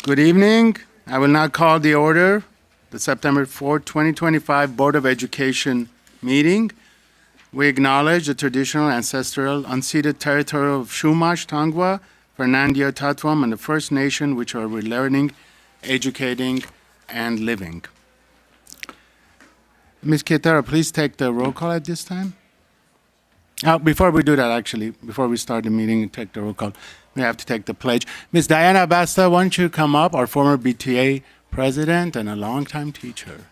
Good evening. I will now call the order, the September 4, 2025 Board of Education meeting. We acknowledge the traditional, ancestral, unceded territory of Chumash, Tongva, Fernandia, Tatwam, and the First Nation, which are we're learning, educating, and living. Ms. Kitara, please take the roll call at this time. Before we do that, actually, before we start the meeting and take the roll call, we have to take the pledge. Ms. Diana Basta, why don't you come up, our former BTA president and a longtime teacher.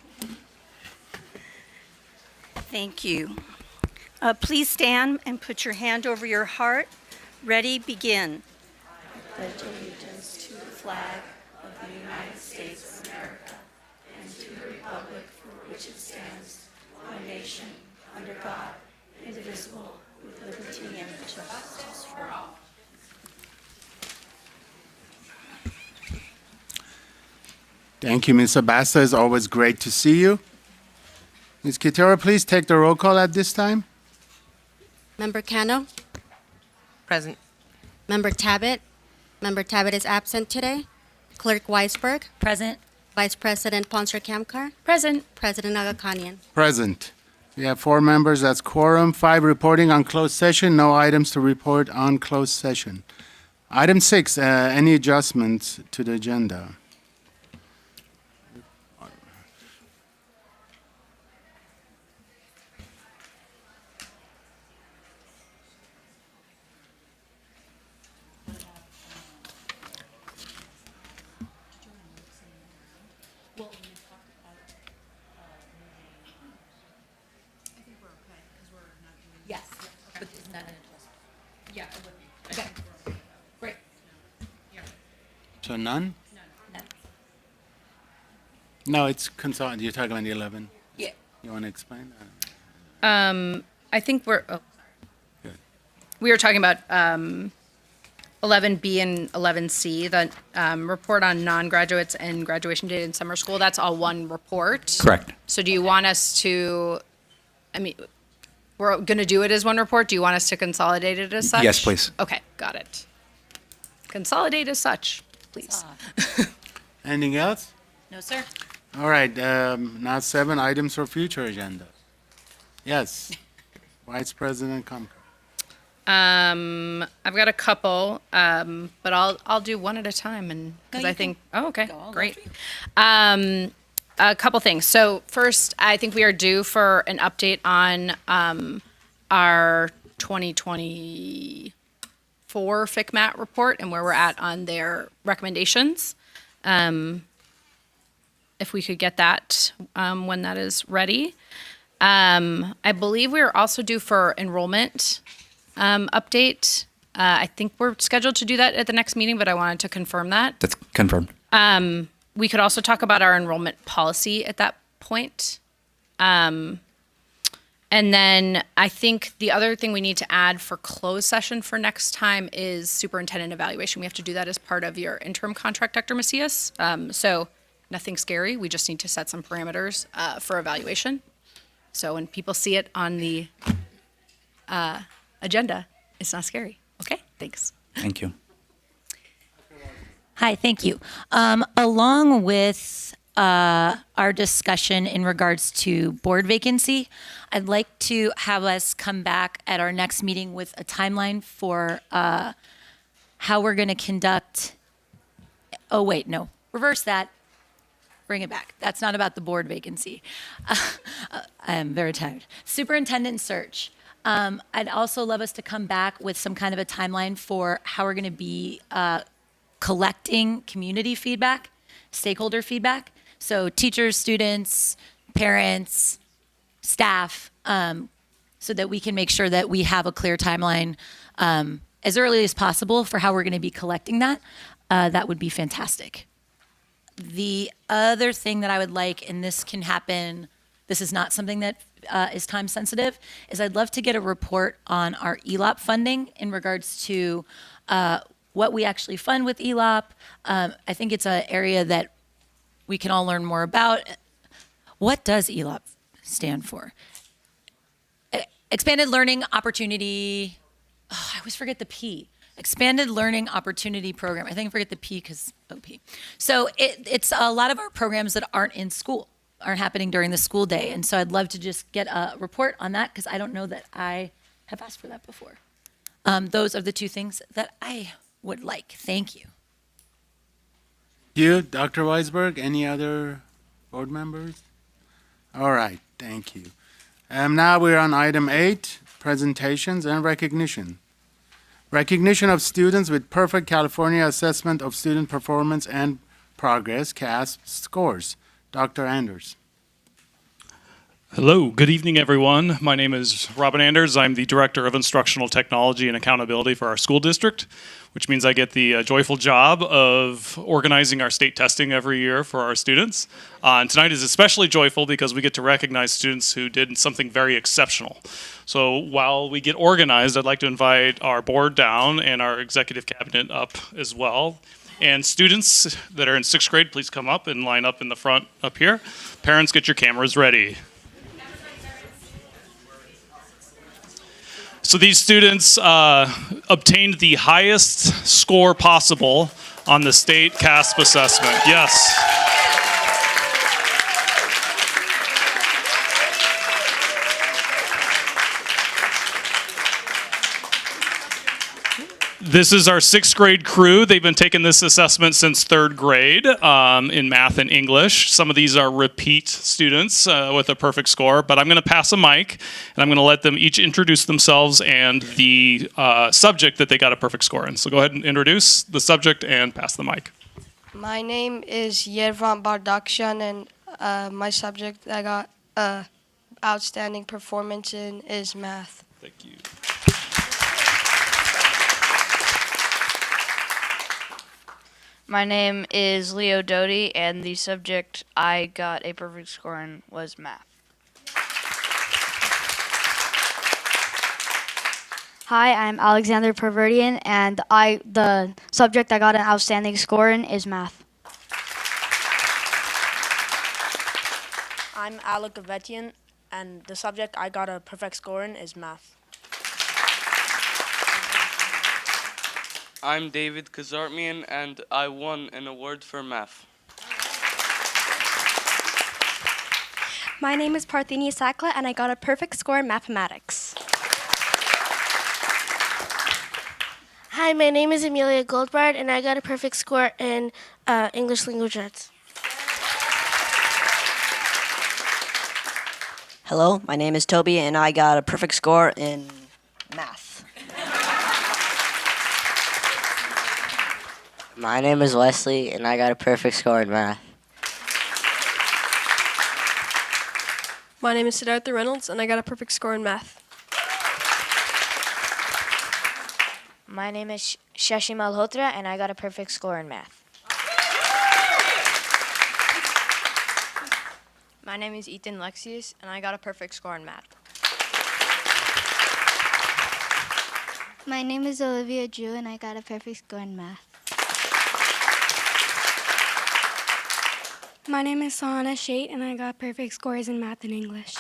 Thank you. Please stand and put your hand over your heart. Ready, begin. I pledge allegiance to the flag of the United States of America and to the republic for which it stands, one nation, under God, indivisible, with liberty and justice for all. Thank you, Ms. Abasta. It's always great to see you. Ms. Kitara, please take the roll call at this time. Member Cano? Present. Member Tabbitt? Member Tabbitt is absent today. Clerk Weisberg? Present. Vice President Ponser-Kamkar? Present. President Agakanian? Present. We have 4 members, that's quorum. 5 reporting on closed session, no items to report on closed session. Item 6, any adjustments to the agenda? Yes. But isn't that an adjustment? Yeah, it would be. Okay. Great. So none? None. No, it's consolidated. You're talking about the 11. Yeah. You want to explain that? I think Good. we were talking about 11B and 11C, the report on non-graduates and graduation date in summer school. That's all one report. Correct. So do you want us to, we're going to do it as one report. Do you want us to consolidate it as such? Yes, please. Okay, got it. Consolidate as such, please. Anything else? No, sir. All right, now 7 items for future agenda. Yes, Vice President Kamkar. I've got a couple, but I'll do one at a time, and because I think, oh, okay, great. A couple things. So first, I think we are due for an update on our 2024 FICMAT report and where we're at on their recommendations. If we could get that when that is ready. I believe we are also due for enrollment update. I think we're scheduled to do that at the next meeting, but I wanted to confirm that. That's confirmed. We could also talk about our enrollment policy at that point. And then I think the other thing we need to add for closed session for next time is superintendent evaluation. We have to do that as part of your interim contract, Dr. Macias. So nothing scary. We just need to set some parameters for evaluation. So when people see it on the agenda, it's not scary. Okay, thanks. Thank you. Hi, thank you. Along with our discussion in regards to board vacancy, I'd like to have us come back at our next meeting with a timeline for how we're going to conduct. Oh, wait, no, reverse that. Bring it back. That's not about the board vacancy. I am very tired. Superintendent search. I'd also love us to come back with some kind of a timeline for how we're going to be collecting community feedback, stakeholder feedback. So teachers, students, parents, staff, so that we can make sure that we have a clear timeline as early as possible for how we're going to be collecting that. That would be fantastic. The other thing that I would like, and this can happen, this is not something that is time sensitive, is I'd love to get a report on our ELOP funding in regards to what we actually fund with ELOP. I think it's an area that we can all learn more about. What does ELOP stand for? Expanded Learning Opportunity. Oh, I always forget the P. Expanded Learning Opportunity Program. I think I forget the P because OP. So it's a lot of our programs that aren't in school, aren't happening during the school day. And so I'd love to just get a report on that because I don't know that I have asked for that before. Those are the two things that I would like. Thank you. You, Dr. Weisberg, any other board members? All right, thank you. Now we're on item 8, presentations and recognition. Recognition of students with Perfect California Assessment of Student Performance and Progress, CASP scores. Dr. Anders. Hello, good evening, everyone. My name is Robin Anders. I'm the Director of Instructional Technology and Accountability for our school district, which means I get the joyful job of organizing our state testing every year for our students. And tonight is especially joyful because we get to recognize students who did something very exceptional. So while we get organized, I'd like to invite our board down and our executive cabinet up as well. And students that are in 6th grade, please come up and line up in the front up here. Parents, get your cameras ready. So these students obtained the highest score possible on the state CASP assessment. Yes. This is our 6th grade crew. They've been taking this assessment since 3rd grade in math and English. Some of these are repeat students with a perfect score, but I'm going to pass a mic and I'm going to let them each introduce themselves and the subject that they got a perfect score in. So go ahead and introduce the subject and pass the mic. My name is Yervan Bardakshan, and my subject I got outstanding performance in is math. Thank you. My name is Leo Doty, and the subject I got a perfect score in was math. Hi, I'm Alexander Pervertian, and the subject I got an outstanding score in is math. I'm Alec Gavetian, and the subject I got a perfect score in is math. I'm David Kazarmian, and I won an award for math. My name is Parthenia Sakla, and I got a perfect score in mathematics. Hi, my name is Amelia Goldbard, and I got a perfect score in English language arts. Hello, my name is Toby, and I got a perfect score in math. My name is Wesley, and I got a perfect score in math. My name is Siddhartha Reynolds, and I got a perfect score in math. My name is Shashi Malhotra, and I got a perfect score in math. My name is Ethan Lexius, and I got a perfect score in math. My name is Olivia Drew, and I got a perfect score in math. My name is Sahana Shait, and I got perfect scores in math and English.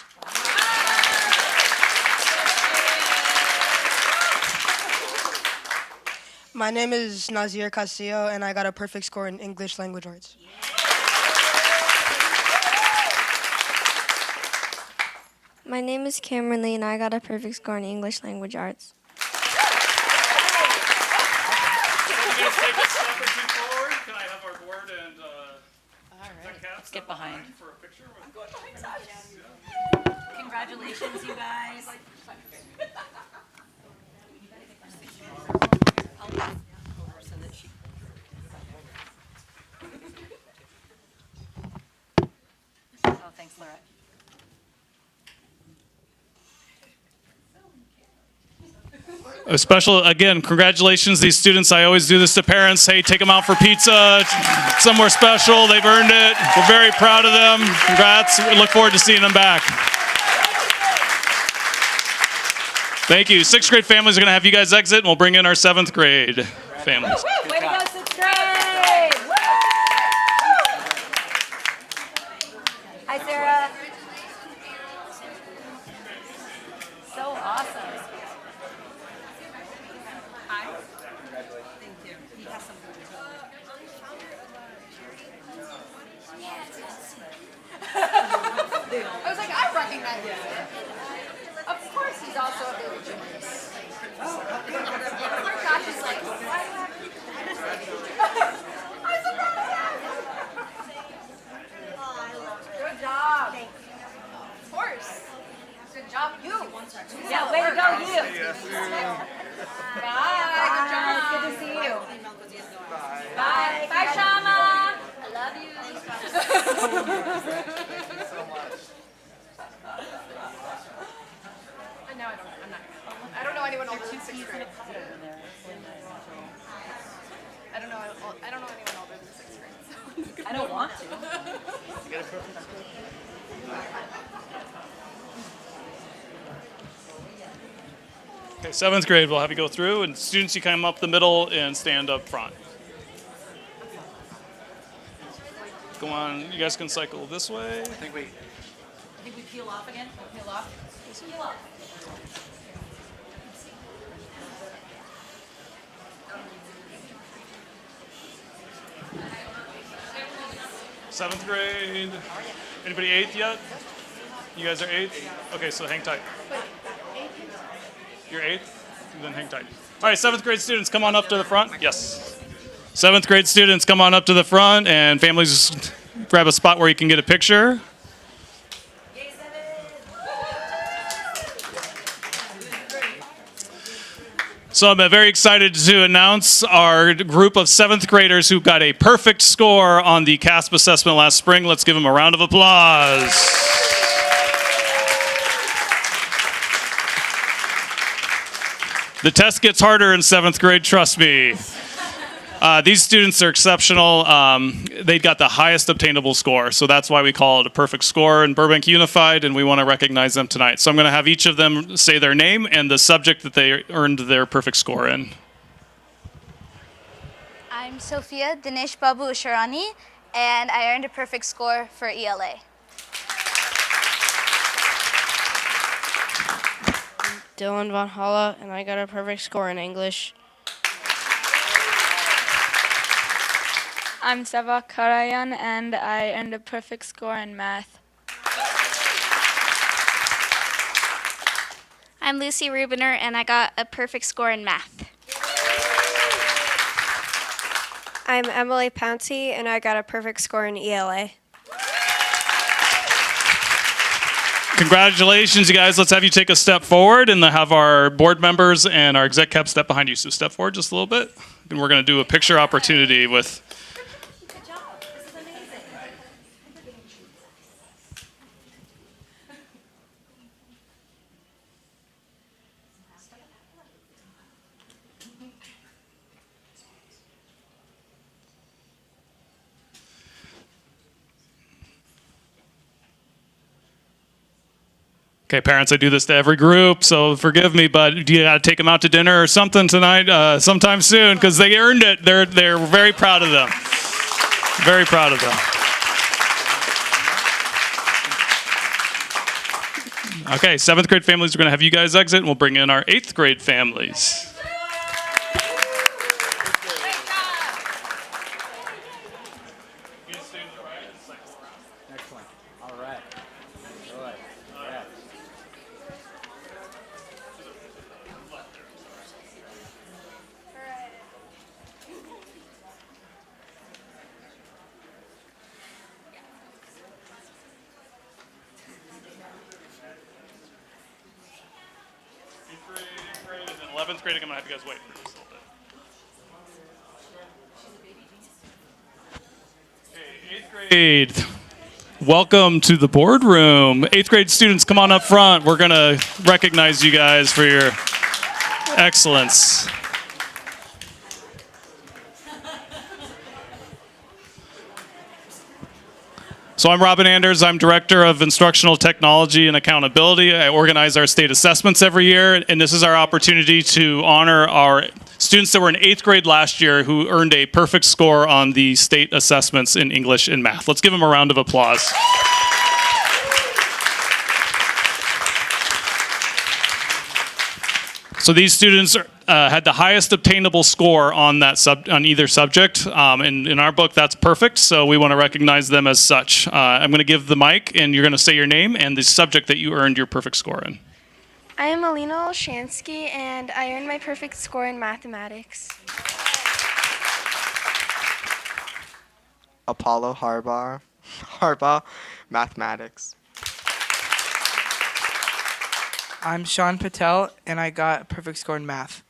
My name is Nazir Castillo, and I got a perfect score in English language arts. My name is Cameron Lee, and I got a perfect score in English language arts. Take a step or two forward. Can I have our board and Let's get behind. for a picture? Congratulations, you guys. Oh, thanks, Laura. A special, again, congratulations, these students. I always do this to parents. Hey, take them out for pizza, somewhere special. They've earned it. We're very proud of them. Congrats. We look forward to seeing them back. Thank you. 6th grade families are going to have you guys exit, and we'll bring in our 7th grade families. Way to go, 6th grade! Woo! Hi, Sarah. So awesome. Hi. I was like, I recognize it. Of course he's also a baby genius. Poor Josh is like, why do I have to do that? I'm surprised. Good job. Of course. Good job, you. Yeah, way to go, you. Bye. Good job. It's good to see you. Bye. Bye, Shama. I love you. No, I don't know anyone older than 6th grade. I don't know anyone older than 6th grade. So. I don't want to. Okay, 7th grade, we'll have you go through, and students, you come up the middle and stand up front. Go on, you guys can cycle this way. I think we peel off again. Peel off. Peel off. 7th grade. Anybody 8th yet? You guys are 8th? Okay, so hang tight. You're 8th? Then hang tight. All right, 7th grade students, come on up to the front. Yes. 7th grade students, come on up to the front, and families, grab a spot where you can get a picture. So I'm very excited to announce our group of 7th graders who got a perfect score on the CASP assessment last spring. Let's give them a round of applause. The test gets harder in 7th grade, trust me. These students are exceptional. They got the highest obtainable score, so that's why we call it a perfect score in Burbank Unified, and we want to recognize them tonight. So I'm going to have each of them say their name and the subject that they earned their perfect score in. I'm Sophia Dinesh Babu Usharani, and I earned a perfect score for ELA. Dylan Von Holla, and I got a perfect score in English. I'm Seva Karayan, and I earned a perfect score in math. I'm Lucy Rubiner, and I got a perfect score in math. I'm Emily Pouncey, and I got a perfect score in ELA. Congratulations, you guys. Let's have you take a step forward and have our board members and our exec cap step behind you. So step forward just a little bit. And we're going to do a picture opportunity with... Okay, parents, I do this to every group, so forgive me, but you got to take them out to dinner or something tonight, sometime soon, because they earned it. They're very proud of them. Very proud of them. Okay, 7th grade families, we're going to have you guys exit, and we'll bring in our 8th grade families. And then 11th grade, I'm going to have you guys wait for just a little bit. Okay, 8th grade. Welcome to the boardroom. 8th grade students, come on up front. We're going to recognize you guys for your excellence. So I'm Robin Anders. I'm Director of Instructional Technology and Accountability. I organize our state assessments every year, and this is our opportunity to honor our students that were in 8th grade last year who earned a perfect score on the state assessments in English and math. Let's give them a round of applause. So these students had the highest obtainable score on that on either subject. And in our book, that's perfect. So we want to recognize them as such. I'm going to give the mic, and you're going to say your name and the subject that you earned your perfect score in. I am Alina Olshansky, and I earned my perfect score in mathematics. Apollo Harbaugh, mathematics. I'm Sean Patel, and I got a perfect score in math.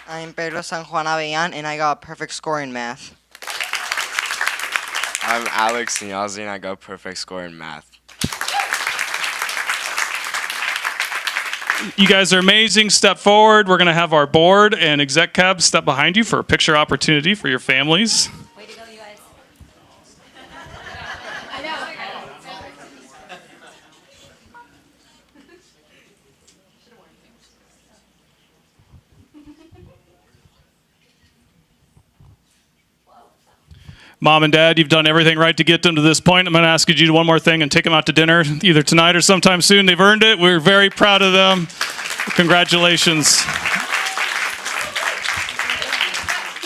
I'm Pedro San Juan Avellan, and I got a perfect score in math. I'm Alex Niazi, and I got a perfect score in math. You guys are amazing. Step forward. We're going to have our board and exec cab step behind you for a picture opportunity for your families. Way to go, you guys. Mom and Dad, you've done everything right to get them to this point. I'm going to ask you to do one more thing and take them out to dinner either tonight or sometime soon. They've earned it. We're very proud of them. Congratulations.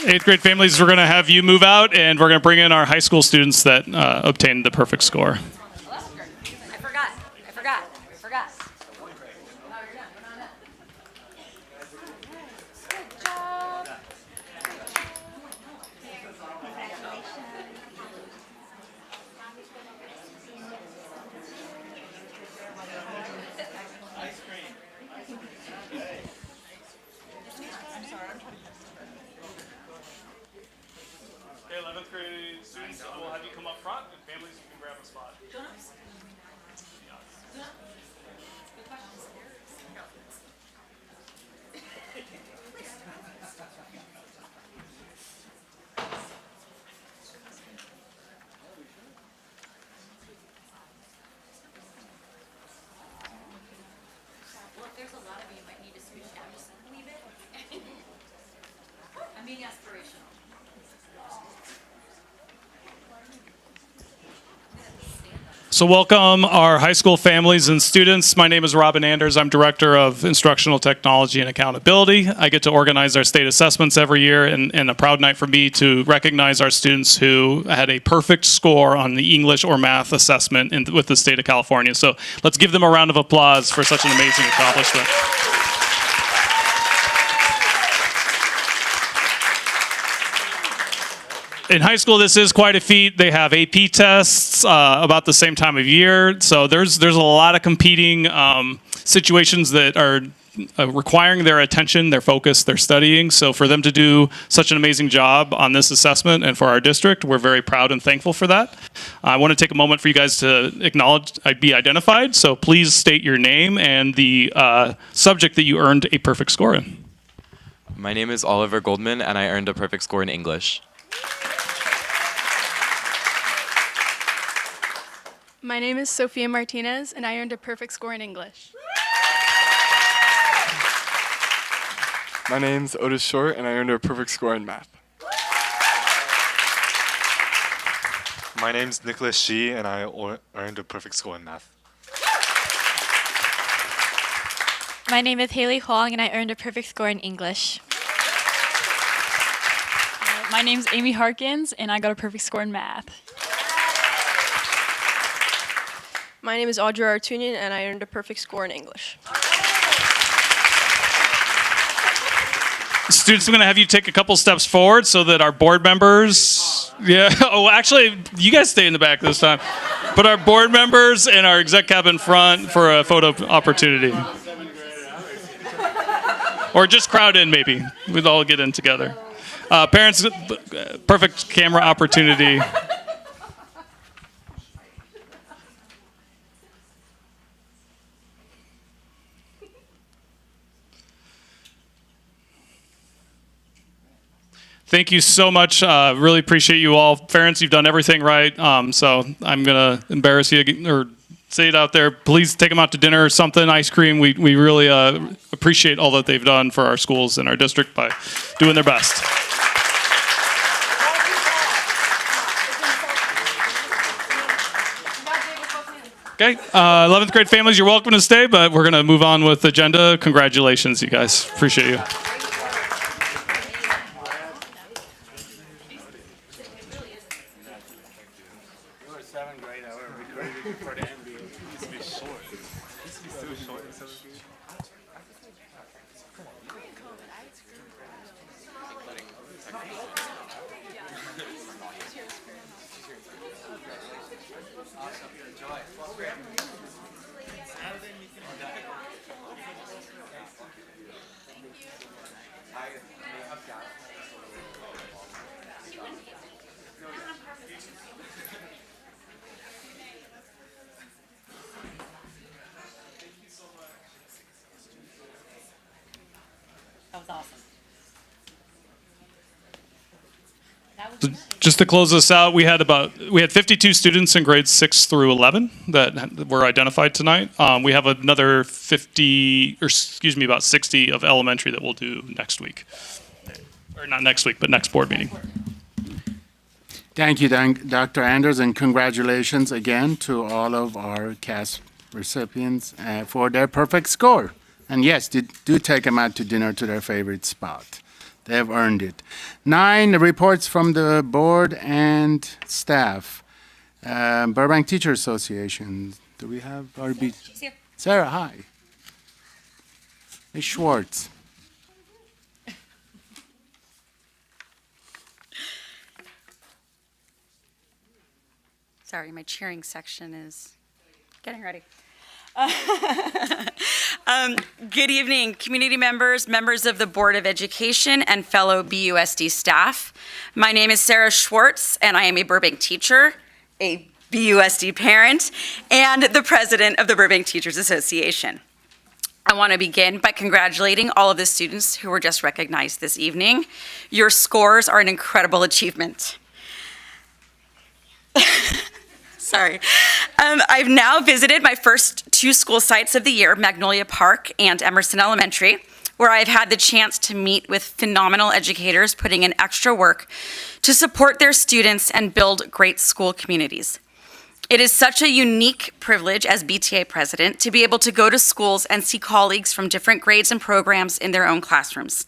8th grade families, we're going to have you move out, and we're going to bring in our high school students that obtained the perfect score. I forgot. Good job. Okay, 11th grade students, we'll have you come up front, and families, you can grab a spot. Well, if there's a lot of you, you might need to switch down just a wee bit. I'm being aspirational. So welcome our high school families and students. My name is Robin Anders. I'm Director of Instructional Technology and Accountability. I get to organize our state assessments every year, and a proud night for me to recognize our students who had a perfect score on the English or math assessment with the state of California. So let's give them a round of applause for such an amazing accomplishment. In high school, this is quite a feat. They have AP tests about the same time of year. So there's a lot of competing situations that are requiring their attention, their focus, their studying. So for them to do such an amazing job on this assessment and for our district, we're very proud and thankful for that. I want to take a moment for you guys to acknowledge, be identified. So please state your name and the subject that you earned a perfect score in. My name is Oliver Goldman, and I earned a perfect score in English. My name is Sophia Martinez, and I earned a perfect score in English. My name's Otis Short, and I earned a perfect score in math. My name's Nicholas Shi, and I earned a perfect score in math. My name is Haley Huang, and I earned a perfect score in English. My name's Amy Harkins, and I got a perfect score in math. My name is Audrey Artunian, and I earned a perfect score in English. Students, I'm going to have you take a couple steps forward so that our board members, oh, actually, you guys stay in the back this time. But our board members and our exec cab in front for a photo opportunity. Or just crowd in, maybe. We'd all get in together. Parents, perfect camera opportunity. Thank you so much. Really appreciate you all. Parents, you've done everything right. So I'm going to embarrass you or say it out there. Please take them out to dinner or something, ice cream. We really appreciate all that they've done for our schools and our district by doing their best. Okay, 11th grade families, you're welcome to stay, but we're going to move on with the agenda. Congratulations, you guys. Appreciate you. That was awesome. Just to close this out, we had 52 students in grades 6 through 11 that were identified tonight. We have another about 60 of elementary that we'll do next week. Or not next week, but next board meeting. Thank you, Dr. Anders, and congratulations again to all of our CAS recipients for their perfect score. And yes, do take them out to dinner to their favorite spot. They have earned it. 9, reports from the board and staff. Burbank Teacher Association. Do we have RB? She's here. Sarah, hi. Ms. Schwartz. Sorry, my cheering section is getting ready. Good evening, community members, members of the Board of Education, and fellow BUSD staff. My name is Sarah Schwartz, and I am a Burbank teacher, a BUSD parent, and the president of the Burbank Teachers Association. I want to begin by congratulating all of the students who were just recognized this evening. Your scores are an incredible achievement. Sorry. I've now visited my first 2 school sites of the year, Magnolia Park and Emerson Elementary, where I've had the chance to meet with phenomenal educators putting in extra work to support their students and build great school communities. It is such a unique privilege as BTA president to be able to go to schools and see colleagues from different grades and programs in their own classrooms.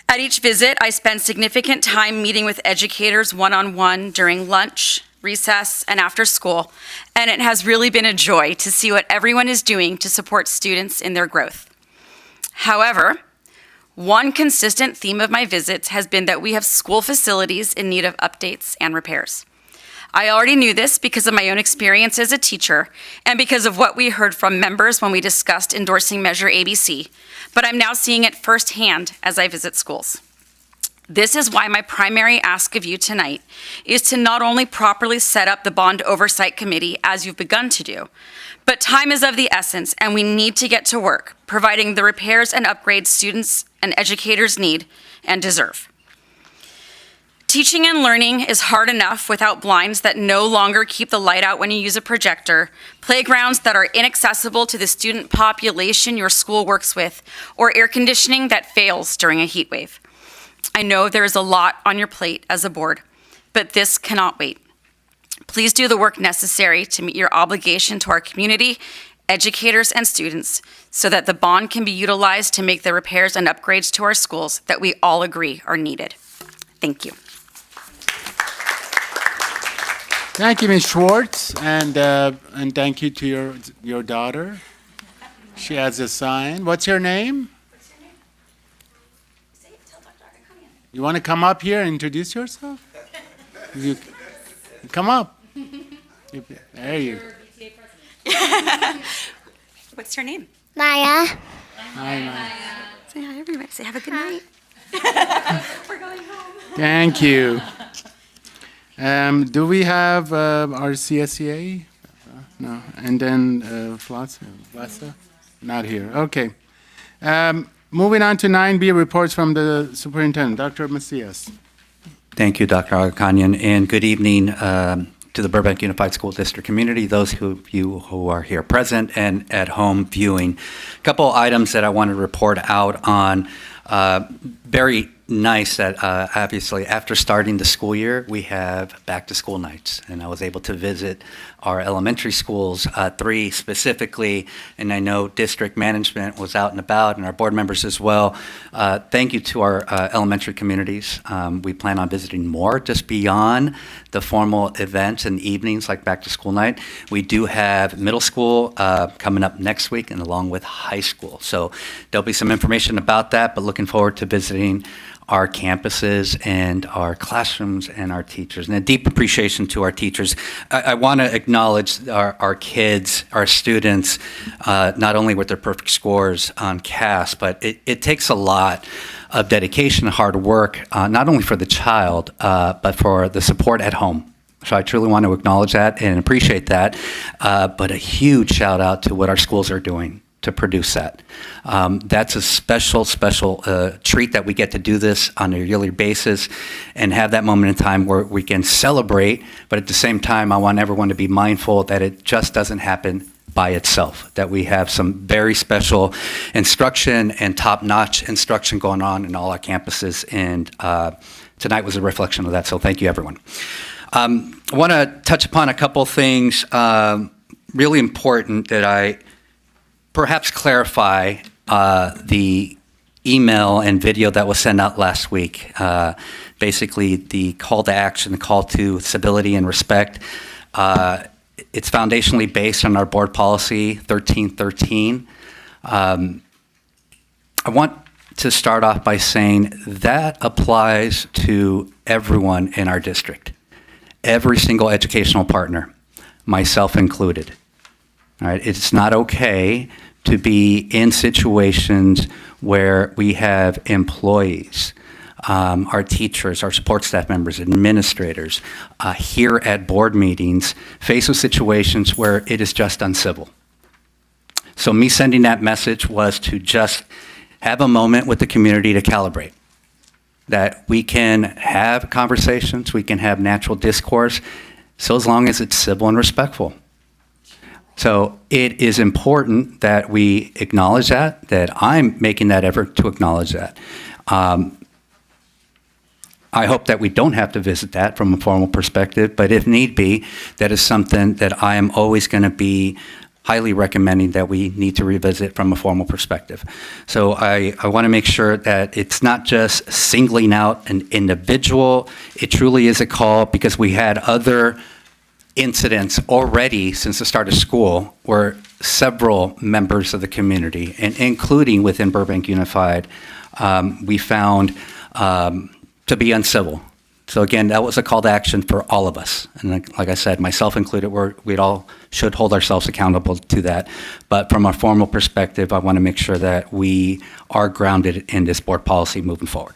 At each visit, I spend significant time meeting with educators one-on-one during lunch, recess, and after school, and it has really been a joy to see what everyone is doing to support students in their growth. However, one consistent theme of my visits has been that we have school facilities in need of updates and repairs. I already knew this because of my own experience as a teacher and because of what we heard from members when we discussed endorsing Measure ABC, but I'm now seeing it firsthand as I visit schools. This is why my primary ask of you tonight is to not only properly set up the Bond Oversight Committee as you've begun to do, but time is of the essence and we need to get to work, providing the repairs and upgrades students and educators need and deserve. Teaching and learning is hard enough without blinds that no longer keep the light out when you use a projector, playgrounds that are inaccessible to the student population your school works with, or air conditioning that fails during a heat wave. I know there is a lot on your plate as a board, but this cannot wait. Please do the work necessary to meet your obligation to our community, educators, and students so that the bond can be utilized to make the repairs and upgrades to our schools that we all agree are needed. Thank you. Thank you, Ms. Schwartz, and thank you to your daughter. She has a sign. What's your name? You want to come up here and introduce yourself? You come up. There you go. What's your name? Maya. Hi, Maya. Say hi, everybody. Say have a good night. We're going home. Thank you. Do we have our CSEA? No. And then Flassa? Not here. Okay. Moving on to 9B, reports from the superintendent. Dr. Macias. Thank you, Dr. Agakanian, and good evening to the Burbank Unified School District community, those of you who are here present and at home viewing. A couple items that I want to report out on. Very nice that obviously after starting the school year, we have back to school nights. And I was able to visit our elementary schools, 3 specifically, and I know district management was out and about and our board members as well. Thank you to our elementary communities. We plan on visiting more just beyond the formal events and evenings like back to school night. We do have middle school coming up next week and along with high school. So there'll be some information about that, but looking forward to visiting our campuses and our classrooms and our teachers. And a deep appreciation to our teachers. I want to acknowledge our kids, our students, not only with their perfect scores on CAS, but it takes a lot of dedication and hard work, not only for the child, but for the support at home. So I truly want to acknowledge that and appreciate that. But a huge shout out to what our schools are doing to produce that. That's a special treat that we get to do this on a yearly basis and have that moment in time where we can celebrate, but at the same time, I want everyone to be mindful that it just doesn't happen by itself, that we have some very special instruction and top-notch instruction going on in all our campuses, and tonight was a reflection of that, so thank you, everyone. I want to touch upon a couple things really important that I perhaps clarify the email and video that was sent out last week. Basically, the call to action, the call to civility and respect. It's foundationally based on our board policy 1313. I want to start off by saying that applies to everyone in our district, every single educational partner, myself included. All right, it's not okay to be in situations where we have employees, our teachers, our support staff members, administrators, here at board meetings, faced with situations where it is just uncivil. So me sending that message was to just have a moment with the community to calibrate. That we can have conversations, we can have natural discourse, so as long as it's civil and respectful. So it is important that we acknowledge that I'm making that effort to acknowledge that. I hope that we don't have to visit that from a formal perspective, but if need be, that is something that I am always going to be highly recommending that we need to revisit from a formal perspective. So I want to make sure that it's not just singling out an individual. It truly is a call because we had other incidents already since the start of school where several members of the community, and including within Burbank Unified, we found to be uncivil. So again, that was a call to action for all of us. And like I said, myself included, we'd all should hold ourselves accountable to that. But from a formal perspective, I want to make sure that we are grounded in this board policy moving forward.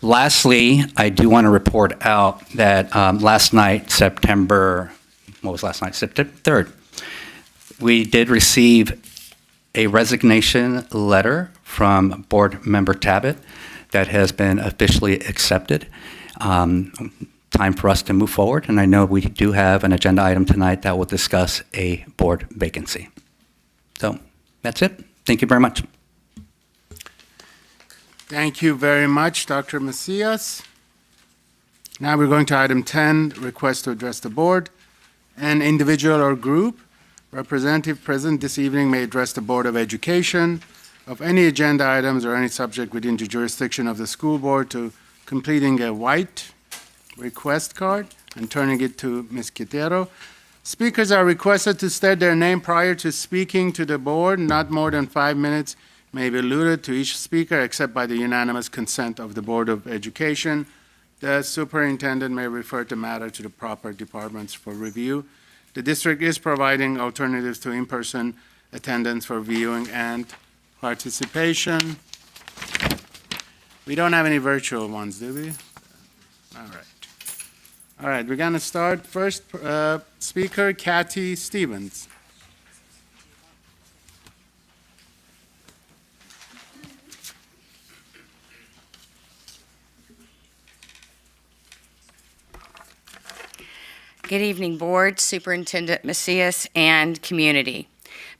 Lastly, I do want to report out that last night, September 3rd, we did receive a resignation letter from Board Member Tabbitt that has been officially accepted. Time for us to move forward, and I know we do have an agenda item tonight that will discuss a board vacancy. So that's it. Thank you very much. Thank you very much, Dr. Macias. Now we're going to item 10, request to address the board. An individual or group representative present this evening may address the Board of Education of any agenda items or any subject within the jurisdiction of the school board to completing a white request card and turning it to Ms. Quintero. Speakers are requested to state their name prior to speaking to the board. Not more than 5 minutes may be allotted to each speaker except by the unanimous consent of the Board of Education. The superintendent may refer the matter to the proper departments for review. The district is providing alternatives to in-person attendance for viewing and participation. We don't have any virtual ones, do we? All right. All right, we're going to start. First speaker, Kathy Stevens. Good evening, Board, Superintendent Macias, and community.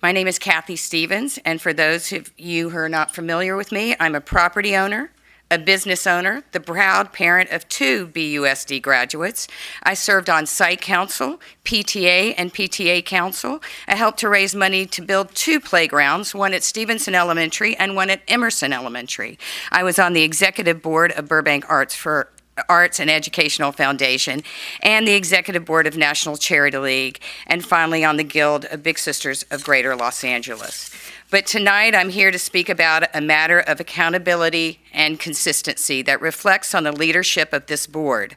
My name is Kathy Stevens, and for those of you who are not familiar with me, I'm a property owner, a business owner, the proud parent of 2 BUSD graduates. I served on site council, PTA, and PTA council. I helped to raise money to build 2 playgrounds, one at Stevenson Elementary and one at Emerson Elementary. I was on the executive board of Burbank Arts and Educational Foundation, and the Executive Board of National Charity League, and finally on the Guild of Big Sisters of Greater Los Angeles. But tonight I'm here to speak about a matter of accountability and consistency that reflects on the leadership of this board.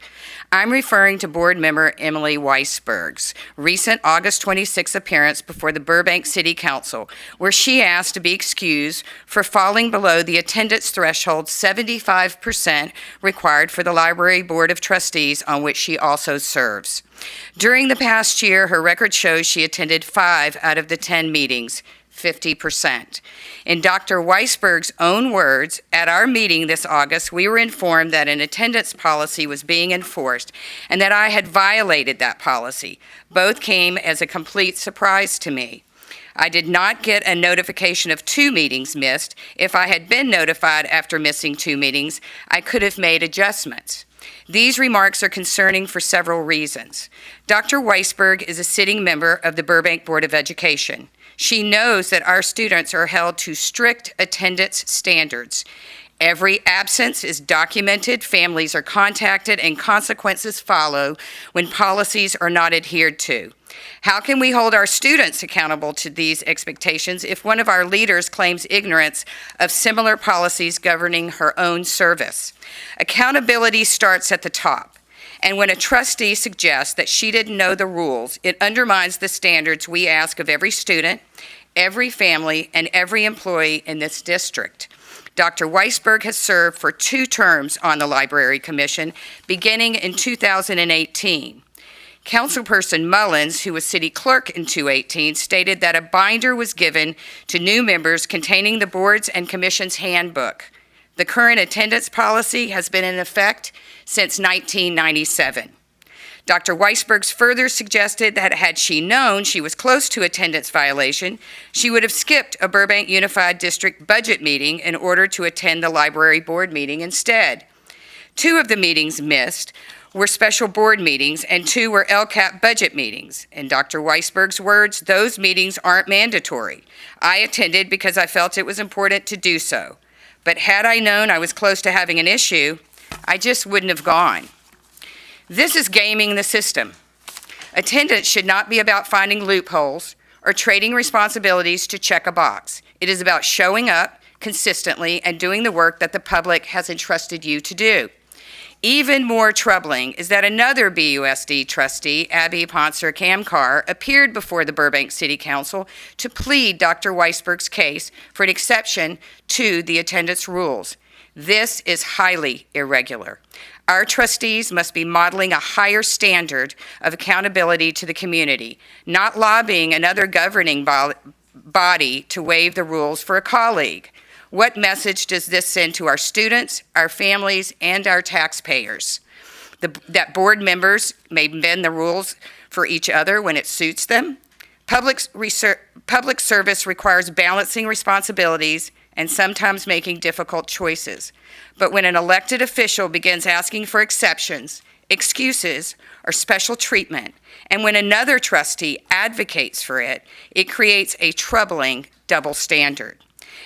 I'm referring to board member Emily Weisberg's recent August 26 appearance before the Burbank City Council, where she asked to be excused for falling below the attendance threshold 75% required for the Library Board of Trustees, on which she also serves. During the past year, her record shows she attended 5 out of the 10 meetings, 50%. In Dr. Weisberg's own words, at our meeting this August, we were informed that an attendance policy was being enforced and that I had violated that policy. Both came as a complete surprise to me. I did not get a notification of 2 meetings missed. If I had been notified after missing 2 meetings, I could have made adjustments. These remarks are concerning for several reasons. Dr. Weisberg is a sitting member of the Burbank Board of Education. She knows that our students are held to strict attendance standards. Every absence is documented, families are contacted, and consequences follow when policies are not adhered to. How can we hold our students accountable to these expectations if one of our leaders claims ignorance of similar policies governing her own service? Accountability starts at the top. And when a trustee suggests that she didn't know the rules, it undermines the standards we ask of every student, every family, and every employee in this district. Dr. Weisberg has served for 2 terms on the Library Commission, beginning in 2018. Councilperson Mullins, who was city clerk in 2018, stated that a binder was given to new members containing the board's and commission's handbook. The current attendance policy has been in effect since 1997. Dr. Weisberg further suggested that had she known she was close to attendance violation, she would have skipped a Burbank Unified District budget meeting in order to attend the library board meeting instead. 2 of the meetings missed were special board meetings, and 2 were LCAP budget meetings. In Dr. Weisberg's words, those meetings aren't mandatory. I attended because I felt it was important to do so. But had I known I was close to having an issue, I just wouldn't have gone. This is gaming the system. Attendance should not be about finding loopholes or trading responsibilities to check a box. It is about showing up consistently and doing the work that the public has entrusted you to do. Even more troubling is that another BUSD trustee, Abby Ponser-Kamkar, appeared before the Burbank City Council to plead Dr. Weisberg's case for an exception to the attendance rules. This is highly irregular. Our trustees must be modeling a higher standard of accountability to the community, not lobbying another governing body to waive the rules for a colleague. What message does this send to our students, our families, and our taxpayers? That board members may bend the rules for each other when it suits them? Public service requires balancing responsibilities and sometimes making difficult choices. But when an elected official begins asking for exceptions, excuses, or special treatment, and when another trustee advocates for it, it creates a troubling double standard.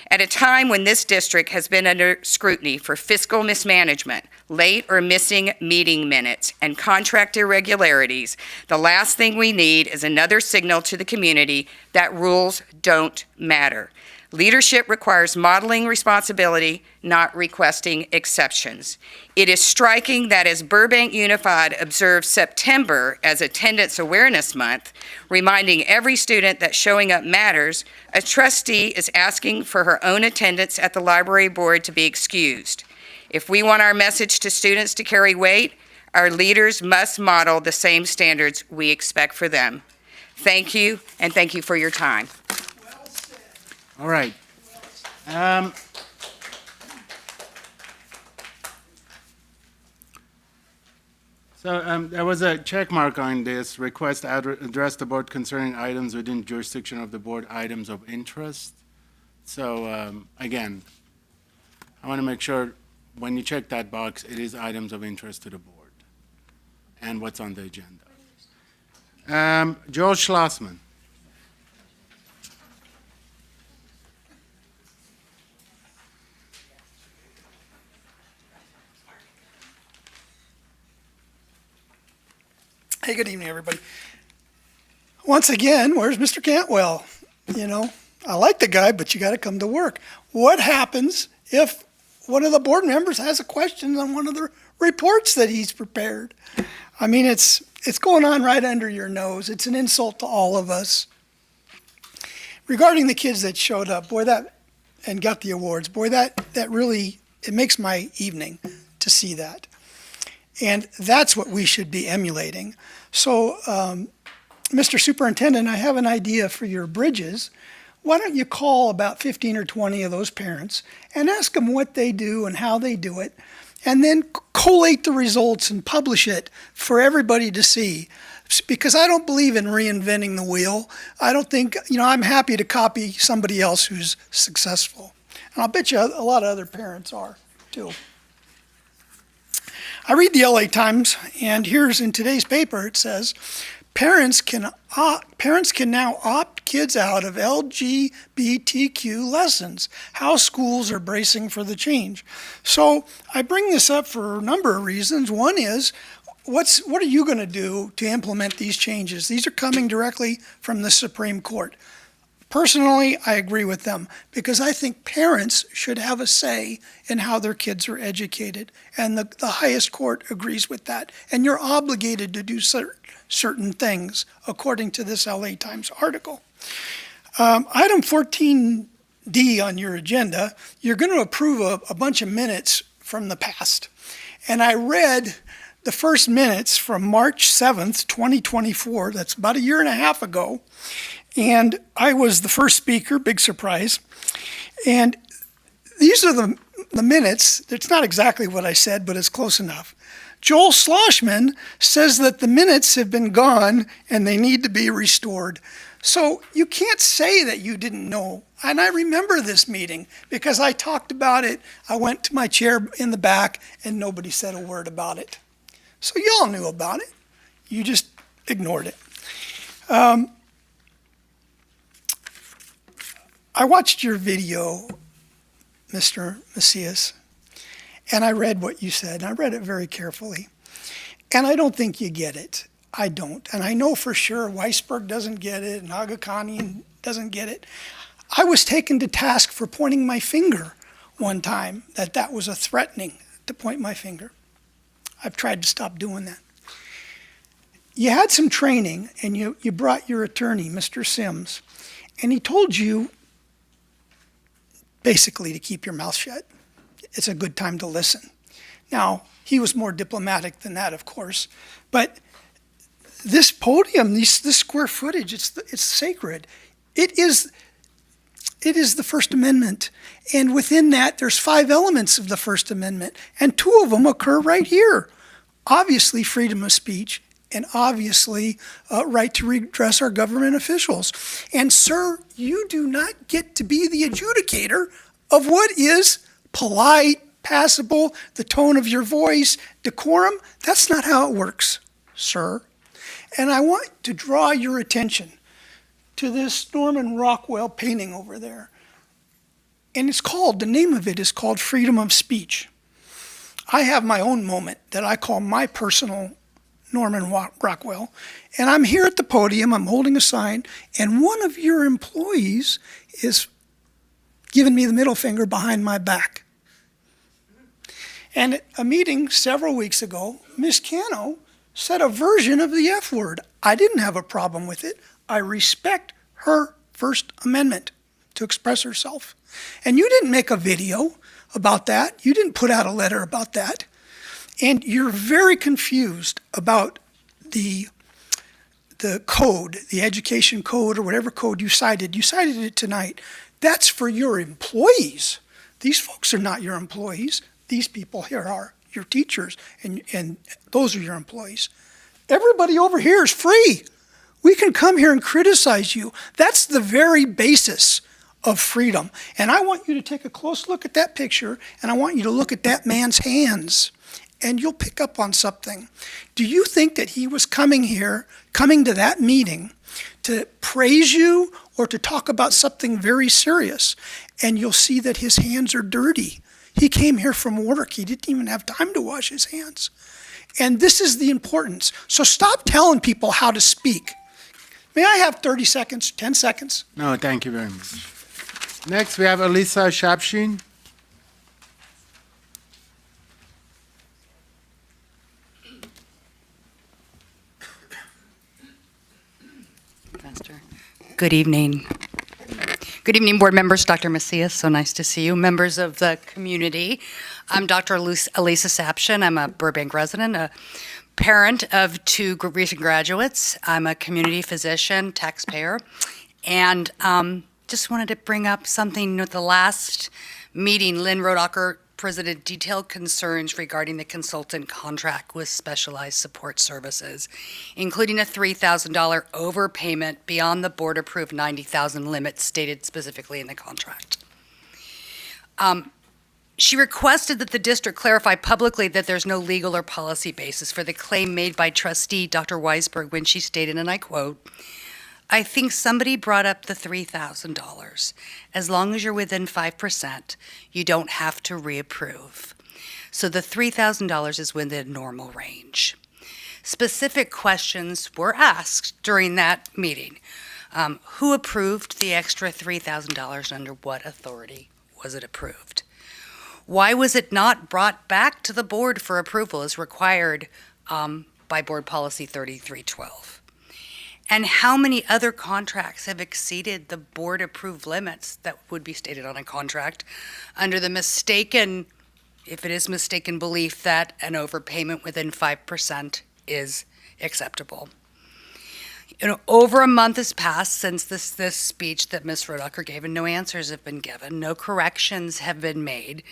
At a time when this district has been under scrutiny for fiscal mismanagement, late or missing meeting minutes, and contract irregularities, the last thing we need is another signal to the community that rules don't matter. Leadership requires modeling responsibility, not requesting exceptions. It is striking that as Burbank Unified observes September as Attendance Awareness Month, reminding every student that showing up matters, a trustee is asking for her own attendance at the library board to be excused. If we want our message to students to carry weight, our leaders must model the same standards we expect for them. Thank you, and thank you for your time. All right. There was a check mark on this request to address the board concerning items within jurisdiction of the board, items of interest. So again, I want to make sure when you check that box, it is items of interest to the board and what's on the agenda. Joel Schlossman. Hey, good evening, everybody. Once again, where's Mr. Cantwell? You know, I like the guy, but you got to come to work. What happens if one of the board members has a question on one of the reports that he's prepared? I mean, it's going on right under your nose. It's an insult to all of us. Regarding the kids that showed up, boy, and got the awards, boy, that really, it makes my evening to see that. And that's what we should be emulating. So, Mr. Superintendent, I have an idea for your bridges. Why don't you call about 15 or 20 of those parents and ask them what they do and how they do it, and then collate the results and publish it for everybody to see. Because I don't believe in reinventing the wheel. I don't think, I'm happy to copy somebody else who's successful. And I'll bet you a lot of other parents are, too. I read the LA Times, and here's in today's paper, it says, parents can now opt kids out of LGBTQ lessons. How schools are bracing for the change. So I bring this up for a number of reasons. One is, what are you going to do to implement these changes? These are coming directly from the Supreme Court. Personally, I agree with them because I think parents should have a say in how their kids are educated, and the highest court agrees with that. And you're obligated to do certain things according to this LA Times article. Item 14D on your agenda, you're going to approve a bunch of minutes from the past. And I read the first minutes from March 7th, 2024, that's about a year and a half ago, and I was the first speaker, big surprise. And these are the minutes. It's not exactly what I said, but it's close enough. Joel Schlossman says that the minutes have been gone and they need to be restored. So you can't say that you didn't know. And I remember this meeting because I talked about it. I went to my chair in the back and nobody said a word about it. So y'all knew about it. You just ignored it. I watched your video, Mr. Macias, and I read what you said. And I read it very carefully. And I don't think you get it. I don't. And I know for sure Weisberg doesn't get it and Agakani doesn't get it. I was taken to task for pointing my finger one time, that was a threatening to point my finger. I've tried to stop doing that. You had some training and you brought your attorney, Mr. Sims, and he told you basically to keep your mouth shut. It's a good time to listen. Now, he was more diplomatic than that, of course, but this podium, this square footage, it's sacred. It is the First Amendment, and within that, there's 5 elements of the First Amendment, and 2 of them occur right here. Obviously, freedom of speech, and obviously, right to redress our government officials. And sir, you do not get to be the adjudicator of what is polite, passable, the tone of your voice, decorum. That's not how it works, sir. And I want to draw your attention to this Norman Rockwell painting over there. And the name of it is called Freedom of Speech. I have my own moment that I call my personal Norman Rockwell, and I'm here at the podium, I'm holding a sign, and one of your employees is giving me the middle finger behind my back. And at a meeting several weeks ago, Ms. Cano said a version of the F word. I didn't have a problem with it. I respect her First Amendment to express herself. And you didn't make a video about that. You didn't put out a letter about that. And you're very confused about the code, the education code or whatever code you cited. You cited it tonight. That's for your employees. These folks are not your employees. These people here are your teachers, and those are your employees. Everybody over here is free. We can come here and criticize you. That's the very basis of freedom. And I want you to take a close look at that picture, and I want you to look at that man's hands, and you'll pick up on something. Do you think that he was coming to that meeting to praise you or to talk about something very serious? And you'll see that his hands are dirty. He came here from work. He didn't even have time to wash his hands. And this is the importance. So stop telling people how to speak. May I have 30 seconds, 10 seconds? No, thank you very much. Next, we have Elisa Shapshin. Good evening. Good evening, board members. Dr. Macias, so nice to see you. Members of the community. I'm Dr. Elisa Sapshin. I'm a Burbank resident, a parent of 2 recent graduates. I'm a community physician, taxpayer, and just wanted to bring up something at the last meeting. Lynn Rodacher presented detailed concerns regarding the consultant contract with Specialized Support Services, including a $3,000 overpayment beyond the board-approved $90,000 limit stated specifically in the contract. She requested that the district clarify publicly that there's no legal or policy basis for the claim made by trustee Dr. Weisberg when she stated, and I quote, "I think somebody brought up the $3,000. As long as you're within 5%, you don't have to reapprove. So the $3,000 is within normal range." Specific questions were asked during that meeting. Who approved the extra $3,000? Under what authority was it approved? Why was it not brought back to the board for approval as required by Board Policy 3312? And how many other contracts have exceeded the board-approved limits that would be stated on a contract under the mistaken, if it is mistaken belief that an overpayment within 5% is acceptable? You know, over a month has passed since this speech that Ms. Rodacher gave, and no answers have been given, no corrections have been made,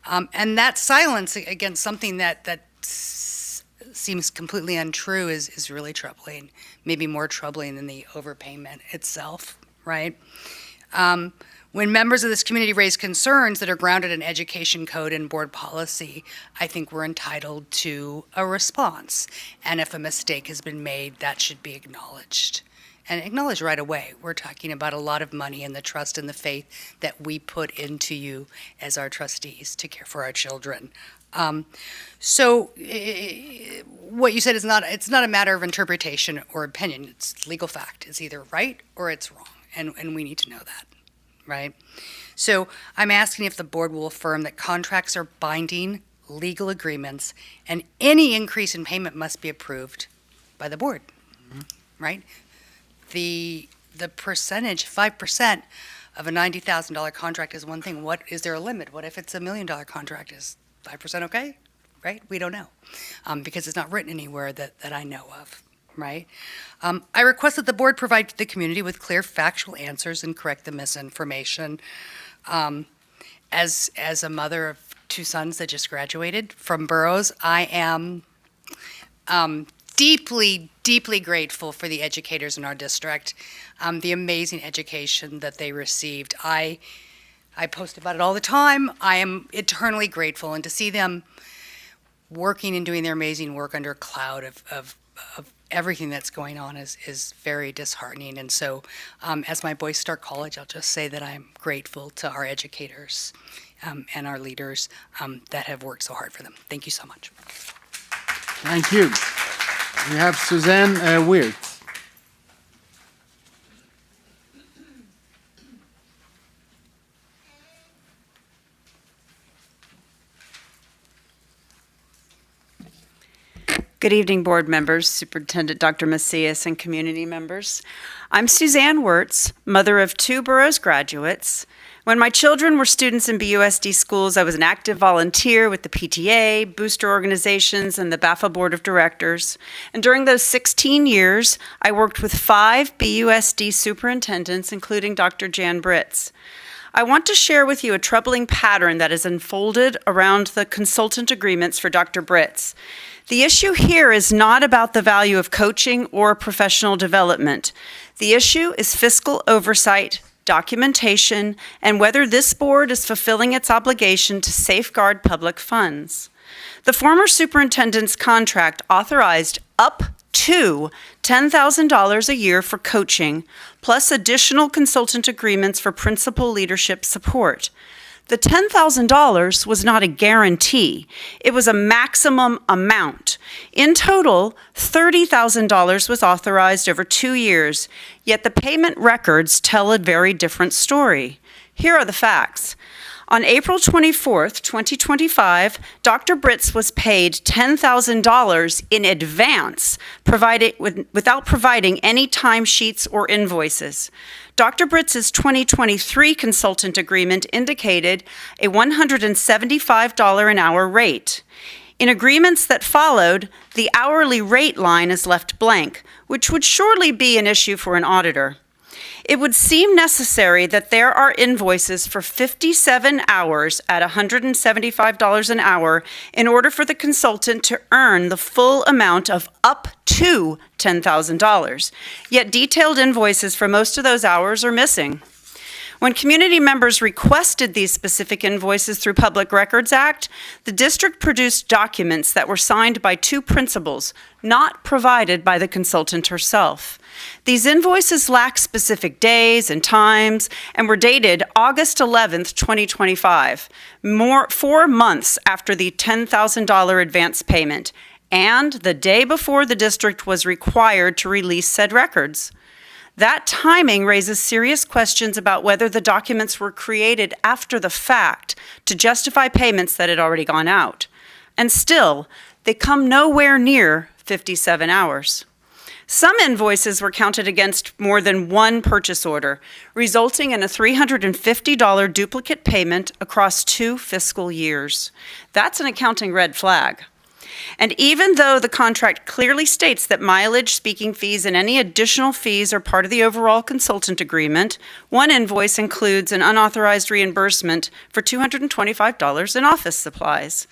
and that silence against something that seems completely untrue is really troubling, maybe more troubling than the overpayment itself, right? When members of this community raise concerns that are grounded in education code and board policy, I think we're entitled to a response. And if a mistake has been made, that should be acknowledged. And acknowledged right away. We're talking about a lot of money and the trust and the faith that we put into you as our trustees to care for our children. So what you said is it's not a matter of interpretation or opinion. It's legal fact. It's either right or it's wrong. And we need to know that. Right? So I'm asking if the board will affirm that contracts are binding legal agreements and any increase in payment must be approved by the board, right? The percentage, 5% of a $90,000 contract is one thing. What is there a limit? What if it's $1 million contract? Is 5% okay? Right? We don't know because it's not written anywhere that I know of. Right? I request that the board provide the community with clear factual answers and correct the misinformation. As a mother of 2 sons that just graduated from Burroughs, I am deeply, deeply grateful for the educators in our district, the amazing education that they received. I post about it all the time. I am eternally grateful, and to see them working and doing their amazing work under a cloud of everything that's going on is very disheartening. And so as my boys start college, I'll just say that I'm grateful to our educators and our leaders that have worked so hard for them. Thank you so much. Thank you. We have Suzanne Weir. Good evening, board members, Superintendent Dr. Macias, and community members. I'm Suzanne Wirtz, mother of 2 Burroughs graduates. When my children were students in BUSD schools, I was an active volunteer with the PTA, booster organizations, and the BAFA Board of Directors. And during those 16 years, I worked with 5 BUSD superintendents, including Dr. Jan Britz. I want to share with you a troubling pattern that is unfolded around the consultant agreements for Dr. Britz. The issue here is not about the value of coaching or professional development. The issue is fiscal oversight documentation, and whether this board is fulfilling its obligation to safeguard public funds. The former superintendent's contract authorized up to $10,000 a year for coaching, plus additional consultant agreements for principal leadership support. The $10,000 was not a guarantee. It was a maximum amount. In total, $30,000 was authorized over 2 years, yet the payment records tell a very different story. Here are the facts. On April 24th, 2025, Dr. Britz was paid $10,000 in advance, without providing any timesheets or invoices. Dr. Britz's 2023 consultant agreement indicated a $175 an hour rate. In agreements that followed, the hourly rate line is left blank, which would surely be an issue for an auditor. It would seem necessary that there are invoices for 57 hours at $175 an hour in order for the consultant to earn the full amount of up to $10,000. Yet detailed invoices for most of those hours are missing. When community members requested these specific invoices through Public Records Act, the district produced documents that were signed by 2 principals, not provided by the consultant herself. These invoices lack specific days and times and were dated August 11th, 2025, 4 months after the $10,000 advance payment, and the day before the district was required to release said records. That timing raises serious questions about whether the documents were created after the fact to justify payments that had already gone out. And still, they come nowhere near 57 hours. Some invoices were counted against more than one purchase order, resulting in a $350 duplicate payment across 2 fiscal years. That's an accounting red flag. And even though the contract clearly states that mileage, speaking fees, and any additional fees are part of the overall consultant agreement, one invoice includes an unauthorized reimbursement for $225 in office supplies.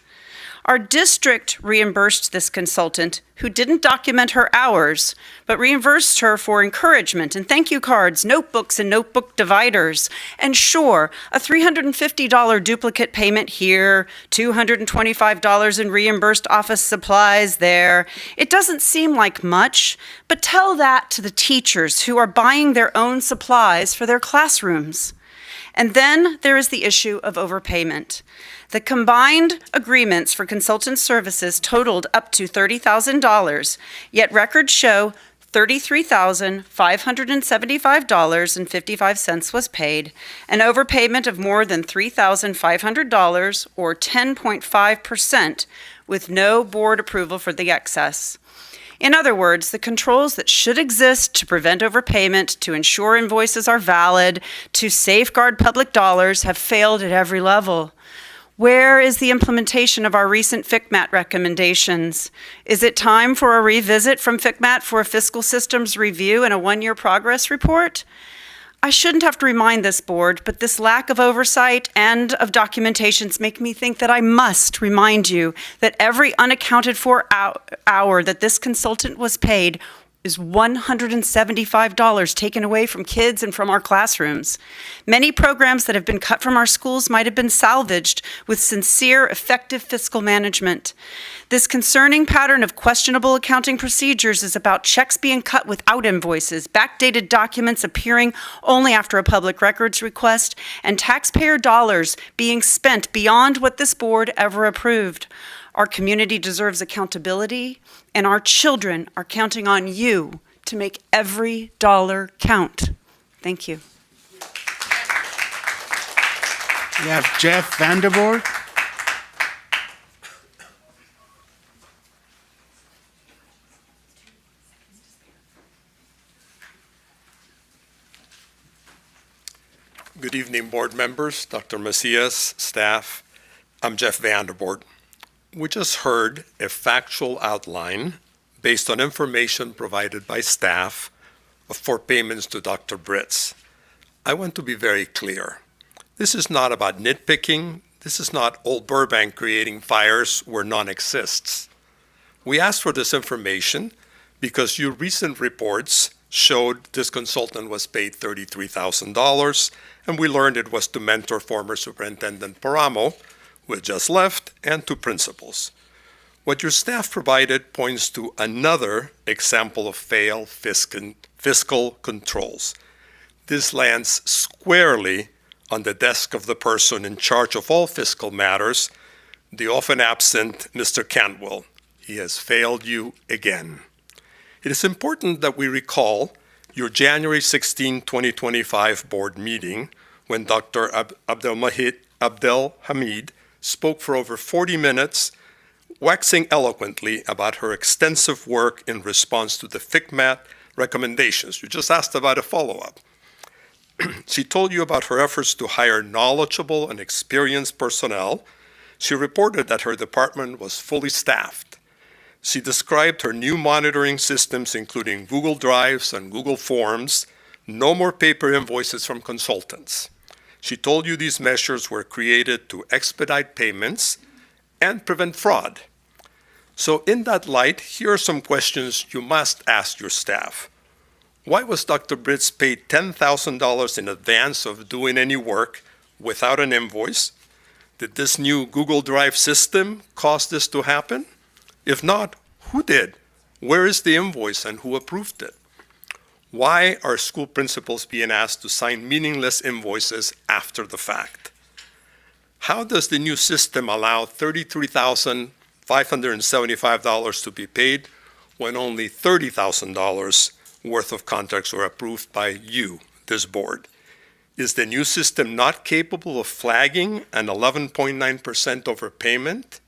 Our district reimbursed this consultant, who didn't document her hours, but reimbursed her for encouragement and thank you cards, notebooks, and notebook dividers. And sure, a $350 duplicate payment here, $225 in reimbursed office supplies there. It doesn't seem like much, but tell that to the teachers who are buying their own supplies for their classrooms. And then there is the issue of overpayment. The combined agreements for consultant services totaled up to $30,000, yet records show $33,575.55 was paid, an overpayment of more than $3,500 or 10.5% with no board approval for the excess. In other words, the controls that should exist to prevent overpayment, to ensure invoices are valid, to safeguard public dollars have failed at every level. Where is the implementation of our recent FCMAT recommendations? Is it time for a revisit from FCMAT for a fiscal systems review and a 1-year progress report? I shouldn't have to remind this board, but this lack of oversight and of documentations make me think that I must remind you that every unaccounted for hour that this consultant was paid is $175 taken away from kids and from our classrooms. Many programs that have been cut from our schools might have been salvaged with sincere, effective fiscal management. This concerning pattern of questionable accounting procedures is about checks being cut without invoices, backdated documents appearing only after a public records request, and taxpayer dollars being spent beyond what this board ever approved. Our community deserves accountability, and our children are counting on you to make every dollar count. Thank you. We have Jeff Vandervoort. Good evening, board members, Dr. Macias, staff. I'm Jeff Vandervoort. We just heard a factual outline based on information provided by staff for payments to Dr. Britz. I want to be very clear. This is not about nitpicking. This is not old Burbank creating fires where none exists. We asked for this information because your recent reports showed this consultant was paid $33,000, and we learned it was to mentor former Superintendent Paramo, who had just left, and two principals. What your staff provided points to another example of failed fiscal controls. This lands squarely on the desk of the person in charge of all fiscal matters, the often absent Mr. Cantwell. He has failed you again. It is important that we recall your January 16, 2025 board meeting when Dr. Abdel Hamid spoke for over 40 minutes, waxing eloquently about her extensive work in response to the FICMAT recommendations. You just asked about a follow-up. She told you about her efforts to hire knowledgeable and experienced personnel. She reported that her department was fully staffed. She described her new monitoring systems, including Google Drives and Google Forms, no more paper invoices from consultants. She told you these measures were created to expedite payments and prevent fraud. So in that light, here are some questions you must ask your staff. Why was Dr. Britz paid $10,000 in advance of doing any work without an invoice? Did this new Google Drive system cause this to happen? If not, who did? Where is the invoice and who approved it? Why are school principals being asked to sign meaningless invoices after the fact? How does the new system allow $33,575 to be paid when only $30,000 worth of contracts were approved by you, this board? Is the new system not capable of flagging an 11.9% overpayment?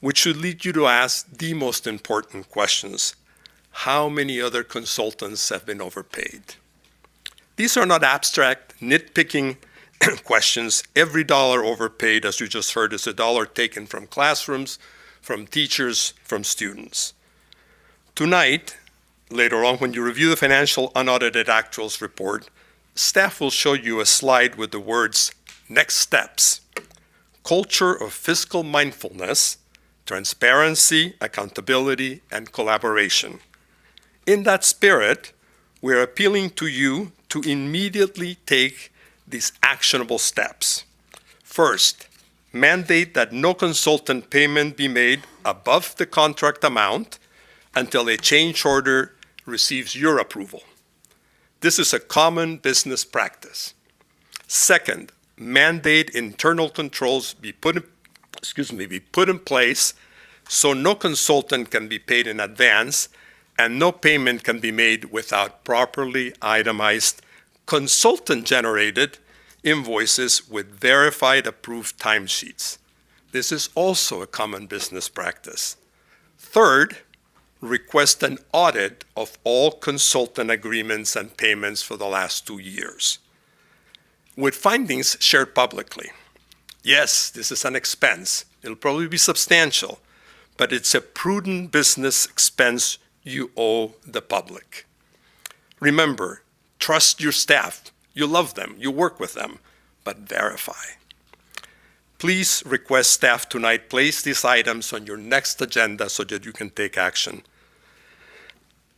Which should lead you to ask the most important questions. How many other consultants have been overpaid? These are not abstract, nitpicking questions. Every dollar overpaid, as you just heard, is a dollar taken from classrooms, from teachers, from students. Tonight, later on, when you review the financial unaudited actuals report, staff will show you a slide with the words, next steps, culture of fiscal mindfulness, transparency, accountability, and collaboration. In that spirit, we're appealing to you to immediately take these actionable steps. First, mandate that no consultant payment be made above the contract amount until a change order receives your approval. This is a common business practice. Second, mandate internal controls be put in place so no consultant can be paid in advance and no payment can be made without properly itemized consultant-generated invoices with verified approved timesheets. This is also a common business practice. Third, request an audit of all consultant agreements and payments for the last 2 years, with findings shared publicly. Yes, this is an expense. It'll probably be substantial, but it's a prudent business expense you owe the public. Remember, trust your staff. You love them, you work with them, but verify. Please request staff tonight place these items on your next agenda so that you can take action.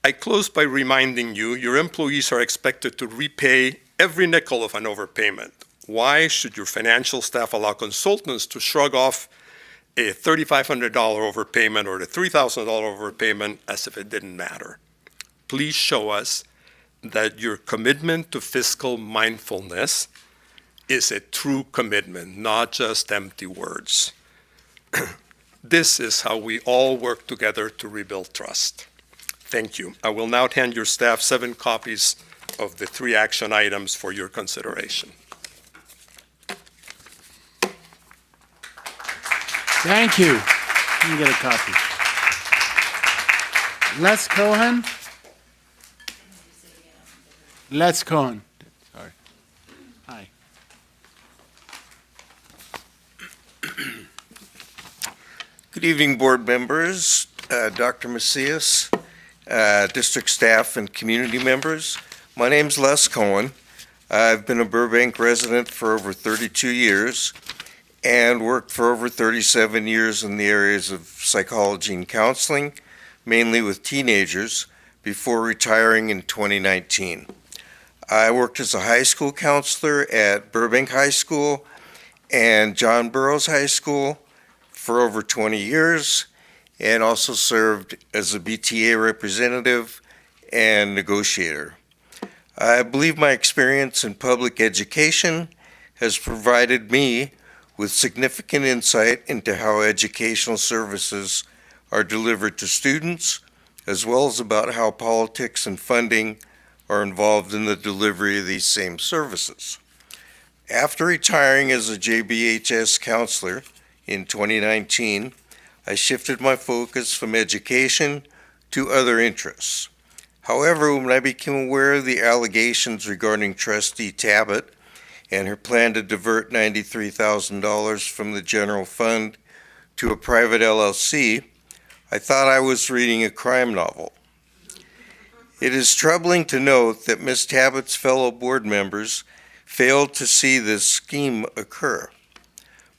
I close by reminding you, your employees are expected to repay every nickel of an overpayment. Why should your financial staff allow consultants to shrug off a $3,500 overpayment or the $3,000 overpayment as if it didn't matter? Please show us that your commitment to fiscal mindfulness is a true commitment, not just empty words. This is how we all work together to rebuild trust. Thank you. I will now hand your staff 7 copies of the 3 action items for your consideration. Thank you. Let me get a copy. Les Cohen. Les Cohen. Sorry. Hi. Good evening, board members, Dr. Macias, district staff, and community members. My name's Les Cohen. I've been a Burbank resident for over 32 years and worked for over 37 years in the areas of psychology and counseling, mainly with teenagers, before retiring in 2019. I worked as a high school counselor at Burbank High School and John Burroughs High School for over 20 years, and also served as a BTA representative and negotiator. I believe my experience in public education has provided me with significant insight into how educational services are delivered to students, as well as about how politics and funding are involved in the delivery of these same services. After retiring as a JBHS counselor in 2019, I shifted my focus from education to other interests. However, when I became aware of the allegations regarding Trustee Tabbitt and her plan to divert $93,000 from the general fund to a private LLC, I thought I was reading a crime novel. It is troubling to note that Ms. Tabbitt's fellow board members failed to see this scheme occur.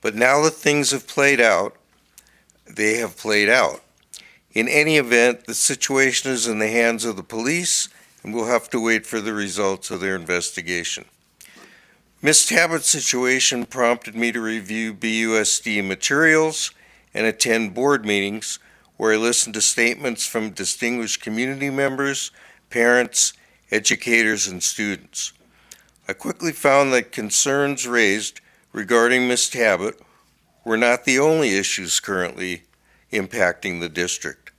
But now that things have played out, they have played out. In any event, the situation is in the hands of the police, and we'll have to wait for the results of their investigation. Ms. Tabbitt's situation prompted me to review BUSD materials and attend board meetings where I listened to statements from distinguished community members, parents, educators, and students. I quickly found that concerns raised regarding Ms. Tabbitt were not the only issues currently impacting the district.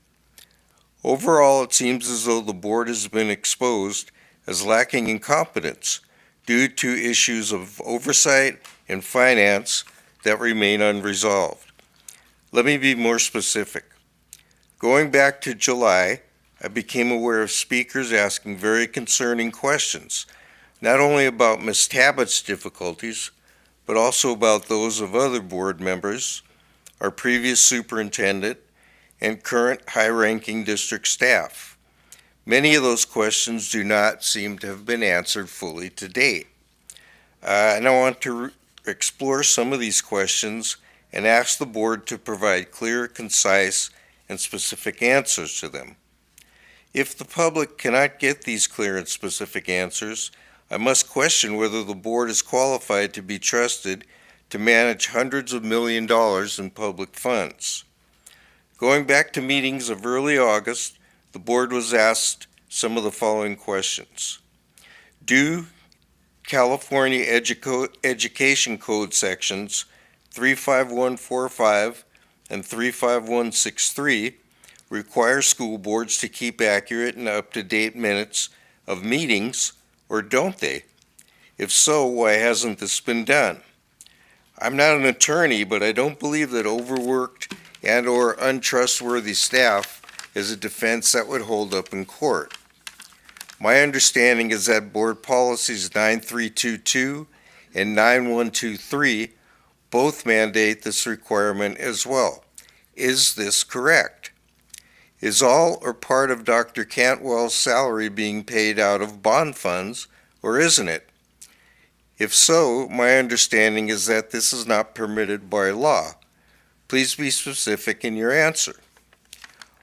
Overall, it seems as though the board has been exposed as lacking in competence due to issues of oversight and finance that remain unresolved. Let me be more specific. Going back to July, I became aware of speakers asking very concerning questions, not only about Ms. Tabbitt's difficulties, but also about those of other board members, our previous superintendent, and current high-ranking district staff. Many of those questions do not seem to have been answered fully to date. And I want to explore some of these questions and ask the board to provide clear, concise, and specific answers to them. If the public cannot get these clear and specific answers, I must question whether the board is qualified to be trusted to manage hundreds of millions of dollars in public funds. Going back to meetings of early August, the board was asked some of the following questions. Do California Education Code sections 35145 and 35163 require school boards to keep accurate and up-to-date minutes of meetings, or don't they? If so, why hasn't this been done? I'm not an attorney, but I don't believe that overworked and or untrustworthy staff is a defense that would hold up in court. My understanding is that board policies 9322 and 9123 both mandate this requirement as well. Is this correct? Is all or part of Dr. Cantwell's salary being paid out of bond funds, or isn't it? If so, my understanding is that this is not permitted by law. Please be specific in your answer.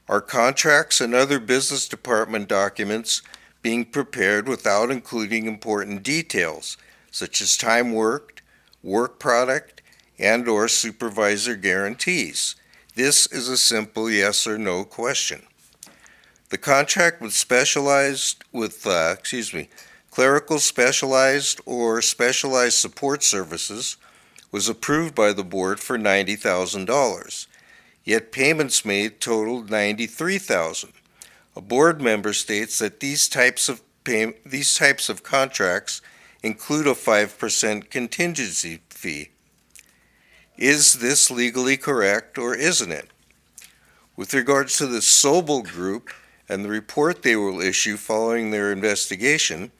Are contracts and other business department documents being prepared without including important details, such as time worked, work product, and or supervisor guarantees? This is a simple yes or no question. The contract with clerical specialized or specialized support services was approved by the board for $90,000, yet payments made totaled $93,000. A board member states that these types of contracts include a 5% contingency fee. Is this legally correct, or isn't it? With regards to the Sobel Group and the report they will issue following their investigation,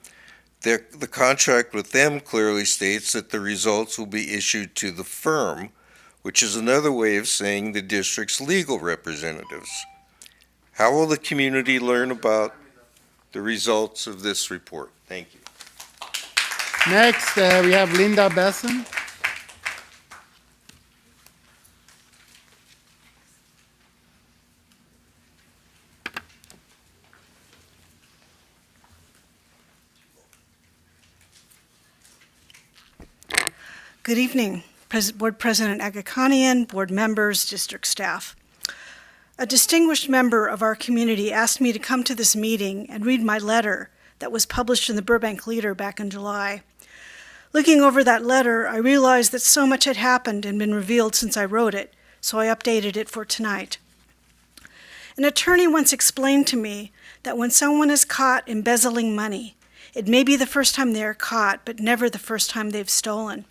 the contract with them clearly states that the results will be issued to the firm, which is another way of saying the district's legal representatives. How will the community learn about the results of this report? Thank you. Next, we have Linda Besson. Good evening, Board President Agakanian, board members, district staff. A distinguished member of our community asked me to come to this meeting and read my letter that was published in the Burbank Leader back in July. Looking over that letter, I realized that so much had happened and been revealed since I wrote it, so I updated it for tonight. An attorney once explained to me that when someone is caught embezzling money, it may be the first time they are caught, but never the first time they've stolen.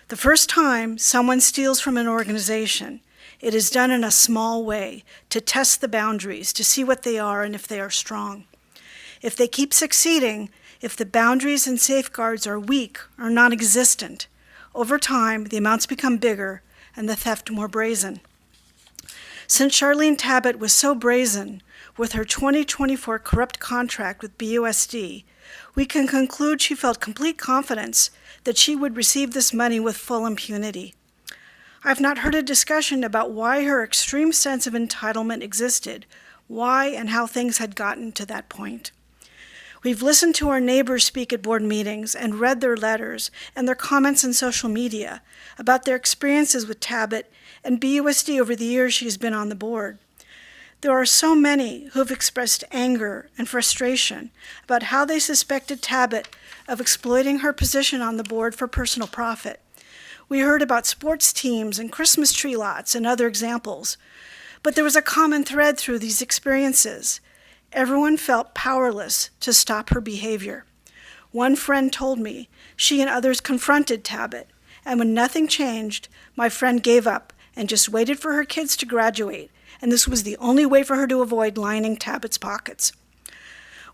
The first time someone steals from an organization, it is done in a small way to test the boundaries, to see what they are and if they are strong. If they keep succeeding, if the boundaries and safeguards are weak or non-existent, over time the amounts become bigger and the theft more brazen. Since Charlene Tabbitt was so brazen with her 2024 corrupt contract with BUSD, we can conclude she felt complete confidence that she would receive this money with full impunity. I've not heard a discussion about why her extreme sense of entitlement existed, why and how things had gotten to that point. We've listened to our neighbors speak at board meetings and read their letters and their comments on social media about their experiences with Tabbitt and BUSD over the years she's been on the board. There are so many who have expressed anger and frustration about how they suspected Tabbitt of exploiting her position on the board for personal profit. We heard about sports teams and Christmas tree lots and other examples, but there was a common thread through these experiences. Everyone felt powerless to stop her behavior. One friend told me she and others confronted Tabbitt, and when nothing changed, my friend gave up and just waited for her kids to graduate, and this was the only way for her to avoid lining Tabbitt's pockets.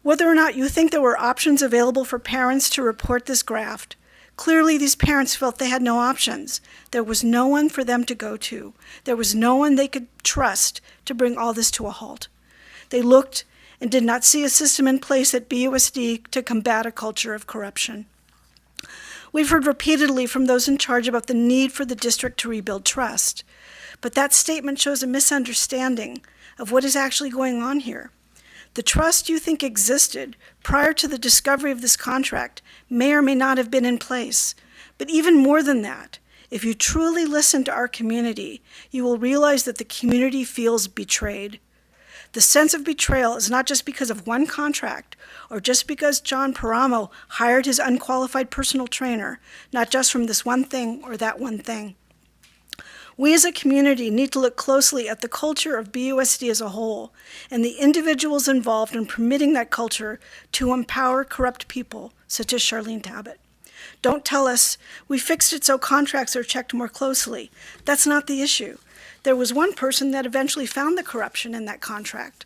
Whether or not you think there were options available for parents to report this graft, clearly these parents felt they had no options. There was no one for them to go to. There was no one they could trust to bring all this to a halt. They looked and did not see a system in place at BUSD to combat a culture of corruption. We've heard repeatedly from those in charge about the need for the district to rebuild trust, but that statement shows a misunderstanding of what is actually going on here. The trust you think existed prior to the discovery of this contract may or may not have been in place, but even more than that, if you truly listen to our community, you will realize that the community feels betrayed. The sense of betrayal is not just because of one contract or just because John Paramo hired his unqualified personal trainer, not just from this one thing or that one thing. We as a community need to look closely at the culture of BUSD as a whole and the individuals involved in permitting that culture to empower corrupt people such as Charlene Tabbitt. Don't tell us we fixed it so contracts are checked more closely. That's not the issue. There was one person that eventually found the corruption in that contract.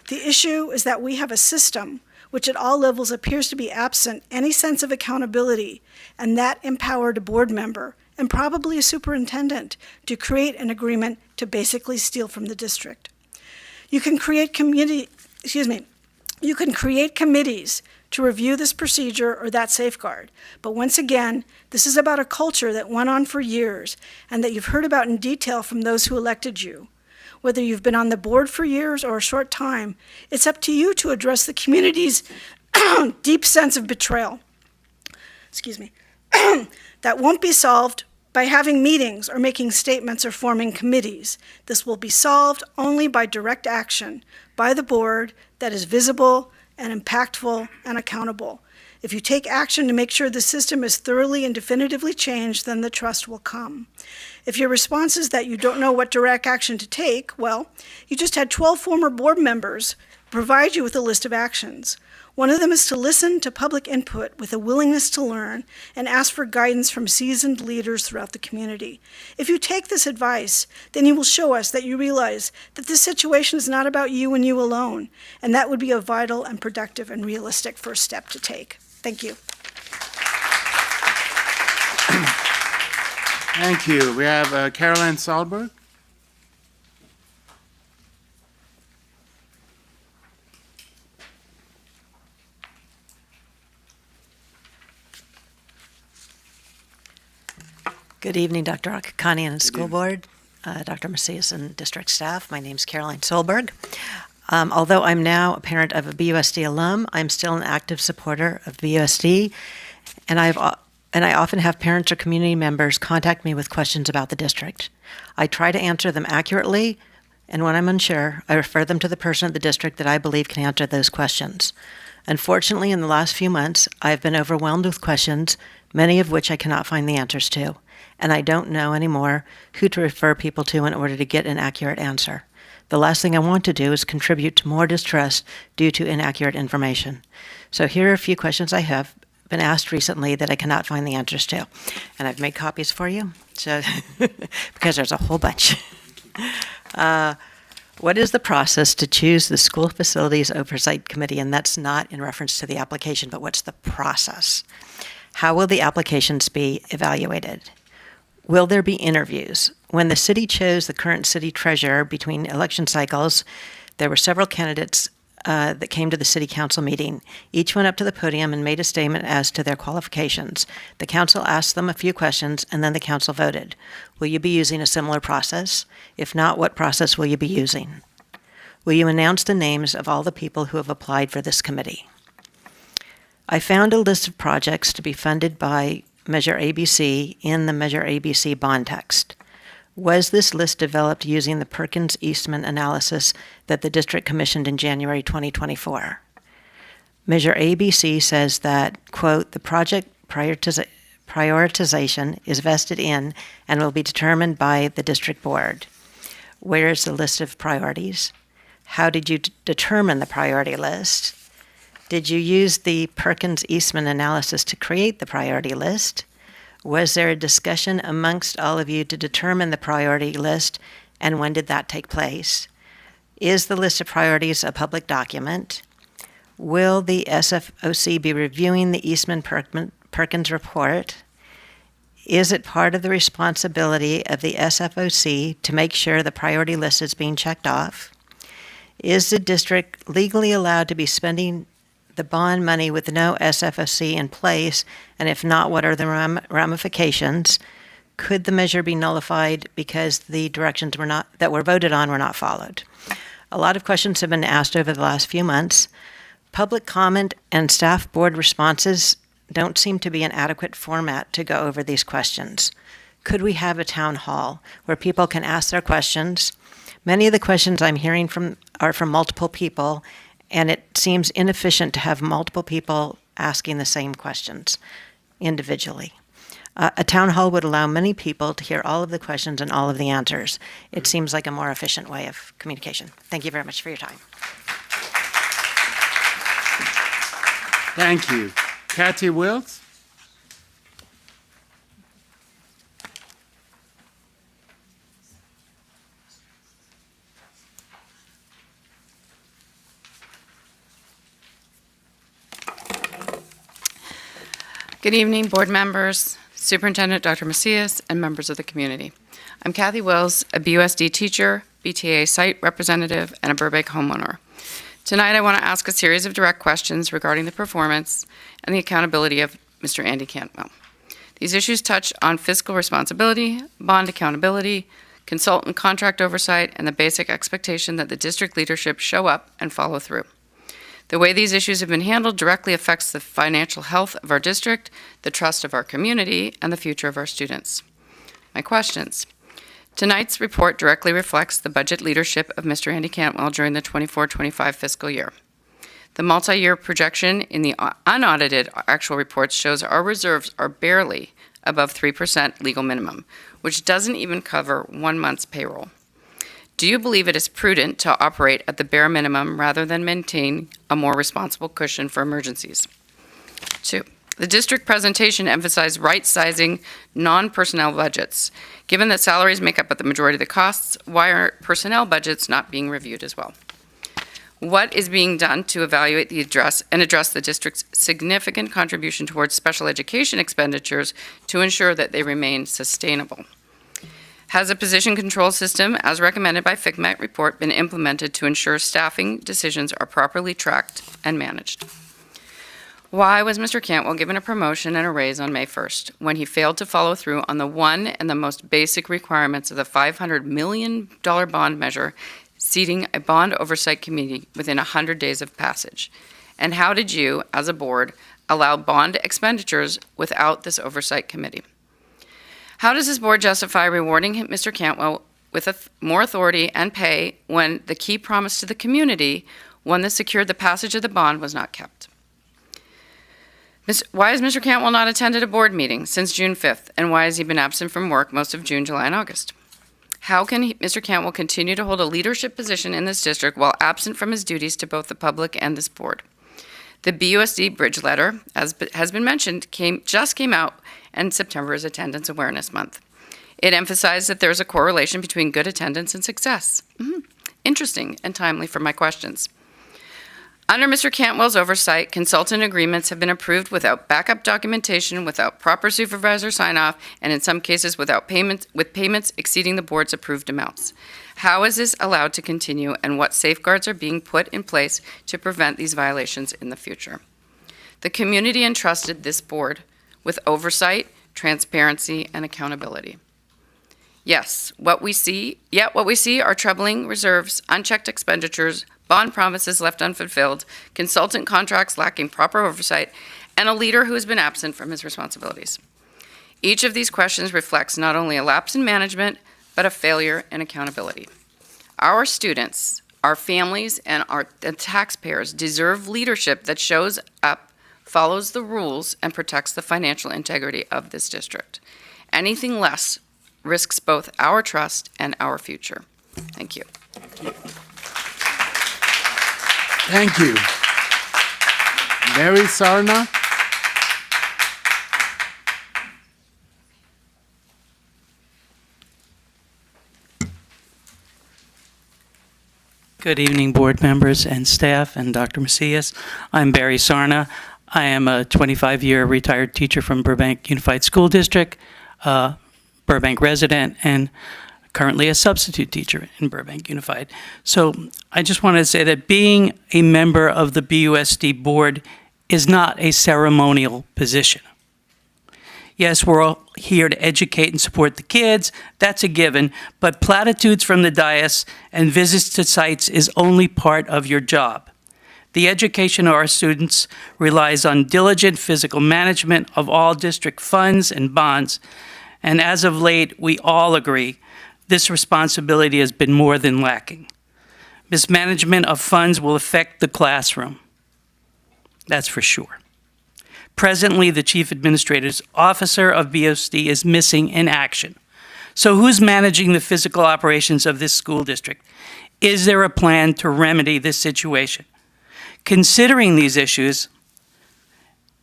The issue is that we have a system which at all levels appears to be absent any sense of accountability, and that empowered a board member and probably a superintendent to create an agreement to basically steal from the district. You can create committees to review this procedure or that safeguard. But once again, this is about a culture that went on for years and that you've heard about in detail from those who elected you. Whether you've been on the board for years or a short time, it's up to you to address the community's deep sense of betrayal. That won't be solved by having meetings or making statements or forming committees. This will be solved only by direct action by the board that is visible and impactful and accountable. If you take action to make sure the system is thoroughly and definitively changed, then the trust will come. If your response is that you don't know what direct action to take, well, you just had 12 former board members provide you with a list of actions. One of them is to listen to public input with a willingness to learn and ask for guidance from seasoned leaders throughout the community. If you take this advice, then you will show us that you realize that this situation is not about you and you alone, and that would be a vital and productive and realistic first step to take. Thank you. Thank you. We have Caroline Sahlberg. Good evening, Dr. Akakani and School Board, Dr. Macias and district staff. My name is Caroline Solberg. Although I'm now a parent of a BUSD alum, I'm still an active supporter of BUSD, and I've and I often have parents or community members contact me with questions about the district. I try to answer them accurately, and when I'm unsure, I refer them to the person at the district that I believe can answer those questions. Unfortunately, in the last few months, I've been overwhelmed with questions, many of which I cannot find the answers to, and I don't know anymore who to refer people to in order to get an accurate answer. The last thing I want to do is contribute to more distrust due to inaccurate information. So here are a few questions I have been asked recently that I cannot find the answers to, and I've made copies for you, so because there's a whole bunch. What is the process to choose the School Facilities Oversight Committee? And that's not in reference to the application, but what's the process? How will the applications be evaluated? Will there be interviews? When the city chose the current city treasurer between election cycles, there were several candidates that came to the city council meeting. Each went up to the podium and made a statement as to their qualifications. The council asked them a few questions, and then the council voted. Will you be using a similar process? If not, what process will you be using? Will you announce the names of all the people who have applied for this committee? I found a list of projects to be funded by Measure ABC in the Measure ABC bond text. Was this list developed using the Perkins-Eastman analysis that the district commissioned in January 2024? Measure ABC says that, quote, the project prioritization is vested in and will be determined by the district board. Where is the list of priorities? How did you determine the priority list? Did you use the Perkins-Eastman analysis to create the priority list? Was there a discussion amongst all of you to determine the priority list, and when did that take place? Is the list of priorities a public document? Will the SFOC be reviewing the Eastman-Perkins report? Is it part of the responsibility of the SFOC to make sure the priority list is being checked off? Is the district legally allowed to be spending the bond money with no SFOC in place, and if not, what are the ramifications? Could the measure be nullified because the directions that were voted on were not followed? A lot of questions have been asked over the last few months. Public comment and staff board responses don't seem to be an adequate format to go over these questions. Could we have a town hall where people can ask their questions? Many of the questions I'm hearing are from multiple people, and it seems inefficient to have multiple people asking the same questions individually. A town hall would allow many people to hear all of the questions and all of the answers. It seems like a more efficient way of communication. Thank you very much for your time. Thank you. Kathy Wills? Good evening, board members, Superintendent Dr. Macias, and members of the community. I'm Kathy Wills, a BUSD teacher, BTA site representative, and a Burbank homeowner. Tonight, I want to ask a series of direct questions regarding the performance and the accountability of Mr. Andy Cantwell. These issues touch on fiscal responsibility, bond accountability, consultant contract oversight, and the basic expectation that the district leadership show up and follow through. The way these issues have been handled directly affects the financial health of our district, the trust of our community, and the future of our students. My questions. Tonight's report directly reflects the budget leadership of Mr. Andy Cantwell during the 24-25 fiscal year. The multi-year projection in the unaudited actual reports shows our reserves are barely above 3% legal minimum, which doesn't even cover 1 month's payroll. Do you believe it is prudent to operate at the bare minimum rather than maintain a more responsible cushion for emergencies? 2, the district presentation emphasized right-sizing non-personnel budgets. Given that salaries make up the majority of the costs, why are personnel budgets not being reviewed as well? What is being done to evaluate address the district's significant contribution towards special education expenditures to ensure that they remain sustainable? Has a position control system, as recommended by FCMET report, been implemented to ensure staffing decisions are properly tracked and managed? Why was Mr. Cantwell given a promotion and a raise on May 1st when he failed to follow through on the one and the most basic requirements of the $500 million bond measure, seating a bond oversight committee within 100 days of passage? And how did you, as a board, allow bond expenditures without this oversight committee? How does this board justify rewarding Mr. Cantwell with more authority and pay when the key promise to the community, one that secured the passage of the bond, was not kept? Why has Mr. Cantwell not attended a board meeting since June 5th, and why has he been absent from work most of June, July, and August? How can Mr. Cantwell continue to hold a leadership position in this district while absent from his duties to both the public and this board? The BUSD bridge letter, as has been mentioned, just came out, and September is Attendance Awareness Month. It emphasized that there's a correlation between good attendance and success. Interesting and timely for my questions. Under Mr. Cantwell's oversight, consultant agreements have been approved without backup documentation, without proper supervisor sign-off, and in some cases with payments exceeding the board's approved amounts. How is this allowed to continue, and what safeguards are being put in place to prevent these violations in the future? The community entrusted this board with oversight, transparency, and accountability. Yes, what we see are troubling reserves, unchecked expenditures, bond promises left unfulfilled, consultant contracts lacking proper oversight, and a leader who has been absent from his responsibilities. Each of these questions reflects not only a lapse in management, but a failure in accountability. Our students, our families, and our taxpayers deserve leadership that shows up, follows the rules, and protects the financial integrity of this district. Anything less risks both our trust and our future. Thank you. Thank you. Mary Sarna. Good evening, board members and staff and Dr. Macias. I'm Barry Sarna. I am a 25-year retired teacher from Burbank Unified School District, Burbank resident, and currently a substitute teacher in Burbank Unified. So I just wanted to say that being a member of the BUSD board is not a ceremonial position. Yes, we're all here to educate and support the kids, that's a given, but platitudes from the dais and visits to sites is only part of your job. The education of our students relies on diligent physical management of all district funds and bonds, and as of late, we all agree this responsibility has been more than lacking. Mismanagement of funds will affect the classroom. That's for sure. Presently, the Chief Administrative Officer of BUSD is missing in action. So who's managing the physical operations of this school district? Is there a plan to remedy this situation? Considering these issues,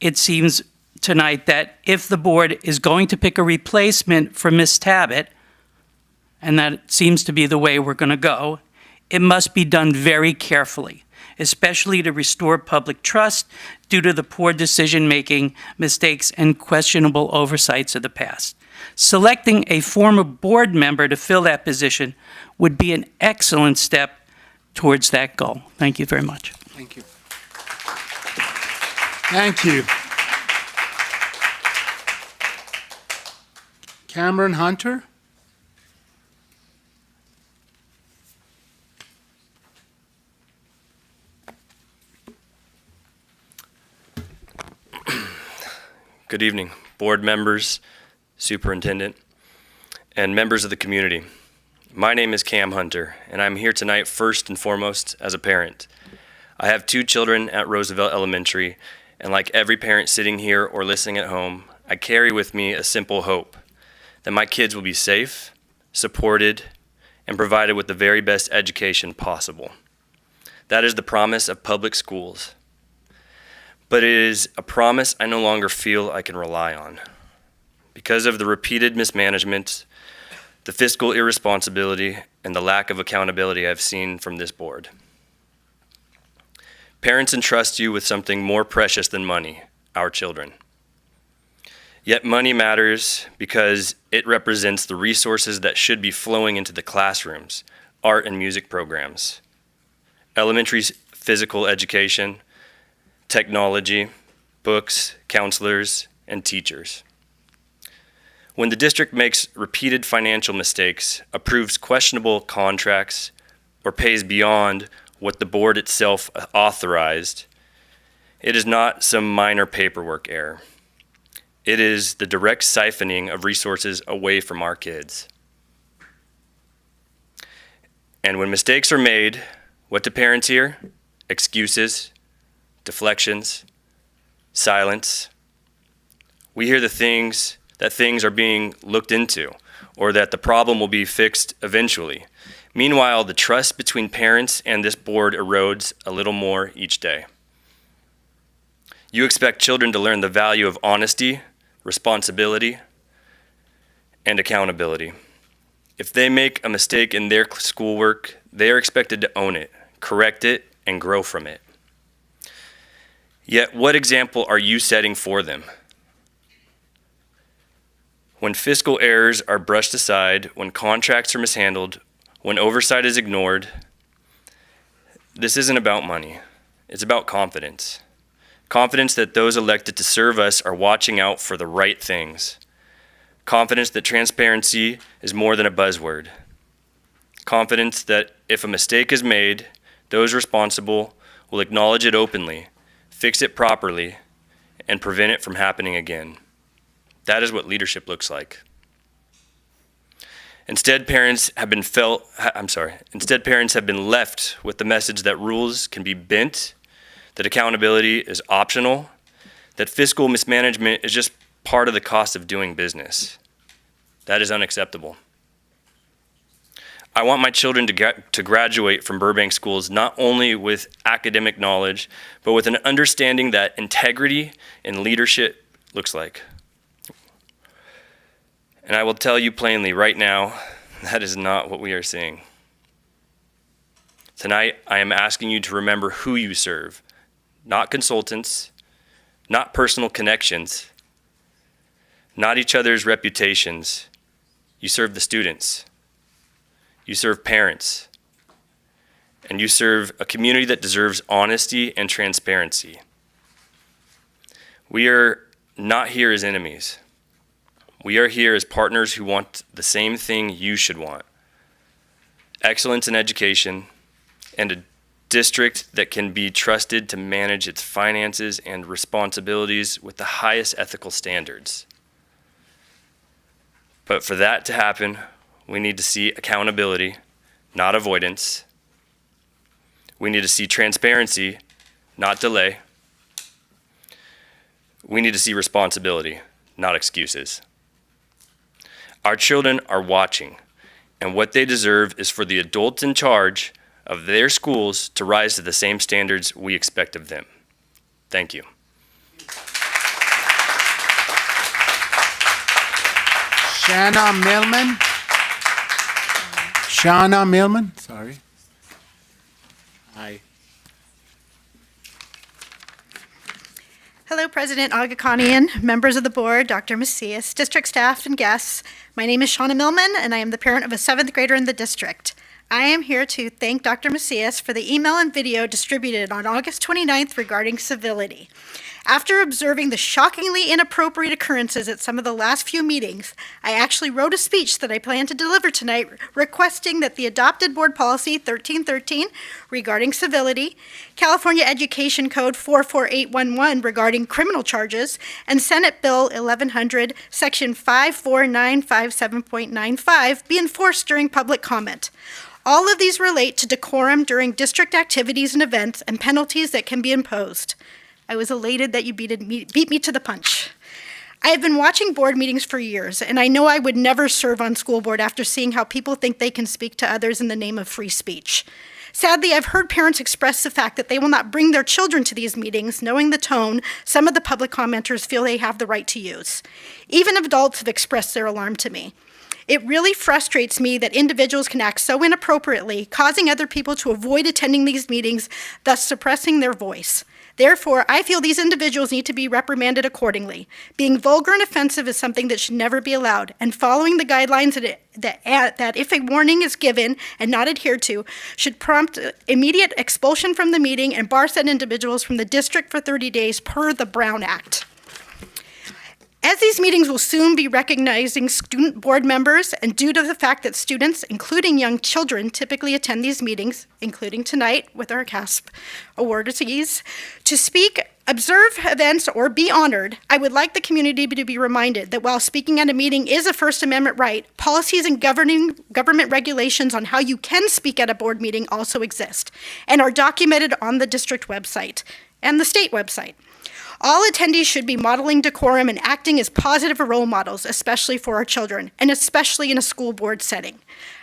it seems tonight that if the board is going to pick a replacement for Ms. Tabbitt, and that seems to be the way we're going to go, it must be done very carefully, especially to restore public trust due to the poor decision-making, mistakes, and questionable oversights of the past. Selecting a former board member to fill that position would be an excellent step towards that goal. Thank you very much. Thank you. Thank you. Cameron Hunter. Good evening, board members, superintendent, and members of the community. My name is Cam Hunter, and I'm here tonight first and foremost as a parent. I have 2 children at Roosevelt Elementary, and like every parent sitting here or listening at home, I carry with me a simple hope that my kids will be safe, supported, and provided with the very best education possible. That is the promise of public schools. But it is a promise I no longer feel I can rely on. Because of the repeated mismanagement, the fiscal irresponsibility, and the lack of accountability I've seen from this board. Parents entrust you with something more precious than money, our children. Yet money matters because it represents the resources that should be flowing into the classrooms, art and music programs, elementary physical education, technology, books, counselors, and teachers. When the district makes repeated financial mistakes, approves questionable contracts, or pays beyond what the board itself authorized, It is not some minor paperwork error. It is the direct siphoning of resources away from our kids. And when mistakes are made, what do parents hear? Excuses, deflections, silence. We hear that things are being looked into, or that the problem will be fixed eventually. Meanwhile, the trust between parents and this board erodes a little more each day. You expect children to learn the value of honesty, responsibility, and accountability. If they make a mistake in their schoolwork, they are expected to own it, correct it, and grow from it. Yet, what example are you setting for them? When fiscal errors are brushed aside, when contracts are mishandled, when oversight is ignored, this isn't about money. It's about confidence. Confidence that those elected to serve us are watching out for the right things. Confidence that transparency is more than a buzzword. Confidence that if a mistake is made, those responsible will acknowledge it openly, fix it properly, and prevent it from happening again. That is what leadership looks like. Instead, parents have been left with the message that rules can be bent, that accountability is optional, that fiscal mismanagement is just part of the cost of doing business. That is unacceptable. I want my children to graduate from Burbank schools not only with academic knowledge, but with an understanding that integrity and leadership looks like. And I will tell you plainly right now, that is not what we are seeing. Tonight, I am asking you to remember who you serve, not consultants, not personal connections, not each other's reputations. You serve the students. You serve parents. And you serve a community that deserves honesty and transparency. We are not here as enemies. We are here as partners who want the same thing you should want: excellence in education and a district that can be trusted to manage its finances and responsibilities with the highest ethical standards. But for that to happen, we need to see accountability, not avoidance. We need to see transparency, not delay. We need to see responsibility, not excuses. Our children are watching, and what they deserve is for the adults in charge of their schools to rise to the same standards we expect of them. Thank you. Shauna Millman, sorry. Hi. Hello, President Agakanian, members of the board, Dr. Macias, district staff, and guests. My name is Shauna Millman, and I am the parent of a 7th grader in the district. I am here to thank Dr. Macias for the email and video distributed on August 29th regarding civility. After observing the shockingly inappropriate occurrences at some of the last few meetings, I actually wrote a speech that I plan to deliver tonight requesting that the adopted Board Policy 1313 regarding civility, California Education Code 44811 regarding criminal charges, and Senate Bill 1100 Section 54957.95 be enforced during public comment. All of these relate to decorum during district activities and events and penalties that can be imposed. I was elated that you beat me to the punch. I have been watching board meetings for years, and I know I would never serve on school board after seeing how people think they can speak to others in the name of free speech. Sadly, I've heard parents express the fact that they will not bring their children to these meetings, knowing the tone some of the public commenters feel they have the right to use. Even adults have expressed their alarm to me. It really frustrates me that individuals can act so inappropriately, causing other people to avoid attending these meetings, thus suppressing their voice. Therefore, I feel these individuals need to be reprimanded accordingly. Being vulgar and offensive is something that should never be allowed, and following the guidelines that if a warning is given and not adhered to, should prompt immediate expulsion from the meeting and bar said individuals from the district for 30 days per the Brown Act. As these meetings will soon be recognizing student board members, and due to the fact that students, including young children, typically attend these meetings, including tonight with our CASP awardees, to speak observe events or be honored, I would like the community to be reminded that while speaking at a meeting is a First Amendment right, policies and government regulations on how you can speak at a board meeting also exist and are documented on the district website and the state website. All attendees should be modeling decorum and acting as positive role models, especially for our children, and especially in a school board setting.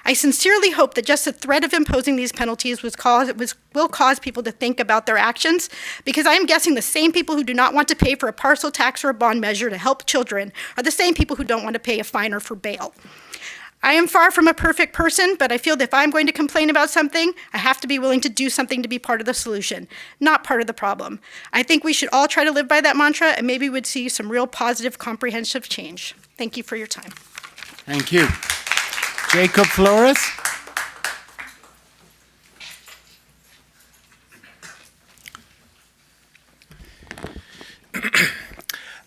I sincerely hope that just the threat of imposing these penalties will cause people to think about their actions, because I am guessing the same people who do not want to pay for a parcel tax or a bond measure to help children are the same people who don't want to pay a fine or for bail. I am far from a perfect person, but I feel that if I'm going to complain about something, I have to be willing to do something to be part of the solution, not part of the problem. I think we should all try to live by that mantra, and maybe we'd see some real positive, comprehensive change. Thank you for your time. Thank you. Jacob Flores.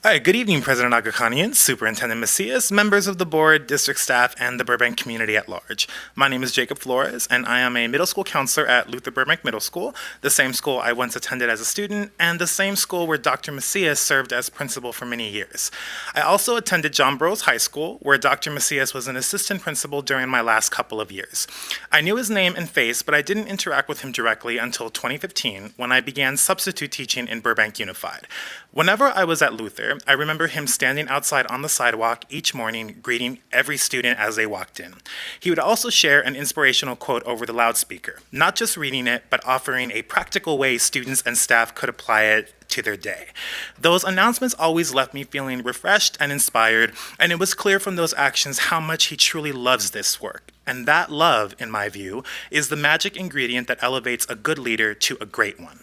All right, good evening, President Agakanian, Superintendent Macias, members of the board, district staff, and the Burbank community at large. My name is Jacob Flores, and I am a middle school counselor at Luther Burbank Middle School, the same school I once attended as a student, and the same school where Dr. Macias served as principal for many years. I also attended John Burroughs High School, where Dr. Macias was an assistant principal during my last couple of years. I knew his name and face, but I didn't interact with him directly until 2015, when I began substitute teaching in Burbank Unified. Whenever I was at Luther, I remember him standing outside on the sidewalk each morning, greeting every student as they walked in. He would also share an inspirational quote over the loudspeaker, not just reading it, but offering a practical way students and staff could apply it to their day. Those announcements always left me feeling refreshed and inspired, and it was clear from those actions how much he truly loves this work. And that love, in my view, is the magic ingredient that elevates a good leader to a great one.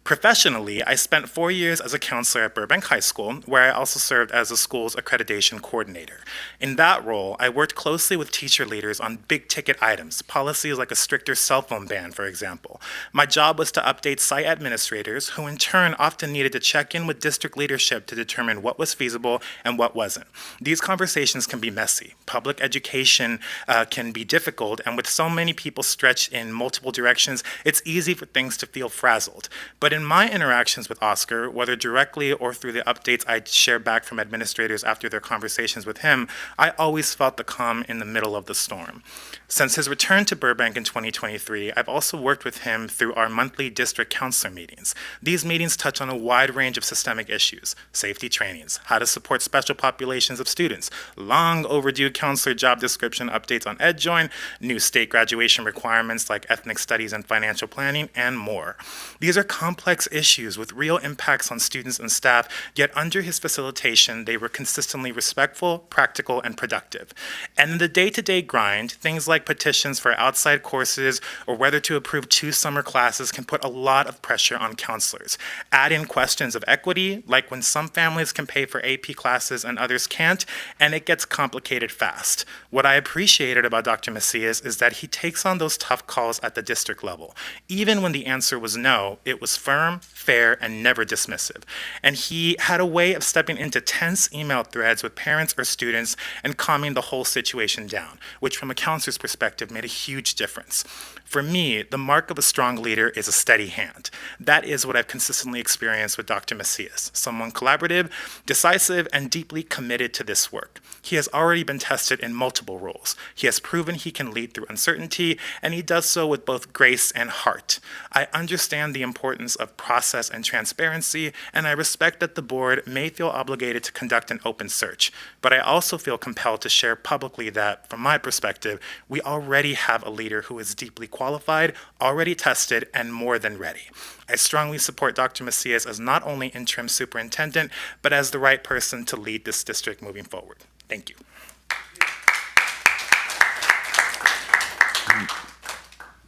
Professionally, I spent 4 years as a counselor at Burbank High School, where I also served as the school's accreditation coordinator. In that role, I worked closely with teacher leaders on big-ticket items, policies like a stricter cell phone ban, for example. My job was to update site administrators, who in turn often needed to check in with district leadership to determine what was feasible and what wasn't. These conversations can be messy. Public education can be difficult, and with so many people stretched in multiple directions, it's easy for things to feel frazzled. But in my interactions with Oscar, whether directly or through the updates I'd share back from administrators after their conversations with him, I always felt the calm in the middle of the storm. Since his return to Burbank in 2023, I've also worked with him through our monthly district counselor meetings. These meetings touch on a wide range of systemic issues: safety trainings, how to support special populations of students, long overdue counselor job description updates on Adjournment, new state graduation requirements like ethnic studies and financial planning, and more. These are complex issues with real impacts on students and staff, yet under his facilitation, they were consistently respectful, practical, and productive. And in the day-to-day grind, things like petitions for outside courses or whether to approve 2 summer classes can put a lot of pressure on counselors. Add in questions of equity, like when some families can pay for AP classes and others can't, and it gets complicated fast. What I appreciated about Dr. Macias is that he takes on those tough calls at the district level. Even when the answer was no, it was firm, fair, and never dismissive. And he had a way of stepping into tense email threads with parents or students and calming the whole situation down, which from a counselor's perspective made a huge difference. For me, the mark of a strong leader is a steady hand. That is what I've consistently experienced with Dr. Macias, someone collaborative, decisive, and deeply committed to this work. He has already been tested in multiple roles. He has proven he can lead through uncertainty, and he does so with both grace and heart. I understand the importance of process and transparency, and I respect that the board may feel obligated to conduct an open search. But I also feel compelled to share publicly that, from my perspective, we already have a leader who is deeply qualified, already tested, and more than ready. I strongly support Dr. Macias as not only interim superintendent, but as the right person to lead this district moving forward. Thank you.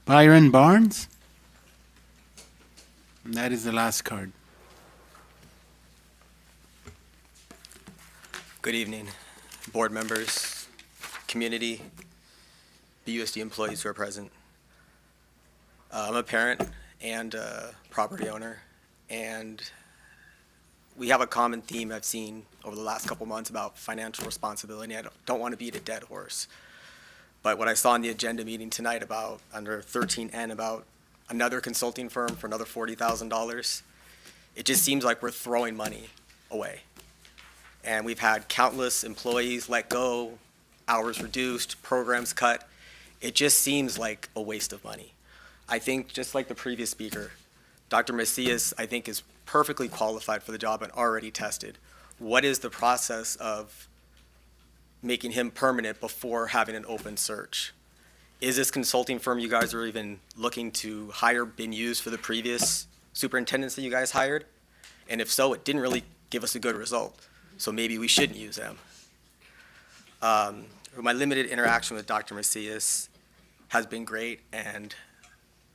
Byron Barnes. And that is the last card. Good evening, board members, community, BUSD employees who are present. I'm a parent and a property owner, and we have a common theme I've seen over the last couple months about financial responsibility. I don't want to beat a dead horse, but what I saw in the agenda meeting tonight about under 13N about another consulting firm for another $40,000, It just seems like we're throwing money away. And we've had countless employees let go, hours reduced, programs cut. It just seems like a waste of money. I think, just like the previous speaker, Dr. Macias, I think, is perfectly qualified for the job and already tested. What is the process of making him permanent before having an open search? Is this consulting firm you guys are even looking to hire been used for the previous superintendents that you guys hired? And if so, it didn't really give us a good result. So maybe we shouldn't use them. My limited interaction with Dr. Macias has been great, and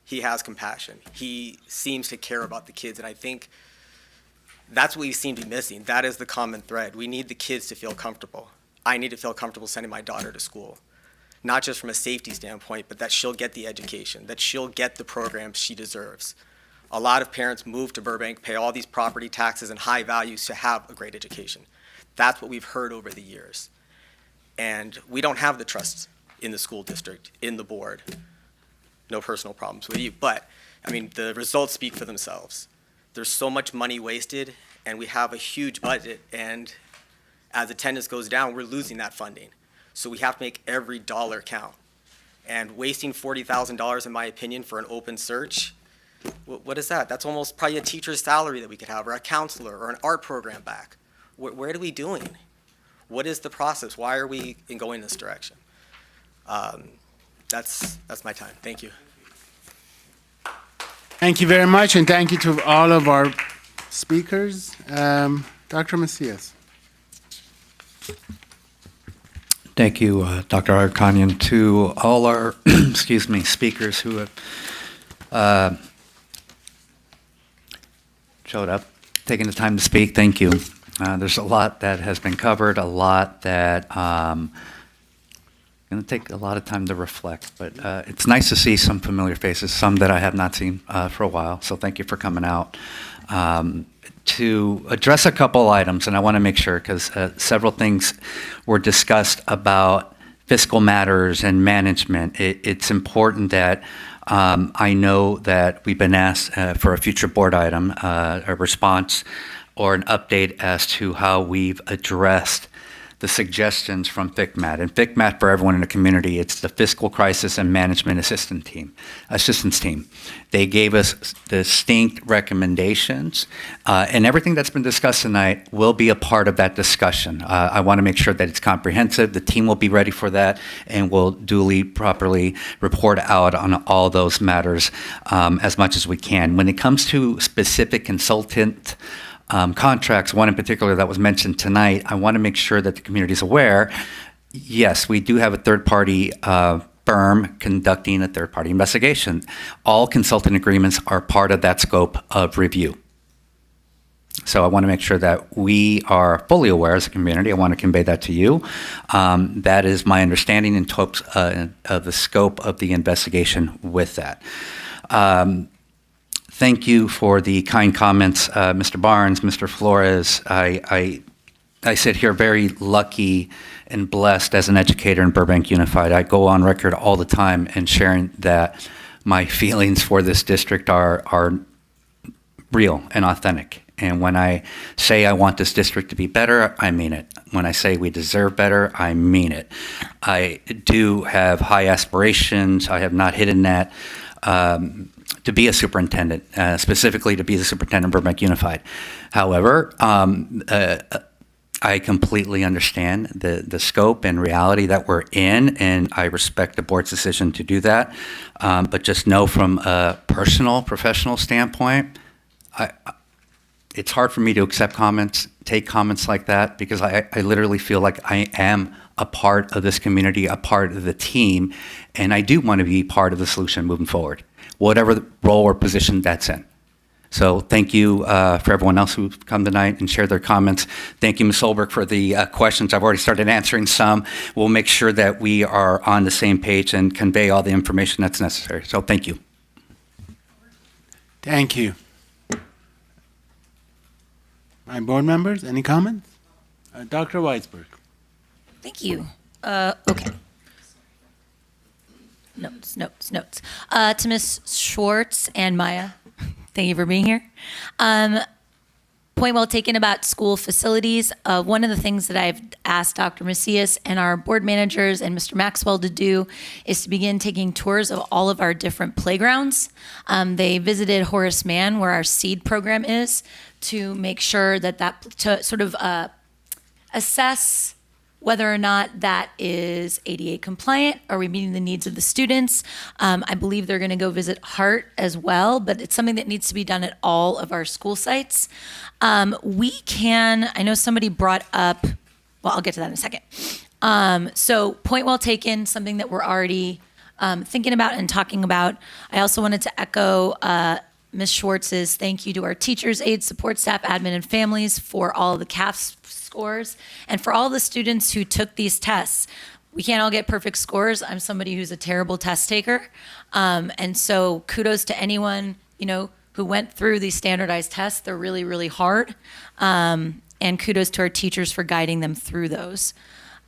he has compassion. He seems to care about the kids, and I think that's what we seem to be missing. That is the common thread. We need the kids to feel comfortable. I need to feel comfortable sending my daughter to school, not just from a safety standpoint, but that she'll get the education, that she'll get the programs she deserves. A lot of parents move to Burbank, pay all these property taxes and high values to have a great education. That's what we've heard over the years. And we don't have the trust in the school district, in the board. No personal problems with you, but I mean, the results speak for themselves. There's so much money wasted, and we have a huge budget, and as attendance goes down, we're losing that funding. So we have to make every dollar count. And wasting $40,000, in my opinion, for an open search, what is that? That's almost probably a teacher's salary that we could have, or a counselor, or an art program back. Where are we doing? What is the process? Why are we going this direction? That's my time. Thank you. Thank you very much, and thank you to all of our speakers. Dr. Macias. Thank you, Dr. Arkanian. To all our excuse me, speakers who have showed up, taking the time to speak, thank you. There's a lot that has been covered, a lot that going to take a lot of time to reflect, but it's nice to see some familiar faces, some that I have not seen for a while, so thank you for coming out. To address a couple items, and I want to make sure, because several things were discussed about fiscal matters and management. It's important that I know that we've been asked for a future board item, a response or an update as to how we've addressed the suggestions from FCMAT. And FCMAT, for everyone in the community, it's the Fiscal Crisis and Management Assistance Team. They gave us distinct recommendations, and everything that's been discussed tonight will be a part of that discussion. I want to make sure that it's comprehensive. The team will be ready for that, and will duly, properly report out on all those matters as much as we can. When it comes to specific consultant contracts, one in particular that was mentioned tonight, I want to make sure that the community is aware. Yes, we do have a third-party firm conducting a third-party investigation. All consultant agreements are part of that scope of review. So I want to make sure that we are fully aware as a community. I want to convey that to you. That is my understanding in terms of the scope of the investigation with that. Thank you for the kind comments, Mr. Barnes, Mr. Flores. I sit here very lucky and blessed as an educator in Burbank Unified. I go on record all the time in sharing that my feelings for this district are real and authentic. And when I say I want this district to be better, I mean it. When I say we deserve better, I mean it. I do have high aspirations. I have not hidden that. To be a superintendent, specifically to be the superintendent of Burbank Unified. However, I completely understand the scope and reality that we're in, and I respect the board's decision to do that. But just know from a personal, professional standpoint, it's hard for me to accept comments, take comments like that, because I literally feel like I am a part of this community, a part of the team, and I do want to be part of the solution moving forward, whatever the role or position that's in. So thank you for everyone else who's come tonight and shared their comments. Thank you, Ms. Solberg, for the questions. I've already started answering some. We'll make sure that we are on the same page and convey all the information that's necessary. So thank you. Thank you. My board members, any comments? Dr. Weisberg. Thank you. Okay. Notes. To Ms. Schwartz and Maya, thank you for being here. Point well taken about school facilities. One of the things that I've asked Dr. Macias and our board managers and Mr. Maxwell to do is to begin taking tours of all of our different playgrounds. They visited Horace Mann, where our SEED program is, to make sure to sort of assess whether or not that is ADA compliant. Are we meeting the needs of the students? I believe they're going to go visit Hart as well, but it's something that needs to be done at all of our school sites. I know somebody brought up, well, I'll get to that in a second. So point well taken, something that we're already thinking about and talking about. I also wanted to echo Ms. Schwartz's thank you to our teachers, aides, support staff, admin, and families for all of the CAF scores and for all the students who took these tests. We can't all get perfect scores. I'm somebody who's a terrible test taker. And so kudos to anyone, who went through these standardized tests. They're really, really hard. And kudos to our teachers for guiding them through those.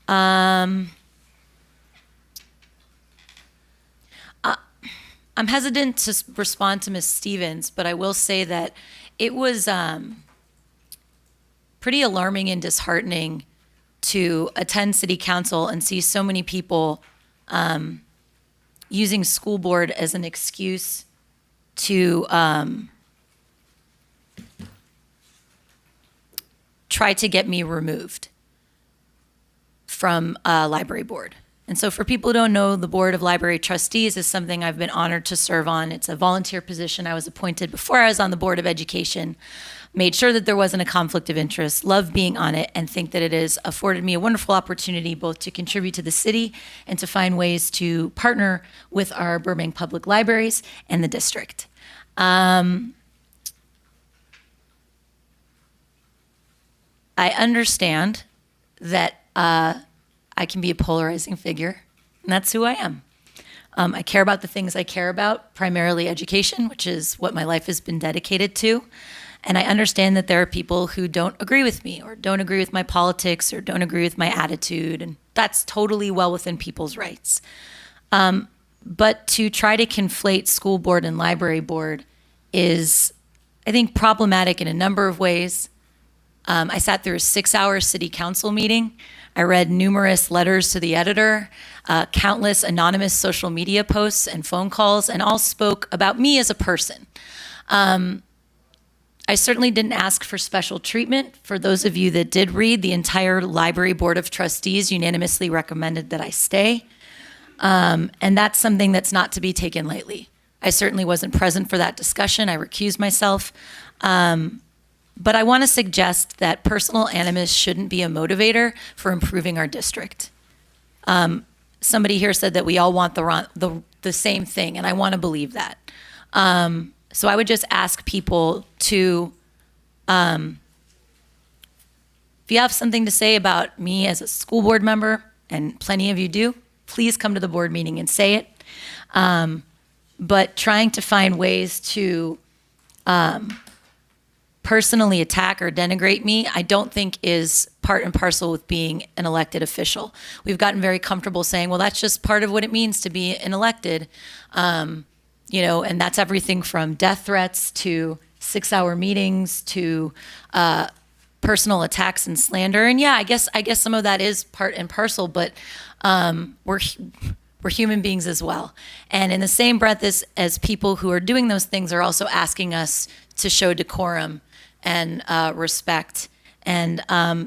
I'm hesitant to respond to Ms. Stevens, but I will say that it was pretty alarming and disheartening to attend city council and see so many people using school board as an excuse to try to get me removed from library board. And so for people who don't know, the Board of Library Trustees is something I've been honored to serve on. It's a volunteer position. I was appointed before I was on the Board of Education, made sure that there wasn't a conflict of interest, love being on it, and think that it has afforded me a wonderful opportunity both to contribute to the city and to find ways to partner with our Burbank Public Libraries and the district. I understand that I can be a polarizing figure, and that's who I am. I care about the things I care about, primarily education, which is what my life has been dedicated to. And I understand that there are people who don't agree with me or don't agree with my politics or don't agree with my attitude, and that's totally well within people's rights. But to try to conflate school board and library board is, I think, problematic in a number of ways. I sat through a 6-hour city council meeting. I read numerous letters to the editor, countless anonymous social media posts and phone calls, and all spoke about me as a person. I certainly didn't ask for special treatment. For those of you that did read, the entire Library Board of Trustees unanimously recommended that I stay. And that's something that's not to be taken lightly. I certainly wasn't present for that discussion. I recused myself. But I want to suggest that personal animus shouldn't be a motivator for improving our district. Somebody here said that we all want the same thing, and I want to believe that. So I would just ask people to, if you have something to say about me as a school board member, and plenty of you do, please come to the board meeting and say it. But trying to find ways to personally attack or denigrate me, I don't think is part and parcel with being an elected official. We've gotten very comfortable saying, well, that's just part of what it means to be an elected, and that's everything from death threats to 6-hour meetings to personal attacks and slander. And yeah, I guess some of that is part and parcel, but we're human beings as well. And in the same breath as people who are doing those things are also asking us to show decorum and respect. And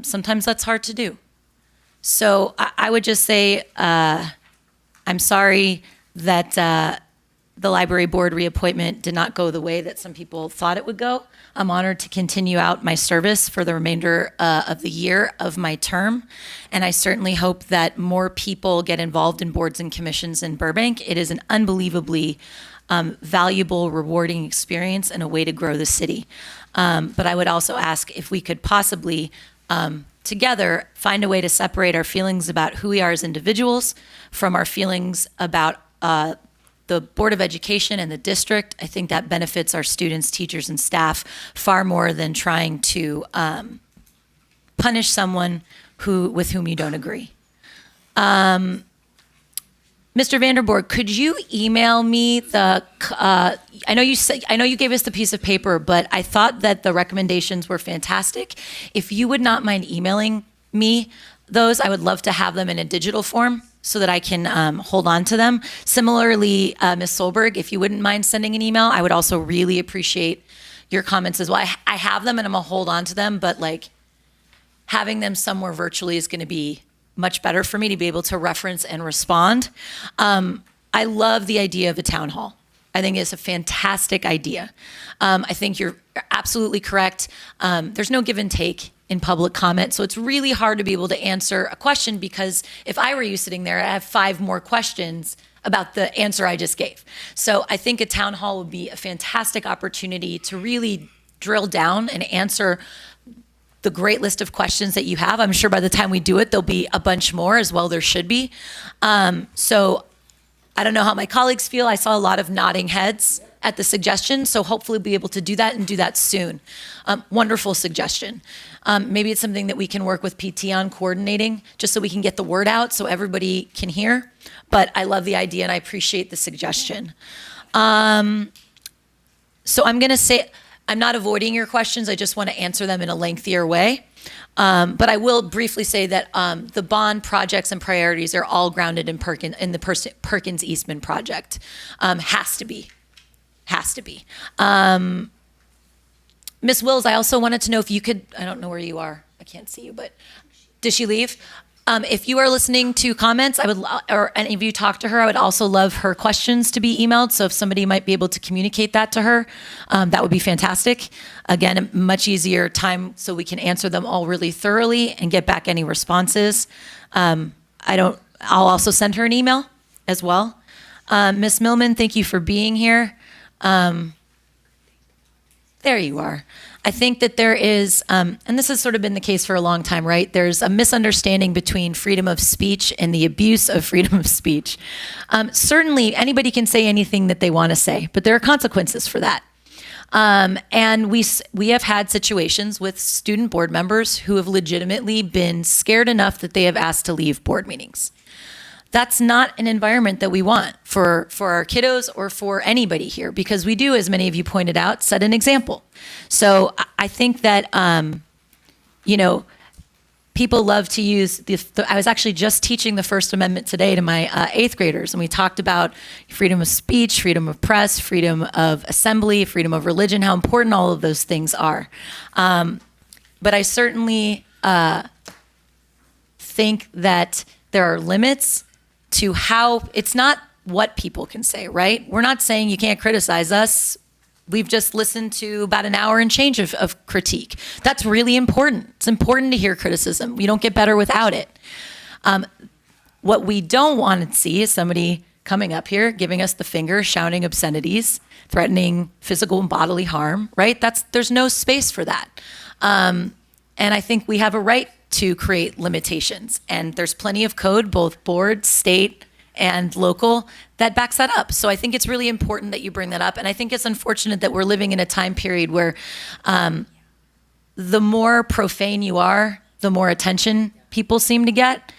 sometimes that's hard to do. So I would just say I'm sorry that the library board reappointment did not go the way that some people thought it would go. I'm honored to continue out my service for the remainder of the year of my term. And I certainly hope that more people get involved in boards and commissions in Burbank. It is an unbelievably valuable, rewarding experience and a way to grow the city. But I would also ask if we could possibly together find a way to separate our feelings about who we are as individuals from our feelings about the Board of Education and the district. I think that benefits our students, teachers, and staff far more than trying to punish someone with whom you don't agree. Mr. Vanderborg, could you email me the? I know you gave us the piece of paper, but I thought that the recommendations were fantastic. If you would not mind emailing me those, I would love to have them in a digital form so that I can hold on to them. Similarly, Ms. Solberg, if you wouldn't mind sending an email, I would also really appreciate your comments as well. I have them and I'm gonna hold on to them, but like having them somewhere virtually is gonna be much better for me to be able to reference and respond. I love the idea of a town hall. I think it's a fantastic idea. I think you're absolutely correct. There's no give and take in public comment, so it's really hard to be able to answer a question because if I were you sitting there, I have 5 more questions about the answer I just gave. So I think a town hall would be a fantastic opportunity to really drill down and answer the great list of questions that you have. I'm sure by the time we do it, there'll be a bunch more as well. There should be. So I don't know how my colleagues feel. I saw a lot of nodding heads at the suggestion. So hopefully we'll be able to do that and do that soon. Wonderful suggestion. Maybe it's something that we can work with PT on coordinating just so we can get the word out so everybody can hear. But I love the idea and I appreciate the suggestion. So I'm going to say, I'm not avoiding your questions. I just want to answer them in a lengthier way. But I will briefly say that the bond projects and priorities are all grounded in the Perkins Eastman project. Has to be. Ms. Wills, I also wanted to know if you could, I don't know where you are. I can't see you, but did she leave? If you are listening to comments, or any of you talk to her, I would also love her questions to be emailed. So if somebody might be able to communicate that to her, that would be fantastic. Again, a much easier time so we can answer them all really thoroughly and get back any responses. I'll also send her an email as well. Ms. Millman, thank you for being here. There you are. I think that there is, and this has sort of been the case for a long time, right? There's a misunderstanding between freedom of speech and the abuse of freedom of speech. Certainly, anybody can say anything that they want to say, but there are consequences for that. And we have had situations with student board members who have legitimately been scared enough that they have asked to leave board meetings. That's not an environment that we want for our kiddos or for anybody here, because we do, as many of you pointed out, set an example. So I think that, people love to use I was actually just teaching the First Amendment today to my 8th graders, and we talked about freedom of speech, freedom of press, freedom of assembly, freedom of religion, how important all of those things are. But I certainly think that there are limits to how, it's not what people can say, right? We're not saying you can't criticize us. We've just listened to about an hour and change of critique. That's really important. It's important to hear criticism. We don't get better without it. What we don't want to see is somebody coming up here, giving us the finger, shouting obscenities, threatening physical and bodily harm, right? There's no space for that. And I think we have a right to create limitations. And there's plenty of code, both board, state, and local, that backs that up. So I think it's really important that you bring that up. And I think it's unfortunate that we're living in a time period where the more profane you are, the more attention people seem to get.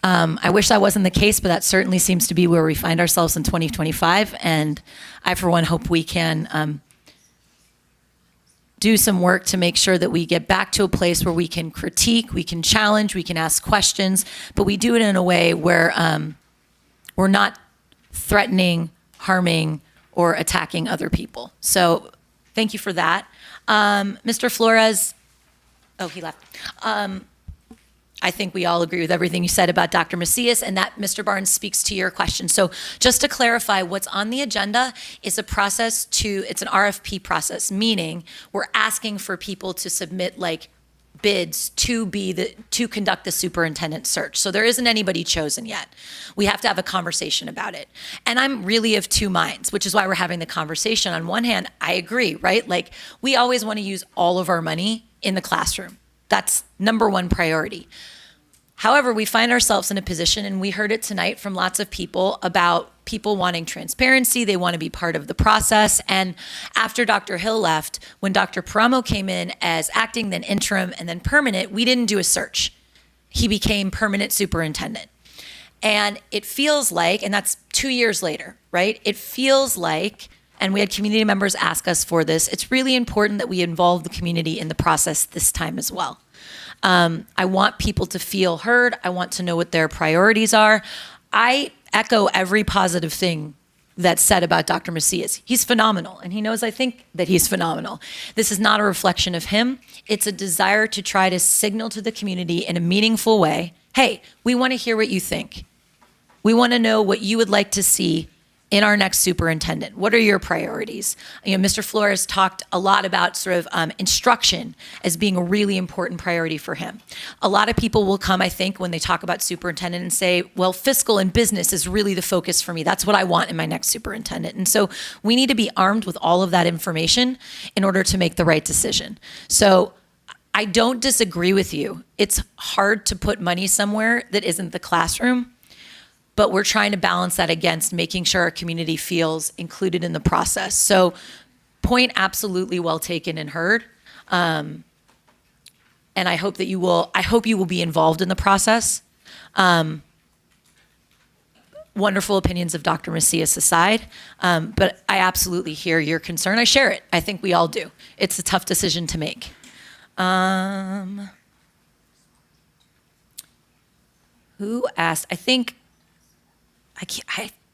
I wish that wasn't the case, but that certainly seems to be where we find ourselves in 2025. And I, for one, hope we can do some work to make sure that we get back to a place where we can critique, we can challenge, we can ask questions, but we do it in a way where we're not threatening, harming, or attacking other people. So thank you for that. Mr. Flores, he left. I think we all agree with everything you said about Dr. Macias, and that, Mr. Barnes, speaks to your question. So just to clarify, what's on the agenda is it's an RFP process, meaning we're asking for people to submit bids to conduct the superintendent search. So there isn't anybody chosen yet. We have to have a conversation about it. And I'm really of two minds, which is why we're having the conversation. On one hand, I agree, right? We always want to use all of our money in the classroom. That's number one priority. However, we find ourselves in a position, and we heard it tonight from lots of people, about people wanting transparency. They want to be part of the process. And after Dr. Hill left, when Dr. Paramo came in as acting, then interim, and then permanent, we didn't do a search. He became permanent superintendent. And it feels like, and that's 2 years later, right? It feels like, and we had community members ask us for this, it's really important that we involve the community in the process this time as well. I want people to feel heard. I want to know what their priorities are. I echo every positive thing that's said about Dr. Macias. He's phenomenal, and he knows I think that he's phenomenal. This is not a reflection of him. It's a desire to try to signal to the community in a meaningful way, hey, we want to hear what you think. We want to know what you would like to see in our next superintendent. What are your priorities? Mr. Flores talked a lot about sort of instruction as being a really important priority for him. A lot of people will come, I think, when they talk about superintendent and say, well, fiscal and business is really the focus for me. That's what I want in my next superintendent. And so we need to be armed with all of that information in order to make the right decision. So I don't disagree with you. It's hard to put money somewhere that isn't the classroom. But we're trying to balance that against making sure our community feels included in the process. So point absolutely well taken and heard. And I hope that you will be involved in the process. Wonderful opinions of Dr. Macias aside, but I absolutely hear your concern. I share it. I think we all do. It's a tough decision to make. Who asked? I think,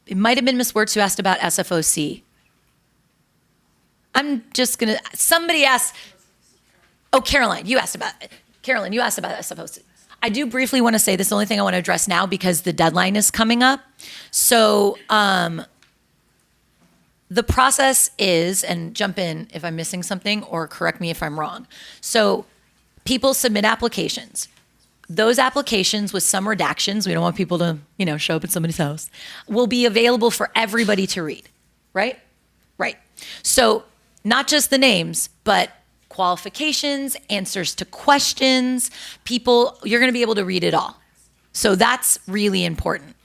it might have been Ms. Wirtz who asked about SFOC. Somebody asked, Caroline, you asked about SFOC. I do briefly want to say this is the only thing I want to address now because the deadline is coming up. So the process is, and jump in if I'm missing something or correct me if I'm wrong. So people submit applications. Those applications with some redactions, we don't want people to, show up at somebody's house, will be available for everybody to read, right? Right. So not just the names, but qualifications, answers to questions, you're going to be able to read it all. So that's really important.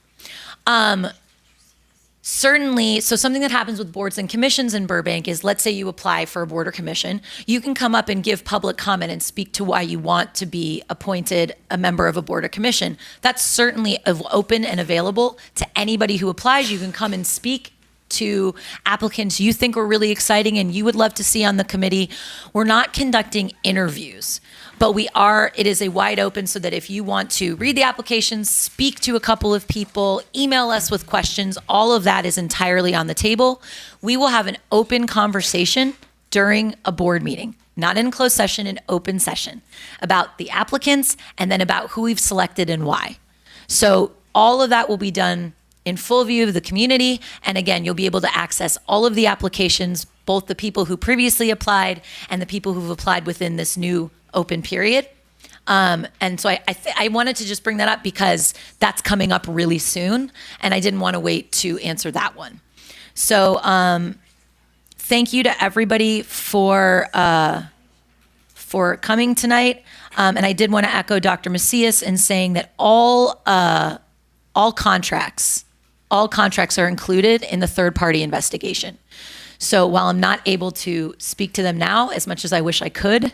Certainly, so something that happens with boards and commissions in Burbank is, let's say you apply for a board or commission, you can come up and give public comment and speak to why you want to be appointed a member of a board or commission. That's certainly open and available to anybody who applies. You can come and speak to applicants you think are really exciting and you would love to see on the committee. We're not conducting interviews, but it is a wide open so that if you want to read the applications, speak to a couple of people, email us with questions, all of that is entirely on the table. We will have an open conversation during a board meeting, not in closed session, an open session, about the applicants and then about who we've selected and why. So all of that will be done in full view of the community. And again, you'll be able to access all of the applications, both the people who previously applied and the people who've applied within this new open period. And so I wanted to just bring that up because that's coming up really soon. And I didn't want to wait to answer that one. So thank you to everybody for coming tonight. And I did want to echo Dr. Macias in saying that all contracts are included in the third-party investigation. So while I'm not able to speak to them now as much as I wish I could,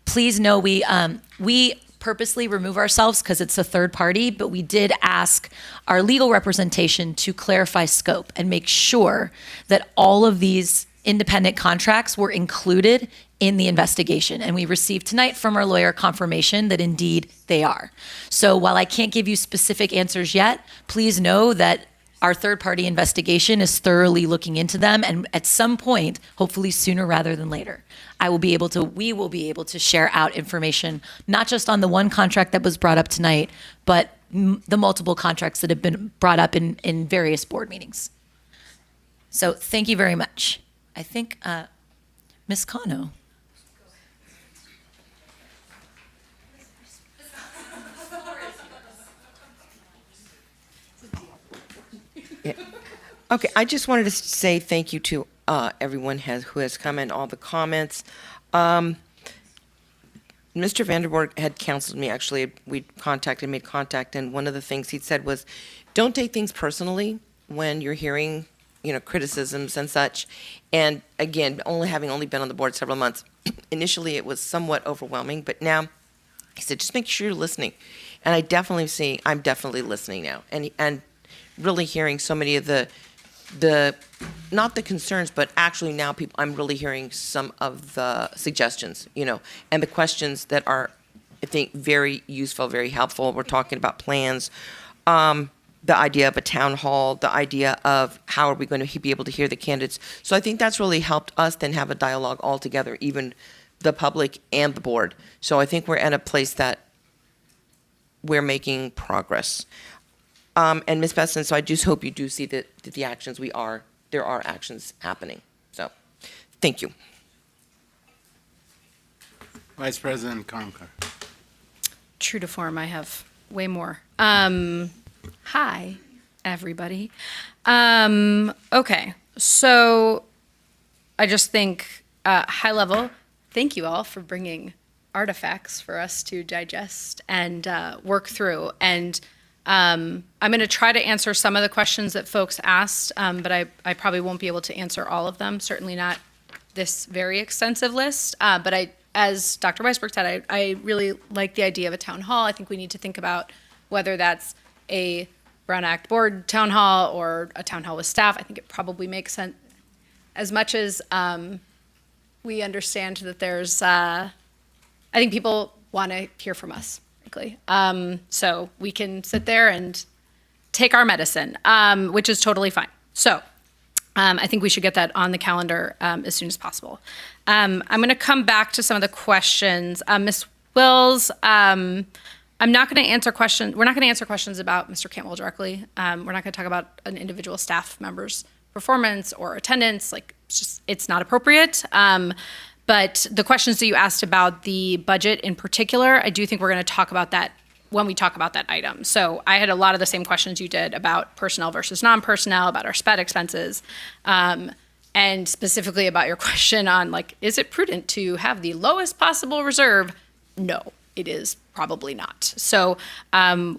please know we purposely remove ourselves because it's a third party, but we did ask our legal representation to clarify scope and make sure that all of these independent contracts were included in the investigation. And we received tonight from our lawyer confirmation that indeed they are. So while I can't give you specific answers yet, please know that our third-party investigation is thoroughly looking into them. And at some point, hopefully sooner rather than later, we will be able to share out information, not just on the one contract that was brought up tonight, but the multiple contracts that have been brought up in various board meetings. So thank you very much. I think Ms. Cano. Yeah. Okay, I just wanted to say thank you to everyone who has come in, all the comments. Mr. Vanderborg had counseled me, actually, made contact, and one of the things he said was, don't take things personally when you're hearing, criticisms and such. And again, having only been on the board several months, initially it was somewhat overwhelming, but now He said, just make sure you're listening. And I'm definitely listening now, and really hearing so many of the not the concerns, but actually now I'm really hearing some of the suggestions, and the questions that are, I think, very useful, very helpful. We're talking about plans, the idea of a town hall, the idea of how are we going to be able to hear the candidates. So I think that's really helped us then have a dialogue all together, even the public and the board. So I think we're at a place that we're making progress. And Ms. Besson, so I just hope you do see that the actions there are actions happening. So, thank you. Vice President Conker. True to form, I have way more. Hi, everybody. Okay, so I just think high level, thank you all for bringing artifacts for us to digest and work through. And I'm going to try to answer some of the questions that folks asked, but I probably won't be able to answer all of them, certainly not this very extensive list. But as Dr. Weisberg said, I really like the idea of a town hall. I think we need to think about whether that's a Brown Act board town hall or a town hall with staff. I think it probably makes sense. As much as we understand that there's, I think people want to hear from us, frankly. So we can sit there and take our medicine, which is totally fine. So I think we should get that on the calendar as soon as possible. I'm going to come back to some of the questions. Ms. Wills, I'm not going to answer questions. We're not going to answer questions about Mr. Cantwell directly. We're not going to talk about an individual staff member's performance or attendance. Like, it's not appropriate. But the questions that you asked about the budget in particular, I do think we're going to talk about that when we talk about that item. So I had a lot of the same questions you did about personnel versus non-personnel, about our SPED expenses, and specifically about your question on, like, is it prudent to have the lowest possible reserve? No, it is probably not. So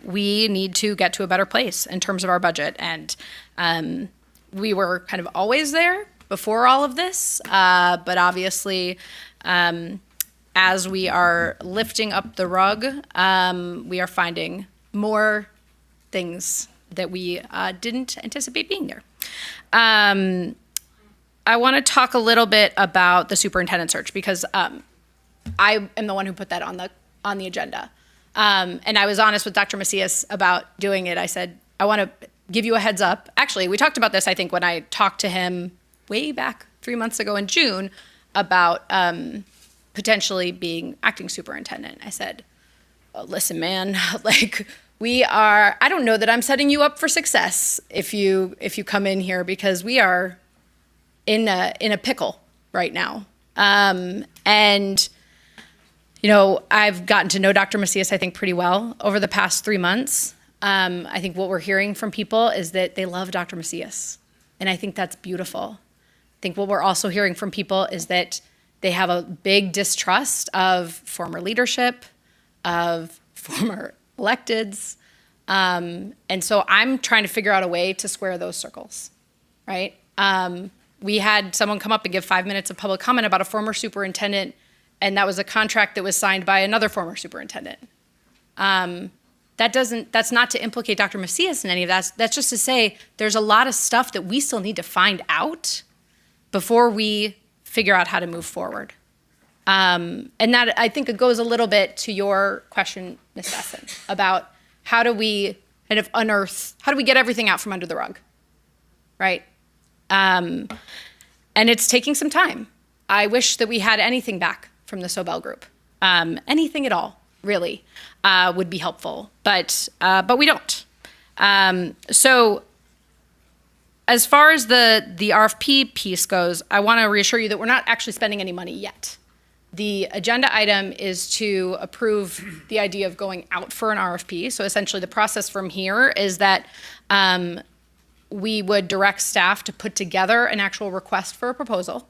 we need to get to a better place in terms of our budget. And we were kind of always there before all of this, but obviously, as we are lifting up the rug, we are finding more things that we didn't anticipate being there. I want to talk a little bit about the superintendent search because I am the one who put that on the agenda. And I was honest with Dr. Macias about doing it. I said, I want to give you a heads up. Actually, we talked about this, I think, when I talked to him way back 3 months ago in June about potentially being acting superintendent. I said, oh, listen, man, like I don't know that I'm setting you up for success if you come in here, because we are in a pickle right now. And, I've gotten to know Dr. Macias, I think, pretty well over the past 3 months. I think what we're hearing from people is that they love Dr. Macias. And I think that's beautiful. I think what we're also hearing from people is that they have a big distrust of former leadership, of former electeds. And so I'm trying to figure out a way to square those circles, right? We had someone come up and give 5 minutes of public comment about a former superintendent, and that was a contract that was signed by another former superintendent. That's not to implicate Dr. Macias in any of that. That's just to say there's a lot of stuff that we still need to find out before we figure out how to move forward. And that, I think, it goes a little bit to your question, Ms. Besson, about how do we kind of how do we get everything out from under the rug, right? And it's taking some time. I wish that we had anything back from the Sobel group. Anything at all, really, would be helpful, but we don't. So as far as the RFP piece goes, I want to reassure you that we're not actually spending any money yet. The agenda item is to approve the idea of going out for an RFP. So essentially the process from here is that we would direct staff to put together an actual request for a proposal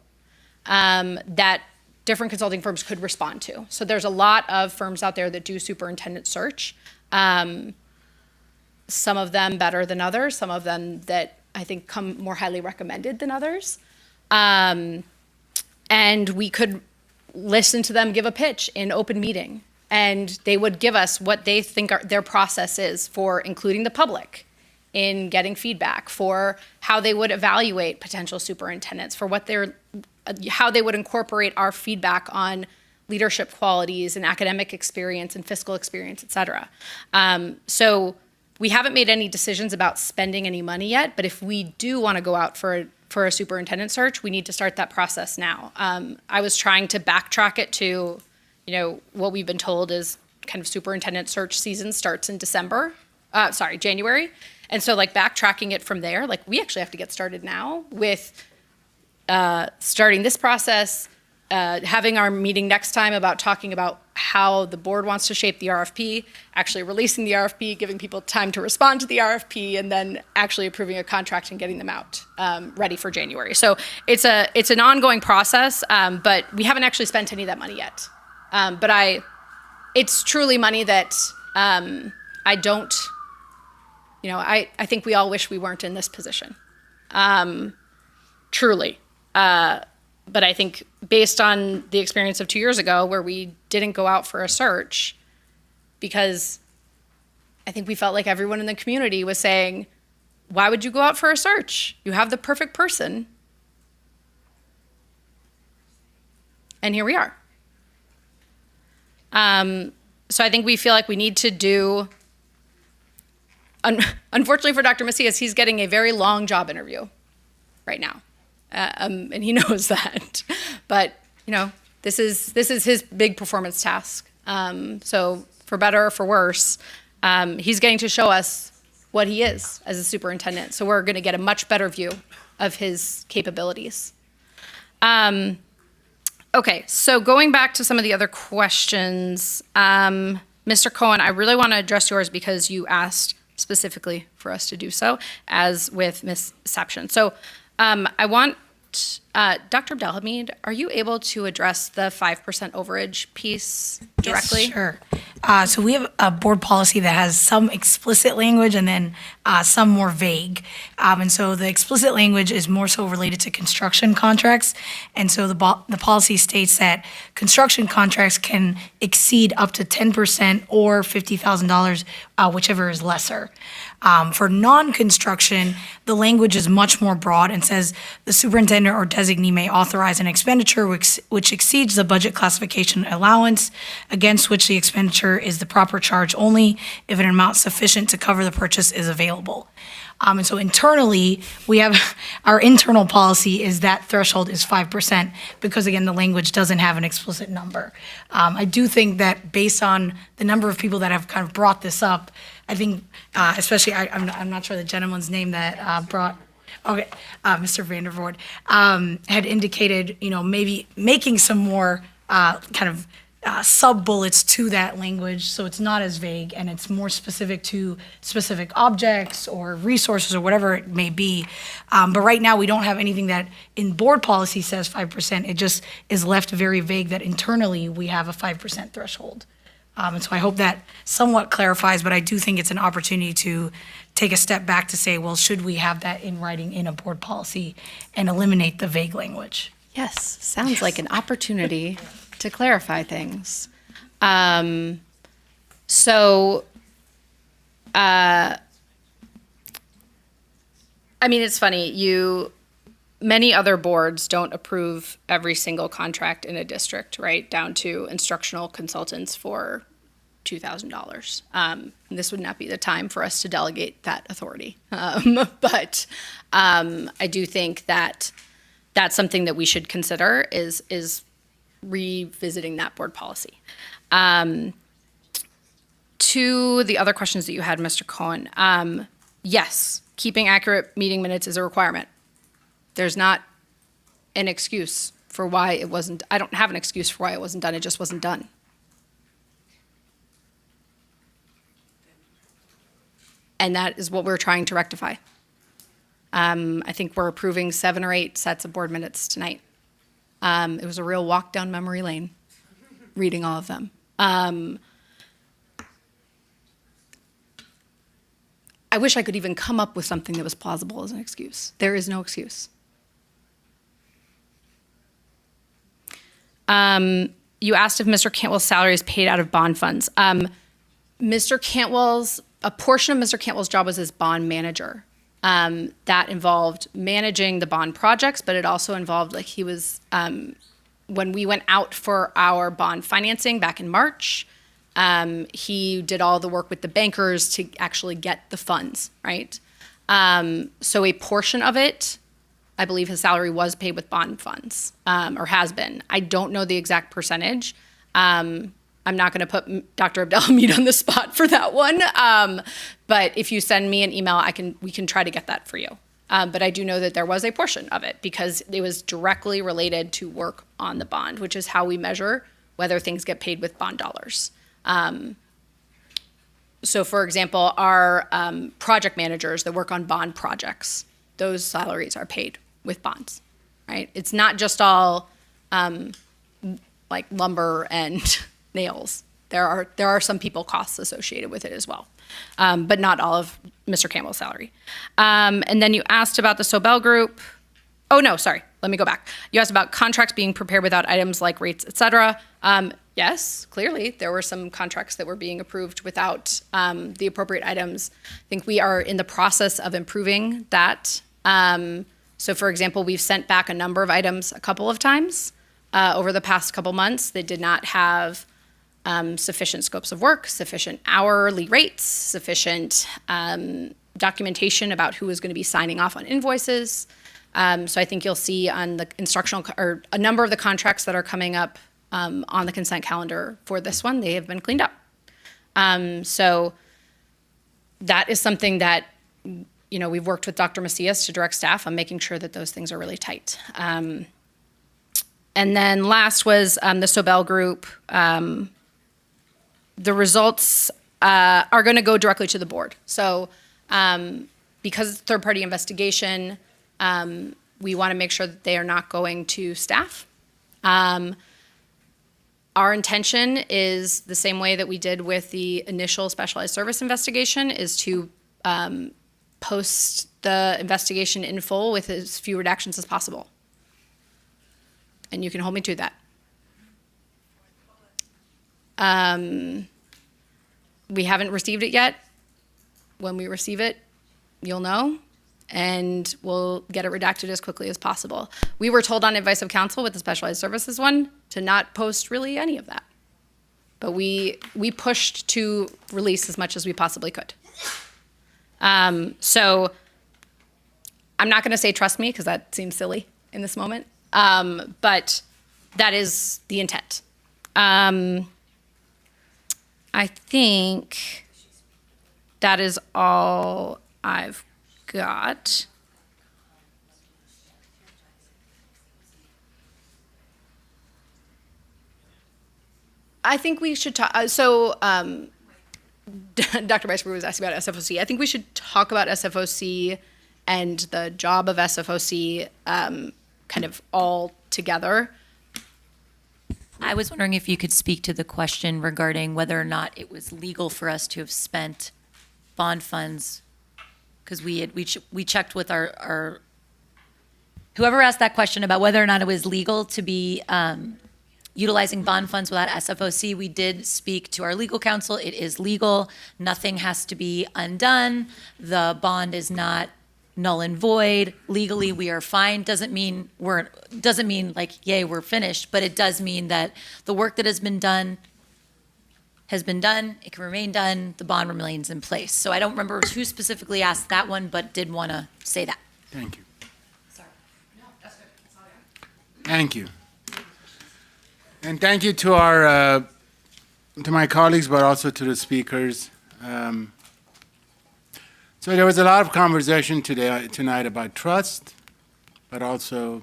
that different consulting firms could respond to. So there's a lot of firms out there that do superintendent search. Some of them better than others, some of them that I think come more highly recommended than others. And we could listen to them give a pitch in open meeting And they would give us what they think their process is for including the public in getting feedback, for how they would evaluate potential superintendents, for how they would incorporate our feedback on leadership qualities and academic experience and fiscal experience, et cetera. So we haven't made any decisions about spending any money yet, but if we do want to go out for a superintendent search, we need to start that process now. I was trying to backtrack it to, what we've been told is kind of superintendent search season starts in January. And so backtracking it from there, we actually have to get started now with starting this process, having our meeting next time about talking about how the board wants to shape the RFP, actually releasing the RFP, giving people time to respond to the RFP, and then actually approving a contract and getting them out ready for January. So it's an ongoing process, but we haven't actually spent any of that money yet. But it's truly money that I don't, I think we all wish we weren't in this position. Truly. But I think based on the experience of 2 years ago where we didn't go out for a search because I think we felt like everyone in the community was saying, why would you go out for a search? You have the perfect person. And here we are. So I think we feel like we need to do, unfortunately for Dr. Macias, he's getting a very long job interview right now. And he knows that, but this is his big performance task. So for better or for worse, he's getting to show us what he is as a superintendent. So we're going to get a much better view of his capabilities. Okay, so going back to some of the other questions, Mr. Cohen, I really want to address yours because you asked specifically for us to do so, as with Ms. Saption. So I want, Dr. Abdelhamid, are you able to address the 5% overage piece directly? Yes, sure. So we have a board policy that has some explicit language and then some more vague. And so the explicit language is more so related to construction contracts. And so the policy states that construction contracts can exceed up to 10% or $50,000, whichever is lesser. For non-construction, the language is much more broad and says the superintendent or designee may authorize an expenditure which exceeds the budget classification allowance against which the expenditure is the proper charge only if an amount sufficient to cover the purchase is available. And so internally, we have our internal policy is that threshold is 5% because, again, the language doesn't have an explicit number. I do think that based on the number of people that have kind of brought this up, I think, especially, I'm not sure the gentleman's name that brought, okay, Mr. Vandervoort, had indicated, maybe making some more kind of sub-bullets to that language so it's not as vague and it's more specific to specific objects or resources or whatever it may be. But right now we don't have anything that in board policy says 5%. It just is left very vague that internally we have a 5% threshold. And so I hope that somewhat clarifies, but I do think it's an opportunity to take a step back to say, well, should we have that in writing in a board policy and eliminate the vague language? Yes, sounds like an opportunity to clarify things. It's funny, many other boards don't approve every single contract in a district, right? Down to instructional consultants for $2,000. This would not be the time for us to delegate that authority. But I do think that that's something that we should consider is revisiting that board policy. To the other questions that you had, Mr. Cohen, yes, keeping accurate meeting minutes is a requirement. There's not an excuse for why it wasn't, I don't have an excuse for why it wasn't done, it just wasn't done. And that is what we're trying to rectify. I think we're approving 7 or 8 sets of board minutes tonight. It was a real walk down memory lane, reading all of them. I wish I could even come up with something that was plausible as an excuse. There is no excuse. you asked if Mr. Cantwell's salary is paid out of bond funds. A portion of Mr. Cantwell's job was as bond manager. That involved managing the bond projects, but it also involved, like, he was, when we went out for our bond financing back in March, he did all the work with the bankers to actually get the funds, right? So a portion of it, I believe his salary was paid with bond funds, or has been. I don't know the exact percentage. I'm not going to put Dr. Abdelhamid on the spot for that one. But if you send me an email, we can try to get that for you. But I do know that there was a portion of it because it was directly related to work on the bond, which is how we measure whether things get paid with bond dollars. So for example, our project managers that work on bond projects, those salaries are paid with bonds, right? It's not just all like lumber and nails. There are some people costs associated with it as well, but not all of Mr. Campbell's salary. And then you asked about the Sobel Group. Oh no, sorry, let me go back. You asked about contracts being prepared without items like rates, et cetera. Yes, clearly there were some contracts that were being approved without the appropriate items. I think we are in the process of improving that. So for example, we've sent back a number of items a couple of times over the past couple months that did not have sufficient scopes of work, sufficient hourly rates, sufficient documentation about who is going to be signing off on invoices. So I think you'll see on the instructional, or a number of the contracts that are coming up on the consent calendar for this one, they have been cleaned up. So that is something that, we've worked with Dr. Macias to direct staff on making sure that those things are really tight. And then last was the Sobel Group. The results are going to go directly to the board. So because it's a third-party investigation, we want to make sure that they are not going to staff. Our intention is the same way that we did with the initial specialized service investigation, is to post the investigation in full with as few redactions as possible. And you can hold me to that. We haven't received it yet. When we receive it, you'll know, and we'll get it redacted as quickly as possible. We were told on advice of counsel with the specialized services one to not post really any of that. But we pushed to release as much as we possibly could. So I'm not going to say trust me, because that seems silly in this moment. But that is the intent. I think that is all I've got. I think we should talk. Dr. Weisberg was asking about SFOC. I think we should talk about SFOC and the job of SFOC kind of all together. I was wondering if you could speak to the question regarding whether or not it was legal for us to have spent bond funds, because we checked with our whoever asked that question about whether or not it was legal to be utilizing bond funds without SFOC. We did speak to our legal counsel. It is legal. Nothing has to be undone. The bond is not null and void. Legally, we are fine. Doesn't mean like, yay, we're finished, but it does mean that the work that has been done has been done. It can remain done. The bond remains in place. So I don't remember who specifically asked that one, but did want to say that. Thank you. Sorry. No, that's good. That's all I got. Thank you. And thank you to our to my colleagues, but also to the speakers. So there was a lot of conversation tonight about trust, but also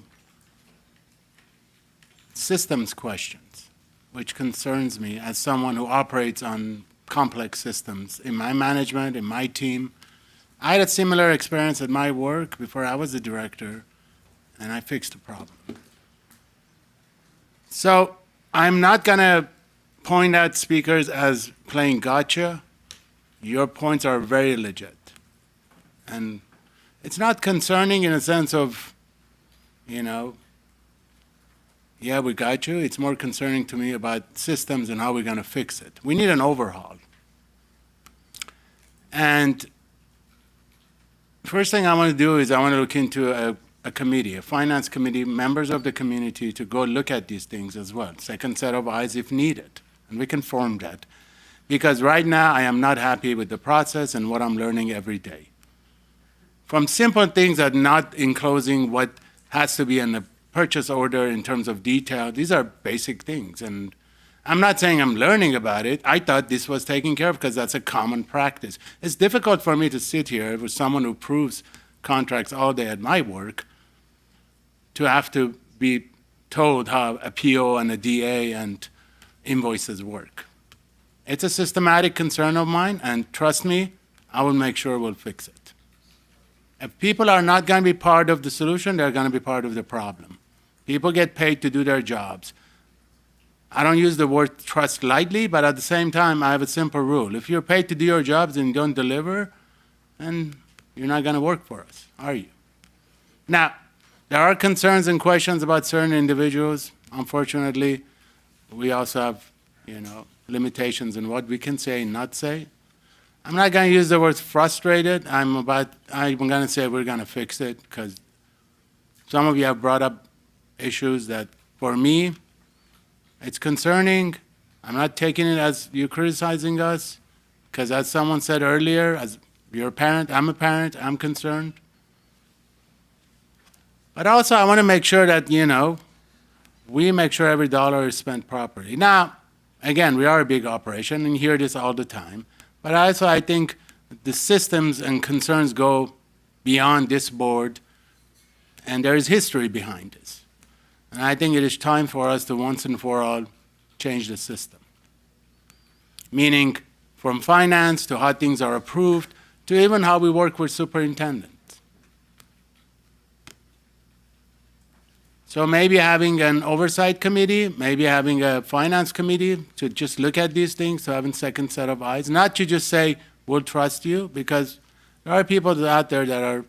systems questions, which concerns me as someone who operates on complex systems in my management, in my team. I had a similar experience at my work before I was the director, and I fixed the problem. So I'm not going to point out speakers as playing gotcha. Your points are very legit. And it's not concerning in a sense of, Yeah, we got you. It's more concerning to me about systems and how we're going to fix it. We need an overhaul. And first thing I want to do is I want to look into a committee, a finance committee, members of the community to go look at these things as well. Second set of eyes if needed. And we can form that. Because right now I am not happy with the process and what I'm learning every day. From simple things that not enclosing what has to be in the purchase order in terms of detail, these are basic things. And I'm not saying I'm learning about it. I thought this was taken care of because that's a common practice. It's difficult for me to sit here with someone who approves contracts all day at my work to have to be told how a PO and a DA and invoices work. It's a systematic concern of mine, and trust me, I will make sure we'll fix it. If people are not going to be part of the solution, they're going to be part of the problem. People get paid to do their jobs. I don't use the word trust lightly, but at the same time, I have a simple rule. If you're paid to do your jobs and you don't deliver, then you're not going to work for us, are you? Now, there are concerns and questions about certain individuals. Unfortunately, we also have, limitations in what we can say and not say. I'm not going to use the word frustrated. I'm going to say we're going to fix it because some of you have brought up issues that, for me, it's concerning. I'm not taking it as you criticizing us because, as someone said earlier, as you're a parent, I'm a parent, I'm concerned. But also, I want to make sure that, we make sure every dollar is spent properly. Now, again, we are a big operation and hear this all the time. But also, I think the systems and concerns go beyond this board, and there is history behind this. And I think it is time for us to once and for all change the system. Meaning, from finance to how things are approved, to even how we work with superintendents. So maybe having an oversight committee, maybe having a finance committee to just look at these things, to having second set of eyes, not to just say, we'll trust you, because there are people out there that are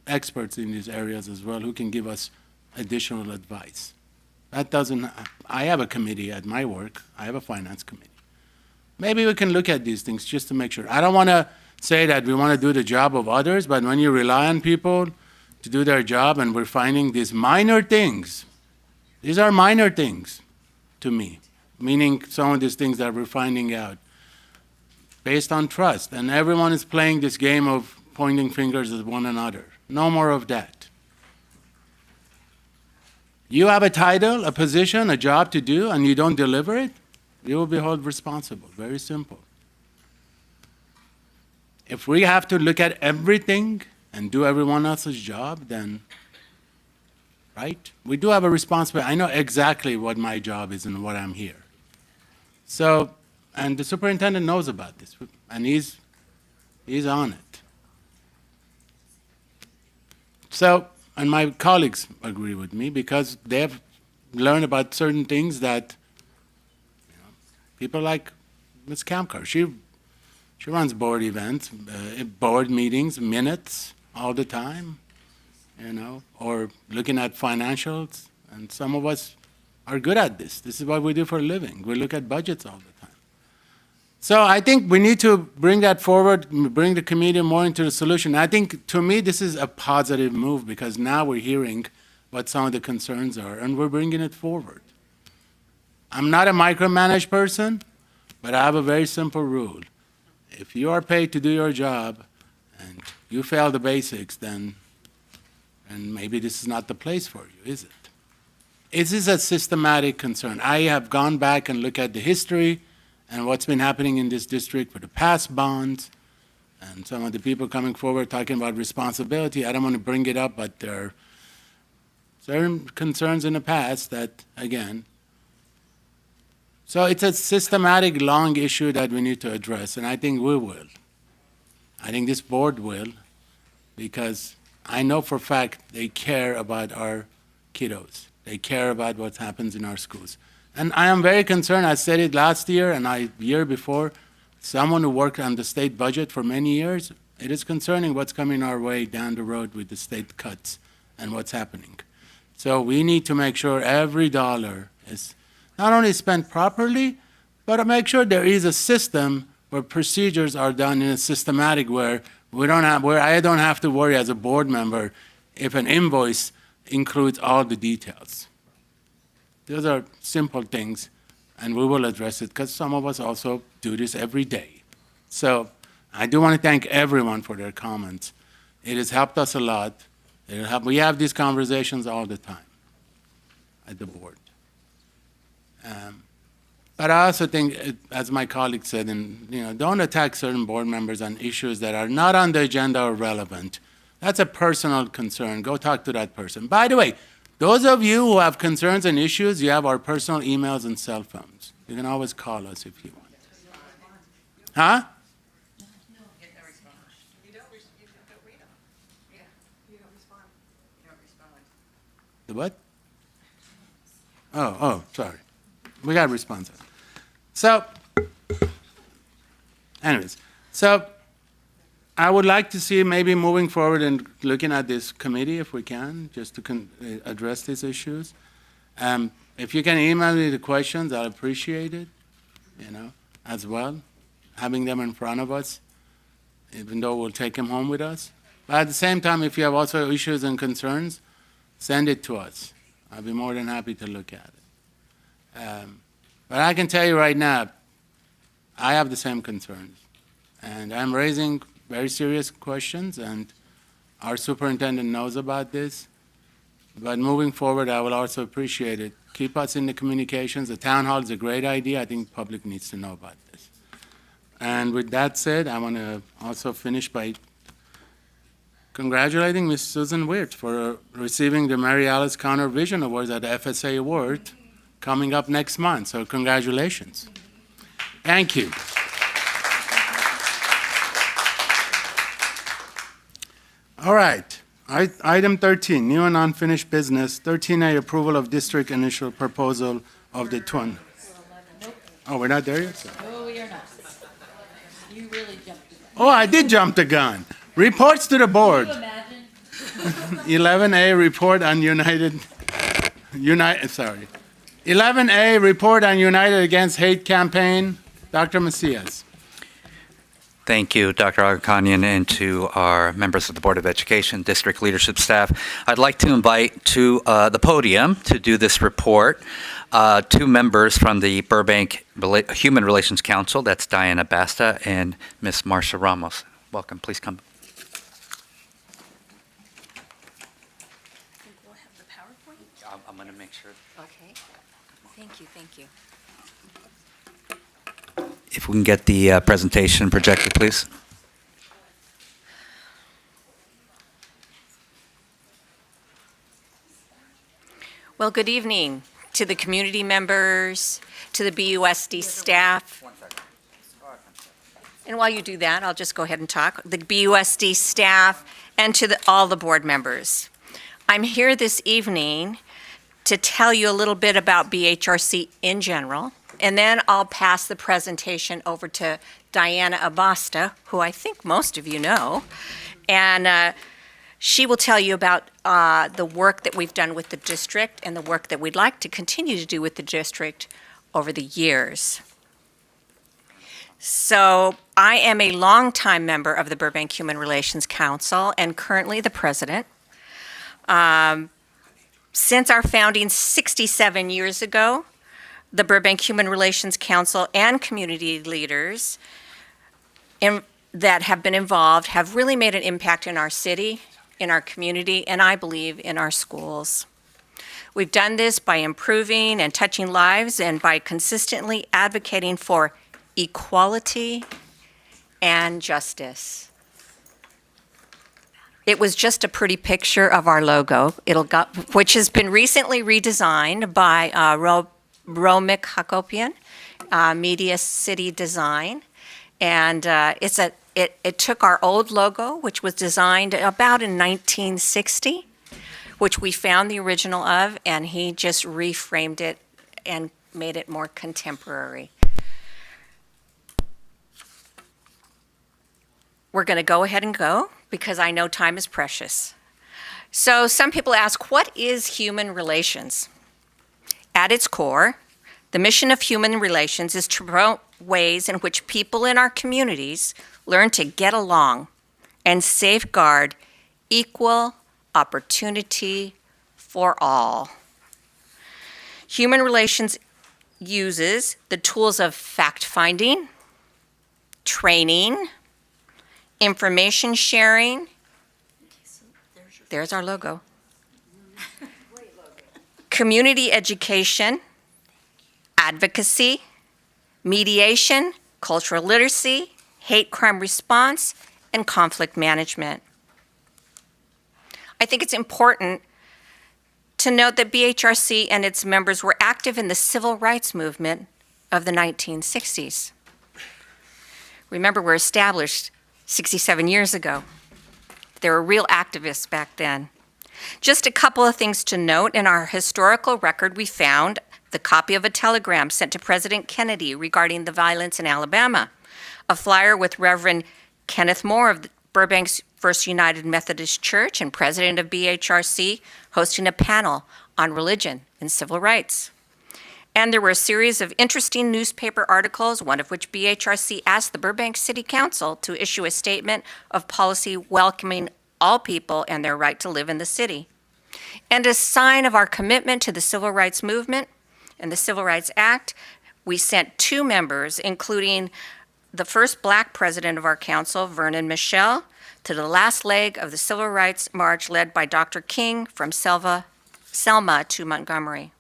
experts in these areas as well who can give us additional advice. That doesn't, I have a committee at my work, I have a finance committee. Maybe we can look at these things just to make sure. I don't want to say that we want to do the job of others, but when you rely on people to do their job and we're finding these minor things, these are minor things to me, meaning some of these things that we're finding out based on trust. And everyone is playing this game of pointing fingers at one another. No more of that. You have a title, a position, a job to do, and you don't deliver it, you will be held responsible. Very simple. If we have to look at everything and do everyone else's job, then, right? We do have a responsibility. I know exactly what my job is and what I'm here. So, and the superintendent knows about this, and he's on it. So, and my colleagues agree with me because they have learned about certain things that, people like Ms. Kamkar, she runs board events, board meetings, minutes all the time, or looking at financials. And some of us are good at this. This is what we do for a living. We look at budgets all the time. So I think we need to bring that forward, bring the community more into the solution. I think, to me, this is a positive move because now we're hearing what some of the concerns are, and we're bringing it forward. I'm not a micromanaged person, but I have a very simple rule. If you are paid to do your job and you fail the basics, then and maybe this is not the place for you, is it? This is a systematic concern. I have gone back and looked at the history and what's been happening in this district for the past bonds, and some of the people coming forward talking about responsibility. I don't want to bring it up, but there are certain concerns in the past that, again, so it's a systematic, long issue that we need to address, and I think we will. I think this board will, because I know for a fact they care about our kiddos. They care about what happens in our schools. And I am very concerned. I said it last year and year before. Someone who worked on the state budget for many years, it is concerning what's coming our way down the road with the state cuts and what's happening. So we need to make sure every dollar is not only spent properly, but to make sure there is a system where procedures are done in a systematic where I don't have to worry as a board member if an invoice includes all the details. Those are simple things, and we will address it because some of us also do this every day. So I do want to thank everyone for their comments. It has helped us a lot. We have these conversations all the time at the board. But I also think, as my colleague said, don't attack certain board members on issues that are not on the agenda or relevant. That's a personal concern. Go talk to that person. By the way, those of you who have concerns and issues, you have our personal emails and cell phones. You can always call us if you want. Huh? The what? Oh, sorry. We got a response. So, anyways, I would like to see maybe moving forward and looking at this committee if we can, just to address these issues. If you can email me the questions, I'll appreciate it, as well, having them in front of us, even though we'll take them home with us. But at the same time, if you have also issues and concerns, send it to us. I'll be more than happy to look at it. But I can tell you right now, I have the same concerns. And I'm raising very serious questions, and our superintendent knows about this. But moving forward, I will also appreciate it. Keep us in the communications. The town hall is a great idea. I think the public needs to know about this. And with that said, I want to also finish by congratulating Ms. Susan Wirt for receiving the Mary Alice Connor Vision Awards at the FSA Award coming up next month. So congratulations. Thank you. All right. Item 13, new and unfinished business. 13A, approval of district initial proposal of the twin. Oh, we're not there yet? No, we are not. You really jumped the gun. Oh, I did jump the gun. Reports to the board. Can you imagine? 11A, report on 11A, report on United Against Hate campaign. Dr. Macias. Thank you, Dr. Agakanian, and to our members of the Board of Education, district leadership staff. I'd like to invite to the podium to do this report two members from the Burbank Human Relations Council. That's Diana Basta and Ms. Marcia Ramos. Welcome. Please come. I'm going to make sure. Okay. Thank you. If we can get the presentation projected, please. Well, good evening to the community members, to the BUSD staff. And while you do that, I'll just go ahead and talk. The BUSD staff and to all the board members. I'm here this evening to tell you a little bit about BHRC in general, and then I'll pass the presentation over to Diana Abasta, who I think most of you know, and she will tell you about the work that we've done with the district and the work that we'd like to continue to do with the district over the years. So I am a longtime member of the Burbank Human Relations Council and currently the president. Since our founding 67 years ago, the Burbank Human Relations Council and community leaders that have been involved have really made an impact in our city, in our community, and I believe in our schools. We've done this by improving and touching lives and by consistently advocating for equality and justice. It was just a pretty picture of our logo, which has been recently redesigned by Romik Hakopian, Media City Design. And it took our old logo, which was designed about in 1960, which we found the original of, and he just reframed it and made it more contemporary. We're going to go ahead and go because I know time is precious. So some people ask, what is human relations? At its core, the mission of human relations is to promote ways in which people in our communities learn to get along and safeguard equal opportunity for all. Human relations uses the tools of fact-finding, training, information sharing. There's our logo. Community education, advocacy, mediation, cultural literacy, hate crime response, and conflict management. I think it's important to note that BHRC and its members were active in the civil rights movement of the 1960s. Remember, we're established 67 years ago. They were real activists back then. Just a couple of things to note. In our historical record, we found the copy of a telegram sent to President Kennedy regarding the violence in Alabama, a flyer with Reverend Kenneth Moore of Burbank's First United Methodist Church and president of BHRC hosting a panel on religion and civil rights. And there were a series of interesting newspaper articles, one of which BHRC asked the Burbank City Council to issue a statement of policy welcoming all people and their right to live in the city. And a sign of our commitment to the civil rights movement and the Civil Rights Act, we sent 2 members, including the first Black president of our council, Vernon Michelle, to the last leg of the Civil Rights March led by Dr. King from Selma to Montgomery.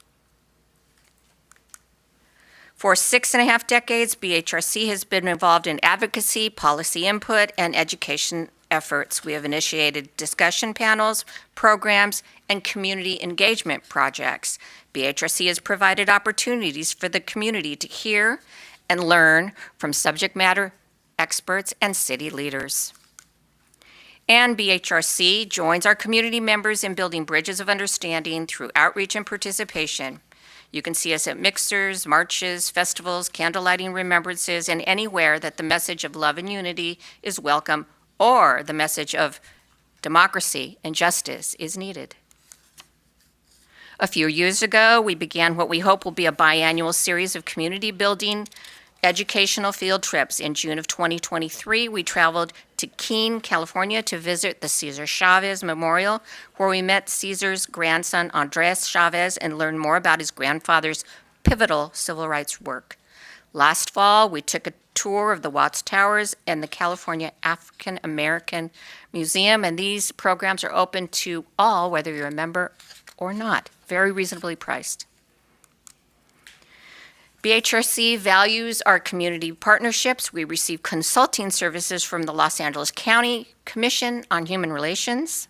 For 6.5 decades, BHRC has been involved in advocacy, policy input, and education efforts. We have initiated discussion panels, programs, and community engagement projects. BHRC has provided opportunities for the community to hear and learn from subject matter experts and city leaders. And BHRC joins our community members in building bridges of understanding through outreach and participation. You can see us at mixers, marches, festivals, candlelighting remembrances, and anywhere that the message of love and unity is welcome or the message of democracy and justice is needed. A few years ago, we began what we hope will be a biannual series of community building educational field trips. In June of 2023, we traveled to Keene, California to visit the Cesar Chavez Memorial, where we met Cesar's grandson, Andres Chavez, and learned more about his grandfather's pivotal civil rights work. Last fall, we took a tour of the Watts Towers and the California African American Museum, and these programs are open to all, whether you're a member or not, very reasonably priced. BHRC values our community partnerships. We receive consulting services from the Los Angeles County Commission on Human Relations,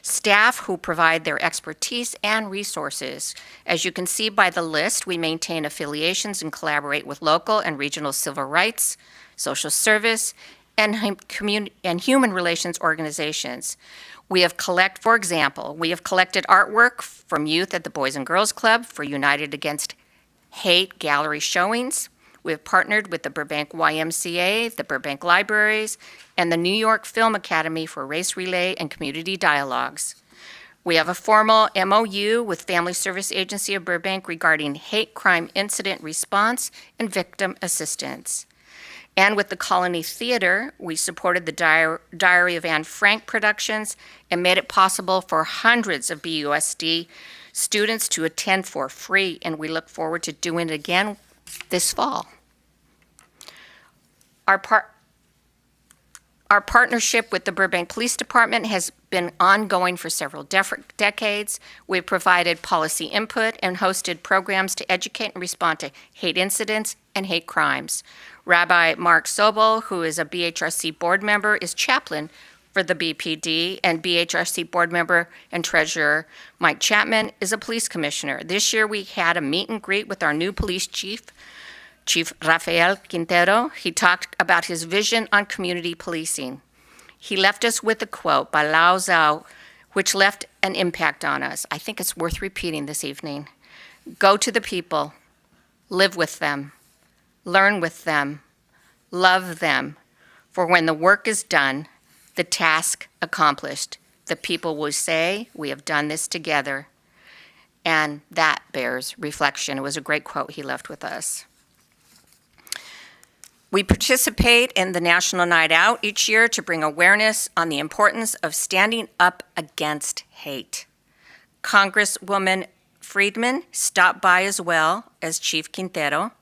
staff who provide their expertise and resources. As you can see by the list, we maintain affiliations and collaborate with local and regional civil rights, social service, and human relations organizations. For example, we have collected artwork from youth at the Boys and Girls Club for United Against Hate gallery showings. We have partnered with the Burbank YMCA, the Burbank Libraries, and the New York Film Academy for race relay and community dialogues. We have a formal MOU with Family Service Agency of Burbank regarding hate crime incident response and victim assistance. And with the Colony Theater, we supported the Diary of Anne Frank productions and made it possible for hundreds of BUSD students to attend for free, and we look forward to doing it again this fall. Our partnership with the Burbank Police Department has been ongoing for several decades. We've provided policy input and hosted programs to educate and respond to hate incidents and hate crimes. Rabbi Mark Sobel, who is a BHRC board member, is chaplain for the BPD, and BHRC board member and treasurer Mike Chapman is a police commissioner. This year we had a meet and greet with our new police chief, Chief Rafael Quintero. He talked about his vision on community policing. He left us with a quote by Lao Tzu, which left an impact on us. I think it's worth repeating this evening. Go to the people, live with them, learn with them, love them, for when the work is done, the task accomplished, The people will say, we have done this together. And that bears reflection. It was a great quote he left with us. We participate in the National Night Out each year to bring awareness on the importance of standing up against hate. Congresswoman Friedman stopped by as well as Chief Quintero.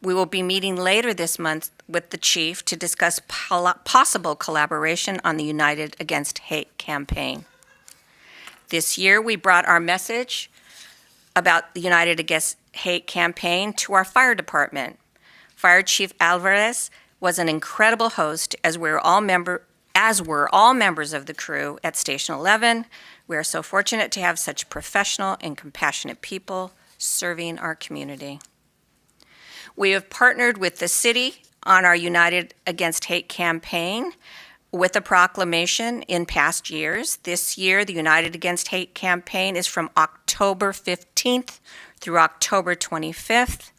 We will be meeting later this month with the chief to discuss possible collaboration on the United Against Hate campaign. This year, we brought our message about the United Against Hate campaign to our fire department. Fire Chief Alvarez was an incredible host, as were all members of the crew at Station 11. We are so fortunate to have such professional and compassionate people serving our community. We have partnered with the city on our United Against Hate campaign with a proclamation in past years. This year, the United Against Hate campaign is from October 15th through October 25th.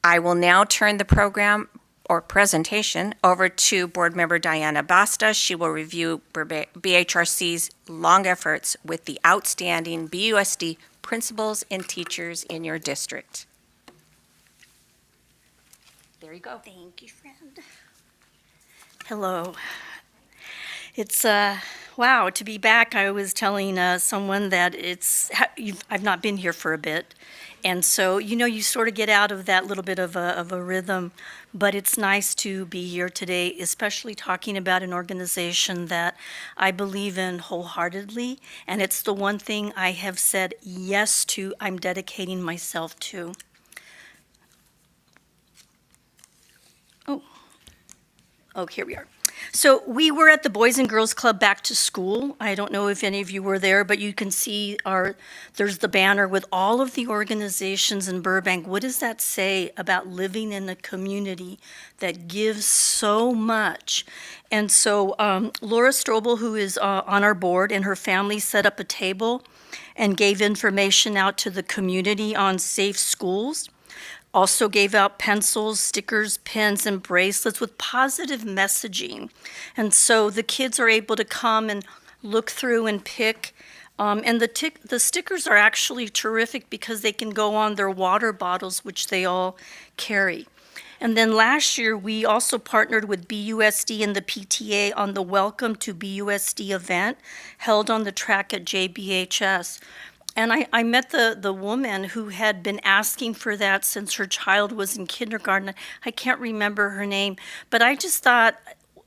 I will now turn the program or presentation over to Board Member Diana Basta. She will review BHRC's long efforts with the outstanding BUSD principals and teachers in your district. There you go. Thank you, friend. Hello. It's wow to be back. I was telling someone that I've not been here for a bit, and so you sort of get out of that little bit of a rhythm. But it's nice to be here today, especially talking about an organization that I believe in wholeheartedly, and it's the one thing I have said yes to. I'm dedicating myself to. Oh, here we are. So we were at the Boys and Girls Club Back to School. I don't know if any of you were there, but you can see there's the banner with all of the organizations in Burbank. What does that say about living in a community that gives so much? And so Laura Strobel, who is on our board, and her family set up a table and gave information out to the community on safe schools. Also gave out pencils, stickers, pens, and bracelets with positive messaging. And so the kids are able to come and look through and pick. And the stickers are actually terrific because they can go on their water bottles, which they all carry. And then last year, we also partnered with BUSD and the PTA on the Welcome to BUSD event held on the track at JBHS. And I met the woman who had been asking for that since her child was in kindergarten. I can't remember her name, but I just thought,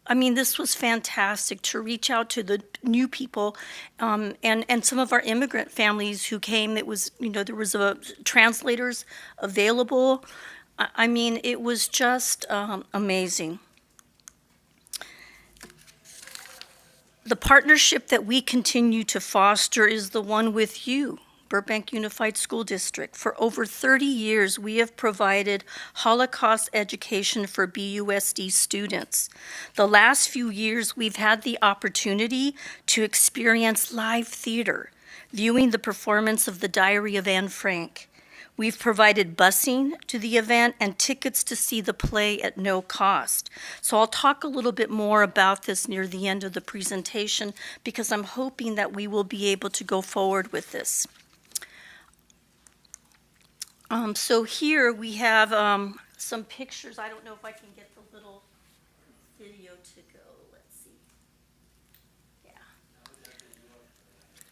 this was fantastic to reach out to the new people and some of our immigrant families who came. It was, there was translators available. It was just amazing. The partnership that we continue to foster is the one with you, Burbank Unified School District. For over 30 years, we have provided Holocaust education for BUSD students. The last few years, we've had the opportunity to experience live theater, viewing the performance of The Diary of Anne Frank. We've provided busing to the event and tickets to see the play at no cost. So I'll talk a little bit more about this near the end of the presentation because I'm hoping that we will be able to go forward with this. So here we have some pictures. I don't know if I can get the little video to go. Let's see.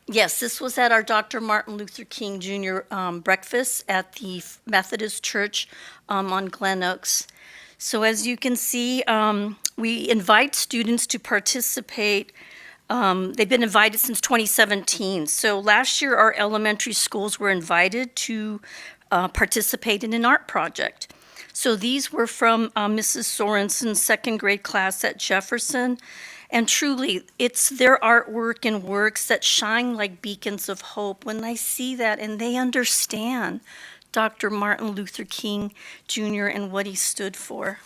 Yes, this was at our Dr. Martin Luther King Jr. Breakfast at the Methodist Church on Glen Oaks. So as you can see, we invite students to participate. They've been invited since 2017. So last year, our elementary schools were invited to participate in an art project. So these were from Mrs. Sorensen's second grade class at Jefferson. And truly, it's their artwork and works that shine like beacons of hope. When I see that and they understand Dr. Martin Luther King Jr. and what he stood for.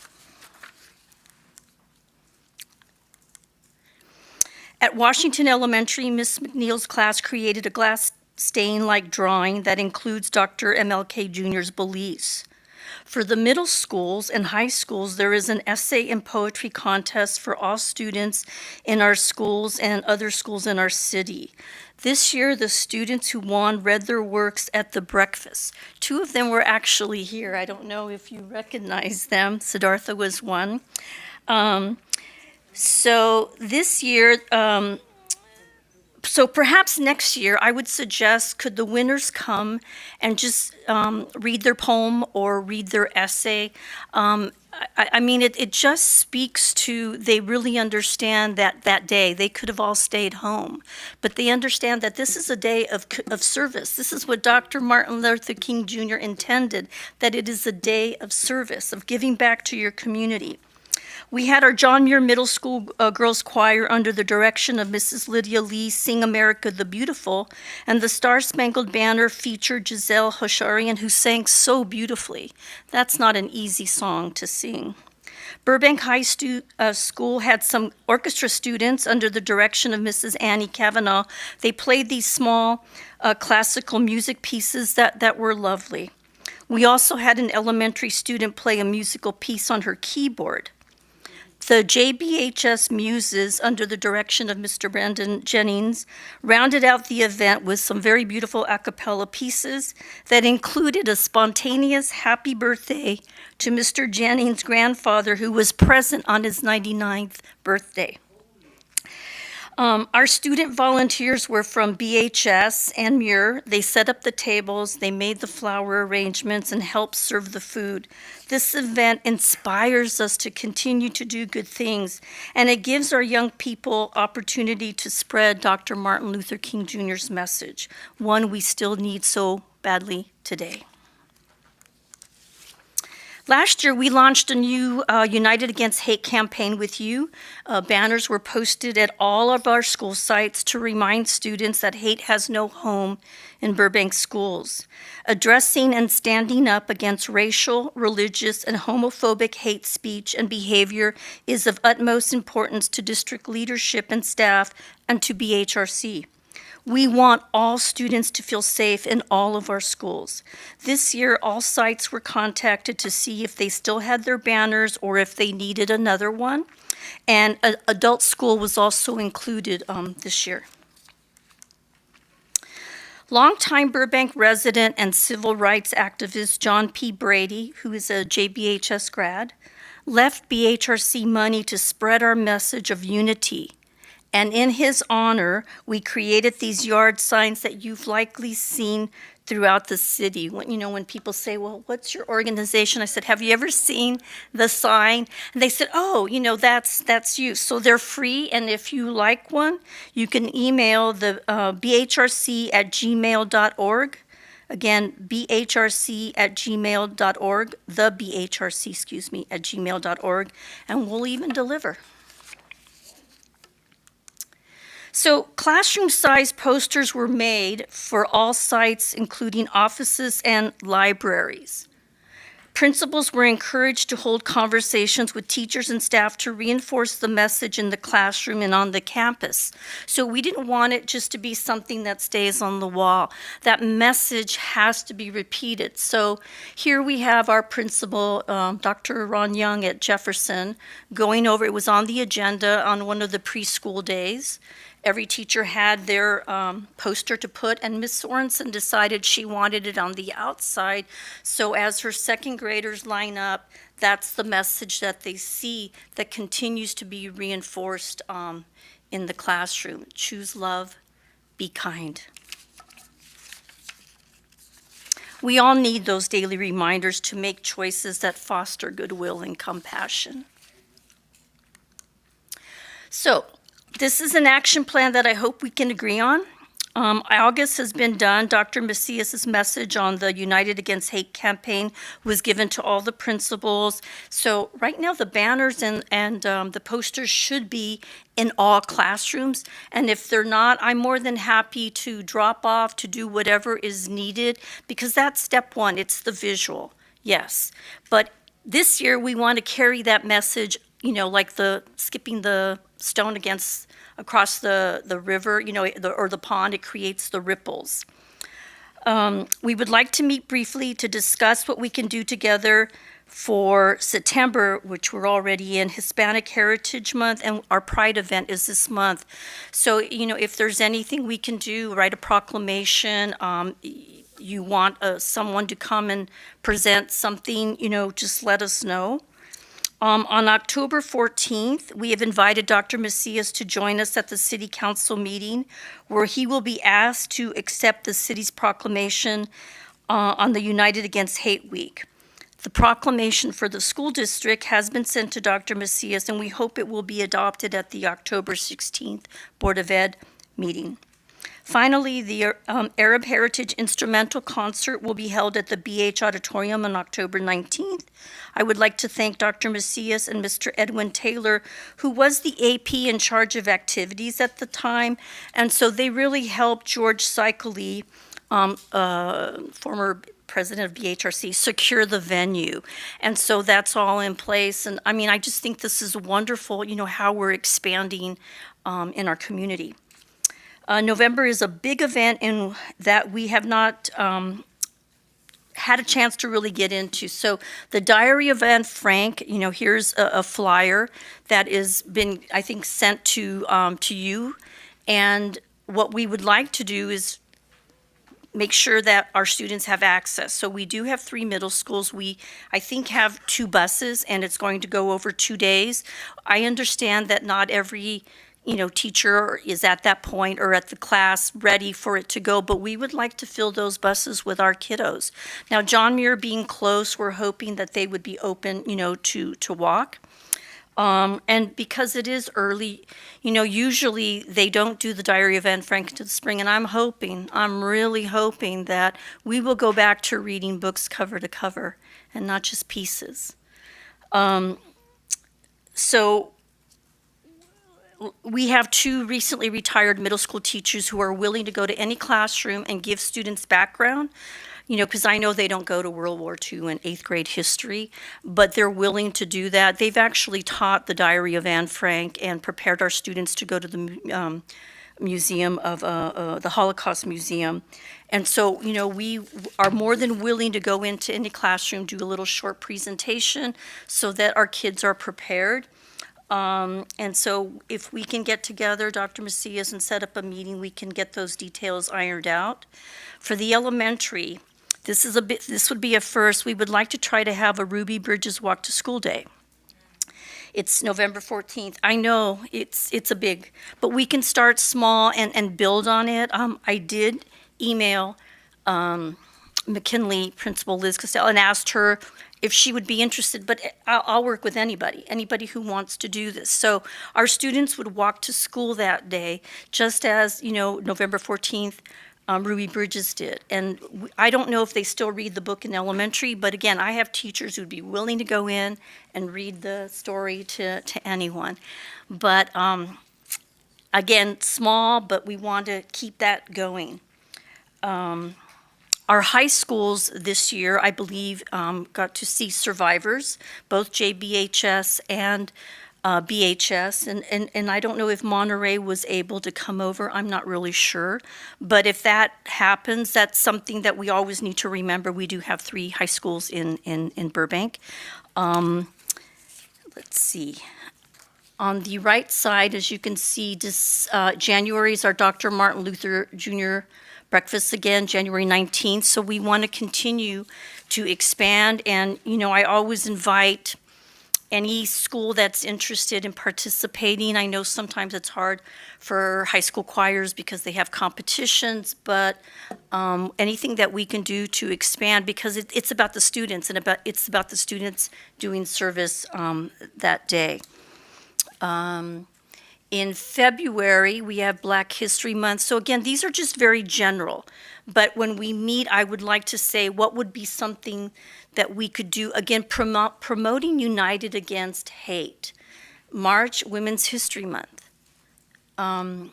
At Washington Elementary, Miss McNeil's class created a glass stain-like drawing that includes Dr. MLK Jr.'s beliefs. For the middle schools and high schools, there is an essay and poetry contest for all students in our schools and other schools in our city. This year, the students who won read their works at the breakfast. 2 of them were actually here. I don't know if you recognize them. Siddhartha was one. So this year, so perhaps next year, I would suggest, could the winners come and just read their poem or read their essay? I mean, it just speaks to, they really understand that day. They could have all stayed home, but they understand that this is a day of service. This is what Dr. Martin Luther King Jr. intended, that it is a day of service, of giving back to your community. We had our John Muir Middle School Girls Choir under the direction of Mrs. Lydia Lee sing America the Beautiful, and the Star Spangled Banner featured Giselle Hosharian, who sang so beautifully. That's not an easy song to sing. Burbank High School had some orchestra students under the direction of Mrs. Annie Kavanaugh. They played these small classical music pieces that were lovely. We also had an elementary student play a musical piece on her keyboard. The JBHS Muses, under the direction of Mr. Brandon Jennings, rounded out the event with some very beautiful a cappella pieces that included a spontaneous happy birthday to Mr. Jennings' grandfather, who was present on his 99th birthday. Our student volunteers were from BHS and Muir. They set up the tables, they made the flower arrangements, and helped serve the food. This event inspires us to continue to do good things, and it gives our young people opportunity to spread Dr. Martin Luther King Jr.'s message, one we still need so badly today. Last year, we launched a new United Against Hate campaign with you. Banners were posted at all of our school sites to remind students that hate has no home in Burbank schools. Addressing and standing up against racial, religious, and homophobic hate speech and behavior is of utmost importance to district leadership and staff and to BHRC. We want all students to feel safe in all of our schools. This year, all sites were contacted to see if they still had their banners or if they needed another one. And adult school was also included this year. Longtime Burbank resident and civil rights activist John P. Brady, who is a JBHS grad, left BHRC money to spread our message of unity. And in his honor, we created these yard signs that you've likely seen throughout the city. When people say, well, what's your organization? I said, have you ever seen the sign? And they said, oh, that's you. So they're free, and if you like one, you can email the bhrc@gmail.org. Again, bhrc@gmail.org, the bhrc, at gmail.org, and we'll even deliver. So classroom-size posters were made for all sites, including offices and libraries. Principals were encouraged to hold conversations with teachers and staff to reinforce the message in the classroom and on the campus. So we didn't want it just to be something that stays on the wall. That message has to be repeated. So here we have our principal, Dr. Ron Young at Jefferson, going over, it was on the agenda on one of the preschool days. Every teacher had their poster to put, and Ms. Sorensen decided she wanted it on the outside. So as her second graders line up, that's the message that they see that continues to be reinforced in the classroom. Choose love, be kind. We all need those daily reminders to make choices that foster goodwill and compassion. So, this is an action plan that I hope we can agree on. August has been done. Dr. Macias's message on the United Against Hate campaign was given to all the principals. So right now the banners and the posters should be in all classrooms. And if they're not, I'm more than happy to drop off to do whatever is needed, because that's step one, it's the visual, yes. But this year we want to carry that message, like the skipping the stone across the river, or the pond, it creates the ripples. We would like to meet briefly to discuss what we can do together for September, which we're already in, Hispanic Heritage Month, and our Pride event is this month. So, if there's anything we can do, write a proclamation, you want someone to come and present something, just let us know. On October 14th, we have invited Dr. Macias to join us at the City Council meeting, where he will be asked to accept the city's proclamation on the United Against Hate Week. The proclamation for the school district has been sent to Dr. Macias, and we hope it will be adopted at the October 16th Board of Ed meeting. Finally, the Arab Heritage Instrumental Concert will be held at the BH Auditorium on October 19th. I would like to thank Dr. Macias and Mr. Edwin Taylor, who was the AP in charge of activities at the time, and so they really helped George Cycli, former president of BHRC, secure the venue. And so that's all in place. And I just think this is wonderful, how we're expanding in our community. November is a big event in that we have not had a chance to really get into. So the Diary of Anne Frank, here's a flyer that has been, I think, sent to you. And what we would like to do is make sure that our students have access. So we do have 3 middle schools. We, I think, have 2 buses, and it's going to go over 2 days. I understand that not every teacher is at that point or at the class ready for it to go, but we would like to fill those buses with our kiddos. Now, John Muir being close, we're hoping that they would be open, to walk. And because it is early, usually they don't do the Diary of Anne Frank into the spring, and I'm really hoping that we will go back to reading books cover to cover and not just pieces. So we have 2 recently retired middle school teachers who are willing to go to any classroom and give students background, because I know they don't go to World War II and 8th grade history, but they're willing to do that. They've actually taught the Diary of Anne Frank and prepared our students to go to the museum of the Holocaust Museum. And so, we are more than willing to go into any classroom, do a little short presentation so that our kids are prepared. And so if we can get together, Dr. Macias, and set up a meeting, we can get those details ironed out. For the elementary, this would be a first. We would like to try to have a Ruby Bridges Walk to School Day. It's November 14th. I know it's a big, but we can start small and build on it. I did email McKinley Principal Liz Costello and asked her if she would be interested, but I'll work with anybody who wants to do this. So our students would walk to school that day, just as, November 14th, Ruby Bridges did. And I don't know if they still read the book in elementary, but again, I have teachers who'd be willing to go in and read the story to anyone. But again, small, but we want to keep that going. Our high schools this year, I believe, got to see survivors, both JBHS and BHS, and I don't know if Monterey was able to come over. I'm not really sure. But if that happens, that's something that we always need to remember. We do have 3 high schools in Burbank. Let's see. On the right side, as you can see, this January is our Dr. Martin Luther Jr. breakfast again, January 19th. So we want to continue to expand. And, I always invite any school that's interested in participating. I know sometimes it's hard for high school choirs because they have competitions, but anything that we can do to expand, because it's about the students and it's about the students doing service that day. In February, we have Black History Month. So again, these are just very general. But when we meet, I would like to say what would be something that we could do. Again, promoting United Against Hate. March, Women's History Month. And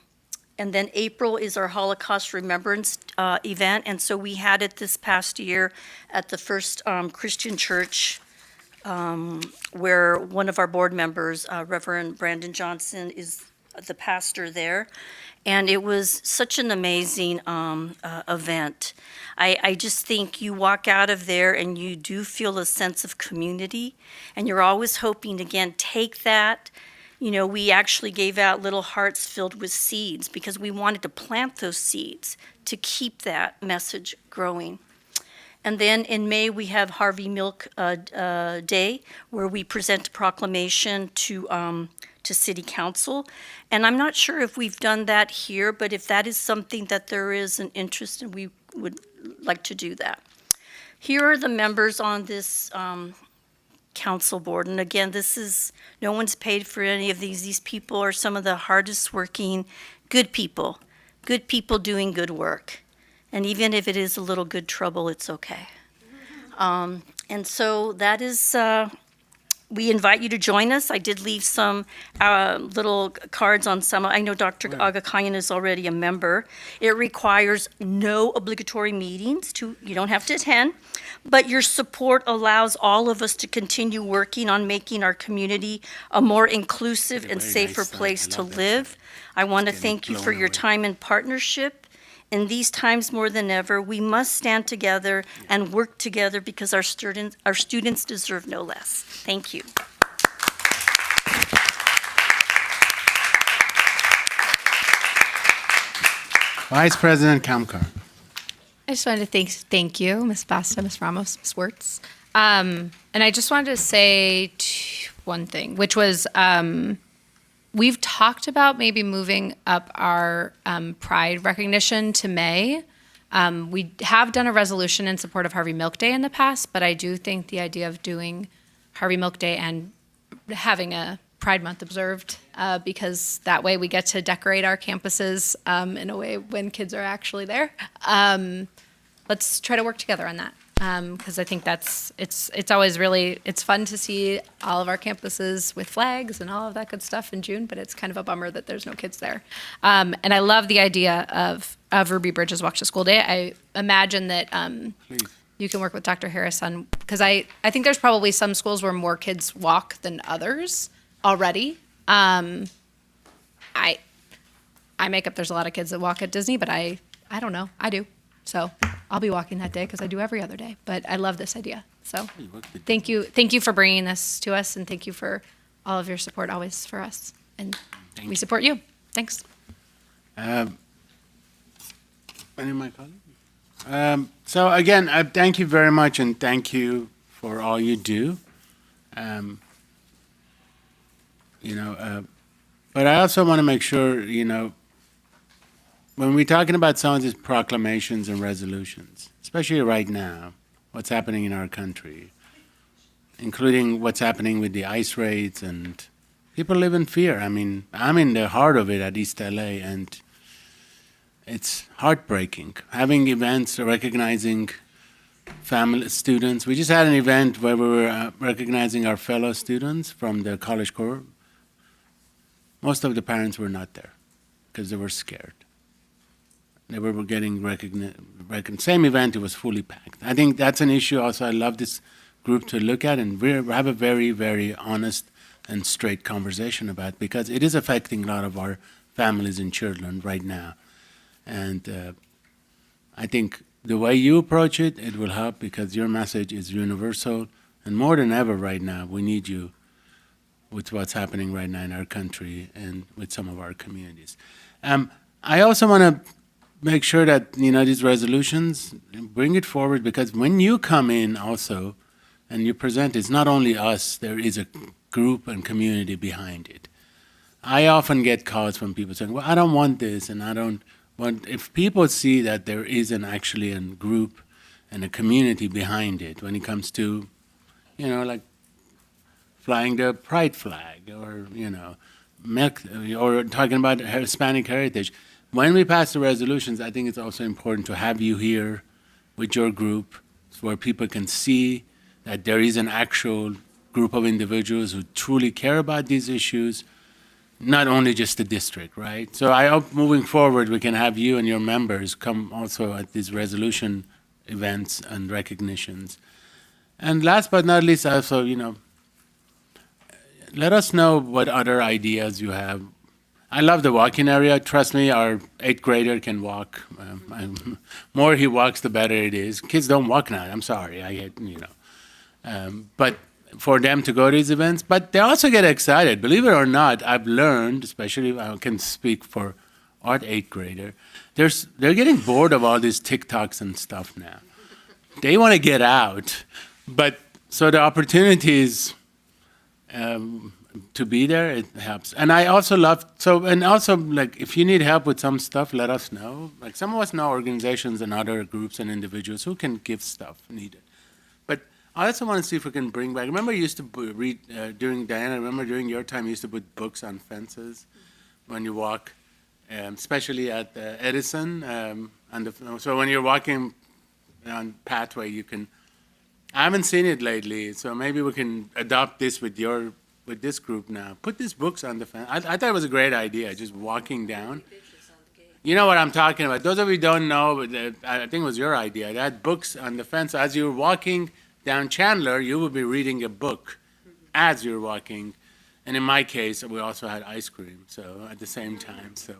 then April is our Holocaust Remembrance event. And so we had it this past year at the First Christian Church, where one of our board members, Reverend Brandon Johnson, is the pastor there. And it was such an amazing event. I just think you walk out of there and you do feel a sense of community, and you're always hoping to, again, take that. You know, we actually gave out little hearts filled with seeds because we wanted to plant those seeds to keep that message growing. And then in May, we have Harvey Milk Day, where we present a proclamation to City Council. And I'm not sure if we've done that here, but if that is something that there is an interest in, we would like to do that. Here are the members on this council board. And again, no one's paid for any of these. These people are some of the hardest working, good people doing good work. And even if it is a little good trouble, it's okay. And so that is, we invite you to join us. I did leave some little cards on some. I know Dr. Agakanian is already a member. It requires no obligatory meetings. You don't have to attend. But your support allows all of us to continue working on making our community a more inclusive and safer place to live. I want to thank you for your time and partnership. In these times more than ever, we must stand together and work together because our students deserve no less. Thank you. Vice President Kamkar. I just wanted to thank you, Ms. Basta, Ms. Ramos, Ms. Wirtz. And I just wanted to say one thing, which was we've talked about maybe moving up our Pride recognition to May. We have done a resolution in support of Harvey Milk Day in the past, but I do think the idea of doing Harvey Milk Day and having a Pride Month observed, because that way we get to decorate our campuses in a way when kids are actually there. Let's try to work together on that. Because I think it's always it's fun to see all of our campuses with flags and all of that good stuff in June, but it's kind of a bummer that there's no kids there. And I love the idea of Ruby Bridges Walk to School Day. I imagine that you can work with Dr. Harris on, because I think there's probably some schools where more kids walk than others already. I make up there's a lot of kids that walk at Disney, but I don't know. I do. So I'll be walking that day because I do every other day. But I love this idea. So thank you for bringing this to us, and thank you for all of your support always for us. And we support you. Thanks. Any of my colleagues? So again, thank you very much, and thank you for all you do. But I also want to make sure, when we're talking about some of these proclamations and resolutions, especially right now, what's happening in our country, including what's happening with the ICE raids, and people live in fear. I mean, I'm in the heart of it at East LA, and it's heartbreaking. Having events recognizing family students. We just had an event where we were recognizing our fellow students from the College Corps. Most of the parents were not there because they were scared. They were getting same event, it was fully packed. I think that's an issue also I love this group to look at, and we have a very, very honest and straight conversation about, because it is affecting a lot of our families and children right now. And I think the way you approach it, it will help, because your message is universal, and more than ever right now, we need you with what's happening right now in our country and with some of our communities. I also want to make sure that, these resolutions, bring it forward, because when you come in also and you present, it's not only us, there is a group and community behind it. I often get calls from people saying, well, I don't want this, and I don't want, if people see that there is actually a group and a community behind it when it comes to, like flying the pride flag, or, milk, or talking about Hispanic heritage. When we pass the resolutions, I think it's also important to have you here with your group, where people can see that there is an actual group of individuals who truly care about these issues, not only just the district, right? So I hope moving forward we can have you and your members come also at these resolution events and recognitions. And last but not least, also, let us know what other ideas you have. I love the walking area. Trust me, our 8th grader can walk. More he walks, the better it is. Kids don't walk now. I'm sorry. I hate, but for them to go to these events, but they also get excited. Believe it or not, I've learned, especially I can speak for our 8th grader, they're getting bored of all these TikToks and stuff now. They want to get out, but so the opportunities to be there, it helps. And I also love, like, if you need help with some stuff, let us know. Like, some of us know organizations and other groups and individuals who can give stuff needed. But I also want to see if we can bring back, remember you used to read, Diana, remember during your time you used to put books on fences when you walk, especially at Edison, so when you're walking on pathway, you can, I haven't seen it lately, so maybe we can adopt this with this group now. Put these books on the fence. I thought it was a great idea, just walking down. You know what I'm talking about. Those of you who don't know, but I think it was your idea. They had books on the fence. As you were walking down Chandler, you would be reading a book as you're walking. And in my case, we also had ice cream, so at the same time. So,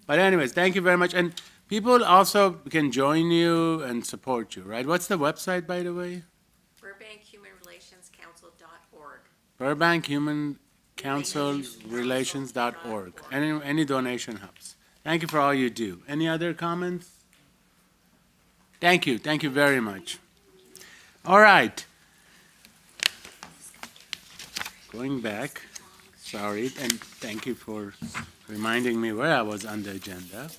but anyways, thank you very much. And people also can join you and support you, right? What's the website, by the way? BurbankHumanRelationsCouncil.org. BurbankHumanCouncilRelations.org. Any donation helps. Thank you for all you do. Any other comments? Thank you. Thank you very much. All right. Going back. Sorry, and thank you for reminding me where I was on the agenda.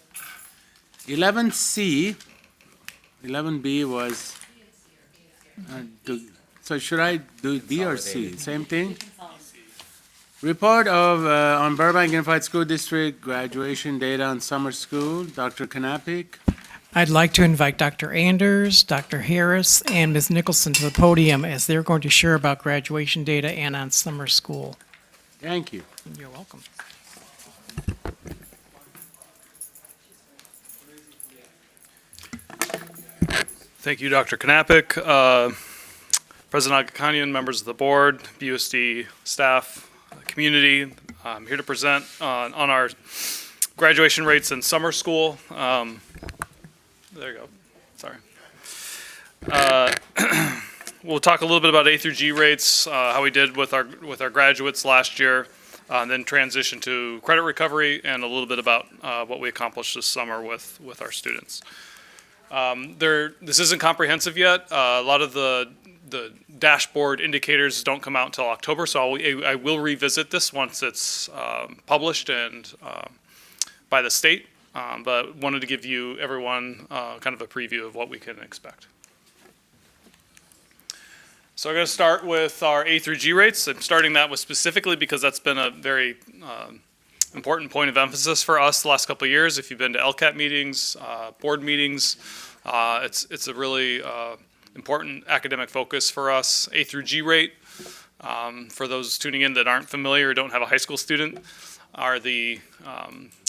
11C, 11B was, so should I do B or C? Same thing? Report of on Burbank Unified School District graduation data on summer school. Dr. Kanapik. I'd like to invite Dr. Anders, Dr. Harris, and Ms. Nicholson to the podium as they're going to share about graduation data and on summer school. Thank you. You're welcome. Thank you, Dr. Kanapik, President Agakanian, members of the board, BUSD staff, community. I'm here to present on our graduation rates in summer school. There you go. Sorry. We'll talk a little bit about A through G rates, how we did with our graduates last year, and then transition to credit recovery and a little bit about what we accomplished this summer with our students. This isn't comprehensive yet. A lot of the dashboard indicators don't come out until October, so I will revisit this once it's published and by the state, but wanted to give you everyone kind of a preview of what we can expect. So I'm going to start with our A through G rates. I'm starting that with specifically because that's been a very important point of emphasis for us the last couple of years. If you've been to LCAT meetings, board meetings, it's a really important academic focus for us. A through G rate, for those tuning in that aren't familiar or don't have a high school student, are the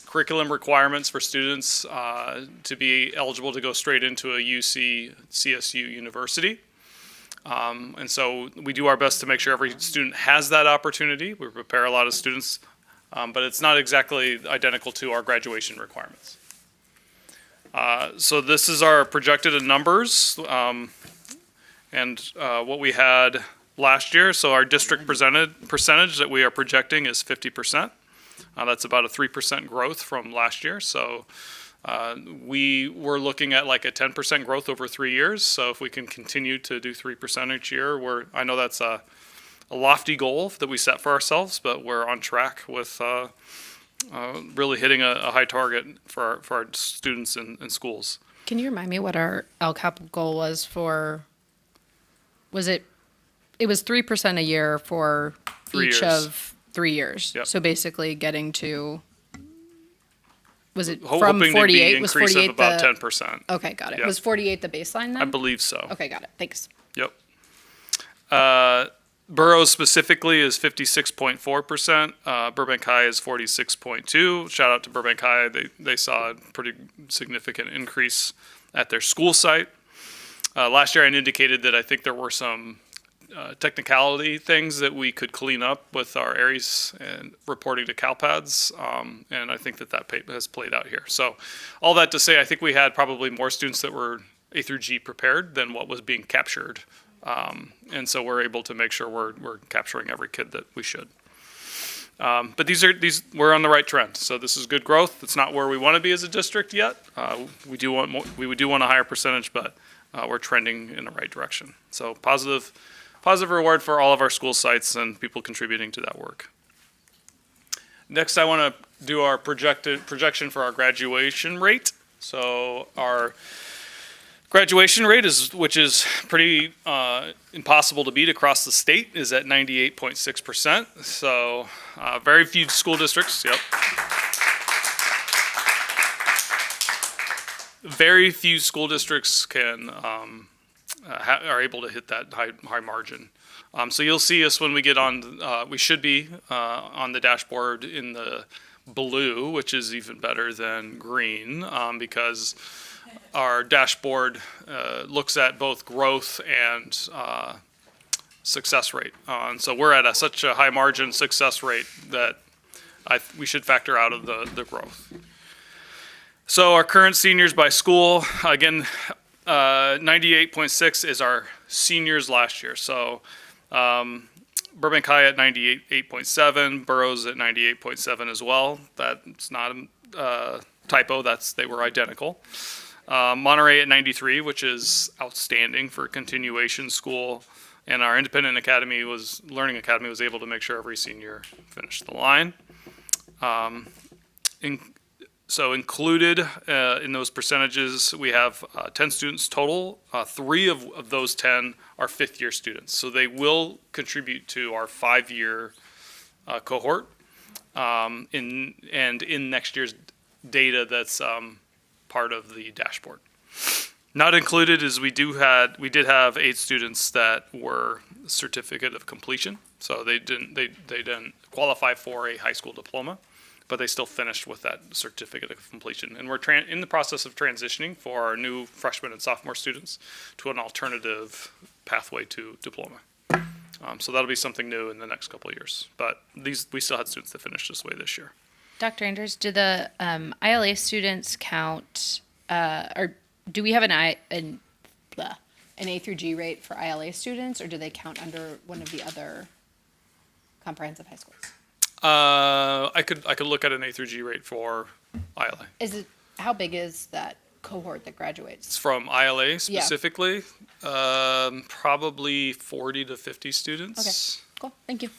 curriculum requirements for students to be eligible to go straight into a UC CSU university. And so we do our best to make sure every student has that opportunity. We prepare a lot of students, but it's not exactly identical to our graduation requirements. So this is our projected numbers and what we had last year. So our district percentage that we are projecting is 50%. That's about a 3% growth from last year. So we were looking at like a 10% growth over 3 years. So if we can continue to do 3% each year, I know that's a lofty goal that we set for ourselves, but we're on track with really hitting a high target for our students in schools. Can you remind me what our LCAP goal was for? It was 3% a year for each of 3 years. Yep. So basically getting to, was it Hoping from to 48? be Was increase 48 of about the, 10%. Okay, got it. Yep. Was 48 the baseline then? I believe so. Okay, got it. Thanks. Yep. Boroughs specifically is 56.4%. Burbank High is 46.2%. Shout out to Burbank High. They saw a pretty significant increase at their school site. Last year I indicated that I think there were some technicality things that we could clean up with our Aries and reporting to CalPads, and I think that has played out here. So all that to say, I think we had probably more students that were A through G prepared than what was being captured, and so we're able to make sure we're capturing every kid that we should. But we're on the right trend. So this is good growth. It's not where we want to be as a district yet. We do want more, we do want a higher percentage, but we're trending in the right direction. So positive reward for all of our school sites and people contributing to that work. Next, I want to do our projection for our graduation rate. So our graduation rate which is pretty impossible to beat across the state, is at 98.6%. So very few school districts, very few school districts are able to hit that high margin. So you'll see us when we get on, we should be on the dashboard in the blue, which is even better than green, because our dashboard looks at both growth and success rate. And so we're at such a high margin success rate that we should factor out of the growth. So our current seniors by school, again, 98.6 is our seniors last year. So Burbank High at 98.7, Burroughs at 98.7 as well. That's not a typo, they were identical. Monterey at 93, which is outstanding for continuation school. And our independent learning academy was able to make sure every senior finished the line. So included in those percentages, we have 10 students total. 3 of those 10 are fifth-year students. So they will contribute to our 5-year cohort in next year's data that's part of the dashboard. Not included is we did have 8 students that were certificate of completion. So they didn't qualify for a high school diploma, but they still finished with that certificate of completion. And we're in the process of transitioning for our new freshman and sophomore students to an alternative pathway to diploma. So that'll be something new in the next couple of years. But we still had students that finished this way this year. Dr. Anders, do the ILA students count, or do we have an A through G rate for ILA students, or do they count under one of the other comprehensive high schools? I could look at an A through G rate for ILA. How big is that cohort that graduates? It's from ILA specifically, probably 40 to 50 students. Okay, cool, thank you.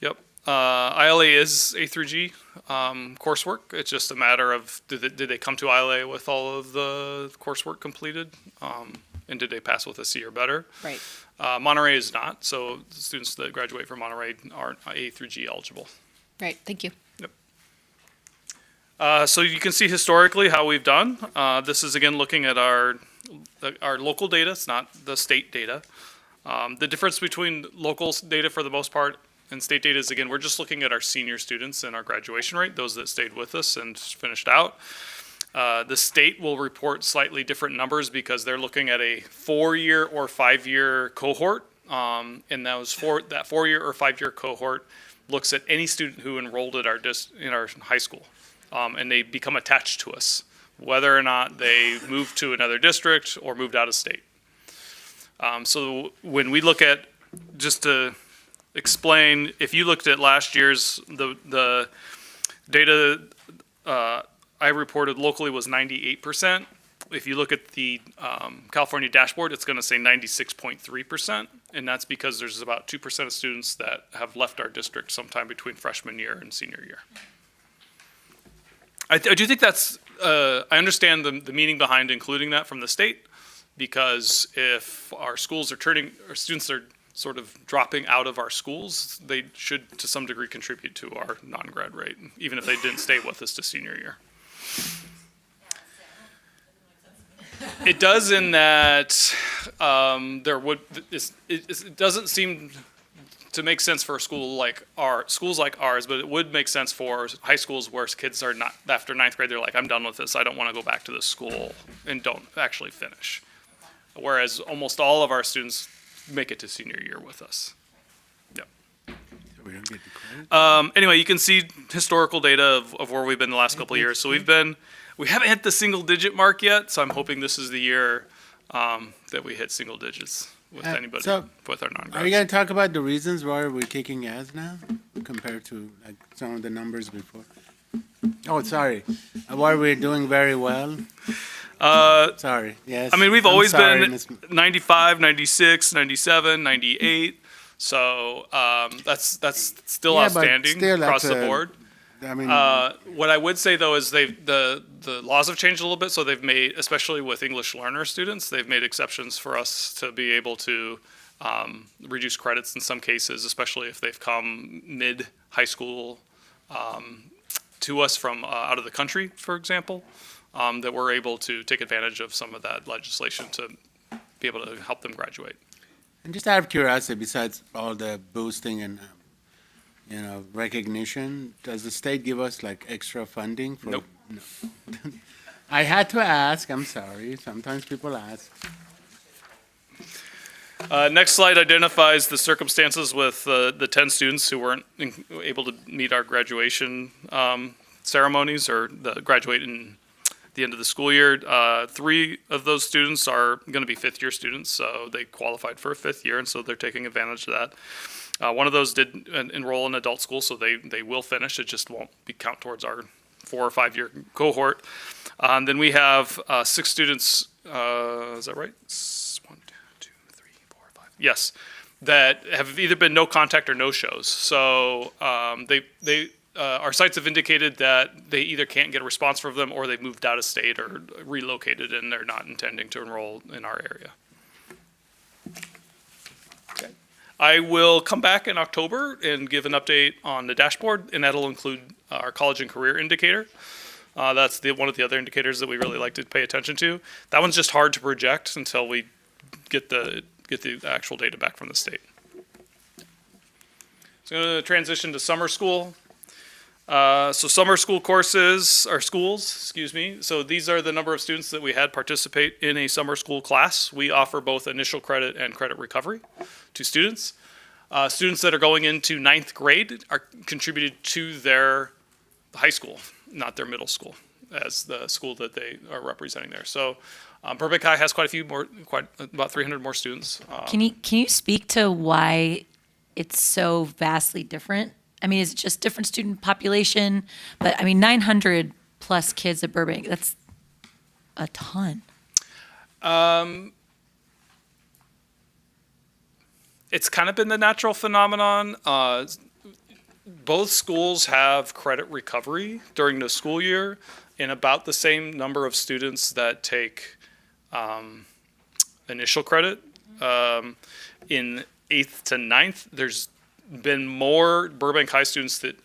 Yep. ILA is A through G coursework. It's just a matter of did they come to ILA with all of the coursework completed, and did they pass with a C or better? Right. Monterey is not, so the students that graduate from Monterey aren't A through G eligible. Right, thank you. Yep. So you can see historically how we've done. This is again looking at our local data. It's not the state data. The difference between local data for the most part and state data is, again, we're just looking at our senior students and our graduation rate, those that stayed with us and finished out. The state will report slightly different numbers because they're looking at a 4-year or 5-year cohort. And that 4-year or 5-year cohort looks at any student who enrolled at in our high school. And they become attached to us, whether or not they moved to another district or moved out of state. So when we look at, just to explain, if you looked at last year's, the data I reported locally was 98%. If you look at the California dashboard, it's going to say 96.3%, and that's because there's about 2% of students that have left our district sometime between freshman year and senior year. I do think that's, I understand the meaning behind including that from the state, because if our schools are our students are sort of dropping out of our schools, they should to some degree contribute to our non-grad rate, even if they didn't stay with us to senior year. It does in that it doesn't seem to make sense for a school like schools like ours, but it would make sense for high schools where kids are not, after 9th grade, they're like, I'm done with this, I don't want to go back to this school, and don't actually finish. Whereas almost all of our students make it to senior year with us. Yep. We don't get the credit? Anyway, you can see historical data of where we've been the last couple of years. So we haven't hit the single digit mark yet. So I'm hoping this is the year that we hit single digits with anybody, with our non-grads. Are you going to talk about the reasons why we're kicking ass now compared to like some of the numbers before? Oh, sorry. Why we're doing very well? Sorry, yes. I mean, we've I'm always sorry, been Miss- 95, 96, 97, 98. So that's still Yeah, but outstanding still, across that's the board. I mean, What I would say though is the laws have changed a little bit, so they've made, especially with English learner students, they've made exceptions for us to be able to reduce credits in some cases, especially if they've come mid high school to us from out of the country, for example, that we're able to take advantage of some of that legislation to be able to help them graduate. and just out of curiosity, besides all the boosting and recognition, does the state give us like extra funding? For, Nope. No. I had to ask. I'm sorry. Sometimes people ask. Next slide identifies the circumstances with the 10 students who weren't able to meet our graduation ceremonies or graduate in the end of the school year. 3 of those students are going to be fifth-year students, so they qualified for a 5th year, and so they're taking advantage of that. One of those did enroll in adult school, so they will finish. It just won't be count towards our 4 or 5 year cohort. Then we have 6 students, is that right? 1, 2, 3, 4, 5. Yes, that have either been no contact or no shows. So our sites have indicated that they either can't get a response from them or they've moved out of state or relocated and they're not intending to enroll in our area. Okay. I will come back in October and give an update on the dashboard, and that'll include our college and career indicator. That's one of the other indicators that we really like to pay attention to. That one's just hard to project until we get the actual data back from the state. So I'm going to transition to summer school. So summer school courses, or schools, excuse me. So these are the number of students that we had participate in a summer school class. We offer both initial credit and credit recovery to students. Students that are going into 9th grade are contributed to their high school, not their middle school, as the school that they are representing there. So Burbank High has quite about 300 more students. Can you speak to why it's so vastly different? I mean, is it just different student population? But I mean, 900 plus kids at Burbank, that's a ton. It's kind of been the natural phenomenon. Both schools have credit recovery during the school year, and about the same number of students that take initial credit. In 8th to 9th, there's been more Burbank High students that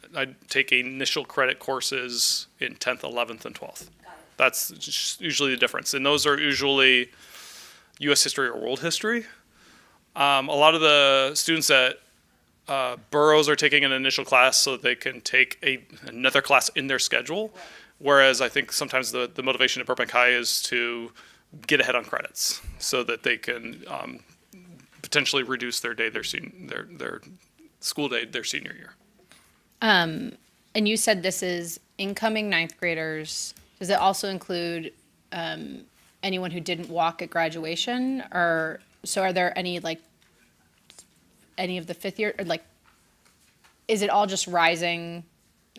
take initial credit courses in 10th, 11th, and 12th. That's just usually the difference. And those are usually U.S. history or world history. A lot of the students at Burroughs are taking an initial class so they can take another class in their schedule, whereas I think sometimes the motivation at Burbank High is to get ahead on credits so that they can potentially reduce their school day their senior year. And you said this is incoming 9th graders. Does it also include anyone who didn't walk at graduation? Or so are there any of the 5th year, or is it all just rising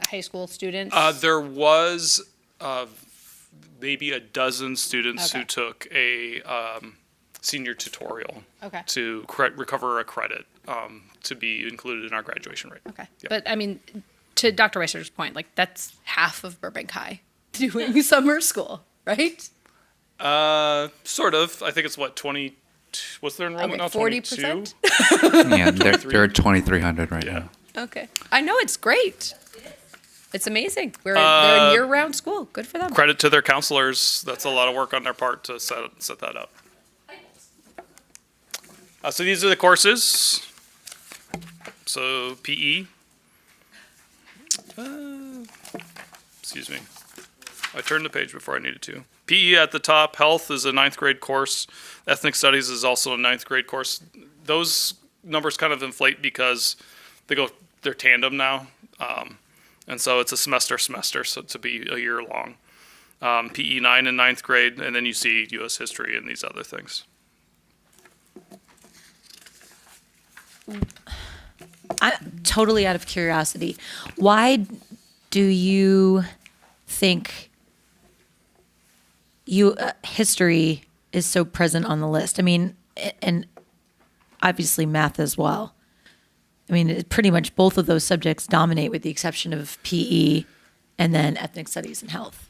high school students? There was maybe a dozen students Okay. who took a senior tutorial Okay. to recover a credit to be included in our graduation rate. Okay. Yep. But I mean, to Dr. Weiser's point, that's half of Burbank High doing summer school, right? Sort of. I think it's 20. What's their enrollment now? 40%? Yeah, they're at 2,300 right now. Okay. I know, it's great. It's amazing. They're a year-round school. Good for them. Credit to their counselors. That's a lot of work on their part to set that up. So these are the courses. So PE. Excuse me. I turned the page before I needed to. PE at the top. Health is a 9th grade course. Ethnic Studies is also a 9th grade course. those numbers kind of inflate because they're tandem now. And so it's a semester, so to be a year long. PE 9 and 9th grade, and then you see U.S. history and these other things. Totally out of curiosity, why do you think history is so present on the list? I mean, and obviously math as well. I mean, pretty much both of those subjects dominate with the exception of PE and then ethnic studies and health.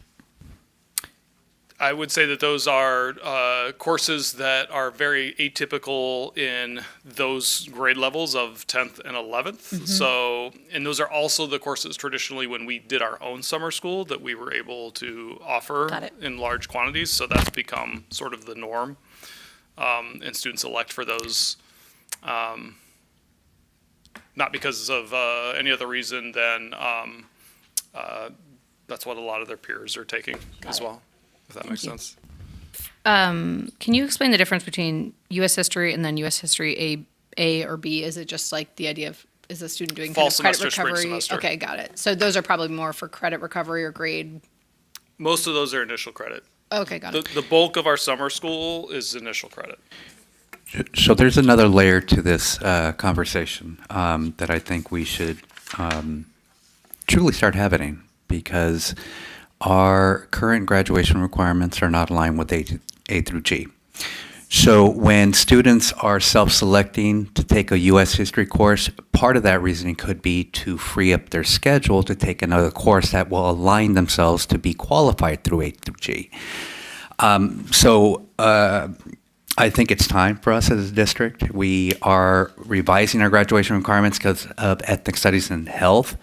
I would say that those are courses that are very atypical in those grade levels of 10th and 11th. Mm-hmm. So, and those are also the courses traditionally when we did our own summer school that we were able to offer in large quantities. So that's become sort of the norm. And students elect for those, not because of any other reason than that's what a lot of their peers are taking as well. If that makes sense. Can you explain the difference between U.S. history and then U.S. history A or B? Is it just like the idea of, is the student doing Fall kind of credit semester, spring recovery? semester. Okay, got it. So those are probably more for credit recovery or grade. Most of those are initial credit. Okay, got it. The bulk of our summer school is initial credit. So there's another layer to this conversation that I think we should truly start having, because our current graduation requirements are not aligned with A through G. So when students are self-selecting to take a U.S. history course, part of that reasoning could be to free up their schedule to take another course that will align themselves to be qualified through A through G. I think it's time for us as a district. We are revising our graduation requirements because of ethnic studies and health,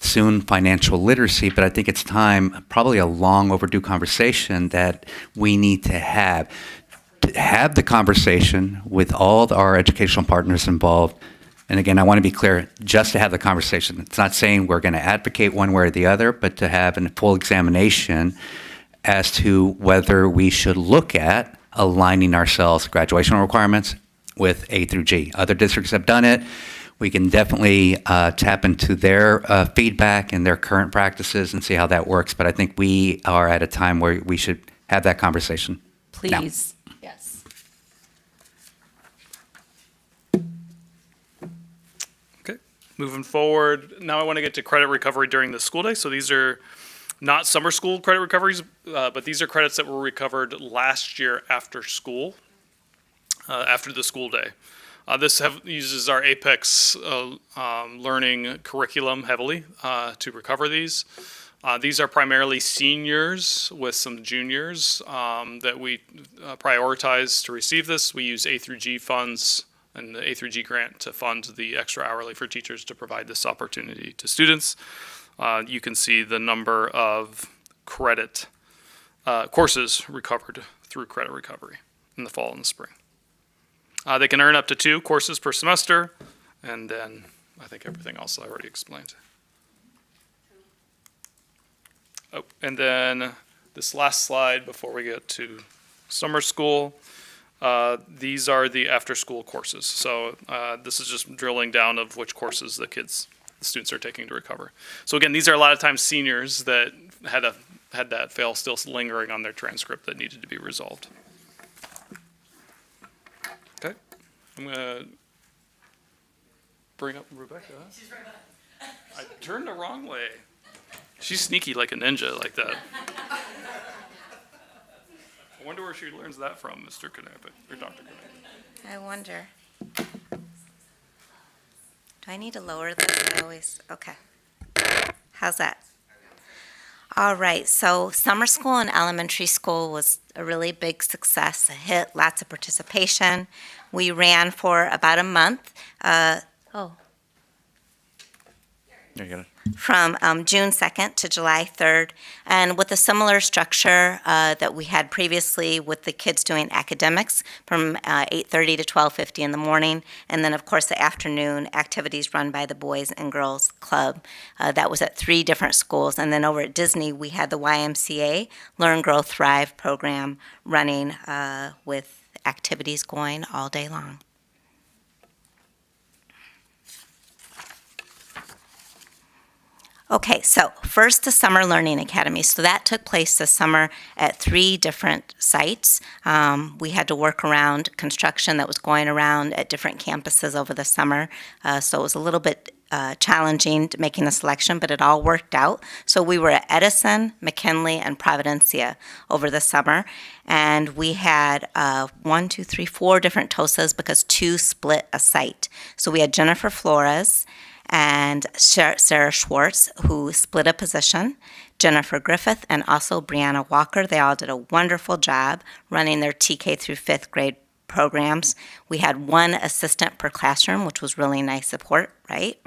soon financial literacy, but I think it's time, probably a long overdue conversation that we need to have the conversation with all our educational partners involved. And again, I want to be clear, just to have the conversation. It's not saying we're going to advocate one way or the other, but to have a full examination as to whether we should look at aligning ourselves graduation requirements with A through G. Other districts have done it. We can definitely tap into their feedback and their current practices and see how that works. But I think we are at a time where we should have that conversation. Please. Now. Yes. Okay, moving forward. Now I want to get to credit recovery during the school day. So these are not summer school credit recoveries, but these are credits that were recovered last year after school, after the school day. This uses our Apex learning curriculum heavily to recover these. These are primarily seniors with some juniors that we prioritize to receive this. We use A through G funds and the A through G grant to fund the extra hourly for teachers to provide this opportunity to students. You can see the number of credit courses recovered through credit recovery in the fall and the spring. They can earn up to 2 courses per semester, and then I think everything else I already explained. Oh, and then this last slide before we get to summer school, these are the after-school courses. So this is just drilling down of which courses the students are taking to recover. So again, these are a lot of times seniors that had that fail still lingering on their transcript that needed to be resolved. Okay, I'm gonna bring up Rebecca. I turned the wrong way. She's sneaky like a ninja like that. I wonder where she learns that from, Mr. Knappett, or Dr. Knappett. I wonder. Do I need to lower this? I always, okay. How's that? All right, so summer school and elementary school was a really big success, a hit, lots of participation. We ran for about a month. There you go. From June 2nd to July 3rd, and with a similar structure that we had previously with the kids doing academics from 8:30 to 12:50 in the morning, and then of course the afternoon activities run by the Boys and Girls Club. That was at 3 different schools, and then over at Disney we had the YMCA Learn, Grow, Thrive program running with activities going all day long. Okay, so first the Summer Learning Academy. So that took place this summer at 3 different sites. We had to work around construction that was going around at different campuses over the summer. So it was a little bit challenging making the selection, but it all worked out. So we were at Edison, McKinley, and Providencia over the summer. And we had 4 different TOSAs because 2 split a site. So we had Jennifer Flores and Sarah Schwartz, who split a position, Jennifer Griffith, and also Brianna Walker. They all did a wonderful job running their TK through 5th grade programs. We had 1 assistant per classroom, which was really nice support, right?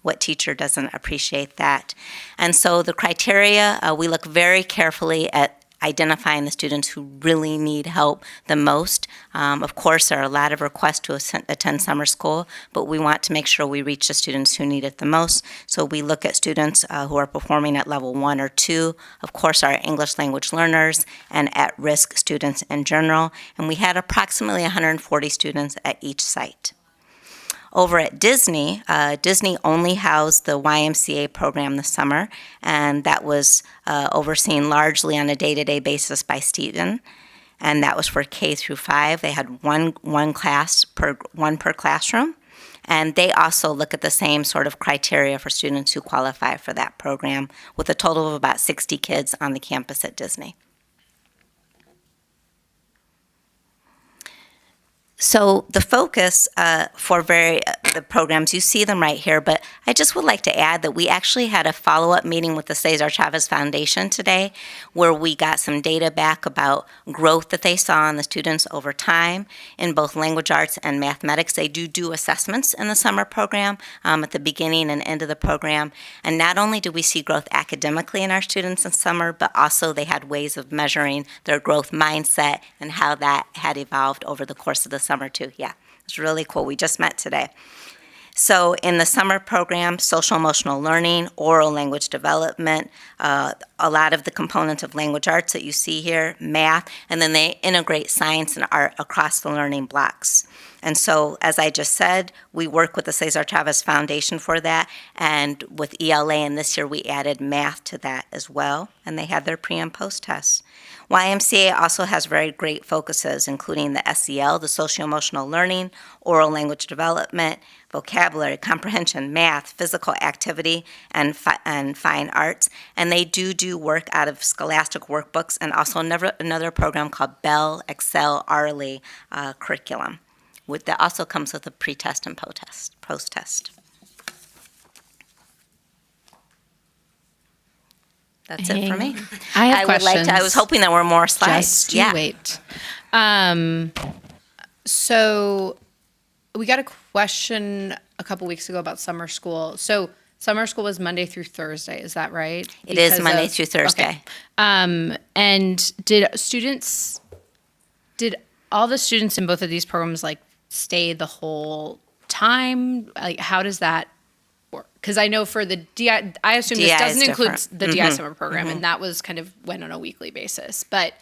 What teacher doesn't appreciate that? And so the criteria, we look very carefully at identifying the students who really need help the most. Of course, there are a lot of requests to attend summer school, but we want to make sure we reach the students who need it the most. So we look at students who are performing at level 1 or 2, of course, our English language learners, and at-risk students in general. And we had approximately 140 students at each site. Over at Disney, Disney only housed the YMCA program this summer, and that was overseen largely on a day-to-day basis by Stephen, and that was for K through 5. They had one class per classroom, and they also look at the same sort of criteria for students who qualify for that program, with a total of about 60 kids on the campus at Disney. So the focus for the programs, you see them right here, but I just would like to add that we actually had a follow-up meeting with the Cesar Chavez Foundation today, where we got some data back about growth that they saw in the students over time in both language arts and mathematics. They do assessments in the summer program at the beginning and end of the program. And not only do we see growth academically in our students in summer, but also they had ways of measuring their growth mindset and how that had evolved over the course of the summer too. Yeah, it's really cool. We just met today. So in the summer program, social emotional learning, oral language development, a lot of the components of language arts that you see here, math, and then they integrate science and art across the learning blocks. And so, as I just said, we work with the Cesar Chavez Foundation for that, and with ELA, and this year we added math to that as well, and they had their pre and post tests. YMCA also has very great focuses, including the SEL, the socio-emotional learning, oral language development, vocabulary, comprehension, math, physical activity, and fine arts. And they do work out of Scholastic workbooks, and also another program called Bell Excel Arley curriculum. That also comes with a pre-test and post-test. That's it for me. I have questions. I was hoping there were more slides. Just you wait. So we got a question a couple weeks ago about summer school. So summer school was Monday through Thursday, is that right? It is Monday through Thursday. Okay. And did all the students in both of these programs stay the whole time? How does that work? Because I know for the DI, I assume this doesn't include the DI summer program, and that was kind of went on a weekly basis. But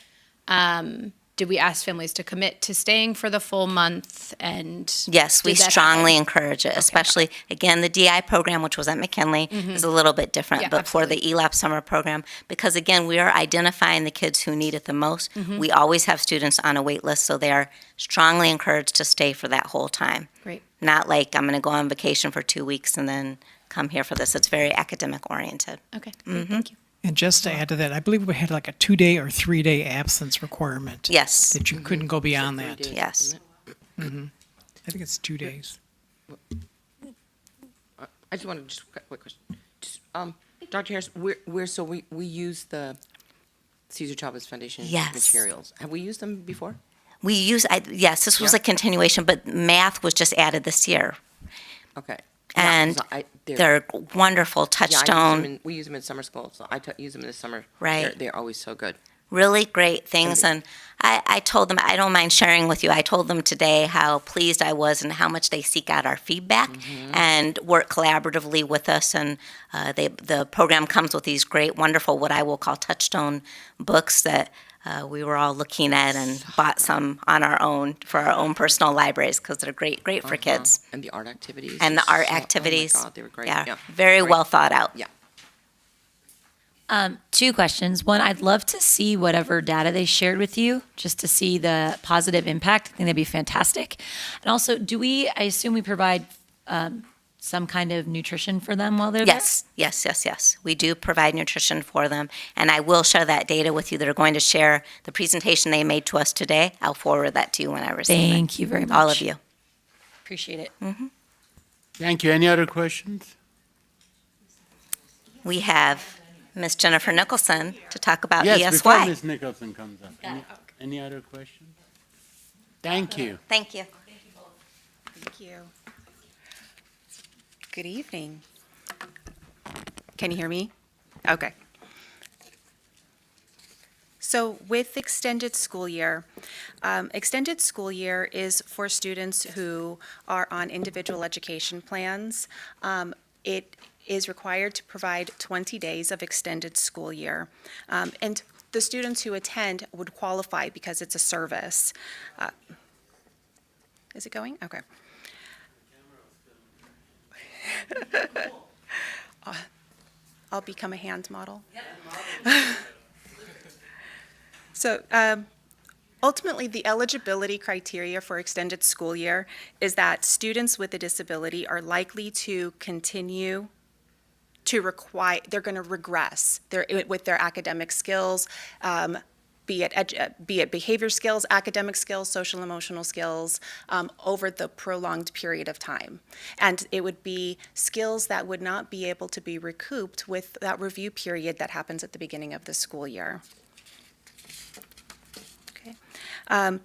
did we ask families to commit to staying for the full month? And yes, we strongly encourage it, especially, again, the DI program, which was at McKinley, is a little bit different, but absolutely. For the ELAP summer program, because again, we are identifying the kids who need it the most. We always have students on a wait list, so they are strongly encouraged to stay for that whole time. Great. Not like I'm going to go on vacation for 2 weeks and then come here for this. It's very academic oriented. Okay, great. Thank you. And just to add to that, I believe we had a 2-day or 3-day absence requirement. Yes. That you couldn't go beyond that. Days, yes. I think it's 2 days. I just wanted to quick question. Dr. Harris, we use the Cesar Chavez Foundation materials. Have we used them before? We use, yes, this was a continuation, but math was just added this year. Okay. And they're wonderful touchstone. Yeah, we use them in summer school, so I use them in the summer. Right. They're always so good. Really great things. And I told them, I don't mind sharing with you, I told them today how pleased I was and how much they seek out our feedback and work collaboratively with us. And the program comes with these great, wonderful, what I will call touchstone books that we were all looking at and bought some on our own for our own personal libraries because they're great for kids. And the art activities. And the art activities. Oh my God, they were great. Yeah, very well thought out. Yeah. Two questions. One, I'd love to see whatever data they shared with you, just to see the positive impact. I think that'd be fantastic. And also, I assume we provide some kind of nutrition for them while they're Yes, yes, yes, yes. We do provide nutrition for them, and I will share that data with you. They're going to share the presentation they made to us today. I'll forward that to you when I receive it. Thank you very much. All of you. Appreciate it. Thank you. Any other questions? We have Ms. Jennifer Nicholson to talk about Yes, ESY. before Ms. Nicholson comes up. Any other questions? Thank you. Thank you. Thank you. Good evening. Can you hear me? Okay. So with extended school year is for students who are on individual education plans. It is required to provide 20 days of extended school year. And the students who attend would qualify because it's a service. Is it going? Okay. I'll become a hand model. So ultimately, the eligibility criteria for extended school year is that students with a disability are likely to continue to require, they're going to regress with their academic skills, be it behavior skills, academic skills, social emotional skills, over the prolonged period of time. And it would be skills that would not be able to be recouped with that review period that happens at the beginning of the school year. Okay. I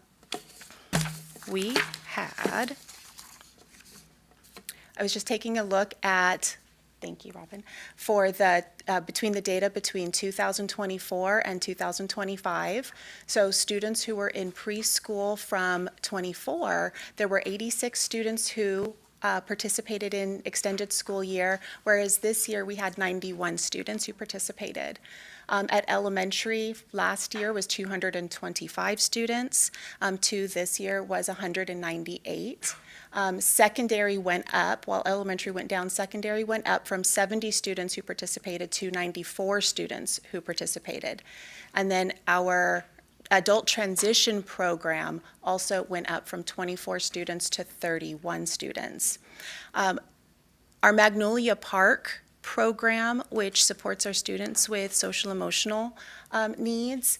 was just taking a look at, thank you, Robin, for the between the data between 2024 and 2025. So students who were in preschool from 24, there were 86 students who participated in extended school year, whereas this year we had 91 students who participated. At elementary, last year was 225 students. To this year was 198. Secondary went up, while elementary went down. Secondary went up from 70 students who participated to 94 students who participated. And then our adult transition program also went up from 24 students to 31 students. Our Magnolia Park program, which supports our students with social emotional needs,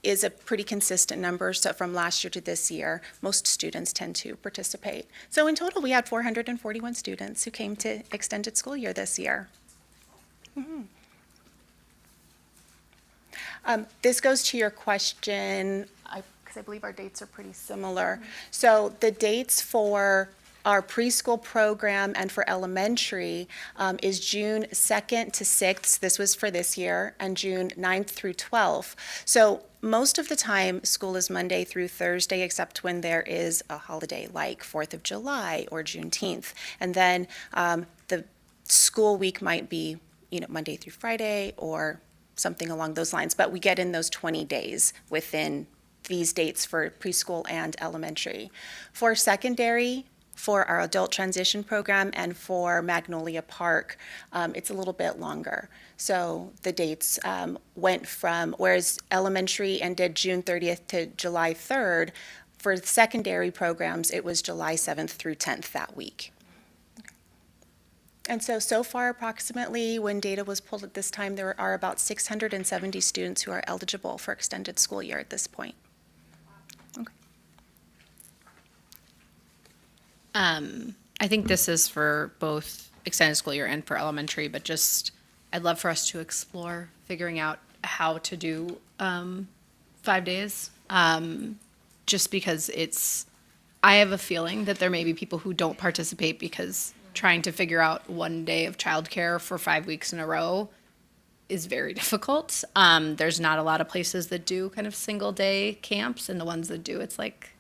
is a pretty consistent number. So from last year to this year, most students tend to participate. So in total, we had 441 students who came to extended school year this year. This goes to your question, because I believe our dates are pretty similar. So the dates for our preschool program and for elementary is June 2nd to 6th, this was for this year, and June 9th through 12th. So most of the time, school is Monday through Thursday, except when there is a holiday like 4th of July or Juneteenth. And then the school week might be, Monday through Friday or something along those lines. But we get in those 20 days within these dates for preschool and elementary. For secondary, for our adult transition program and for Magnolia Park, it's a little bit longer. So the dates went from, whereas elementary ended June 30th to July 3rd, for secondary programs, it was July 7th through 10th that week. And so far, approximately, when data was pulled at this time, there are about 670 students who are eligible for extended school year at this point. I think this is for both extended school year and for elementary, but just I'd love for us to explore figuring out how to do 5 days. Just because I have a feeling that there may be people who don't participate because trying to figure out 1 day of childcare for 5 weeks in a row is very difficult. There's not a lot of places that do kind of single day camps, and the ones that do, it's like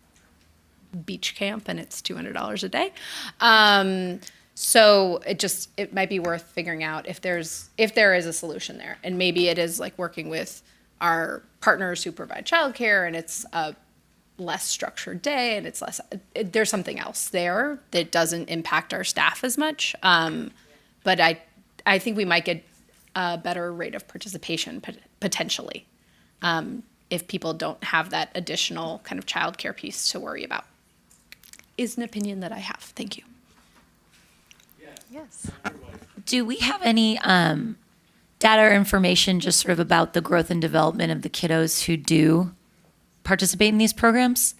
beach camp and it's $200 a day. So it might be worth figuring out if there is a solution there. And maybe it is like working with our partners who provide childcare and it's a less structured day and there's something else there that doesn't impact our staff as much. But I think we might get a better rate of participation potentially, if people don't have that additional kind of childcare piece to worry about. Is an opinion that I have. Thank you. Yes. Do we have any data or information just sort of about the growth and development of the kiddos who do participate in these programs?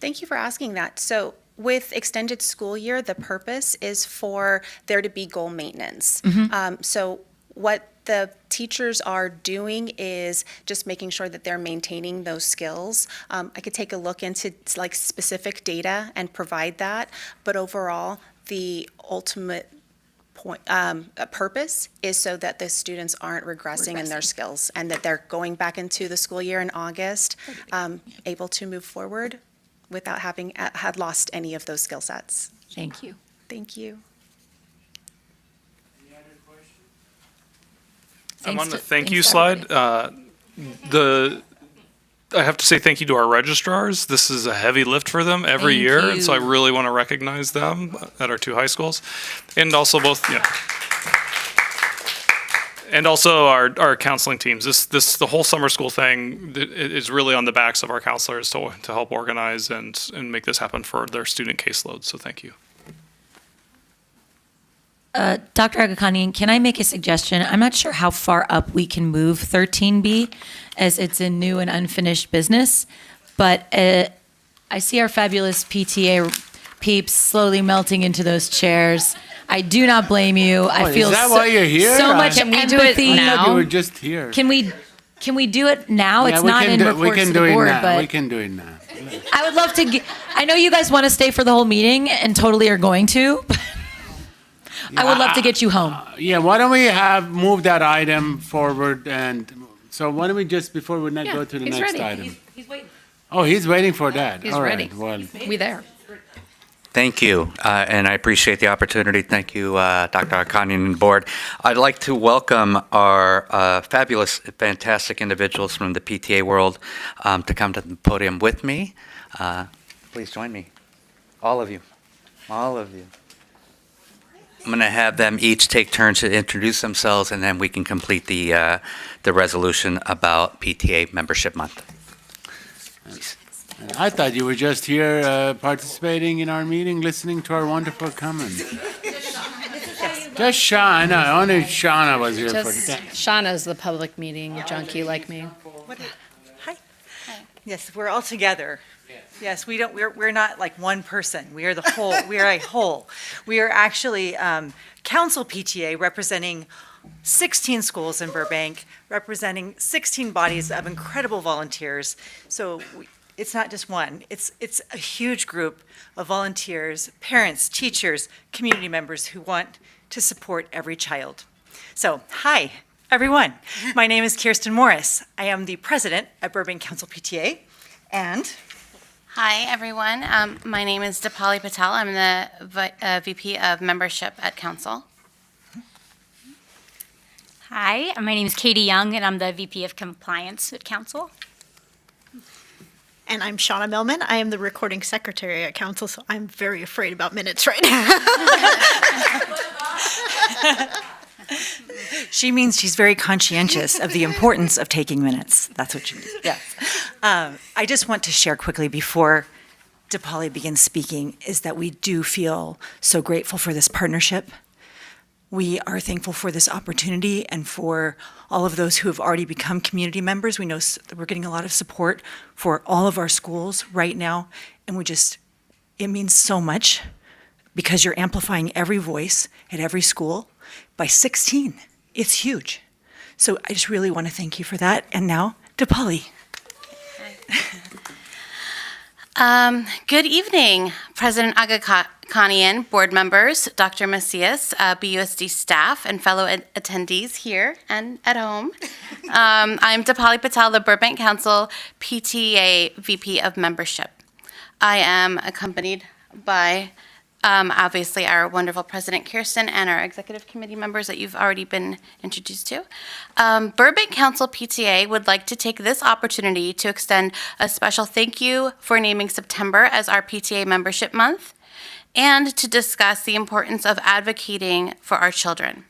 Thank you for asking that. So with extended school year, the purpose is for there to be goal maintenance. So what the teachers are doing is just making sure that they're maintaining those skills. I could take a look into like specific data and provide that, but overall, the ultimate purpose is so that the students aren't regressing in their skills and that they're going back into the school year in August, able to move forward without having had lost any of those skill sets. Thank you. Thank you. I'm on the thank you slide. I have to say thank you to our registrars. This is a heavy lift for them every year, and so I really want to recognize them at our two high schools, and also and also our counseling teams. The whole summer school thing is really on the backs of our counselors to help organize and make this happen for their student caseload. So thank you. Dr. Agakanian, can I make a suggestion? I'm not sure how far up we can move 13B as it's a new and unfinished business, but I see our fabulous PTA peeps slowly melting into those chairs. I do not blame you. I feel is that why you're here? so much Can we empathy. do it I thought you now? were just here. Can we do it now? Yeah, It's we not can in do- reports we can to do the it board, now. but We can do it now. I would love to. I know you guys want to stay for the whole meeting and totally are going to. But I would love to get you home. Yeah, why don't we move that item forward, and so why don't we just, before we go to the he's next ready. item? He's waiting. Oh, he's waiting for that. He's All ready. right, well, We there. Thank you, and I appreciate the opportunity. Thank you, Dr. Akanian and board. I'd like to welcome our fabulous, fantastic individuals from the PTA world to come to the podium with me. Please join me, all of you, all of you. I'm going to have them each take turns to introduce themselves, and then we can complete the resolution about PTA Membership Month. I thought you were just here participating in our meeting, listening to our wonderful comments. Just Shauna, only Shauna was here for Just that. Shauna's the public meeting junkie like me. Hi. Yes, we're all together. Yes, we're not like one person. We are the whole, we are a whole. We are actually council PTA representing 16 schools in Burbank, representing 16 bodies of incredible volunteers. So it's not just one, it's a huge group of volunteers, parents, teachers, community members who want to support every child. So, hi, everyone. My name is Kirsten Morris. I am the president at Burbank Council PTA, and Hi, everyone. My name is Dipali Patel. I'm the VP of Membership at Council. Hi, my name is Katie Young, and I'm the VP of Compliance at Council. And I'm Shauna Millman. I am the recording secretary at council, so I'm very afraid about minutes right now. she means she's very conscientious of the importance of taking minutes. That's what she means, yes. I just want to share quickly before Dipali begins speaking is that we do feel so grateful for this partnership. We are thankful for this opportunity and for all of those who have already become community members. We know that we're getting a lot of support for all of our schools right now, and it means so much because you're amplifying every voice at every school by 16. It's huge. So I just really want to thank you for that. And now, Dipali. Good evening, President Agakanian, board members, Dr. Macias, BUSD staff, and fellow attendees here and at home. I'm Dipali Patel, the Burbank Council PTA VP of Membership. I am accompanied by obviously our wonderful President Kirsten and our executive committee members that you've already been introduced to. Burbank Council PTA would like to take this opportunity to extend a special thank you for naming September as our PTA Membership Month and to discuss the importance of advocating for our children.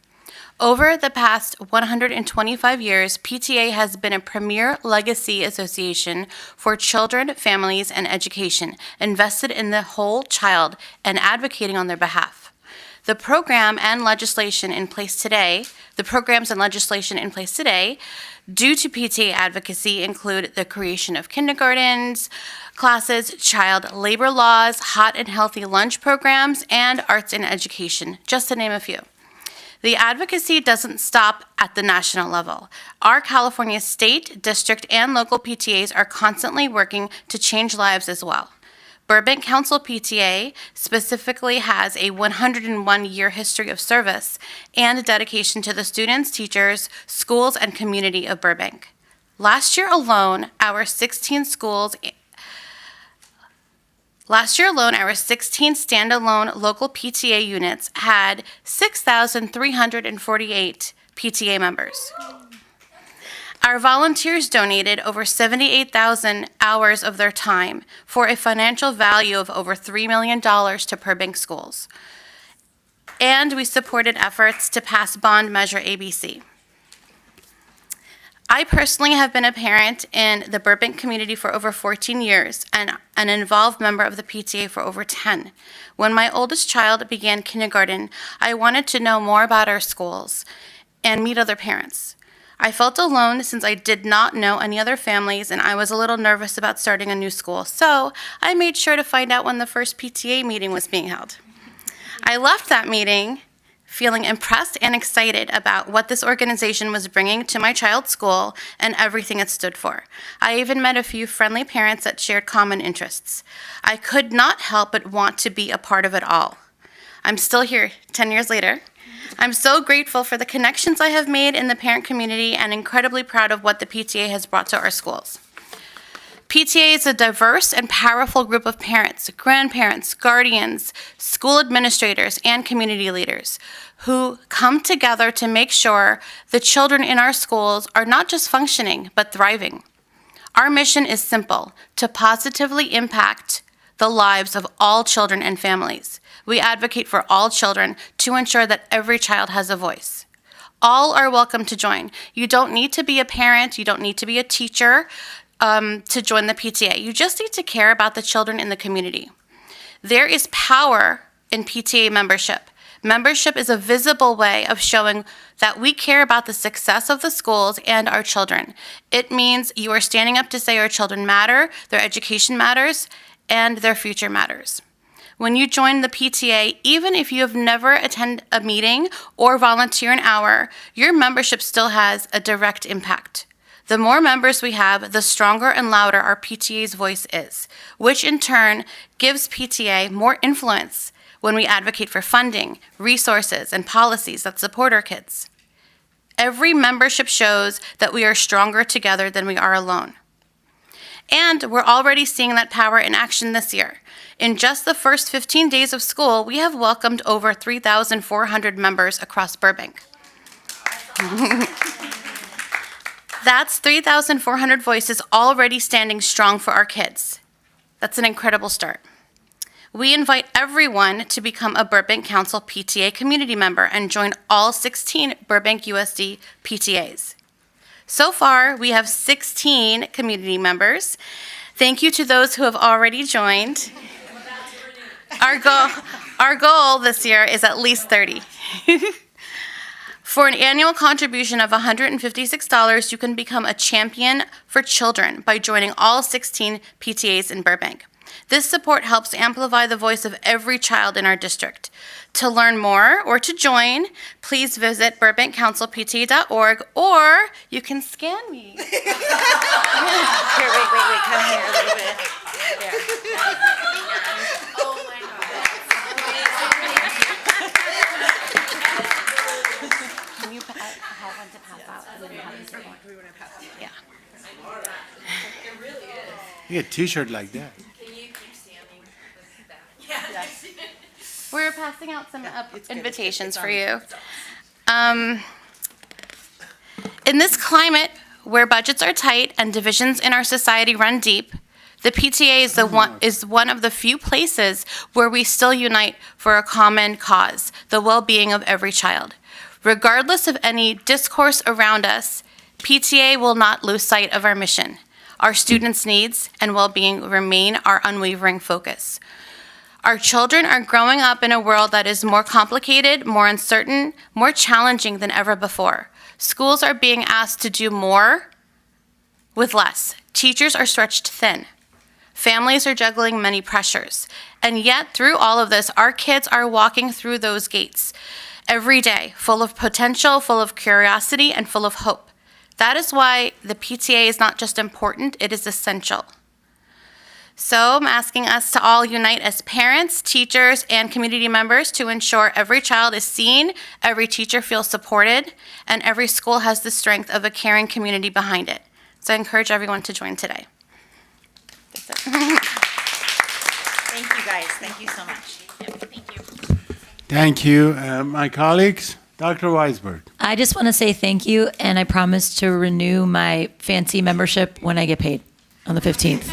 Over the past 125 years, PTA has been a premier legacy association for children, families, and education, invested in the whole child and advocating on their behalf. The programs and legislation in place today, due to PTA advocacy, include the creation of kindergartens, classes, child labor laws, hot and healthy lunch programs, and arts and education, just to name a few. The advocacy doesn't stop at the national level. Our California state, district, and local PTAs are constantly working to change lives as well. Burbank Council PTA specifically has a 101-year history of service and dedication to the students, teachers, schools, and community of Burbank. Last year alone, our 16 standalone local PTA units had 6,348 PTA members. Our volunteers donated over 78,000 hours of their time for a financial value of over $3 million to Burbank schools. And we supported efforts to pass bond measure ABC. I personally have been a parent in the Burbank community for over 14 years and an involved member of the PTA for over 10. When my oldest child began kindergarten, I wanted to know more about our schools and meet other parents. I felt alone since I did not know any other families and I was a little nervous about starting a new school, so I made sure to find out when the first PTA meeting was being held. I left that meeting feeling impressed and excited about what this organization was bringing to my child's school and everything it stood for. I even met a few friendly parents that shared common interests. I could not help but want to be a part of it all. I'm still here 10 years later. I'm so grateful for the connections I have made in the parent community and incredibly proud of what the PTA has brought to our schools. PTA is a diverse and powerful group of parents, grandparents, guardians, school administrators, and community leaders who come together to make sure the children in our schools are not just functioning, but thriving. Our mission is simple: to positively impact the lives of all children and families. We advocate for all children to ensure that every child has a voice. All are welcome to join. You don't need to be a parent, you don't need to be a teacher to join the PTA. You just need to care about the children in the community. There is power in PTA membership. Membership is a visible way of showing that we care about the success of the schools and our children. It means you are standing up to say our children matter, their education matters, and their future matters. When you join the PTA, even if you have never attended a meeting or volunteer an hour, your membership still has a direct impact. The more members we have, the stronger and louder our PTA's voice is, which in turn gives PTA more influence when we advocate for funding, resources, and policies that support our kids. Every membership shows that we are stronger together than we are alone. And we're already seeing that power in action this year. In just the first 15 days of school, we have welcomed over 3,400 members across Burbank. That's 3,400 voices already standing strong for our kids. That's an incredible start. We invite everyone to become a Burbank Council PTA community member and join all 16 Burbank USD PTAs. So far, we have 16 community members. Thank you to those who have already joined. Our goal this year is at least 30. For an annual contribution of $156, you can become a champion for children by joining all 16 PTAs in Burbank. This support helps amplify the voice of every child in our district. To learn more or to join, please visit burbankcouncilpta.org, or you can scan me. Here, wait, come here a little bit. There. Oh my God. Can you have one to pass out? And then have this one? We want to pass out. Yeah. It really is. You get a t-shirt like that. Can you keep standing? Yes. We're passing out some invitations for you. In this climate where budgets are tight and divisions in our society run deep, the PTA is one of the few places where we still unite for a common cause, the well-being of every child. Regardless of any discourse around us, PTA will not lose sight of our mission. Our students' needs and well-being remain our unwavering focus. Our children are growing up in a world that is more complicated, more uncertain, more challenging than ever before. Schools are being asked to do more with less. Teachers are stretched thin. Families are juggling many pressures. And yet, through all of this, our kids are walking through those gates every day, full of potential, full of curiosity, and full of hope. That is why the PTA is not just important, it is essential. So I'm asking us to all unite as parents, teachers, and community members to ensure every child is seen, every teacher feels supported, and every school has the strength of a caring community behind it. So I encourage everyone to join today. That's it. Thank you, guys. Thank you so much. Thank you. Thank you. My colleagues, Dr. Weisberg. I just want to say thank you, and I promise to renew my fancy membership when I get paid on the 15th.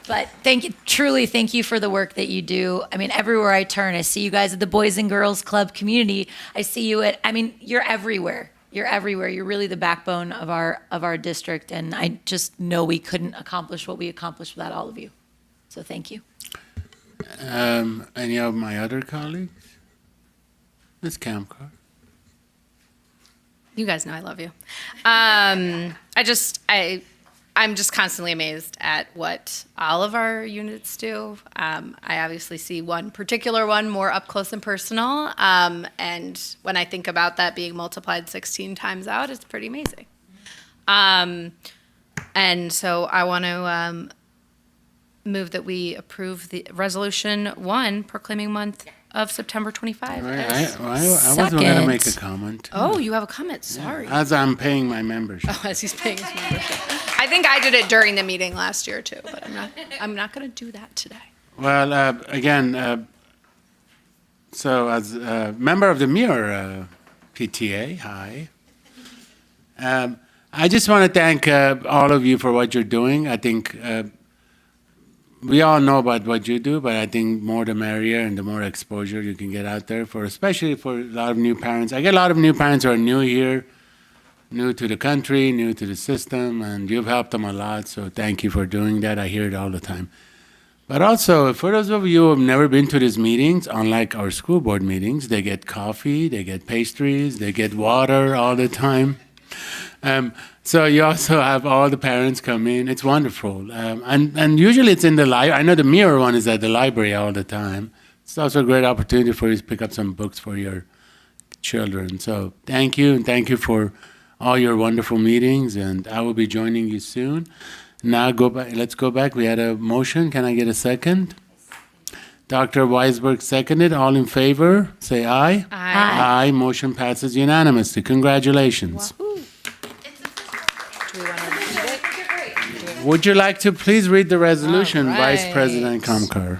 But thank you, truly thank you for the work that you do. I mean, everywhere I turn, I see you guys at the Boys and Girls Club community. I see you at, I mean, you're everywhere. You're everywhere. You're really the backbone of our district, and I just know we couldn't accomplish what we accomplished without all of you. So thank you. Any of my other colleagues? Ms. Kamkar. You guys know I love you. I'm just constantly amazed at what all of our units do. I obviously see one particular one more up close and personal. And when I think about that being multiplied 16 times out, it's pretty amazing. And so I want to move that we approve the Resolution 1 proclaiming month of September 25. I wasn't going to make a comment. Oh, you have a comment. Sorry. As I'm paying my membership. Oh, as he's paying his membership. I think I did it during the meeting last year too, but I'm not going to do that today. Well, again, so as a member of the Mirror PTA, hi. I just want to thank all of you for what you're doing. I think we all know about what you do, but I think more the merrier and the more exposure you can get out there for, especially for a lot of new parents. I get a lot of new parents who are new here, new to the country, new to the system, and you've helped them a lot, so thank you for doing that. I hear it all the time. But also, for those of you who have never been to these meetings, unlike our school board meetings, they get coffee, they get pastries, they get water all the time. So you also have all the parents come in. It's wonderful. And usually it's in the library. I know the Mirror one is at the library all the time. It's also a great opportunity for you to pick up some books for your children. So thank you, and thank you for all your wonderful meetings, and I will be joining you soon. Now go back. Let's go back. We had a motion. Can I get a second? Dr. Weisberg seconded. All in favor, say aye. Aye. Aye. Motion passes unanimously. Congratulations. Would you like to please read the resolution, Vice President Kamkar?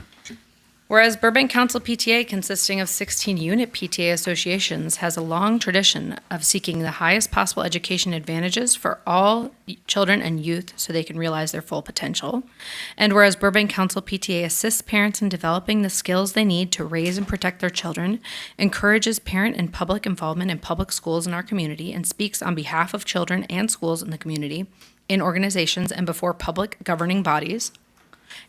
Whereas Burbank Council PTA, consisting of 16 unit PTA associations, has a long tradition of seeking the highest possible education advantages for all children and youth so they can realize their full potential. And whereas Burbank Council PTA assists parents in developing the skills they need to raise and protect their children, encourages parent and public involvement in public schools in our community, and speaks on behalf of children and schools in the community, in organizations and before public governing bodies.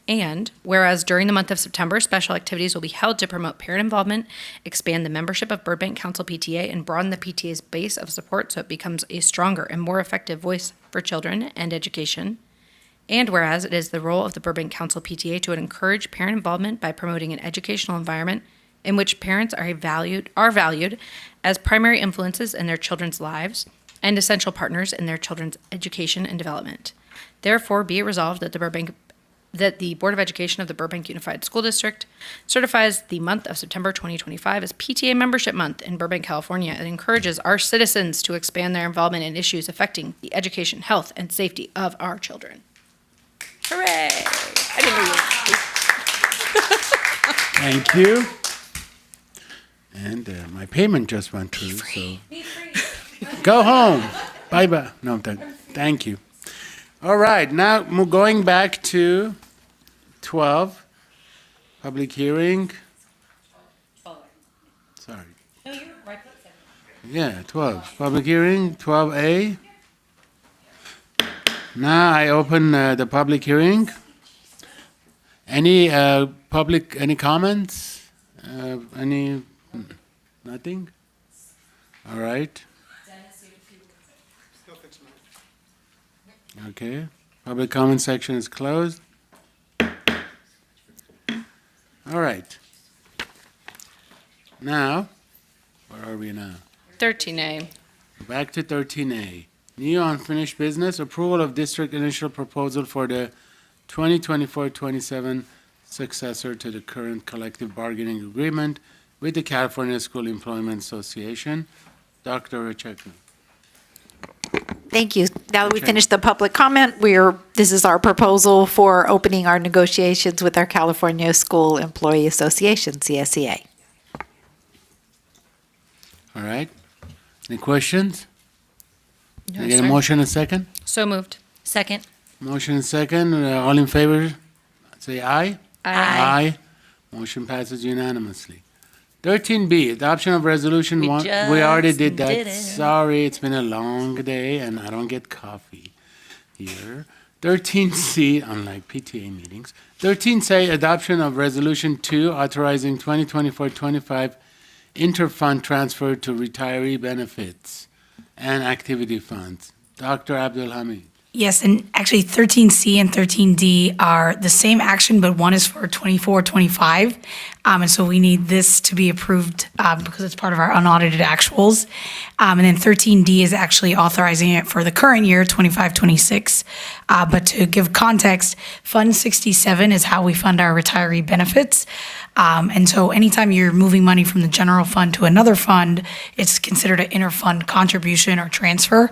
And whereas during the month of September, special activities will be held to promote parent involvement, expand the membership of Burbank Council PTA, and broaden the PTA's base of support so it becomes a stronger and more effective voice for children and education. And whereas it is the role of the Burbank Council PTA to encourage parent involvement by promoting an educational environment in which parents are valued as primary influences in their children's lives and essential partners in their children's education and development. Therefore, be it resolved that the Board of Education of the Burbank Unified School District certifies the month of September 2025 as PTA Membership Month in Burbank, California, and encourages our citizens to expand their involvement in issues affecting the education, health, and safety of our children. Hooray! I didn't know you. Thank you. And my payment just went through, so go home. Bye-bye. No, thank you. All right, now going back to 12, public hearing. Sorry. Yeah, 12. Public hearing, 12A. Now I open the public hearing. Any any comments? Nothing? All right. Okay. Public comment section is closed. All right. Now, where are we now? 13A. Back to 13A. New unfinished business, approval of district initial proposal for the 2024-27 successor to the current collective bargaining agreement with the California School Employment Association. Dr. Richardson. Thank you. Now that we finished the public comment, this is our proposal for opening our negotiations with our California School Employee Association, CSEA. All right. Any questions? No, Can I get a sir. motion and a second? So moved. Second. Motion and second. All in favor, say aye. Aye. Motion passes unanimously. 13B, adoption of resolution We one. We just already did that. did it. Sorry, it's been a long day and I don't get coffee here. 13C, unlike PTA meetings. 13C, adoption of resolution 2, authorizing 2024-25 interfund transfer to retiree benefits and activity funds. Dr. Abdul Hamid. Yes, and actually 13C and 13D are the same action, but one is for 24-25. And so we need this to be approved because it's part of our unaudited actuals. And then 13D is actually authorizing it for the current year, 25-26. But to give context, Fund 67 is how we fund our retiree benefits. And so anytime you're moving money from the general fund to another fund, it's considered an interfund contribution or transfer.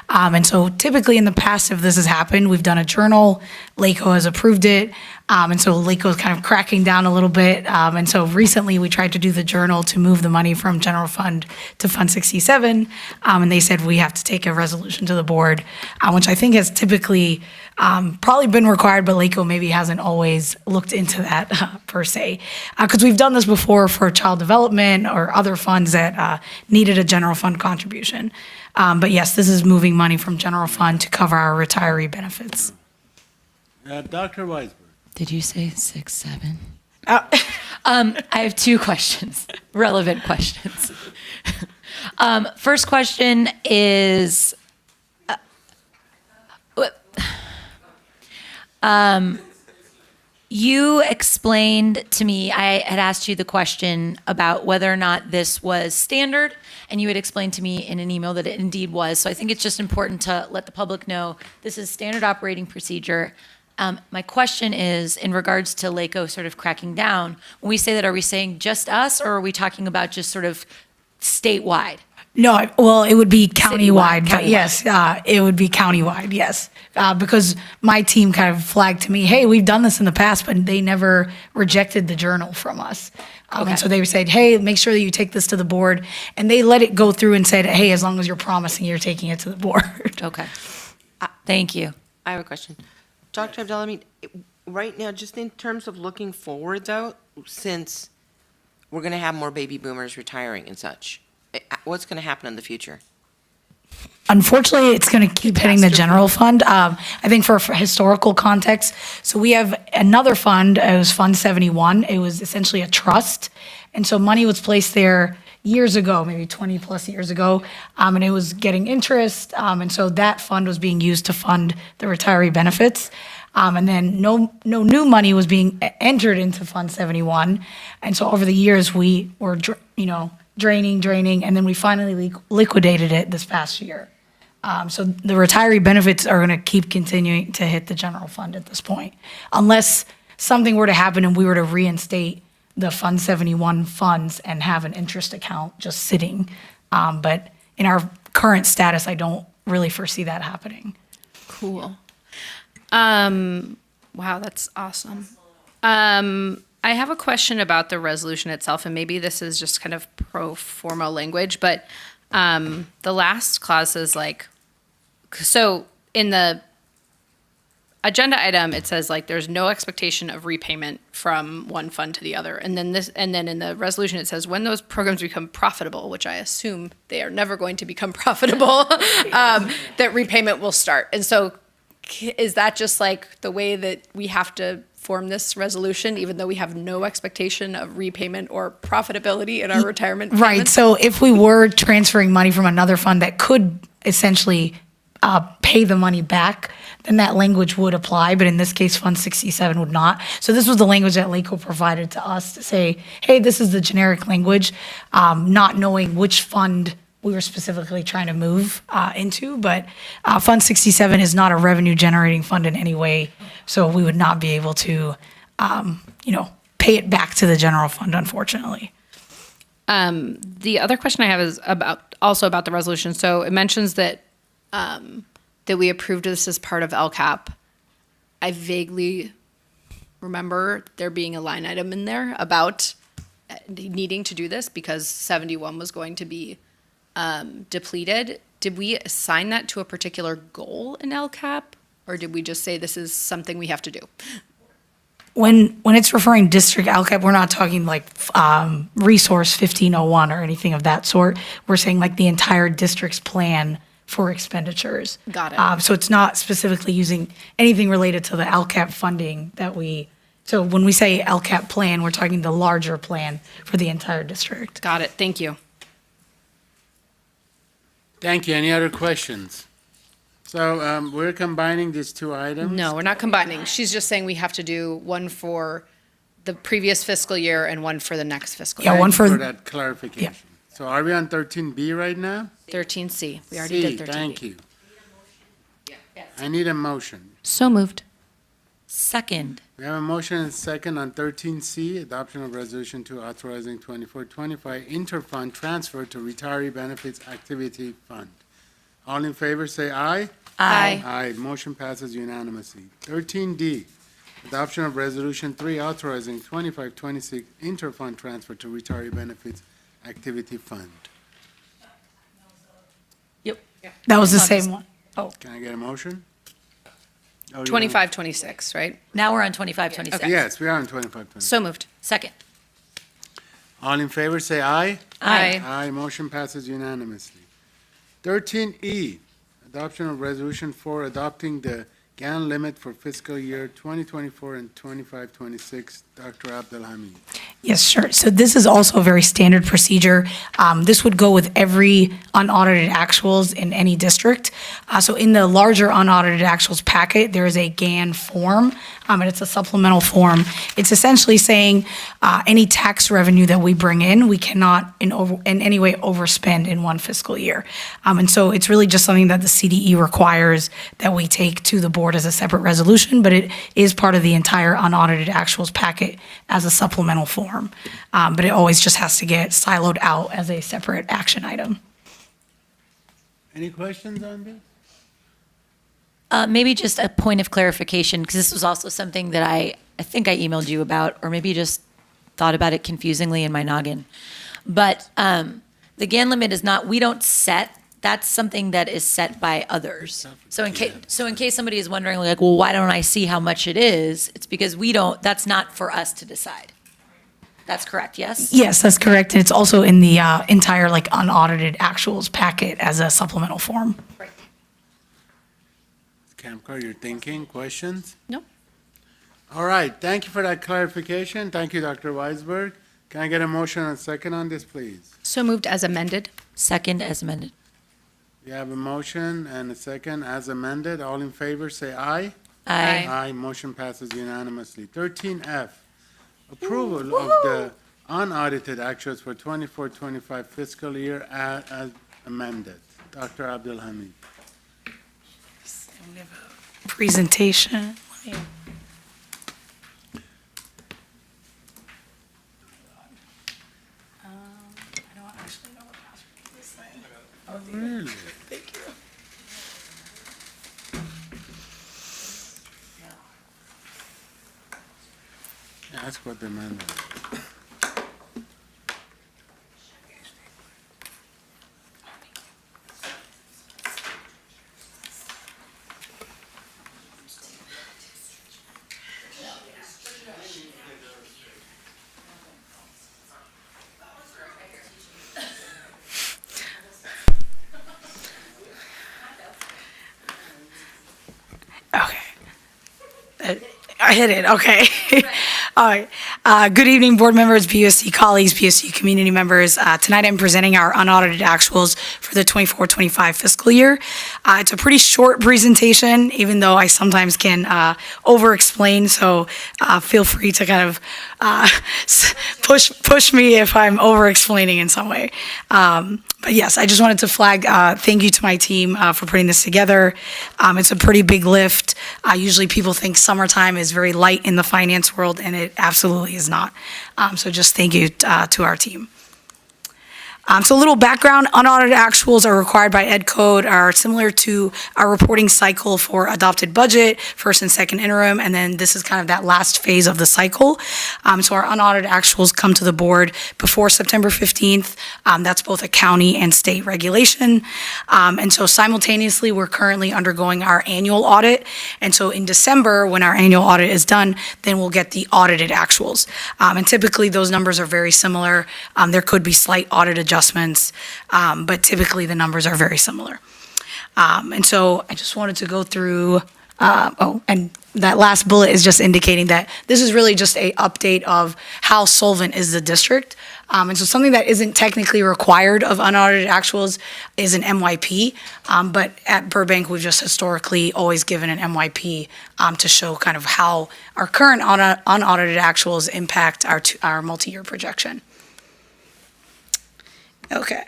And so typically in the past, if this has happened, we've done a journal, LACO has approved it. And so LACO is kind of cracking down a little bit. And so recently we tried to do the journal to move the money from general fund to Fund 67. And they said we have to take a resolution to the board, which I think has typically probably been required, but LACO maybe hasn't always looked into that per se. Because we've done this before for child development or other funds that needed a general fund contribution. But yes, this is moving money from general fund to cover our retiree benefits. Dr. Weisberg. Did you say 6, 7? I have 2 questions, relevant questions. First question is, you explained to me, I had asked you the question about whether or not this was standard, and you had explained to me in an email that it indeed was. So I think it's just important to let the public know this is standard operating procedure. My question is, in regards to LACO sort of cracking down, when we say that, are we saying just us, or are we talking about just sort of statewide? No, well, it would be countywide, but Countywide. yes, it would be countywide, yes. Because my team kind of flagged to me, hey, we've done this in the past, but they never rejected the journal from us. Okay. And so they said, hey, make sure that you take this to the board. And they let it go through and said, hey, as long as you're promising you're taking it to the board. Okay. Thank you. I have a question. Dr. Abdel, I mean, right now, just in terms of looking forward though, since we're going to have more baby boomers retiring and such, what's going to happen in the future? Unfortunately, it's going to keep hitting the general fund. I think for historical context, so we have another fund, it was Fund 71. It was essentially a trust. And so money was placed there years ago, maybe 20 plus years ago, and it was getting interest. And so that fund was being used to fund the retiree benefits. And then no new money was being entered into Fund 71. And so over the years, we were, draining, and then we finally liquidated it this past year. So the retiree benefits are going to keep continuing to hit the general fund at this point, unless something were to happen and we were to reinstate the Fund 71 funds and have an interest account just sitting. But in our current status, I don't really foresee that happening. Cool. Wow, that's awesome. I have a question about the resolution itself, and maybe this is just kind of pro forma language, but the last clause is like, so in the agenda item, it says like there's no expectation of repayment from one fund to the other. And then in the resolution, it says when those programs become profitable, which I assume they are never going to become profitable, that repayment will start. And so is that just like the way that we have to form this resolution, even though we have no expectation of repayment or profitability in our retirement Right. payments? So if we were transferring money from another fund that could essentially pay the money back, then that language would apply. But in this case, Fund 67 would not. So this was the language that LACO provided to us to say, hey, this is the generic language, not knowing which fund we were specifically trying to move into. But Fund 67 is not a revenue generating fund in any way. So we would not be able to, pay it back to the general fund, unfortunately. The other question I have is about the resolution. So it mentions that that we approved this as part of LCAP. I vaguely remember there being a line item in there about needing to do this because 71 was going to be depleted. Did we assign that to a particular goal in LCAP, or did we just say this is something we have to do? When it's referring district LCAP, we're not talking like resource 1501 or anything of that sort. We're saying like the entire district's plan for expenditures. Got it. So it's not specifically using anything related to the LCAP funding so when we say LCAP plan, we're talking the larger plan for the entire district. Got it. Thank you. Thank you. Any other questions? So we're combining these two items? No, we're not combining. She's just saying we have to do one for the previous fiscal year and one for the next fiscal year. Yeah, one for that clarification. So are we on 13B right now? 13C. We already did 13B. Thank you. I need a motion. So moved. Second. We have a motion and second on 13C, adoption of resolution to authorizing 2425 interfund transfer to retiree benefits activity fund. All in favor, say aye. Aye. Aye. Motion passes unanimously. 13D, adoption of resolution 3 authorizing 2526 interfund transfer to retiree benefits activity fund. Yep. That was the same one. Oh. Can I get a motion? Oh, 25, 26, right? Now we're on 25, 26. Yes, we are on 2526. So moved. Second. All in favor, say aye. Aye. Aye. Motion passes unanimously. 13E, adoption of resolution 4 adopting the GAN limit for fiscal year 2024 and 25-26. Dr. Abdelhamid. Yes, sure. So this is also a very standard procedure. This would go with every unaudited actuals in any district. So in the larger unaudited actuals packet, there is a GAN form, and it's a supplemental form. It's essentially saying any tax revenue that we bring in, we cannot in any way overspend in one fiscal year. And so it's really just something that the CDE requires that we take to the board as a separate resolution, but it is part of the entire unaudited actuals packet as a supplemental form. But it always just has to get siloed out as a separate action item. Any questions on this? Maybe just a point of clarification, because this was also something that I think I emailed you about, or maybe just thought about it confusingly in my noggin. But the GAN limit is not, we don't set, that's something that is set by others. So in case somebody is wondering, like, well, why don't I see how much it is? It's because that's not for us to decide. That's correct, yes? Yes, that's correct. And it's also in the entire unaudited actuals packet as a supplemental form. Camco, you're thinking, questions? No. All right, thank you for that clarification. Thank you, Dr. Weisberg. Can I get a motion and a second on this, please? So moved as amended. Second as amended. We have a motion and a second as amended. All in favor, say aye. Aye. Aye. Motion passes unanimously. 13F, approval of the unaudited actuals for 24-25 fiscal year as amended. Dr. Abdelhamid. Presentation. Oh, really? Thank you. Yeah, that's what the amendment. I hit it, okay. All right. Good evening, board members, BUSD colleagues, BUSD community members. Tonight I'm presenting our unaudited actuals for the 24-25 fiscal year. It's a pretty short presentation, even though I sometimes can over-explain, so feel free to kind of push me if I'm over-explaining in some way. But yes, I just wanted to flag, thank you to my team for putting this together. It's a pretty big lift. Usually people think summertime is very light in the finance world, and it absolutely is not. So just thank you to our team. So a little background, unaudited actuals are required by Ed Code, are similar to our reporting cycle for adopted budget, first and second interim, and then this is kind of that last phase of the cycle. So our unaudited actuals come to the board before September 15th. That's both a county and state regulation. And so simultaneously, we're currently undergoing our annual audit. And so in December, when our annual audit is done, then we'll get the audited actuals. And typically, those numbers are very similar. There could be slight audit adjustments, but typically the numbers are very similar. And so I just wanted to go through, and that last bullet is just indicating that this is really just a update of how solvent is the district. And so something that isn't technically required of unaudited actuals is an MYP, but at Burbank, we've just historically always given an MYP to show kind of how our current unaudited actuals impact our multi-year projection. Okay,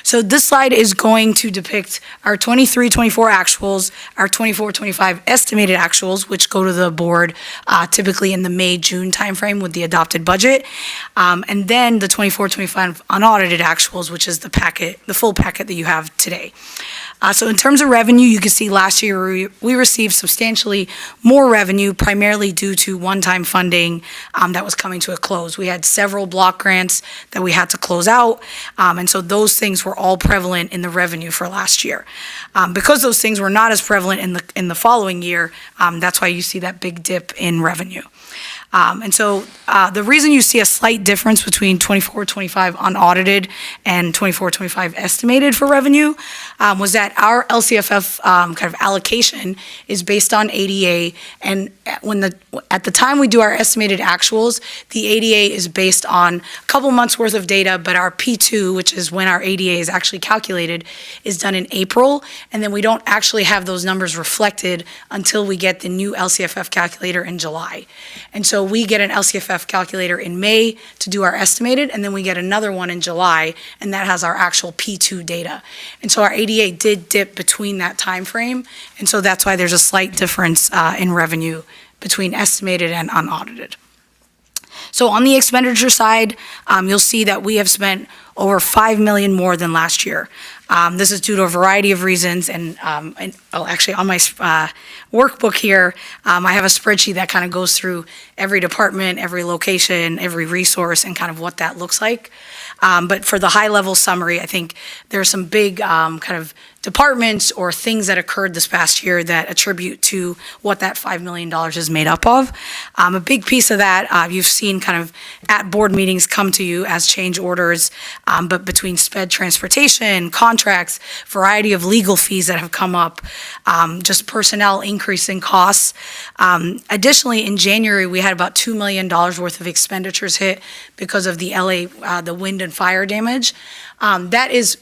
so this slide is going to depict our 23-24 actuals, our 24-25 estimated actuals, which go to the board typically in the May-June timeframe with the adopted budget, and then the 24-25 unaudited actuals, which is the full packet that you have today. So in terms of revenue, you can see last year we received substantially more revenue, primarily due to one-time funding that was coming to a close. We had several block grants that we had to close out, and so those things were all prevalent in the revenue for last year. Because those things were not as prevalent in the following year, that's why you see that big dip in revenue. And so the reason you see a slight difference between 24-25 unaudited and 24-25 estimated for revenue was that our LCFF kind of allocation is based on ADA, and at the time we do our estimated actuals, the ADA is based on a couple months worth of data, but our P2, which is when our ADA is actually calculated, is done in April, and then we don't actually have those numbers reflected until we get the new LCFF calculator in July. And so we get an LCFF calculator in May to do our estimated, and then we get another one in July, and that has our actual P2 data. And so our ADA did dip between that time frame, and so that's why there's a slight difference in revenue between estimated and unaudited. So on the expenditure side, you'll see that we have spent over $5 million more than last year. This is due to a variety of reasons, and actually on my workbook here, I have a spreadsheet that kind of goes through every department, every location, every resource, and kind of what that looks like. But for the high-level summary, I think there are some big kind of departments or things that occurred this past year that attribute to what that $5 million is made up of. A big piece of that you've seen kind of at board meetings come to you as change orders, but between sped transportation, contracts, variety of legal fees that have come up, just personnel increase in costs. Additionally, in January, we had about $2 million worth of expenditures hit because of the LA, the wind and fire damage. That is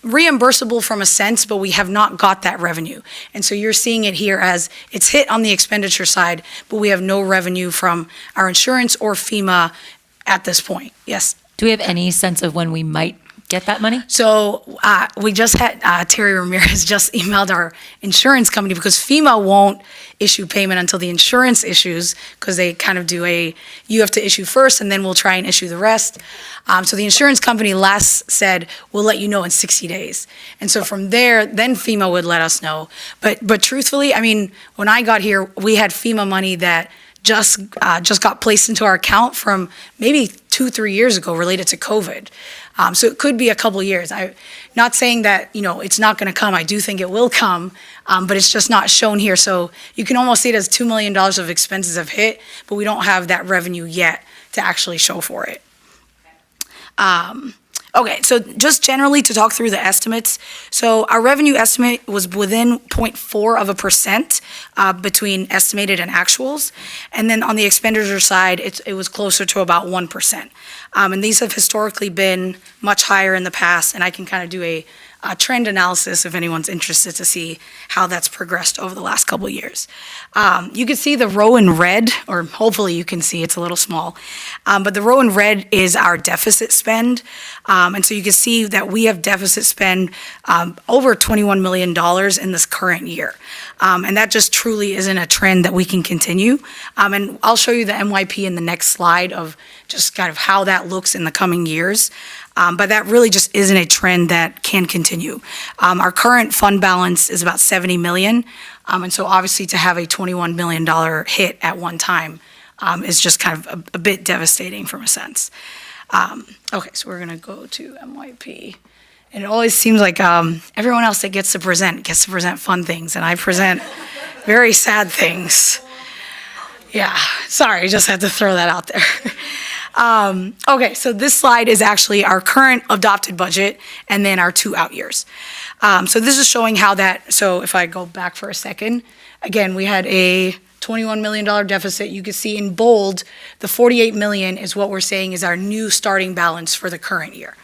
reimbursable from a sense, but we have not got that revenue. And so you're seeing it here as it's hit on the expenditure side, but we have no revenue from our insurance or FEMA at this point. Yes? Do we have any sense of when we might get that money? So we just had, Terry Ramirez just emailed our insurance company because FEMA won't issue payment until the insurance issues, because they kind of do you have to issue first and then we'll try and issue the rest. So the insurance company last said, we'll let you know in 60 days. And so from there, then FEMA would let us know. But truthfully, I mean, when I got here, we had FEMA money that just got placed into our account from maybe 2-3 years ago related to COVID. So it could be a couple years. I'm not saying that, it's not going to come. I do think it will come, but it's just not shown here. So you can almost see it as $2 million of expenses have hit, but we don't have that revenue yet to actually show for it. Okay, so just generally to talk through the estimates, so our revenue estimate was within 0.4% between estimated and actuals. And then on the expenditure side, it was closer to about 1%. And these have historically been much higher in the past, and I can kind of do a trend analysis if anyone's interested to see how that's progressed over the last couple of years. You can see the row in red, or hopefully you can see, it's a little small, but the row in red is our deficit spend. And so you can see that we have deficit spend over $21 million in this current year. And that just truly isn't a trend that we can continue. And I'll show you the MYP in the next slide of just kind of how that looks in the coming years. But that really just isn't a trend that can continue. Our current fund balance is about 70 million. And so obviously to have a $21 million hit at one time is just kind of a bit devastating from a sense. Okay, so we're gonna go to MYP. And it always seems like everyone else that gets to present fun things, and I present very sad things. Yeah, sorry, just had to throw that out there. Okay, so this slide is actually our current adopted budget and then our 2 out years. So this is showing how that, so if I go back for a second, again, we had a $21 million deficit. You can see in bold, the 48 million is what we're saying is our new starting balance for the current year.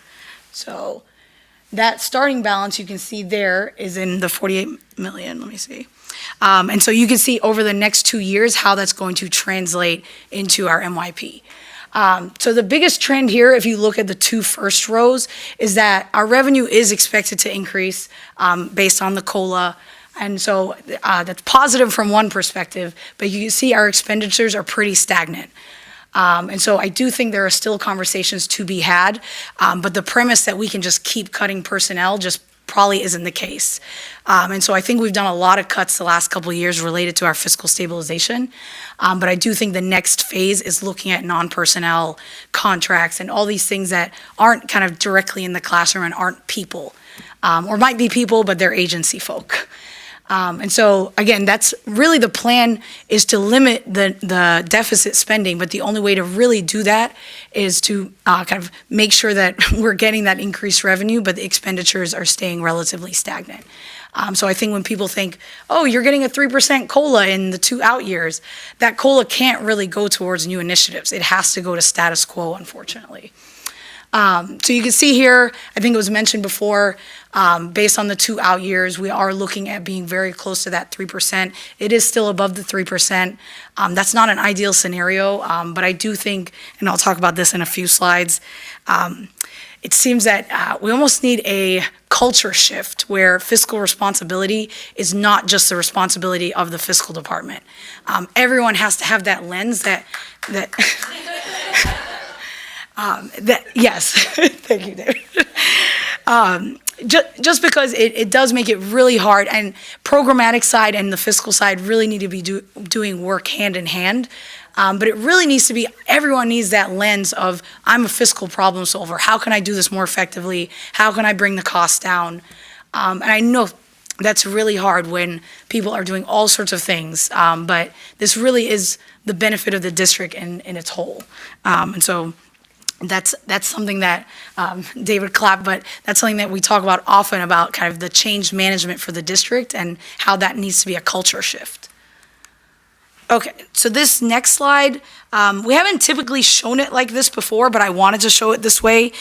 So that starting balance you can see there is in the 48 million, let me see. And so you can see over the next 2 years how that's going to translate into our MYP. So the biggest trend here, if you look at the 2 first rows, is that our revenue is expected to increase based on the COLA. And so that's positive from one perspective, but you can see our expenditures are pretty stagnant. And so I do think there are still conversations to be had, but the premise that we can just keep cutting personnel just probably isn't the case. And so I think we've done a lot of cuts the last couple of years related to our fiscal stabilization. But I do think the next phase is looking at non-personnel contracts and all these things that aren't kind of directly in the classroom and aren't people, or might be people, but they're agency folk. And so, again, that's really the plan, is to limit the deficit spending, but the only way to really do that is to kind of make sure that we're getting that increased revenue, but the expenditures are staying relatively stagnant. So I think when people think, oh, you're getting a 3% COLA in the 2 out years, that COLA can't really go towards new initiatives. It has to go to status quo, unfortunately. So you can see here, I think it was mentioned before, based on the 2 out years, we are looking at being very close to that 3%. It is still above the 3%. That's not an ideal scenario, but I do think, and I'll talk about this in a few slides, it seems that we almost need a culture shift where fiscal responsibility is not just the responsibility of the fiscal department. Everyone has to have that lens that yes, thank you, David. Just because it does make it really hard, and programmatic side and the fiscal side really need to be doing work hand in hand. But it really needs to be, everyone needs that lens of, I'm a fiscal problem solver. How can I do this more effectively? How can I bring the costs down? And I know that's really hard when people are doing all sorts of things, but this really is the benefit of the district in its whole. And so that's something that David clapped, but that's something that we talk about often, about kind of the change management for the district and how that needs to be a culture shift. Okay, so this next slide, we haven't typically shown it like this before, but I wanted to show it this way.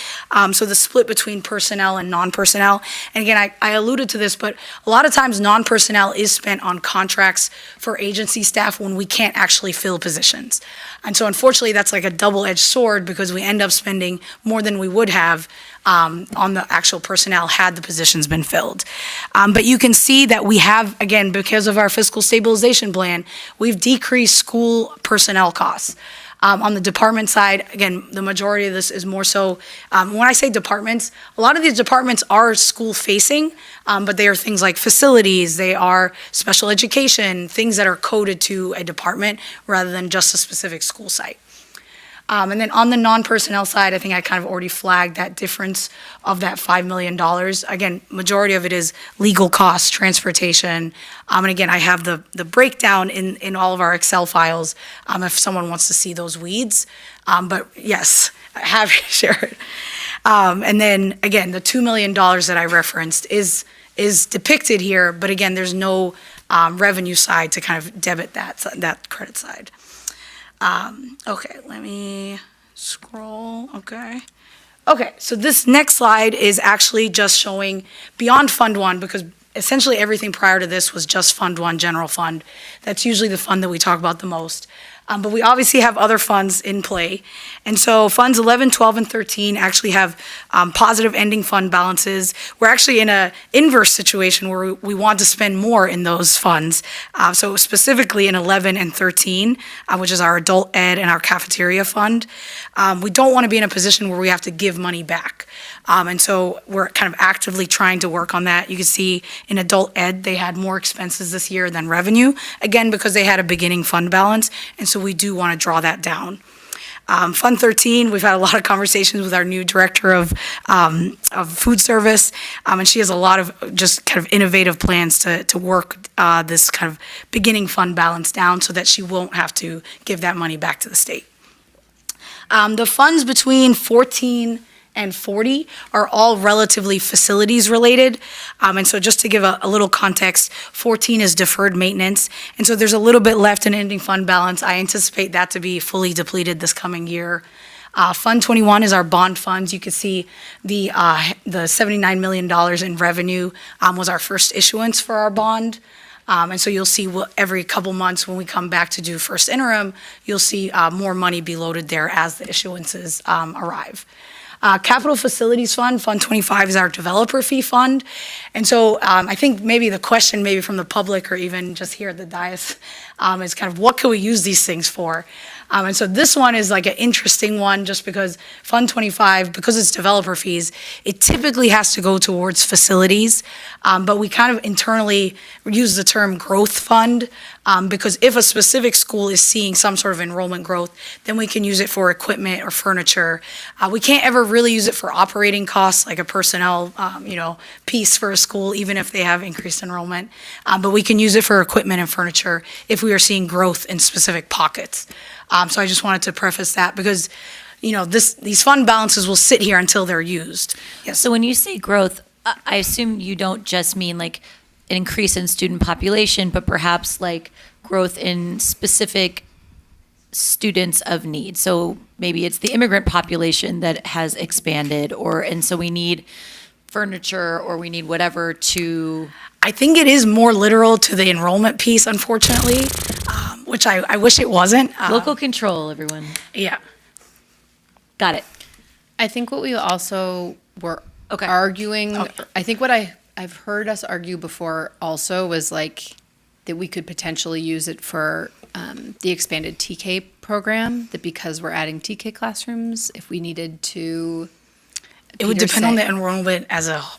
So the split between personnel and non-personnel. And again, I alluded to this, but a lot of times non-personnel is spent on contracts for agency staff when we can't actually fill positions. And so unfortunately, that's like a double-edged sword, because we end up spending more than we would have on the actual personnel had the positions been filled. But you can see that we have, again, because of our fiscal stabilization plan, we've decreased school personnel costs. On the department side, again, the majority of this is more so, when I say departments, a lot of these departments are school-facing, but they are things like facilities, they are special education, things that are coded to a department rather than just a specific school site. And then on the non-personnel side, I think I kind of already flagged that difference of that $5 million. Again, majority of it is legal costs, transportation. And again, I have the breakdown in all of our Excel files if someone wants to see those weeds. But yes, I have shared. And then, again, the $2 million that I referenced is depicted here, but again, there's no revenue side to kind of debit that credit side. Okay, let me scroll, okay. Okay, so this next slide is actually just showing beyond Fund 1, because essentially everything prior to this was just Fund 1, general fund. That's usually the fund that we talk about the most. But we obviously have other funds in play. And so funds 11, 12, and 13 actually have positive ending fund balances. We're actually in an inverse situation where we want to spend more in those funds. So specifically in 11 and 13, which is our adult ed and our cafeteria fund, we don't want to be in a position where we have to give money back. And so we're kind of actively trying to work on that. You can see in adult ed, they had more expenses this year than revenue, again, because they had a beginning fund balance. And so we do want to draw that down. Fund 13, we've had a lot of conversations with our new director of food service, and she has a lot of just kind of innovative plans to work this kind of beginning fund balance down so that she won't have to give that money back to the state. The funds between 14 and 40 are all relatively facilities related. And so just to give a little context, 14 is deferred maintenance. And so there's a little bit left in ending fund balance. I anticipate that to be fully depleted this coming year. Fund 21 is our bond funds. You can see the $79 million in revenue was our first issuance for our bond. And so you'll see every couple months when we come back to do first interim, you'll see more money be loaded there as the issuances arrive. Capital Facilities Fund, Fund 25 is our developer fee fund. And so I think maybe the question maybe from the public or even just here at the dais is kind of what can we use these things for? And so this one is like an interesting one just because Fund 25, because it's developer fees, it typically has to go towards facilities. But we kind of internally use the term growth fund because if a specific school is seeing some sort of enrollment growth, then we can use it for equipment or furniture. We can't ever really use it for operating costs like a personnel piece for a school, even if they have increased enrollment. But we can use it for equipment and furniture if we are seeing growth in specific pockets. So I just wanted to preface that because, these fund balances will sit here until they're used. Yes. So when you say growth, I assume you don't just mean like an increase in student population, but perhaps like growth in specific students of need. So maybe it's the immigrant population that has expanded and so we need furniture or we need whatever to... I think it is more literal to the enrollment piece, unfortunately, which I wish it wasn't. Local control, everyone. Yeah. Got it. I think what we also were arguing, I think what I've heard us argue before also was like that we could potentially use it for the expanded TK program, that because we're adding TK classrooms, if we needed to... It would depend on the enrollment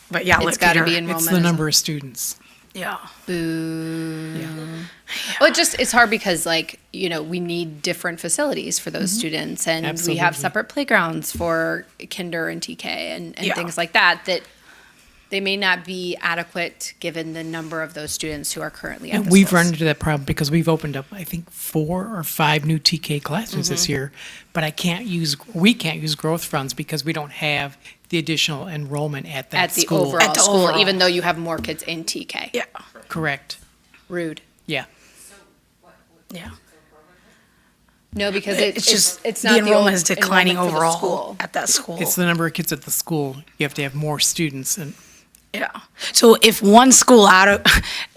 but yeah, it's got to be enrollment. It's the number of students. Yeah. Boo. Yeah. Well, it's hard because we need different facilities for those students and Absolutely. we have separate playgrounds for kinder and TK and things like that they may not be adequate given the number of those students who are currently at the We've schools. run into that problem because we've opened up, I think, 4 or 5 new TK classrooms this year, but we can't use growth funds because we don't have the additional enrollment at that school. Overall school, even though you have more kids in TK. Yeah. Correct. Rude. Yeah. Yeah. No, because it's the not enrollment is declining enrollment for the overall school. at that school. It's the number of kids at the school. You have to have more students. And Yeah. So if one school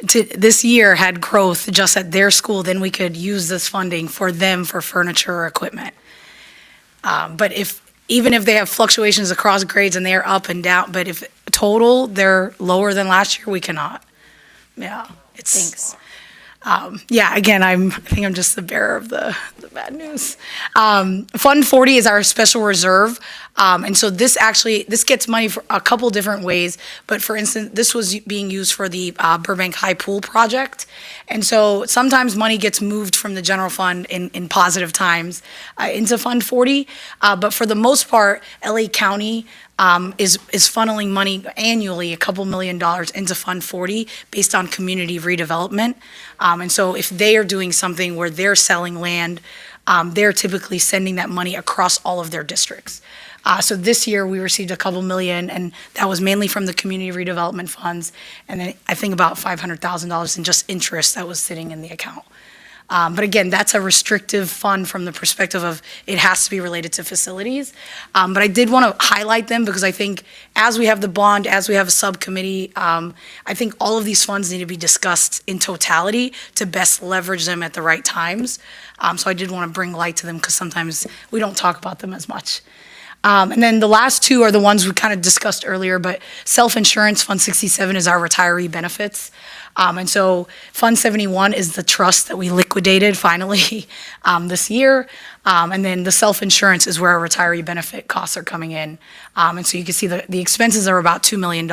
this year had growth just at their school, then we could use this funding for them for furniture or equipment. But even if they have fluctuations across grades and they're up and down, but if total they're lower than last year, we cannot. Yeah. Thanks. Again, I think I'm just the bearer of the bad news. Fund 40 is our special reserve. And so this gets money for a couple different ways. But for instance, this was being used for the Burbank High Pool project. And so sometimes money gets moved from the general fund in positive times into Fund 40. But for the most part, LA County is funneling money annually, a couple $1 million into Fund 40 based on community redevelopment. And so if they are doing something where they're selling land they're typically sending that money across all of their districts. So this year we received a couple million, and that was mainly from the community redevelopment funds, and then I think about $500,000 in just interest that was sitting in the account. But again, that's a restrictive fund from the perspective of it has to be related to facilities. But I did want to highlight them because I think as we have the bond, as we have a subcommittee, I think all of these funds need to be discussed in totality to best leverage them at the right times. So I did want to bring light to them because sometimes we don't talk about them as much. And then the last two are the ones we kind of discussed earlier, but self-insurance, Fund 67 is our retiree benefits. And so Fund 71 is the trust that we liquidated finally this year. And then the self-insurance is where our retiree benefit costs are coming in. And so you can see the expenses are about $2 million,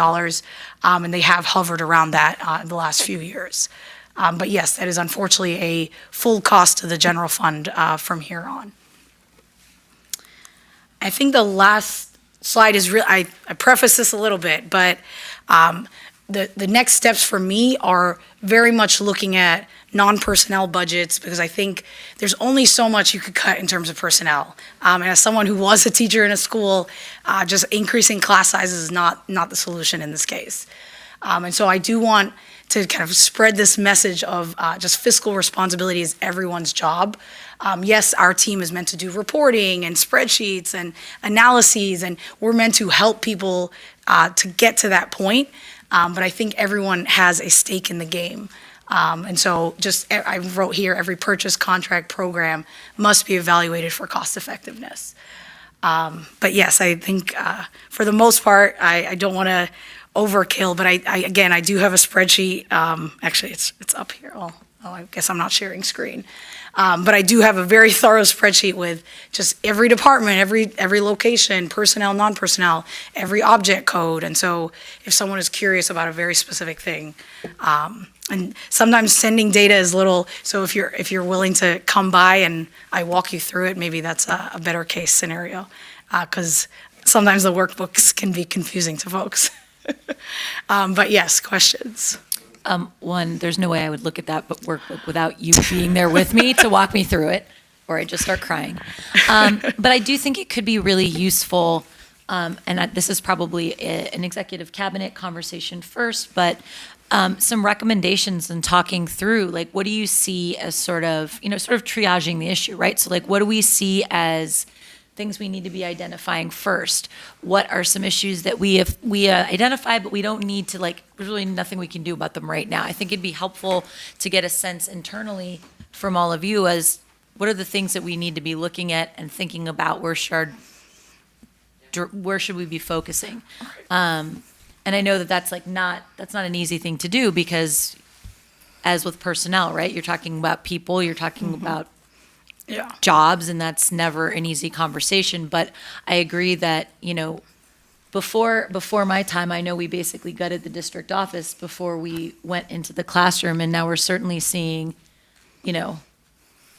and they have hovered around that the last few years. But yes, that is unfortunately a full cost to the general fund from here on. I think the last slide is real. I preface this a little bit, but the next steps for me are very much looking at non-personnel budgets because I think there's only so much you could cut in terms of personnel. And as someone who was a teacher in a school, just increasing class sizes is not the solution in this case. And so I do want to kind of spread this message of just fiscal responsibility is everyone's job. Yes, our team is meant to do reporting and spreadsheets and analyses, and we're meant to help people to get to that point. But I think everyone has a stake in the game. And so just, I wrote here, every purchase, contract, program must be evaluated for cost effectiveness. But yes, I think for the most part, I don't want to overkill, but I do have a spreadsheet. Actually, it's up here. Oh, I guess I'm not sharing screen. But I do have a very thorough spreadsheet with just every department, every location, personnel, non-personnel, every object code. And so if someone is curious about a very specific thing, and sometimes sending data is little, so if you're willing to come by and I walk you through it, maybe that's a better case scenario, because sometimes the workbooks can be confusing to folks. But yes, questions. One, there's no way I would look at that workbook without you being there with me to walk me through it, or I'd just start crying. But I do think it could be really useful, and this is probably an executive cabinet conversation first, but some recommendations and talking through, like, what do you see as sort of triaging the issue, right? So, like, what do we see as things we need to be identifying first? What are some issues that we identify, but we don't need to, like, there's really nothing we can do about them right now? I think it'd be helpful to get a sense internally from all of you as what are the things that we need to be looking at and thinking about where should we be focusing? And I know that's not an easy thing to do because as with personnel, right? You're talking about people, you're talking about jobs, and that's never an easy conversation. But I agree that, before my time, I know we basically gutted the district office before we went into the classroom, and now we're certainly seeing,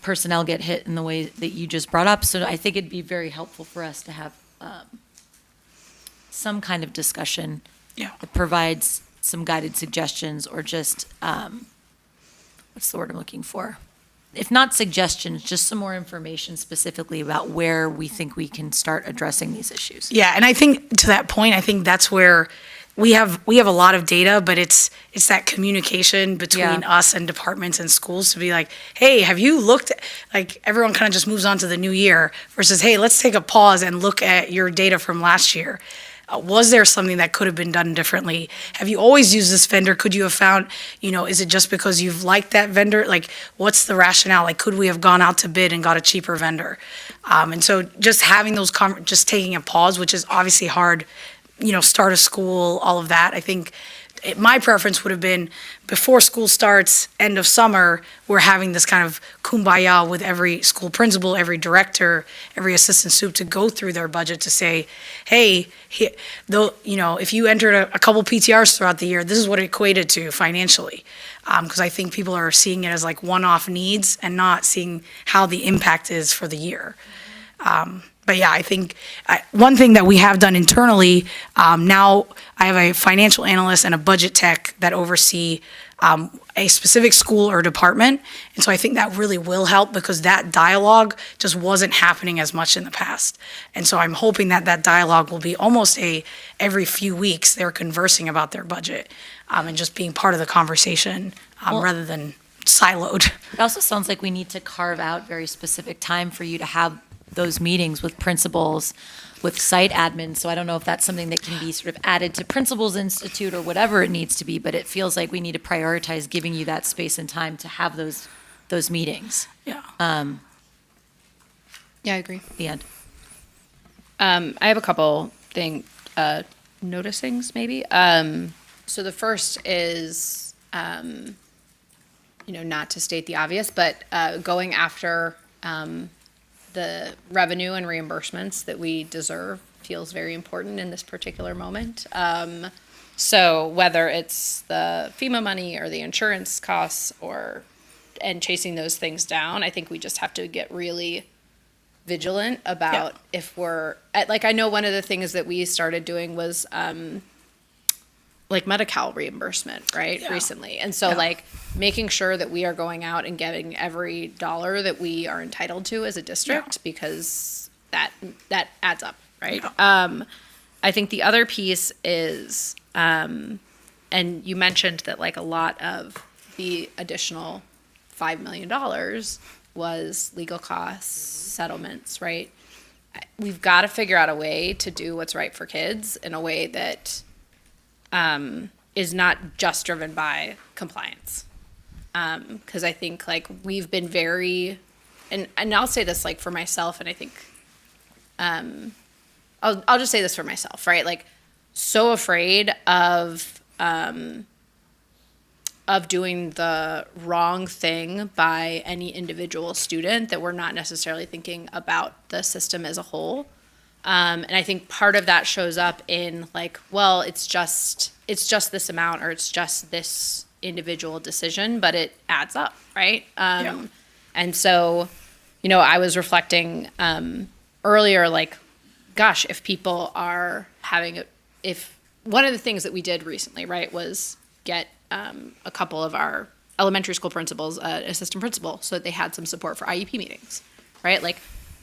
personnel get hit in the way that you just brought up. So I think it'd be very helpful for us to have some kind of discussion that provides some guided suggestions or just, what's the word I'm looking for? If not suggestions, just some more information specifically about where we think we can start addressing these issues. Yeah, and I think to that point, I think that's where we have a lot of data, but it's that communication between us and departments and schools to be like, hey, have you looked at, like, everyone kind of just moves on to the new year versus, hey, let's take a pause and look at your data from last year. Was there something that could have been done differently? Have you always used this vendor? Could you have found, is it just because you've liked that vendor? Like, what's the rationale? Like, could we have gone out to bid and got a cheaper vendor? And so just having those, just taking a pause, which is obviously hard, start of school, all of that. I think my preference would have been before school starts, end of summer, we're having this kind of kumbaya with every school principal, every director, every assistant soup to go through their budget to say, hey, if you entered a couple PTRs throughout the year, this is what it equated to financially. Because I think people are seeing it as like one-off needs and not seeing how the impact is for the year. but yeah, I think one thing that we have done internally, now I have a financial analyst and a budget tech that oversee a specific school or department. And so I think that really will help because that dialogue just wasn't happening as much in the past. And so I'm hoping that that dialogue will be almost every few weeks they're conversing about their budget and just being part of the conversation rather than siloed. It also sounds like we need to carve out very specific time for you to have those meetings with principals, with site admins. So I don't know if that's something that can be sort of added to Principals Institute or whatever it needs to be, but it feels like we need to prioritize giving you that space and time to have those meetings. Yeah. Yeah, I agree. The end. I have a couple noticings maybe. So the first is, not to state the obvious, but going after the revenue and reimbursements that we deserve feels very important in this particular moment. So whether it's the FEMA money or the insurance costs and chasing those things down, I think we just have to get really vigilant about if we're I know one of the things that we started doing was Medi-Cal reimbursement, right? Yeah. Recently. And so making sure that we are going out and getting every dollar that we are entitled to as a district because that adds up, right? Yeah. I think the other piece is, and you mentioned that a lot of the additional $5 million was legal costs, settlements, right? We've got to figure out a way to do what's right for kids in a way that is not just driven by compliance. Because I think we've been very, and I'll say this for myself, and I think I'll just say this for myself, right? So afraid of doing the wrong thing by any individual student that we're not necessarily thinking about the system as a whole. And I think part of that shows up in it's just this amount or it's just this individual decision, but it adds up, right? And so, I was reflecting earlier, gosh, if people are if one of the things that we did recently, right, was get a couple of our elementary school principals, assistant principal, so that they had some support for IEP meetings, right?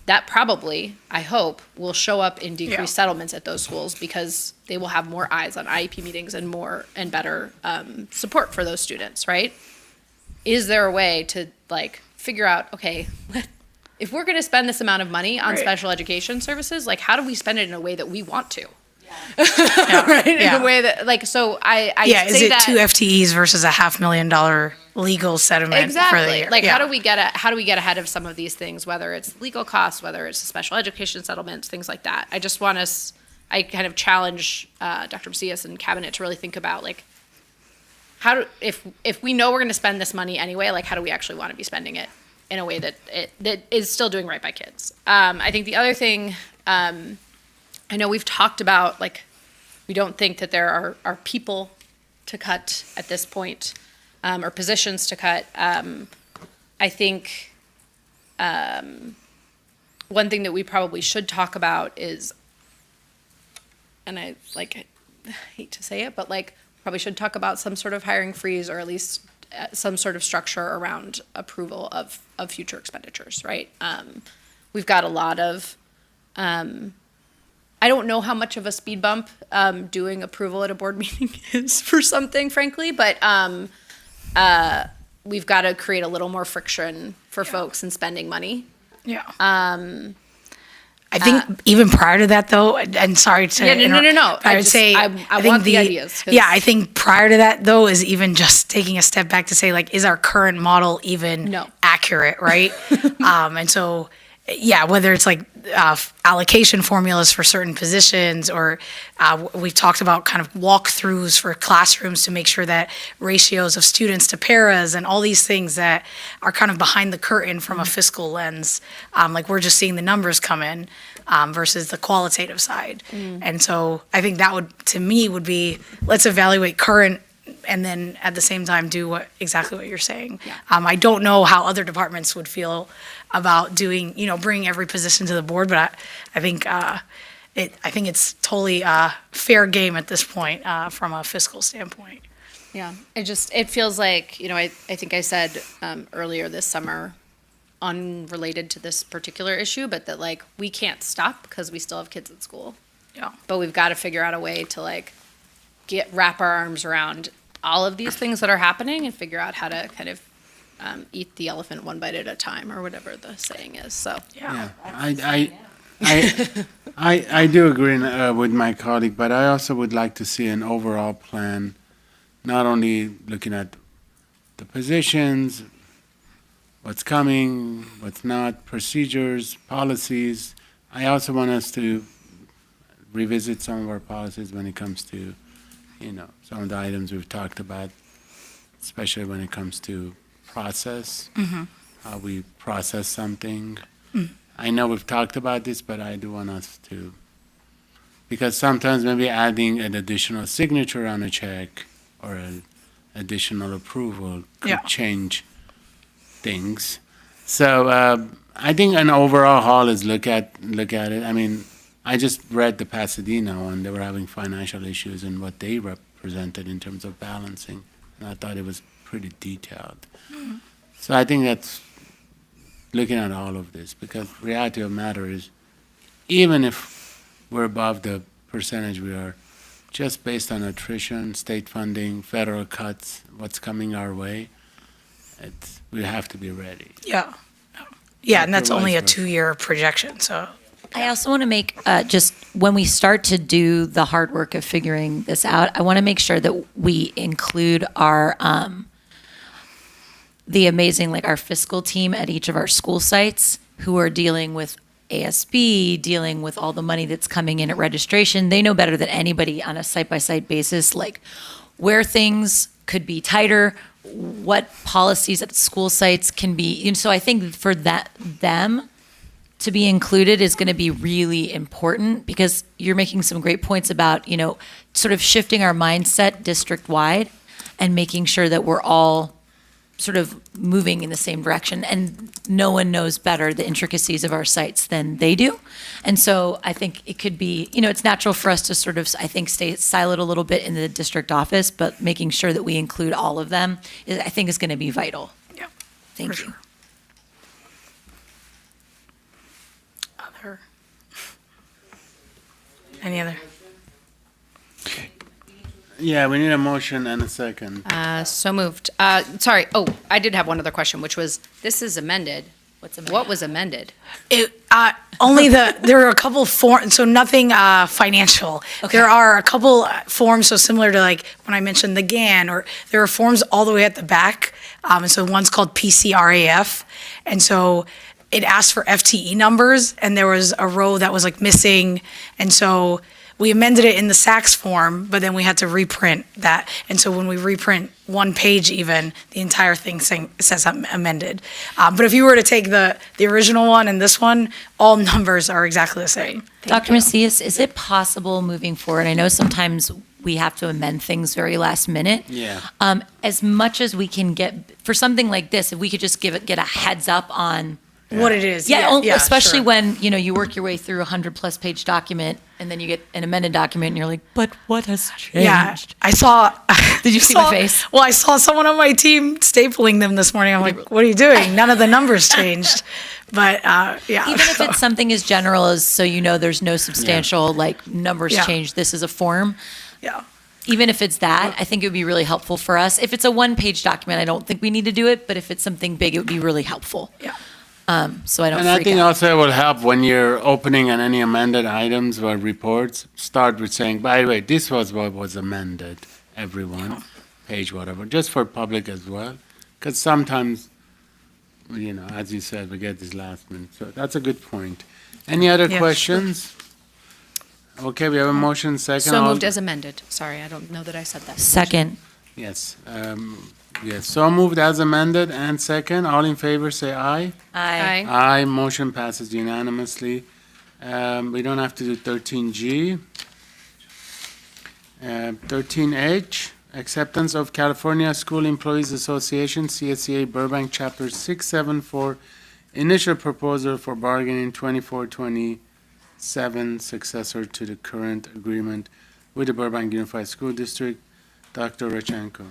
That probably, I hope, will show up in decreased settlements at those schools because they will have more eyes on IEP meetings and more and better support for those students, right? Is there a way to figure out, okay, if we're going to spend this amount of money on special education services, how do we spend it in a way that we want to? Right? In a way that, so I is say it 2 FTEs versus a $500,000 legal settlement exactly. for the year? How do we get ahead of some of these things, whether it's legal costs, whether it's special education settlements, things like that. I just want us, I kind of challenge Dr. Macias and Cabinet to really think about if we know we're going to spend this money anyway, how do we actually want to be spending it in a way that is still doing right by kids? I think the other thing, I know we've talked about we don't think that there are people to cut at this point, or positions to cut. I think one thing that we probably should talk about is, and I hate to say it, but probably should talk about some sort of hiring freeze or at least some sort of structure around approval of future expenditures, right? We've got a lot of, I don't know how much of a speed bump doing approval at a board meeting is for something, frankly, but we've got to create a little more friction for folks in spending money. Yeah. I think even prior to that, though, and sorry to interrupt, no. I would say I think want the ideas. Yeah, I think prior to that, though, is even just taking a step back to say, is our current model even accurate, right? And so, whether it's allocation formulas for certain positions or we've talked about kind of walkthroughs for classrooms to make sure that ratios of students to paras and all these things that are kind of behind the curtain from a fiscal lens, we're just seeing the numbers come in versus the qualitative side. And so I think that would, to me, would be, let's evaluate current and then at the same time do exactly what you're saying. I don't know how other departments would feel about doing, bringing every position to the board, but I think it's totally fair game at this point from a fiscal standpoint. Yeah, it feels like, I think I said earlier this summer, unrelated to this particular issue, but that like we can't stop because we still have kids at school. Yeah. But we've got to figure out a way to like wrap our arms around all of these things that are happening and figure out how to kind of eat the elephant one bite at a time, or whatever the saying is. So Yeah, I do agree with my colleague, but I also would like to see an overall plan, not only looking at the positions, what's coming, what's not, procedures, policies. I also want us to revisit some of our policies when it comes to, some of the items we've talked about, especially when it comes to process, how we process something. I know we've talked about this, but I do want us to, because sometimes maybe adding an additional signature on a check or an additional approval could change things. So I think an overall haul is look at it. I mean, I just read the Pasadena one. They were having financial issues and what they represented in terms of balancing, and I thought it was pretty detailed. So I think that's looking at all of this, because reality of the matter is, even if we're above the percentage we are, just based on attrition, state funding, federal cuts, what's coming our way, we have to be ready. Yeah, and that's only a 2-year projection, so. I also want to make, just when we start to do the hard work of figuring this out, I want to make sure that we include our, the amazing, our fiscal team at each of our school sites who are dealing with ASB, dealing with all the money that's coming in at registration. They know better than anybody on a site-by-site basis, where things could be tighter, what policies at school sites can be. And so I think for them to be included is going to be really important, because you're making some great points about, sort of shifting our mindset district-wide and making sure that we're all sort of moving in the same direction. And no one knows better the intricacies of our sites than they do. And so I think it could be, it's natural for us to sort of, I think, stay siloed a little bit in the district office, but making sure that we include all of them, I think is going to be vital. Yeah. Thank you. Sure. Any other? Yeah, we need a motion and a second. So moved. Sorry. Oh, I did have one other question, which was, this is amended. What was amended? Only there are a couple forms, so nothing financial. Okay. There are a couple forms, so similar to when I mentioned the GAN, or there are forms all the way at the back. And so one's called PCRAF. And so it asked for FTE numbers, and there was a row that was missing. And so we amended it in the SACS form, but then we had to reprint that. And so when we reprint one page even, the entire thing says amended. But if you were to take the original one and this one, all numbers are exactly the same. Dr. Macias, is it possible moving forward? I know sometimes we have to amend things very last minute. Yeah. As much as we can get, for something like this, if we could just get a heads up on what it is. Yeah, Yeah, especially sure. when, you work your way through a 100+ page document and then you get an amended document and you're like, but what has changed? Yeah, I saw. Did you see my face? Well, I saw someone on my team stapling them this morning. I'm like, what are you doing? None of the numbers changed. But yeah. Even if it's something as general as, so there's no substantial numbers change, this is a form. Yeah. Even if it's that, I think it would be really helpful for us. If it's a 1-page document, I don't think we need to do it, but if it's something big, it would be really helpful. Yeah. So I don't And I freak think out. also it will help when you're opening on any amended items or reports, start with saying, by the way, this was what was amended, everyone, page whatever, just for public as well. Because sometimes, as you said, we get this last minute. So that's a good point. Any other Yeah, questions? Okay, we have a motion, second. So All- moved as amended. Sorry, I don't know that I said that. Second. Yes. Yes, so moved as amended and second. All in favor, say aye. Aye. Aye, motion passes unanimously. We don't have to do 13G. 13H, Acceptance of California School Employees Association, CSEA Burbank Chapter 674, initial proposal for bargaining 2427, successor to the current agreement with the Burbank Unified School District. Dr. Rachenko.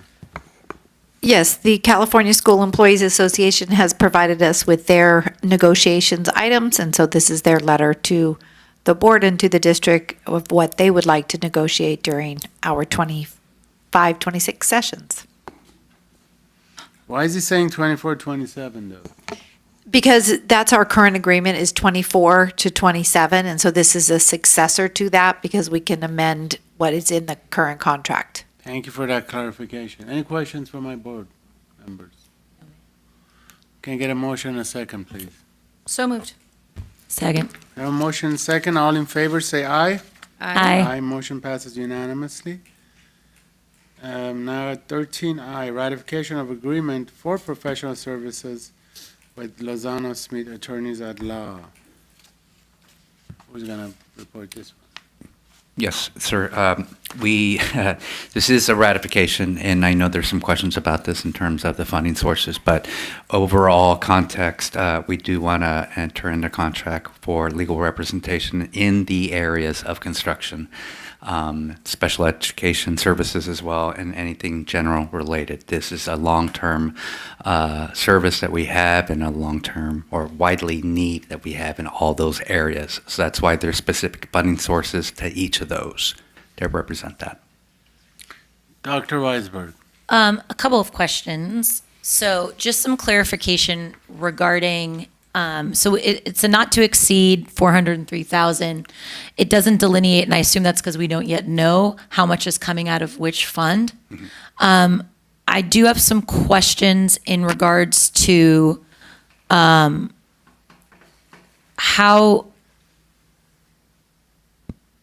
Yes, the California School Employees Association has provided us with their negotiations items, and so this is their letter to the board and to the district of what they would like to negotiate during our 25-26 sessions. Why is he saying 2427 though? Because that's our current agreement is 24 to 27, and so this is a successor to that because we can amend what is in the current contract. Thank you for that clarification. Any questions from my board members? Can I get a motion and a second, please? So moved. Second. I have a motion and second. All in favor, say aye. Aye. Aye. Motion passes unanimously. Now at 13I, ratification of agreement for professional services with Lozano Smith Attorneys at Law. Who's going to report this one? Yes, sir. This is a ratification, and I know there's some questions about this in terms of the funding sources, but overall context, we do want to enter into contract for legal representation in the areas of construction, special education services as well, and anything general related. This is a long-term service that we have and a long-term or widely need that we have in all those areas. So that's why there's specific funding sources to each of those to represent that. Dr. Weisberg. A couple of questions. So just some clarification regarding, it's a not to exceed 403,000. It doesn't delineate, and I assume that's because we don't yet know how much is coming out of which fund. I do have some questions in regards to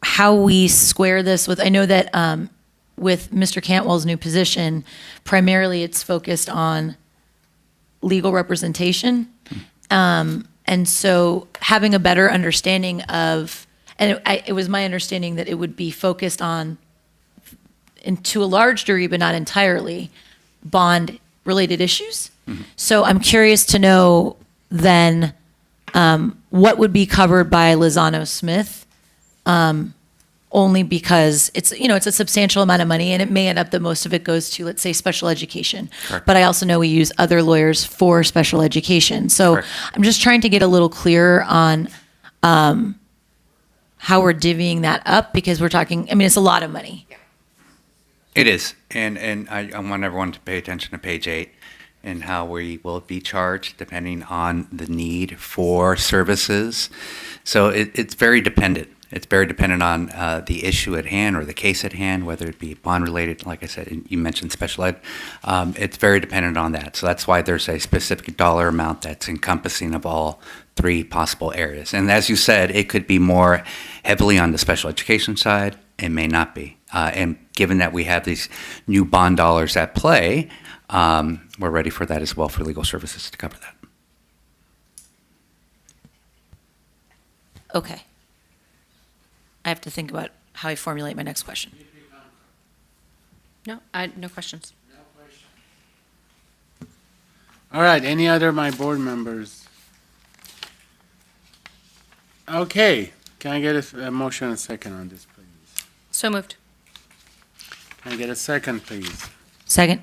how we square this with, I know that with Mr. Cantwell's new position, primarily it's focused on legal representation. And so having a better understanding of, and it was my understanding that it would be focused on, to a large degree, but not entirely, bond-related issues. So I'm curious to know then what would be covered by Lozano Smith, only because it's a substantial amount of money, and it may end up that most of it goes to, let's say, special education. Correct. But I also know we use other lawyers for special education. So Correct. I'm just trying to get a little clearer on how we're divvying that up, because we're talking, it's a lot of money. It is, and I want everyone to pay attention to page 8 and how we will be charged depending on the need for services. So it's very dependent. It's very dependent on the issue at hand or the case at hand, whether it be bond-related, like I said, you mentioned special ed. It's very dependent on that. So that's why there's a specific dollar amount that's encompassing of all 3 possible areas. And as you said, it could be more heavily on the special education side. It may not be. And given that we have these new bond dollars at play, we're ready for that as well for legal services to cover that. Okay. I have to think about how I formulate my next question. No, no questions. All right, any other my board members? Okay, can I get a motion and a second on this, please? So moved. Can I get a second, please? Second.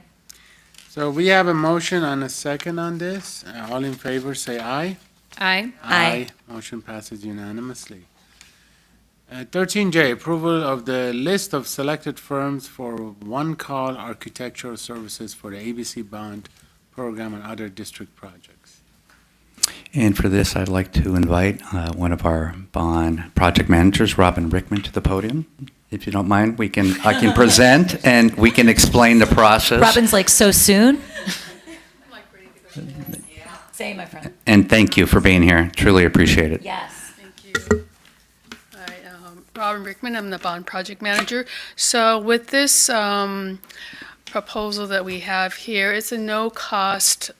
So we have a motion and a second on this. All in favor, say aye. Aye. Aye. Motion passes unanimously. 13J, approval of the list of selected firms for one-call architectural services for the ABC bond program and other district projects. And for this, I'd like to invite one of our bond project managers, Robin Rickman, to the podium. If you don't mind, I can present and we can explain the process. Robin's like, so soon? Same, my friend. And thank you for being here. Truly appreciate it. Yes. Thank you. Hi, Robin Rickman, I'm the bond project manager. So with this proposal that we have here, it's a no cost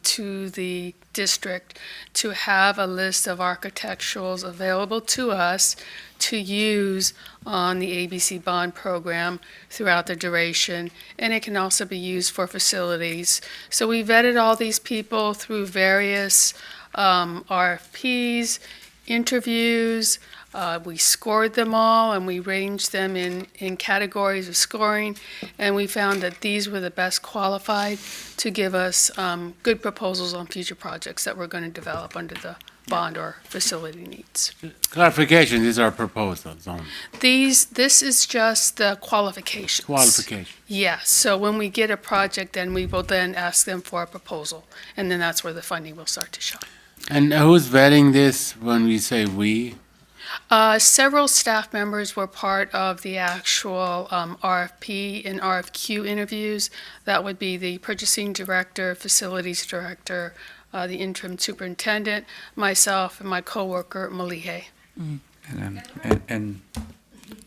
to the district to have a list of architecturals available to us to use on the ABC bond program throughout the duration, and it can also be used for facilities. So we vetted all these people through various RFPs, interviews. We scored them all, and we ranged them in categories of scoring, and we found that these were the best qualified to give us good proposals on future projects that we're going to develop under the bond or facility needs. Clarification, these are proposals only. This is just the qualifications. Qualification. Yes, so when we get a project, then we will then ask them for a proposal, and then that's where the funding will start to show. And who's vetting this when we say we? Several staff members were part of the actual RFP and RFQ interviews. That would be the purchasing director, facilities director, the interim superintendent, myself, and my coworker, Malihe. And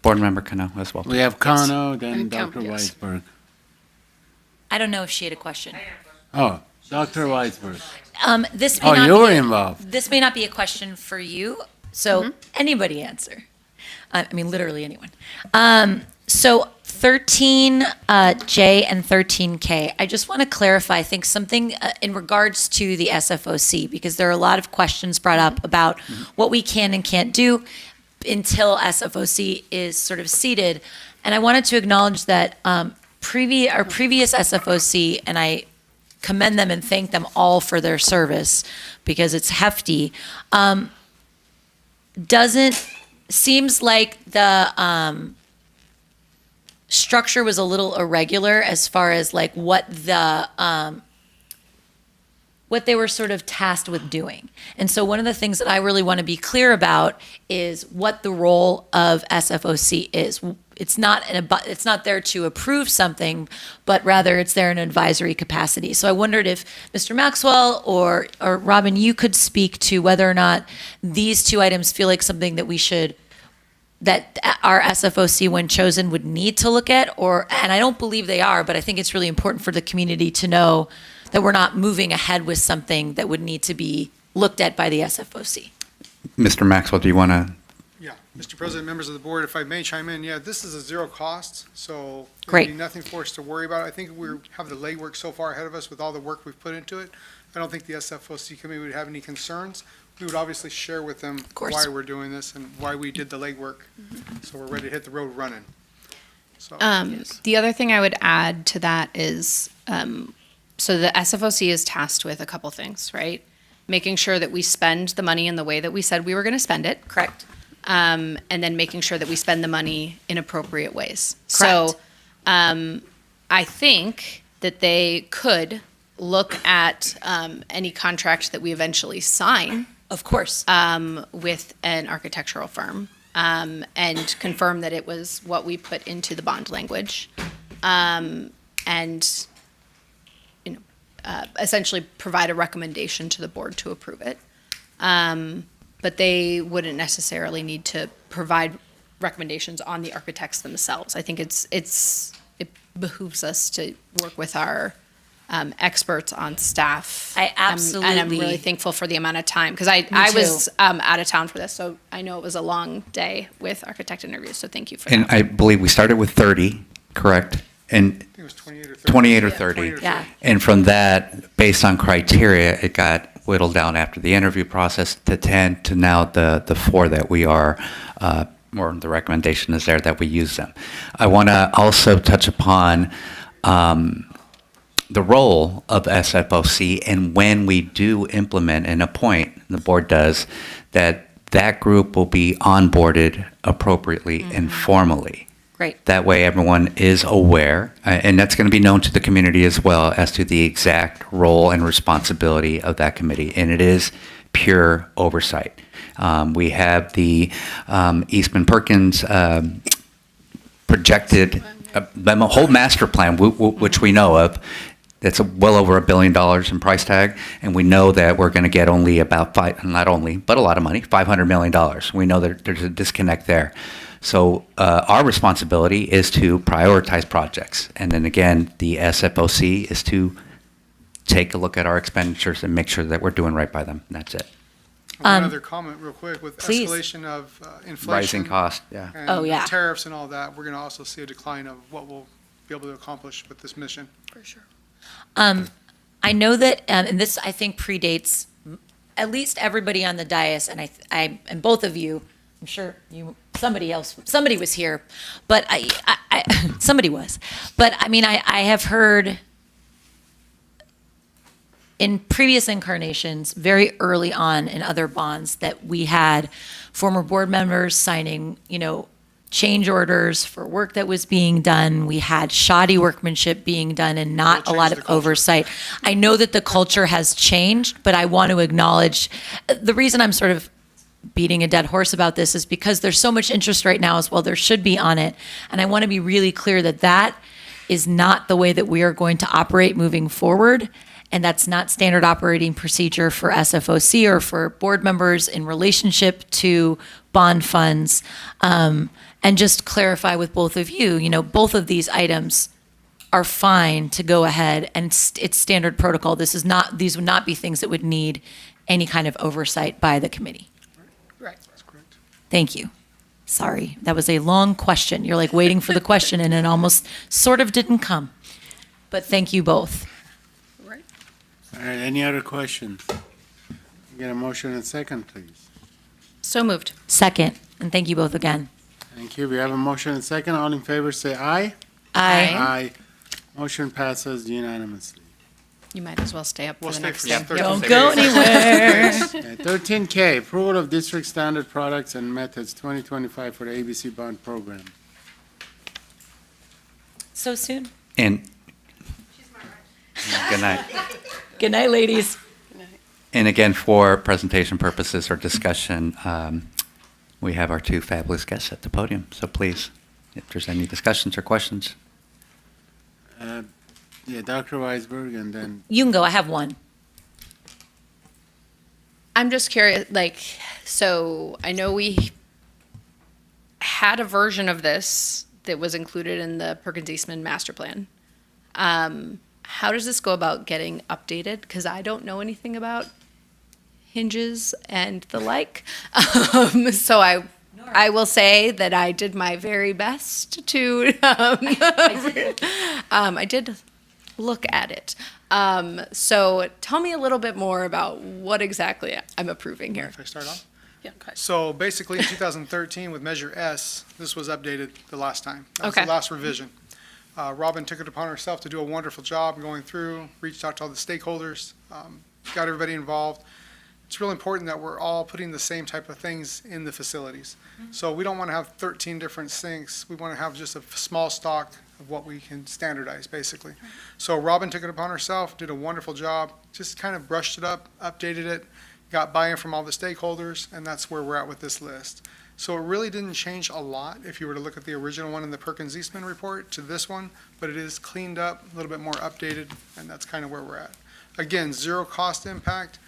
Board Member Cano as well. We have Kano, then And Dr. yes. Weisberg. I don't know if she had a question. Oh, Dr. Weisberg. This may Oh, not you were be- involved. This may not be a question for you, so anybody answer. I mean, literally anyone. So 13J and 13K, I just want to clarify, I think something in regards to the SFOC, because there are a lot of questions brought up about what we can and can't do until SFOC is sort of seated. And I wanted to acknowledge that our previous SFOC, and I commend them and thank them all for their service because it's hefty, seems like the structure was a little irregular as far as like what they were sort of tasked with doing. And so one of the things that I really want to be clear about is what the role of SFOC is. It's not there to approve something, but rather it's there in an advisory capacity. So I wondered if Mr. Maxwell or Robin, you could speak to whether or not these two items feel like something that our SFOC, when chosen, would need to look at, and I don't believe they are, but I think it's really important for the community to know that we're not moving ahead with something that would need to be looked at by the SFOC. Mr. Maxwell, do you want to? Yeah, Mr. President, members of the board, if I may chime in, yeah, this is a zero cost, so Great. there'll be nothing for us to worry about. I think we have the legwork so far ahead of us with all the work we've put into it. I don't think the SFOC committee would have any concerns. We would obviously share with them why we're doing this and why we did the legwork, so we're ready to hit the road running. So, yes. The other thing I would add to that is, so the SFOC is tasked with a couple things, right? Making sure that we spend the money in the way that we said we were going to spend it. Correct. And then making sure that we spend the money in appropriate ways. Correct. So I think that they could look at any contract that we eventually sign. Of course. With an architectural firm and confirm that it was what we put into the bond language. And essentially provide a recommendation to the board to approve it. But they wouldn't necessarily need to provide recommendations on the architects themselves. I think it behooves us to work with our experts on staff. I absolutely. And I'm really thankful for the amount of time, because I was out of town for this, so I know it was a long day with architect interviews, so thank you for And that. I believe we started with 30, correct? And I think it was 28 or 30. 28 or Yeah, 30. 28 or 30. Yeah. And from that, based on criteria, it got whittled down after the interview process to 10 to now the 4 that we are, or the recommendation is there that we use them. I want to also touch upon the role of SFOC, and when we do implement and appoint, the board does, that group will be onboarded appropriately and formally. Great. That way everyone is aware, and that's going to be known to the community as well as to the exact role and responsibility of that committee, and it is pure oversight. We have the Eastman Perkins projected, the whole master plan, which we know of. It's well over $1 billion in price tag, and we know that we're going to get only about but a lot of money, $500 million. We know that there's a disconnect there. So our responsibility is to prioritize projects. And then again, the SFOC is to take a look at our expenditures and make sure that we're doing right by them. That's it. One other comment real quick, with please. escalation of inflation. Rising cost, yeah. And Oh, yeah. tariffs and all that, we're going to also see a decline of what we'll be able to accomplish with this mission. For sure. I know that, and this I think predates at least everybody on the dais, and I and both of you. I'm sure somebody was here, but somebody was. But I mean, I have heard in previous incarnations, very early on in other bonds, that we had former board members signing, change orders for work that was being done. We had shoddy workmanship being done and not a lot of oversight. I know that the culture has changed, but I want to acknowledge the reason I'm sort of beating a dead horse about this is because there's so much interest right now as well there should be on it. And I want to be really clear that that is not the way that we are going to operate moving forward. And that's not standard operating procedure for SFOC or for board members in relationship to bond funds. And just clarify with both of you, both of these items are fine to go ahead and it's standard protocol. These would not be things that would need any kind of oversight by the committee. Right. That's correct. Thank you. Sorry, that was a long question. You're like waiting for the question and it almost sort of didn't come. But thank you both. All right, any other questions? Get a motion and second, please. So moved. Second, and thank you both again. Thank you. We have a motion and second. All in favor, say aye. Aye. Aye. Motion passes unanimously. You might as well stay up for We'll the stay next for thing. 13 Don't days. go anywhere. 13K, approval of district standard products and methods 2025 for the ABC bond program. So soon. And good night. Good night, ladies. And again, for presentation purposes or discussion, we have our two fabulous guests at the podium. So please, if there's any discussions or questions. Yeah, Dr. Weisberg, and then You can go. I have one. I'm just curious, so I know we had a version of this that was included in the Perkins-Eastman master plan. How does this go about getting updated? Because I don't know anything about hinges and the like. So I will say that I did my very best to, I did look at it. So tell me a little bit more about what exactly I'm approving here. If I start off? Yeah, okay. So basically, in 2013, with Measure S, this was updated the last time. That was Okay. the last revision. Robin took it upon herself to do a wonderful job going through, reached out to all the stakeholders, got everybody involved. It's really important that we're all putting the same type of things in the facilities. So we don't want to have 13 different sinks. We want to have just a small stock of what we can standardize, basically. So Robin took it upon herself, did a wonderful job, just kind of brushed it up, updated it, got buy-in from all the stakeholders, and that's where we're at with this list. So it really didn't change a lot if you were to look at the original one in the Perkins-Eastman report to this one, but it is cleaned up, a little bit more updated, and that's kind of where we're at. Again, zero cost impact,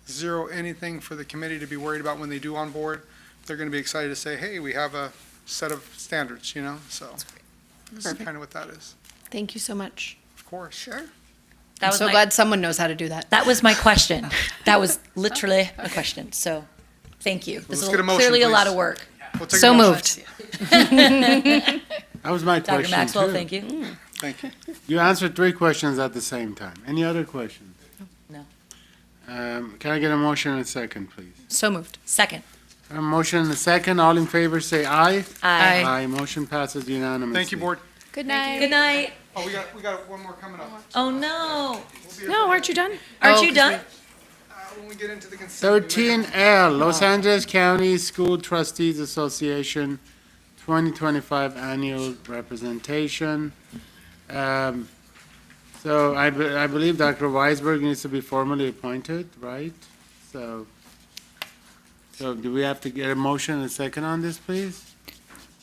zero anything for the committee to be worried about when they do on board. They're going to be excited to say, hey, we have a set of standards, so this is kind of what that is. Thank you so much. Of course. Sure. That I'm was so my- glad someone knows how to do that. That was my question. That was literally a question. So thank you. This Let's is get a motion, clearly a lot please. of work. We'll take a So motion. moved. that was my Dr. question, Maxwell, too. thank you. Thank you. You answered 3 questions at the same time. Any other questions? No. Can I get a motion and a second, please? So moved. Second. A motion and a second. All in favor, say aye. Aye. Aye. Motion passes unanimously. Thank you, board. Good night. Good night. Oh, we got one more coming up. Oh, no. No, aren't you done? Aren't you done? When we get into the consent. 13L, Los Angeles County School Trustees Association, 2025 Annual Representation. So I believe Dr. Weisberg needs to be formally appointed, right? So do we have to get a motion and a second on this, please?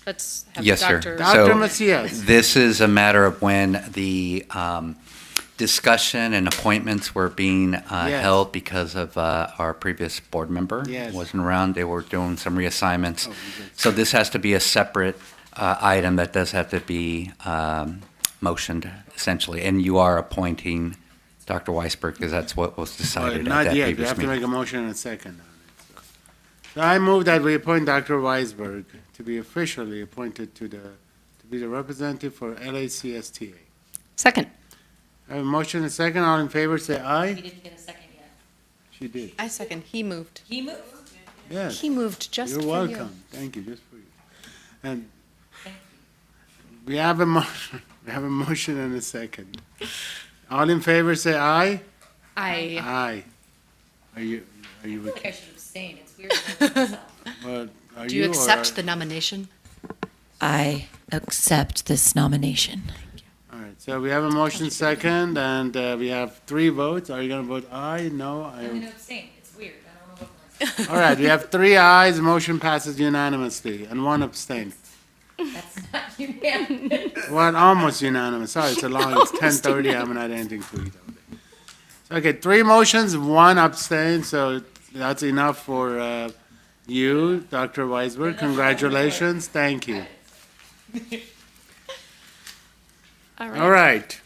Let's have Yes, sir. Dr. Dr. So Macias. this is a matter of when the discussion and appointments were being held because of our previous board member Yes. wasn't around. They were doing some reassignments. So this has to be a separate item that does have to be motioned, essentially. And you are appointing Dr. Weisberg, because that's what was decided at that Not yet, we previous have to meeting. make a motion in a second. So I move that we appoint Dr. Weisberg to be officially appointed to be the representative for LACSTA. Second. I have a motion and a second. All in favor, say aye. didn't get a second yet. She did. I second. He moved. He moved? Yes. He moved just for You're you. welcome. Thank you, just for you. And we have a motion, and a second. All in favor, say aye. I. Aye. Are you? I feel like I should abstain. It's weird. to vote myself. Well, are Do you or accept are- the nomination? I accept this nomination. All right, so we have a motion second, and we have 3 votes. Are you going to vote aye, no? I'm going to abstain. It's weird. I don't know what myself. All right, we have 3 ayes, motion passes unanimously, and 1 abstain. That's not unanimous. Well, almost unanimous. Sorry, it's 10:30, I haven't had anything to eat all day. So, okay, 3 motions, 1 abstain, so that's enough for you, Dr. Weisberg. Congratulations, thank you. All right.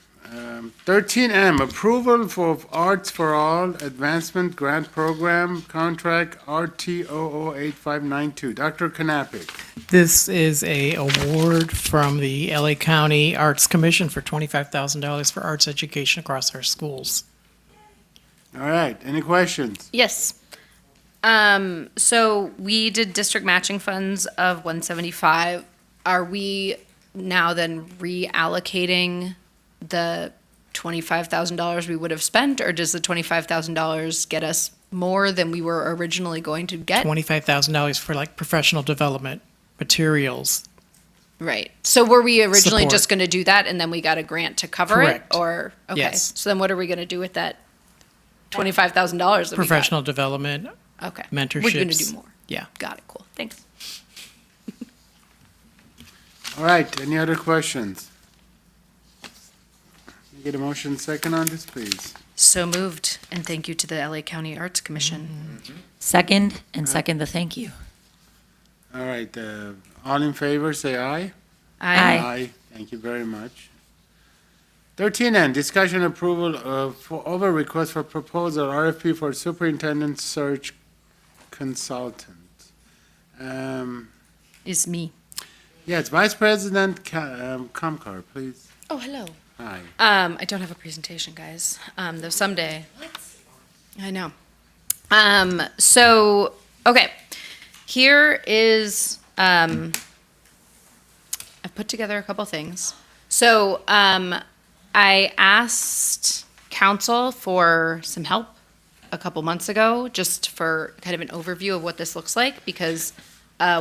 13M, approval for Arts for All Advancement Grant Program Contract RT008592. Dr. Knappich. This is a award from the LA County Arts Commission for $25,000 for arts education across our schools. All right, any questions? Yes. So we did district matching funds of 175. Are we now then reallocating the $25,000 we would have spent, or does the $25,000 get us more than we were originally going to get? $25,000 for like professional development materials. Right. So were we originally Support. just going to do that and then we got a grant to cover Correct. it? Or, okay. Yes. So then what are we going to do with that $25,000 that Professional development, we got? Okay. mentorships. We're going to do more. Yeah. Got it. Cool. Thanks. All right, any other questions? Can I get a motion second on this, please? So moved. And thank you to the LA County Arts Commission. Second, and second the thank you. All right, all in favor, say aye. Aye. Aye, thank you very much. 13N, discussion approval for over request for proposal, RFP for superintendent search consultant. Is me. Yes, Vice President Kamkar, please. Oh, hello. Hi. I don't have a presentation, guys. Though someday. I know. So, okay. Here is, I've put together a couple things. So, I asked council for some help a couple months ago, just for kind of an overview of what this looks like, because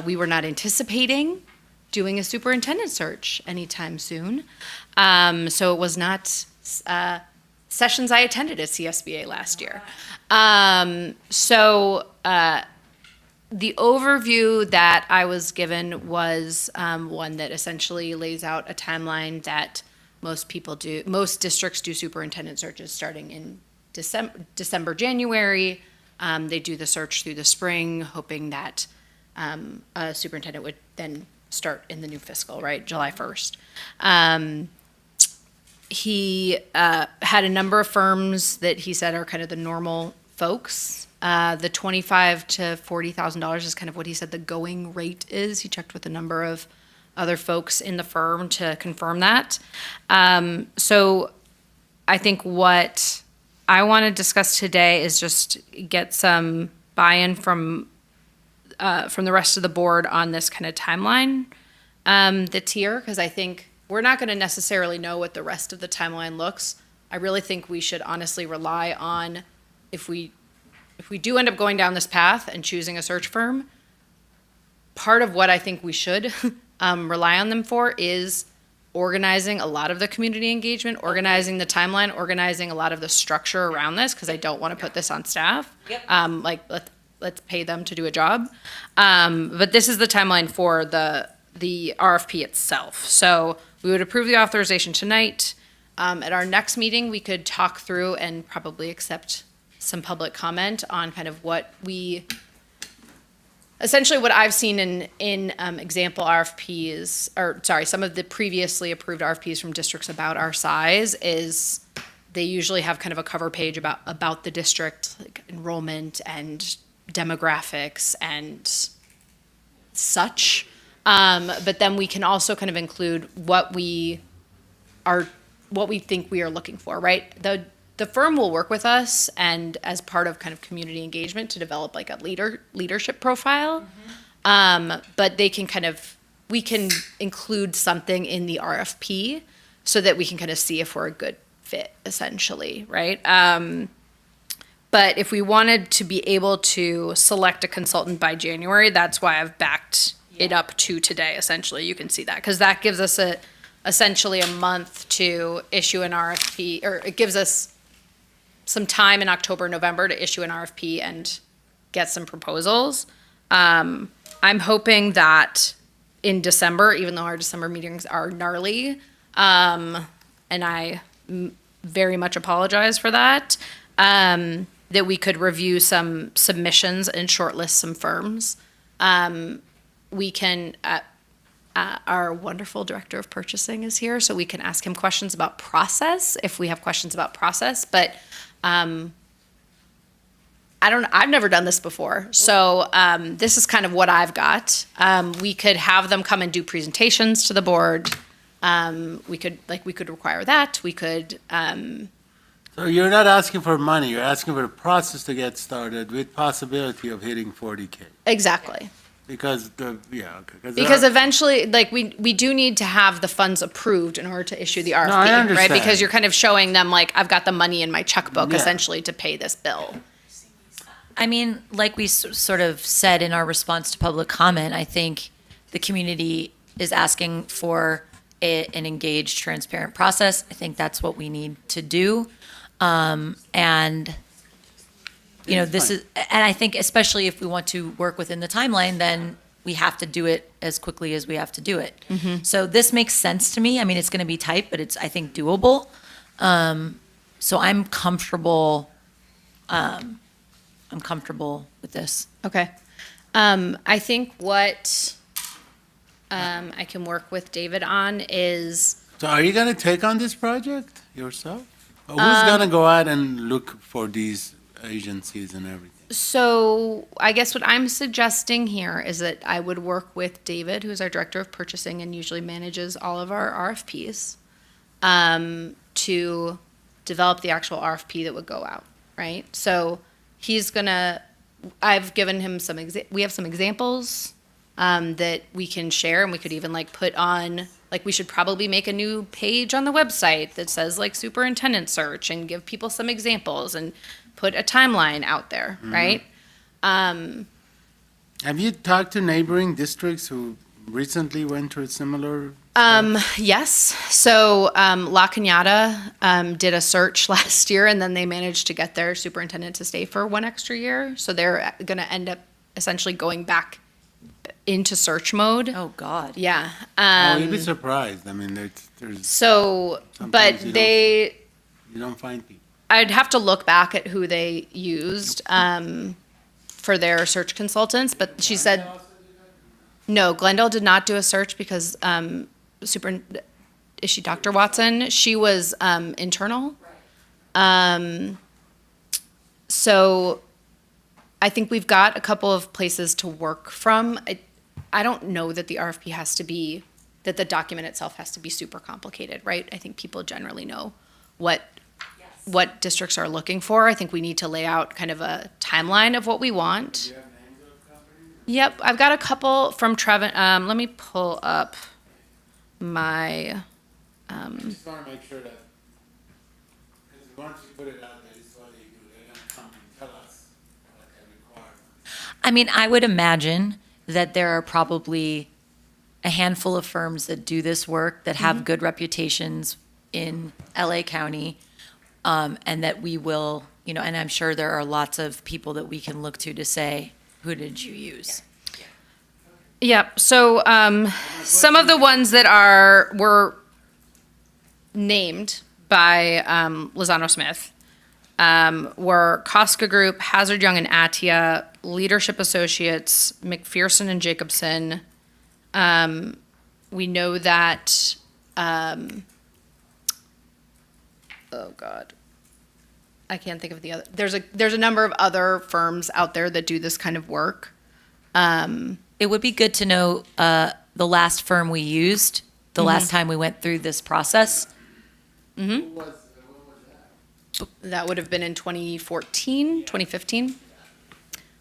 we were not anticipating doing a superintendent search anytime soon. So it was not sessions I attended at CSBA last year. The overview that I was given was one that essentially lays out a timeline that most districts do superintendent searches starting in December, January. They do the search through the spring, hoping that a superintendent would then start in the new fiscal, right, July 1st. He had a number of firms that he said are kind of the normal folks. The $25,000 to $40,000 is kind of what he said the going rate is. He checked with a number of other folks in the firm to confirm that. So I think what I want to discuss today is just get some buy-in from the rest of the board on this kind of timeline that's here, because I think we're not going to necessarily know what the rest of the timeline looks. I really think we should honestly rely on, if we do end up going down this path and choosing a search firm, part of what I think we should rely on them for is organizing a lot of the community engagement, organizing the timeline, organizing a lot of the structure around this, because I don't want to put this on staff. Let's pay them to do a job. But this is the timeline for the RFP itself. So we would approve the authorization tonight. at our next meeting, we could talk through and probably accept some public comment on kind of essentially what I've seen in example RFPs, or sorry, some of the previously approved RFPs from districts about our size is they usually have kind of a cover page about the district, like enrollment and demographics and such. But then we can also kind of include what we think we are looking for, right? The firm will work with us and as part of kind of community engagement to develop like a leadership profile. But we can include something in the RFP so that we can kind of see if we're a good fit, essentially, right? But if we wanted to be able to select a consultant by January, that's why I've backed it up to today, essentially. You can see that, because that gives us essentially a month to issue an RFP, or it gives us some time in October, November to issue an RFP and get some proposals. I'm hoping that in December, even though our December meetings are gnarly, and I very much apologize for that, that we could review some submissions and shortlist some firms. We can, our wonderful director of purchasing is here, so we can ask him questions about process if we have questions about process. But I've never done this before, so this is kind of what I've got. We could have them come and do presentations to the board. We could require that. We could. So you're not asking for money, you're asking for a process to get started with possibility of hitting 40K. Exactly. Because Because eventually, like, we do need to have the funds approved in order to issue the RFP, I understand. right? Because you're kind of showing them, like, I've got the money in my checkbook, Yeah. essentially, to pay this bill. I mean, like we sort of said in our response to public comment, I think the community is asking for an engaged, transparent process. I think that's what we need to do. And, you know, and I think especially if we want to work within the timeline, then we have to do it as quickly as we have to do it. Mhm. So this makes sense to me. I mean, it's going to be tight, but it's, I think, doable. So I'm comfortable with this. Okay. I think what I can work with David on is. So are you going to take on this project yourself? Or who's going to go out and look for these agencies and everything? So I guess what I'm suggesting here is that I would work with David, who's our director of purchasing and usually manages all of our RFPs, to develop the actual RFP that would go out, right? So I've given him we have some examples that we can share, and we could even like put on, like, we should probably make a new page on the website that says like superintendent search and give people some examples and put a timeline out there, Mhm. right? Have you talked to neighboring districts who recently went through a similar? Yes. So La Cañada did a search last year, and then they managed to get their superintendent to stay for one extra year. So they're going to end up essentially going back into search mode. Oh, God. Yeah. You'd be surprised. I mean, there's. So, but you don't find people. I'd have to look back at who they used for their search consultants, but she said, no, Glendale did not do a search because is she Dr. Watson? She was internal. So I think we've got a couple of places to work from. I don't know that the RFP that the document itself has to be super complicated, right? I think people generally know what districts are looking for. I think we need to lay out kind of a timeline of what we want. Yep, I've got a couple from Trevin. Let me pull up my. I just want to make sure that, because once you put it out there, it's what they do. They're going to come and tell us what they require. I mean, I would imagine that there are probably a handful of firms that do this work that have good reputations in LA County, and that we will, you know, and I'm sure there are lots of people that we can look to say, who did you use? Yep. So some of the ones that were named by Lozano Smith were Costco Group, Hazard Young and Atia, Leadership Associates, McPherson and Jacobson. We know that, oh God, I can't think of the other. There's a number of other firms out there that do this kind of work. It would be good to know the last firm we used, the last time we went through this process. That would have been in 2014, 2015.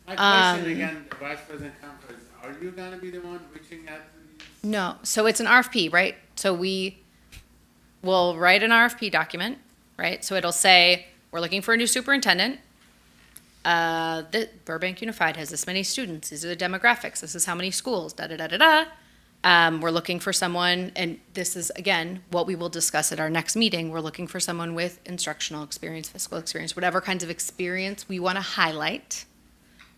My question again, Vice President Conference, are you going to be the one reaching out to these? No, so it's an RFP, right? So we will write an RFP document, right? So it'll say, we're looking for a new superintendent. The Burbank Unified has this many students. These are the demographics. This is how many schools, da-da-da-da-da. We're looking for someone, and this is, again, what we will discuss at our next meeting. We're looking for someone with instructional experience, fiscal experience, whatever kinds of experience we want to highlight.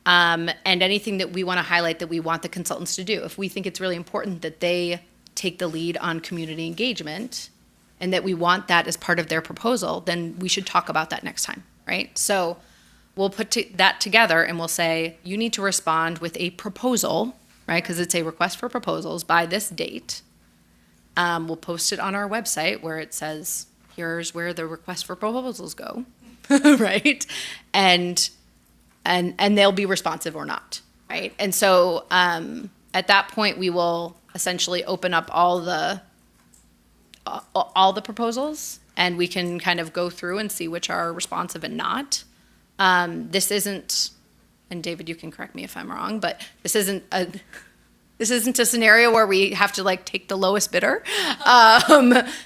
And anything that we want to highlight that we want the consultants to do. If we think it's really important that they take the lead on community engagement and that we want that as part of their proposal, then we should talk about that next time, right? So we'll put that together and we'll say, you need to respond with a proposal, right? Because it's a request for proposals by this date. We'll post it on our website where it says, here's where the request for proposals go, right? And they'll be responsive or not, right? And so at that point, we will essentially open up all the proposals, and we can kind of go through and see which are responsive and not. This isn't, and David, you can correct me if I'm wrong, but this isn't a scenario where we have to like take the lowest bidder.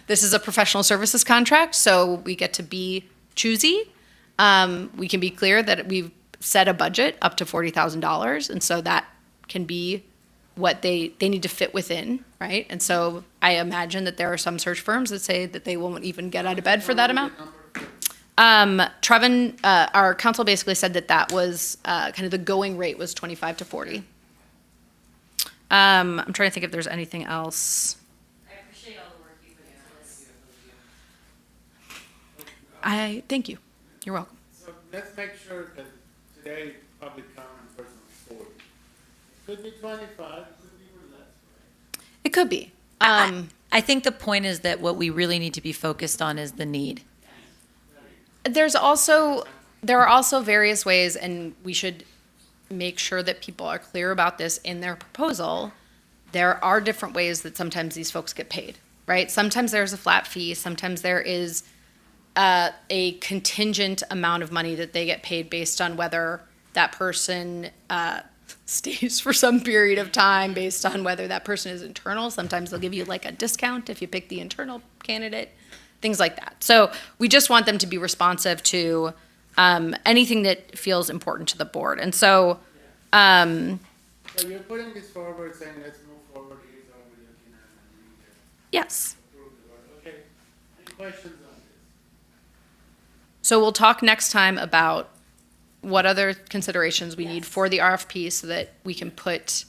This is a professional services contract, so we get to be choosy. We can be clear that we've set a budget up to $40,000, and so that can be what they need to fit within, right? And so I imagine that there are some search firms that say that they won't even get out of bed for that amount. Trevin, our counsel basically said that was kind of the going rate was 25 to 40. I'm trying to think if there's anything else. I appreciate all the work you put into this. Thank you. You're welcome. So let's make sure that today public comment person was 40. Could be 25, could be less, right? It could be. I think the point is that what we really need to be focused on is the need. There are also various ways, and we should make sure that people are clear about this in their proposal. There are different ways that sometimes these folks get paid, right? Sometimes there's a flat fee. Sometimes there is a contingent amount of money that they get paid based on whether that person stays for some period of time, based on whether that person is internal. Sometimes they'll give you like a discount if you pick the internal candidate, things like that. So we just want them to be responsive to anything that feels important to the board. And so, So you're putting this forward, saying let's move forward. Here's what we're looking at. yes. Okay. Any questions on this? So we'll talk next time about what other considerations we need for the RFP so that we can put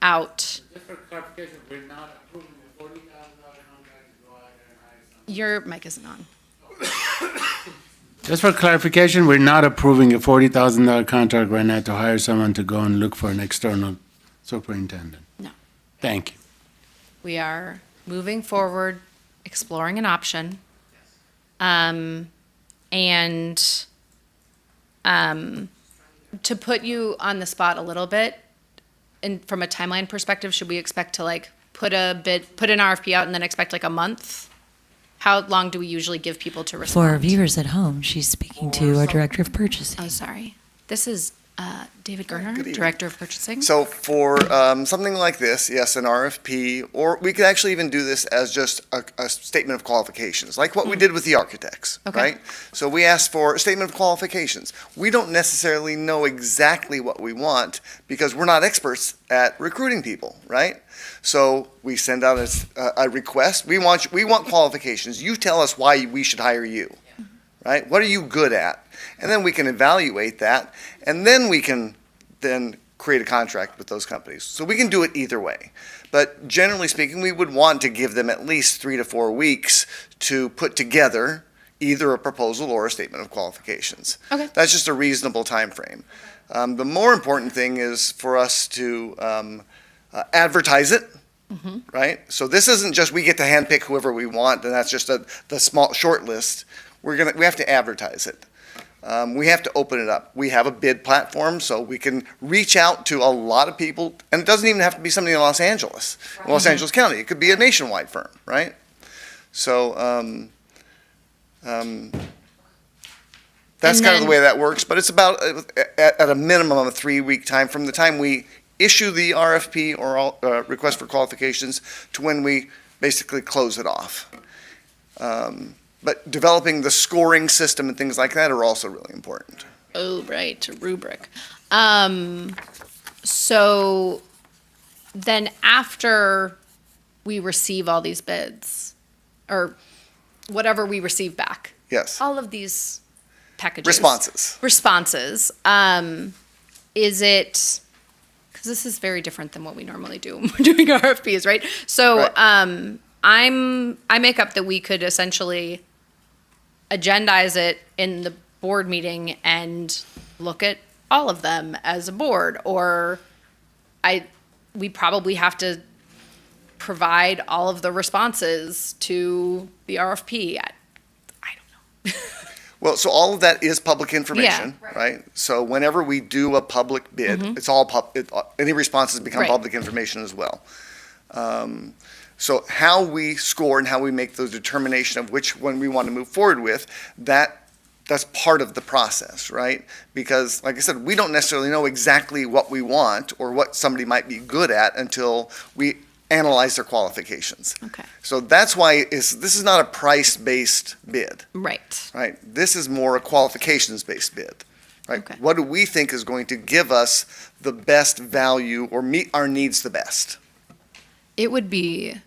out. Just for clarification, we're not approving the $40,000 contract to go out there and hire someone. Your mic isn't on. Just for clarification, we're not approving a $40,000 contract right now to hire someone to go and look for an external superintendent. No. Thank you. We are moving forward, exploring an option. And to put you on the spot a little bit, and from a timeline perspective, should we expect to like put an RFP out and then expect like a month? How long do we usually give people to respond? For our viewers at home, she's speaking to our Director of Purchasing. Oh, sorry. This is David Gerner, Director of Purchasing. So for something like this, yes, an RFP, or we could actually even do this as just a statement of qualifications, like what we did with the architects, Okay. right? So we asked for a statement of qualifications. We don't necessarily know exactly what we want because we're not experts at recruiting people, right? So we send out a request. We want qualifications. You tell us why we should hire you, right? What are you good at? And then we can evaluate that, and then we can then create a contract with those companies. So we can do it either way. But generally speaking, we would want to give them at least 3 to 4 weeks to put together either a proposal or a statement of qualifications. Okay. That's just a reasonable time frame. The more important thing is for us to advertise it, right? So this isn't just we get to handpick whoever we want, and that's just the small short list. We have to advertise it. We have to open it up. We have a bid platform, so we can reach out to a lot of people, and it doesn't even have to be somebody in Los Angeles, Los Angeles County. It could be a nationwide firm, right? So that's kind of the way that works, but it's about, at a minimum, a 3-week time from the time we issue the RFP or request for qualifications to when we basically close it off. But developing the scoring system and things like that are also really important. Oh, right, a rubric. So then after we receive all these bids, or whatever we receive back. Yes. All of these packages. Responses. Is it, because this is very different than what we normally do when we're doing RFPs, right? So Right. I make up that we could essentially agendize it in the board meeting and look at all of them as a board, or we probably have to provide all of the responses to the RFP. I don't know. Well, so all of that is public information, right? So whenever we do a public bid, it's all any responses become Right. public information as well. So how we score and how we make the determination of which one we want to move forward with, that's part of the process, right? Because, like I said, we don't necessarily know exactly what we want or what somebody might be good at until we analyze their qualifications. Okay. So that's why this is not a price-based bid. Right. Right? This is more a qualifications-based bid. Right? Okay. What do we think is going to give us the best value or meet our needs the best? It would be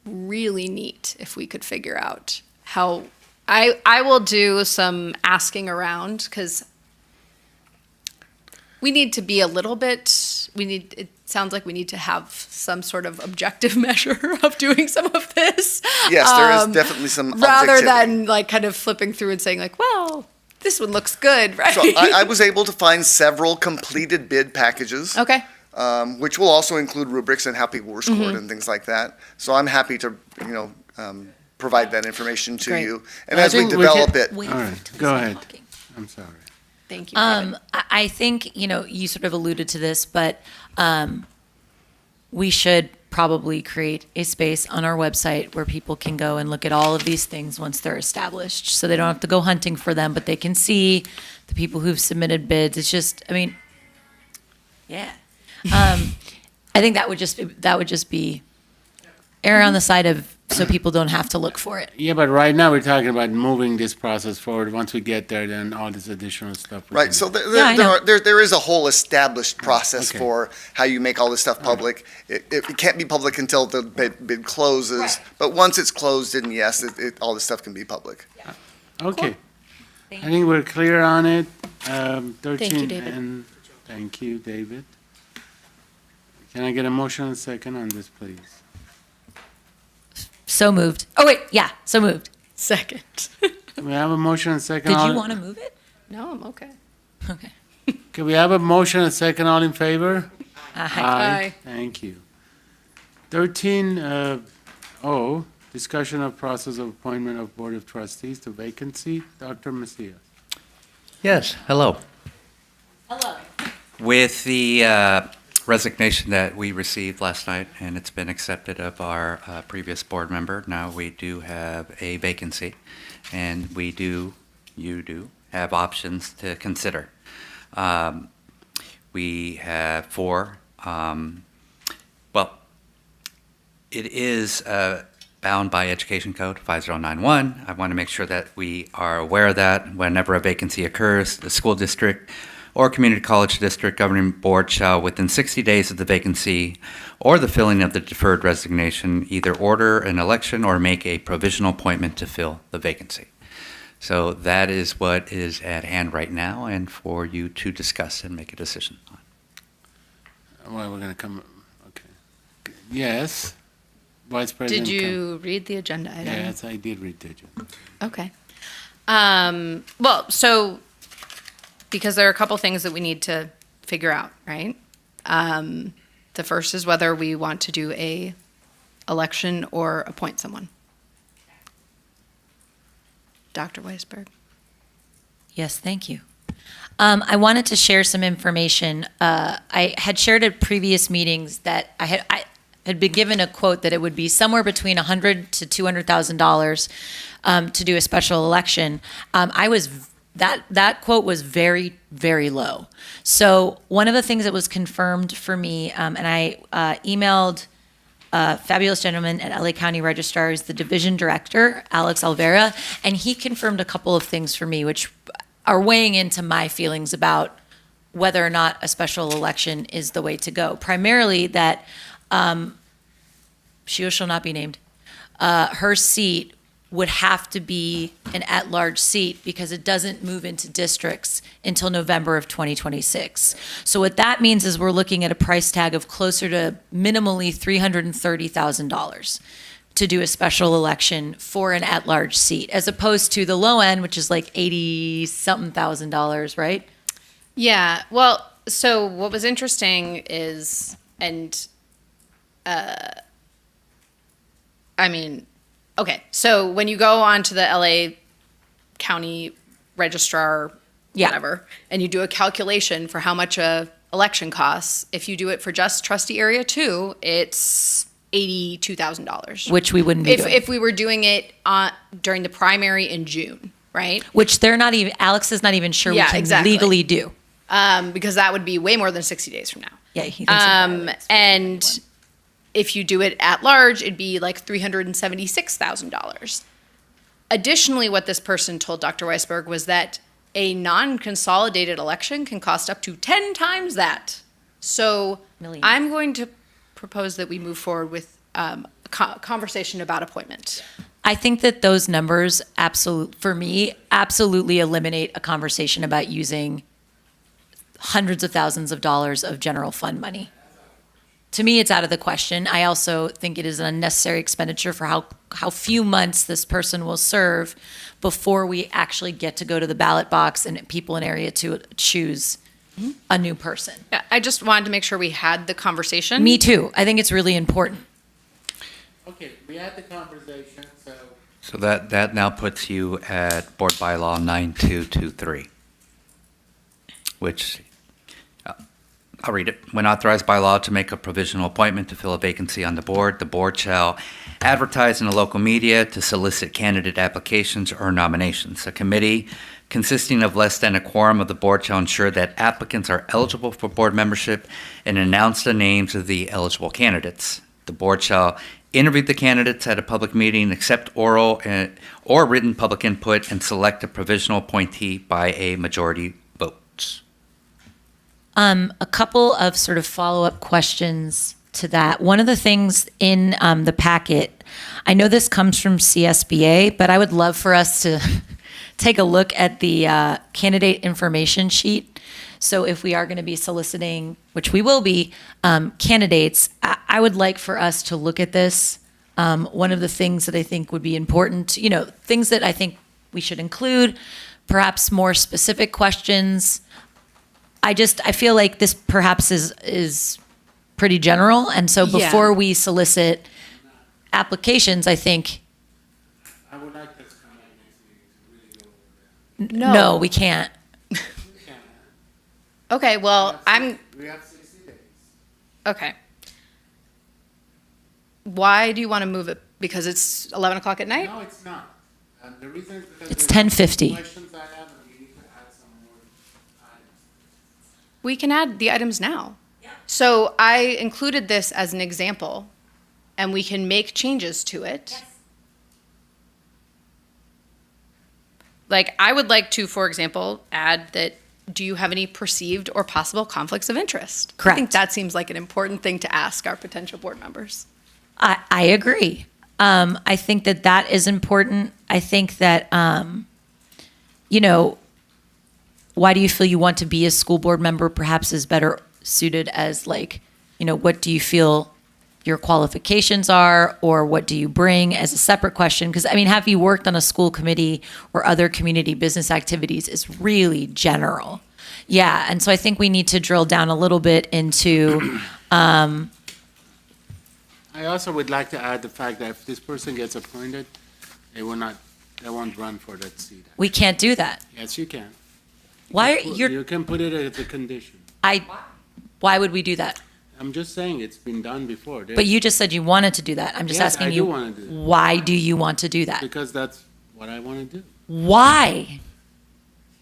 really neat if we could figure out how. I will do some asking around, because we need to be a little bit, it sounds like we need to have some sort of objective measure of doing some of this. Yes, there is definitely some rather objectivity. than like kind of flipping through and saying like, well, this one looks good, right? So I was able to find several completed bid packages. Okay. Which will also include rubrics and how people were scored and things like that. So I'm happy to, provide that information to Great. you. And as we develop it. All right, go ahead. I'm sorry. Thank you. David. I think, you sort of alluded to this, but we should probably create a space on our website where people can go and look at all of these things once they're established. So they don't have to go hunting for them, but they can see the people who've submitted bids. It's just, yeah. I think that would just be err on the side of, so people don't have to look for it. Yeah, but right now we're talking about moving this process forward. Once we get there, then all this additional stuff. Right, so I know. there is a whole established process Okay. for how you make all this stuff public. It can't be public until the bid closes, but once it's closed, then yes, all this stuff can be public. Okay. I think we're clear on it. 13 David. and thank you, David. Can I get a motion and a second on this, please? So moved. Oh, wait, yeah, so moved. Second. We have a motion and a second. Did all- you want to move it? No, I'm okay. Okay. Okay, we have a motion and a second. All in favor? Aye. Thank you. 13, discussion of process of appointment of Board of Trustees to vacancy. Dr. Macias. Yes, hello. Hello. With the resignation that we received last night, and it's been accepted of our previous board member, now we do have a vacancy, and you do have options to consider. We have 4. It is bound by Education Code 5091. I want to make sure that we are aware of that. Whenever a vacancy occurs, the school district or community college district governing board shall, within 60 days of the vacancy or the filling of the deferred resignation, either order an election or make a provisional appointment to fill the vacancy. So that is what is at hand right now, and for you to discuss and make a decision on. Well, we're going to come, okay. Yes, Vice President. Did you read the agenda item? Yes, I did read the agenda. Okay. Well, so because there are a couple things that we need to figure out, right? The first is whether we want to do a election or appoint someone. Dr. Weisberg. Yes, thank you. I wanted to share some information. I had shared at previous meetings that I had been given a quote that it would be somewhere between $100,000 to $200,000 to do a special election. That quote was very, very low. So one of the things that was confirmed for me, and I emailed a fabulous gentleman at LA County Registrar, is the division director, Alex Alvera, and he confirmed a couple of things for me, which are weighing into my feelings about whether or not a special election is the way to go. Primarily that she shall not be named. Her seat would have to be an at-large seat because it doesn't move into districts until November of 2026. So what that means is we're looking at a price tag of closer to minimally $330,000 to do a special election for an at-large seat, as opposed to the low end, which is like $80-something thousand, right? Yeah, well, so what was interesting is, and I mean, okay, so when you go onto the LA County Registrar, whatever, and you do a calculation for how much a election costs, if you do it for just trustee area 2, it's $82,000. Which we wouldn't be doing. If we were doing it during the primary in June, right? Which they're not even, Alex is not even sure we can legally do. Because that would be way more than 60 days from now. Yeah, he thinks and if you do it at large, it'd be like $376,000. Additionally, what this person told Dr. Weisberg was that a non-consolidated election can cost up to 10 times that. So I'm going to propose that we move forward with a conversation about appointment. I think that those numbers, for me, absolutely eliminate a conversation about using hundreds of thousands of dollars of general fund money. To me, it's out of the question. I also think it is an unnecessary expenditure for how few months this person will serve before we actually get to go to the ballot box and people in area to choose a new person. Yeah, I just wanted to make sure we had the conversation. Me too. I think it's really important. Okay, we had the conversation, so. So that now puts you at Board Bylaw 9223, which, I'll read it. When authorized by law to make a provisional appointment to fill a vacancy on the board shall advertise in the local media to solicit candidate applications or nominations. A committee consisting of less than a quorum of the board shall ensure that applicants are eligible for board membership and announce the names of the eligible candidates. The board shall interview the candidates at a public meeting, accept oral or written public input, and select a provisional appointee by a majority vote. A couple of sort of follow-up questions to that. One of the things in the packet, I know this comes from CSBA, but I would love for us to take a look at the candidate information sheet. So if we are going to be soliciting, which we will be, candidates, I would like for us to look at this. One of the things that I think would be important, things that I think we should include, perhaps more specific questions. I feel like this perhaps is pretty general. And so before we solicit applications, I think. I would like this to come out next week to really go over that. No, we can't. Okay, well, We have 60 days. Okay. Why do you want to move it? Because it's 11 o'clock at night? No, it's not. And the reason is because It's there's 10:50. questions I have, and we need to add some more items. We can add the items now. So I included this as an example, and we can make changes to it. Like, I would like to, for example, add that, do you have any perceived or possible conflicts of interest? Correct. I think that seems like an important thing to ask our potential board members. I agree. I think that is important. I think that, why do you feel you want to be a school board member perhaps is better suited as what do you feel your qualifications are, or what do you bring as a separate question? Because, I mean, have you worked on a school committee or other community business activities is really general. Yeah, and so I think we need to drill down a little bit into, I also would like to add the fact that if this person gets appointed, they won't run for that seat. we can't do that. Yes, you can. Why are You can put it as a condition. why would we do that? I'm just saying, it's been done before. But you just said you wanted to do that. I'm just Yes, asking I do you, wanna do that. why do you want to do that? Because that's what I want to do. Why?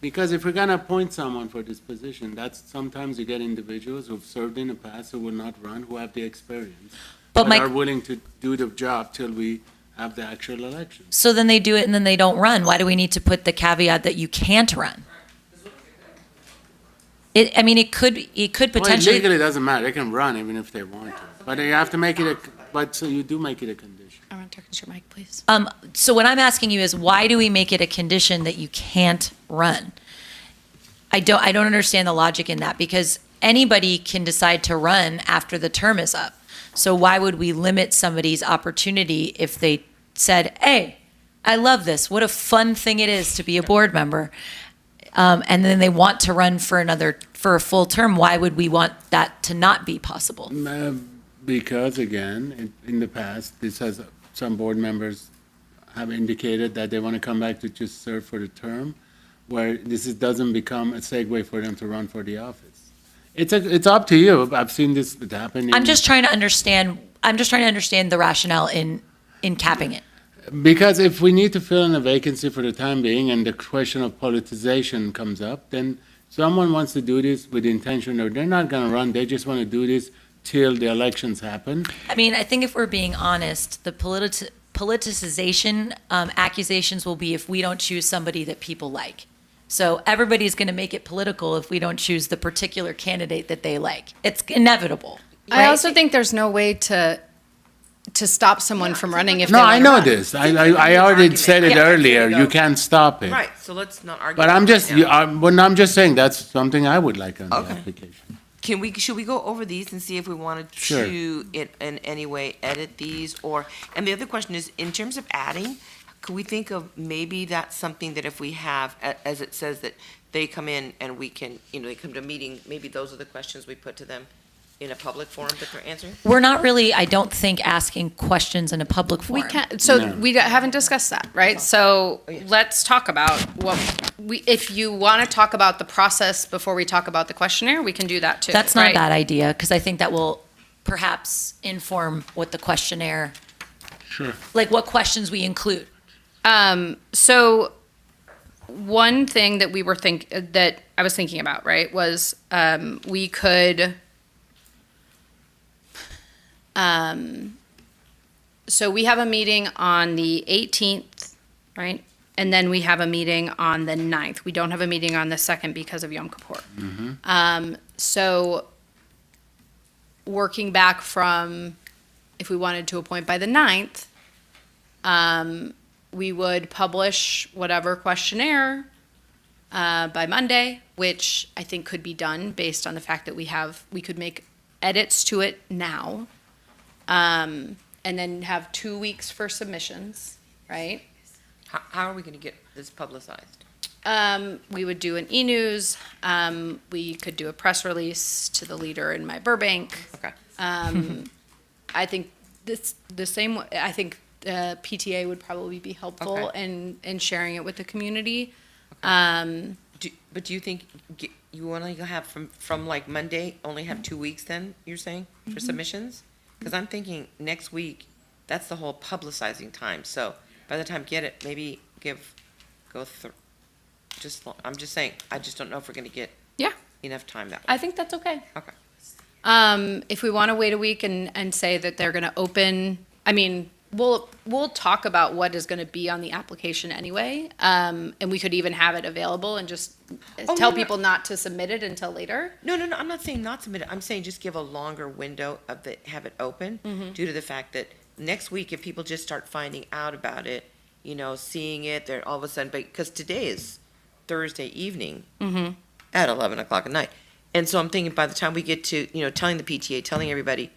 Because if we're going to appoint someone for this position, that's sometimes you get individuals who've served in the past who will not run, who have the experience, But but are willing to do the job till we have the actual election. So then they do it and then they don't run. Why do we need to put the caveat that you can't run? It could Well, potentially. legally, it doesn't matter. They can run even if they want to. But you have to make it so you do make it a condition. I want to talk to your mic, please. So what I'm asking you is, why do we make it a condition that you can't run? I don't understand the logic in that, because anybody can decide to run after the term is up. So why would we limit somebody's opportunity if they said, hey, I love this. What a fun thing it is to be a board member. And then they want to run for a full term. Why would we want that to not be possible? Because again, in the past, some board members have indicated that they want to come back to just serve for the term, where doesn't become a segue for them to run for the office. It's up to you. I've seen this happen. I'm just trying to understand the rationale in capping it. Because if we need to fill in a vacancy for the time being and the question of politicization comes up, then someone wants to do this with the intention or they're not going to run, they just want to do this till the elections happen. I mean, I think if we're being honest, the politicization accusations will be if we don't choose somebody that people like. So everybody's going to make it political if we don't choose the particular candidate that they like. It's inevitable. I right? also think there's no way to stop someone from running if No, they I want know to run. this. I already said it Yeah. earlier. You can't stop it. Right, so let's not argue. But I'm about just, it now. I'm just saying that's something I would like on the Okay. application. Should we go over these and see if we wanted Sure. to, in any way, edit these? And the other question is, in terms of adding, could we think of maybe that's something that if we have, as it says that they come in and we can, they come to a meeting, maybe those are the questions we put to them in a public forum that they're answering? We're not really, I don't think, asking questions in a public forum. We can't, so we haven't discussed that, right? So let's talk about if you want to talk about the process before we talk about the questionnaire, we can do that too. That's not a right? bad idea, because I think that will perhaps inform what the questionnaire, Sure. like what questions we include. So one thing that that I was thinking about, right, was we could. So we have a meeting on the 18th, right? And then we have a meeting on the 9th. We don't have a meeting on the 2nd because of Yom Kippur. So working back from, if we wanted to appoint by the 9th, we would publish whatever questionnaire by Monday, which I think could be done based on the fact that we could make edits to it now. And then have 2 weeks for submissions, right? How are we going to get this publicized? We would do an e-news. We could do a press release to the leader in my Burbank. Okay. I think I think PTA would probably be helpful in sharing it with the community. But do you think you only have from like Monday, only have 2 weeks then, you're saying, for submissions? Because I'm thinking next week, that's the whole publicizing time. So by the time get it, maybe go through. I'm just saying, I just don't know if we're going to get enough time that way. I think that's okay. Okay. If we want to wait a week and say that they're going to open, I mean, we'll talk about what is going to be on the application anyway. And we could even have it available and just tell people not to submit it until later. No, I'm not saying not submit it. I'm saying just give a longer window have it open due to the fact that next week, if people just start finding out about it, seeing it, they're all of a sudden, because today is Thursday evening at 11 o'clock at night. And so I'm thinking by the time we get to, telling the PTA, telling everybody,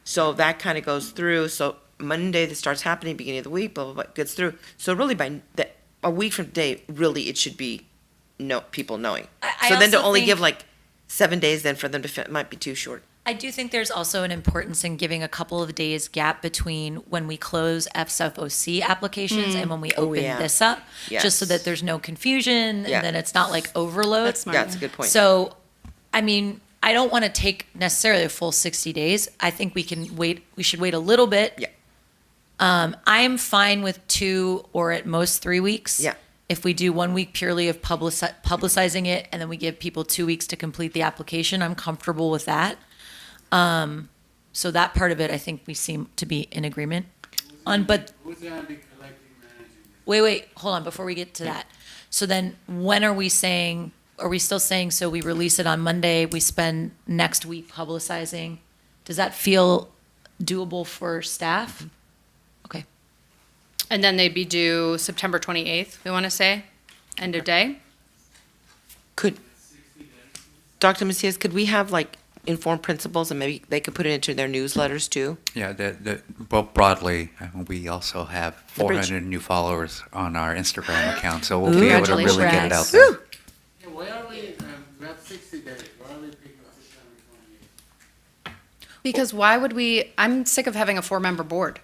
So that kind of goes through. So Monday, this starts happening, beginning of the week, blah, blah, blah, gets through. So really a week from today, really it should be people knowing. I So then to also only think- give like 7 days then for them to fit might be too short. I do think there's also an importance in giving a couple of days gap between when we close FSFOC applications and when we open yeah. this up, just so Yes. that there's no confusion Yeah. and then it's not like overload. That's smart. Yeah, that's a good point. So, I mean, I don't want to take necessarily a full 60 days. I think we can wait. We should wait a little bit. Yeah. I am fine with 2 or at most 3 weeks. Yeah. If we do 1 week purely of publicizing it and then we give people 2 weeks to complete the application, I'm comfortable with that. So that part of it, I think we seem to be in agreement on, but wait, hold on, before we get to that. So then when are we still saying, so we release it on Monday, we spend next week publicizing? Does that feel doable for staff? Okay. And then they'd be due September 28th, we want to say, end of day? Dr. Macias, could we have like informed principals and maybe they could put it into their newsletters too? Yeah, well, broadly, we also have The bridge. 400 new followers on our Instagram account, so we'll be able to really get it out Congratulations. there. Yeah, why are we have 60 days, why are we picking September 28th? Because why would we, I'm sick of having a 4-member board.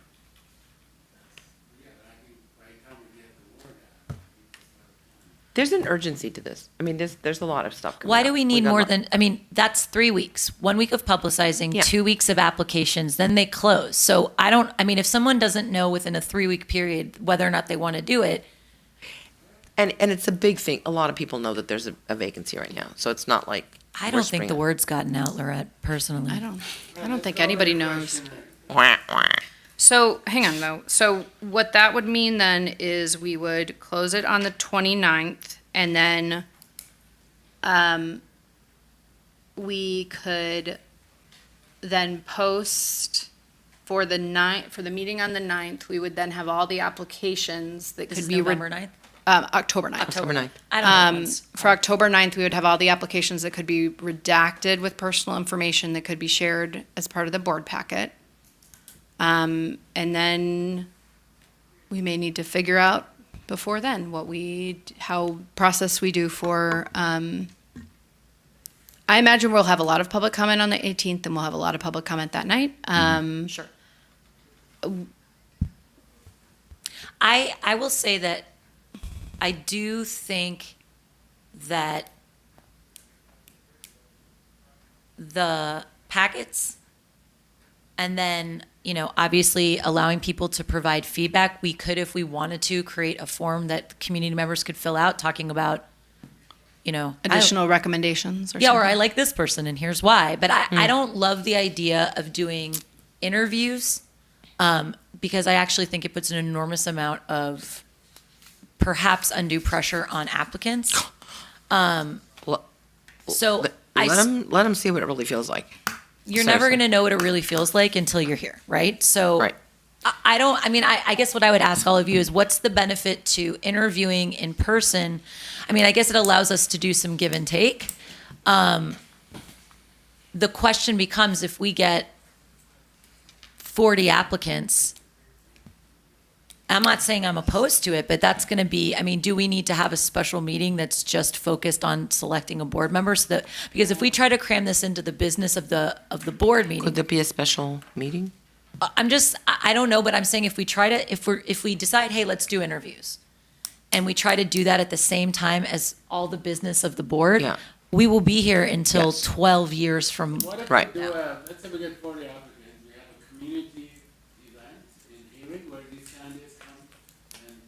There's an urgency to this. I mean, there's a lot of stuff coming Why up. do we need got a more lot. than, I mean, that's 3 weeks. 1 week of publicizing, Yeah. 2 weeks of applications, then they close. So if someone doesn't know within a 3-week period whether or not they want to do it, And it's a big thing. A lot of people know that there's a vacancy right now. So it's not like. I we're don't think springing- the word's gotten out, Lorette, personally. I don't think anybody knows. Wah, wah. So, hang on though. So what that would mean then is we would close it on the 29th and then we could then post for the meeting on the 9th, we would then have all the applications that This could is be. November 9th? October 9th. October 9th. I don't know. what's- For October 9th, we would have all the applications that could be redacted with personal information that could be shared as part of the board packet. And then we may need to figure out before then how process we do for, I imagine we'll have a lot of public comment on the 18th and we'll have a lot of public comment that night. Sure. I will say that I do think that the packets and then, obviously allowing people to provide feedback, we could, if we wanted to, create a form that community members could fill out talking about, Additional recommendations or yeah, something. or I like this person and here's why. But I don't love the idea of doing interviews because I actually think it puts an enormous amount of perhaps undue pressure on applicants. So Let them see what it really feels like. you're never going to know what it really feels like until you're here, right? So I guess what I would ask all of you is what's the benefit to interviewing in person? I mean, I guess it allows us to do some give and take. The question becomes if we get 40 applicants, I'm not saying I'm opposed to it, but that's going to be, do we need to have a special meeting that's just focused on selecting a board member? Because if we try to cram this into the business of the board meeting. Could there be a special meeting? I don't know, but I'm saying if we decide, hey, let's do interviews, and we try to do that at the same time as all the business of the board, Yeah. we will be here until 12 years from Right. Let's say we get 40 applicants, we have a community event in hearing where these candidates come and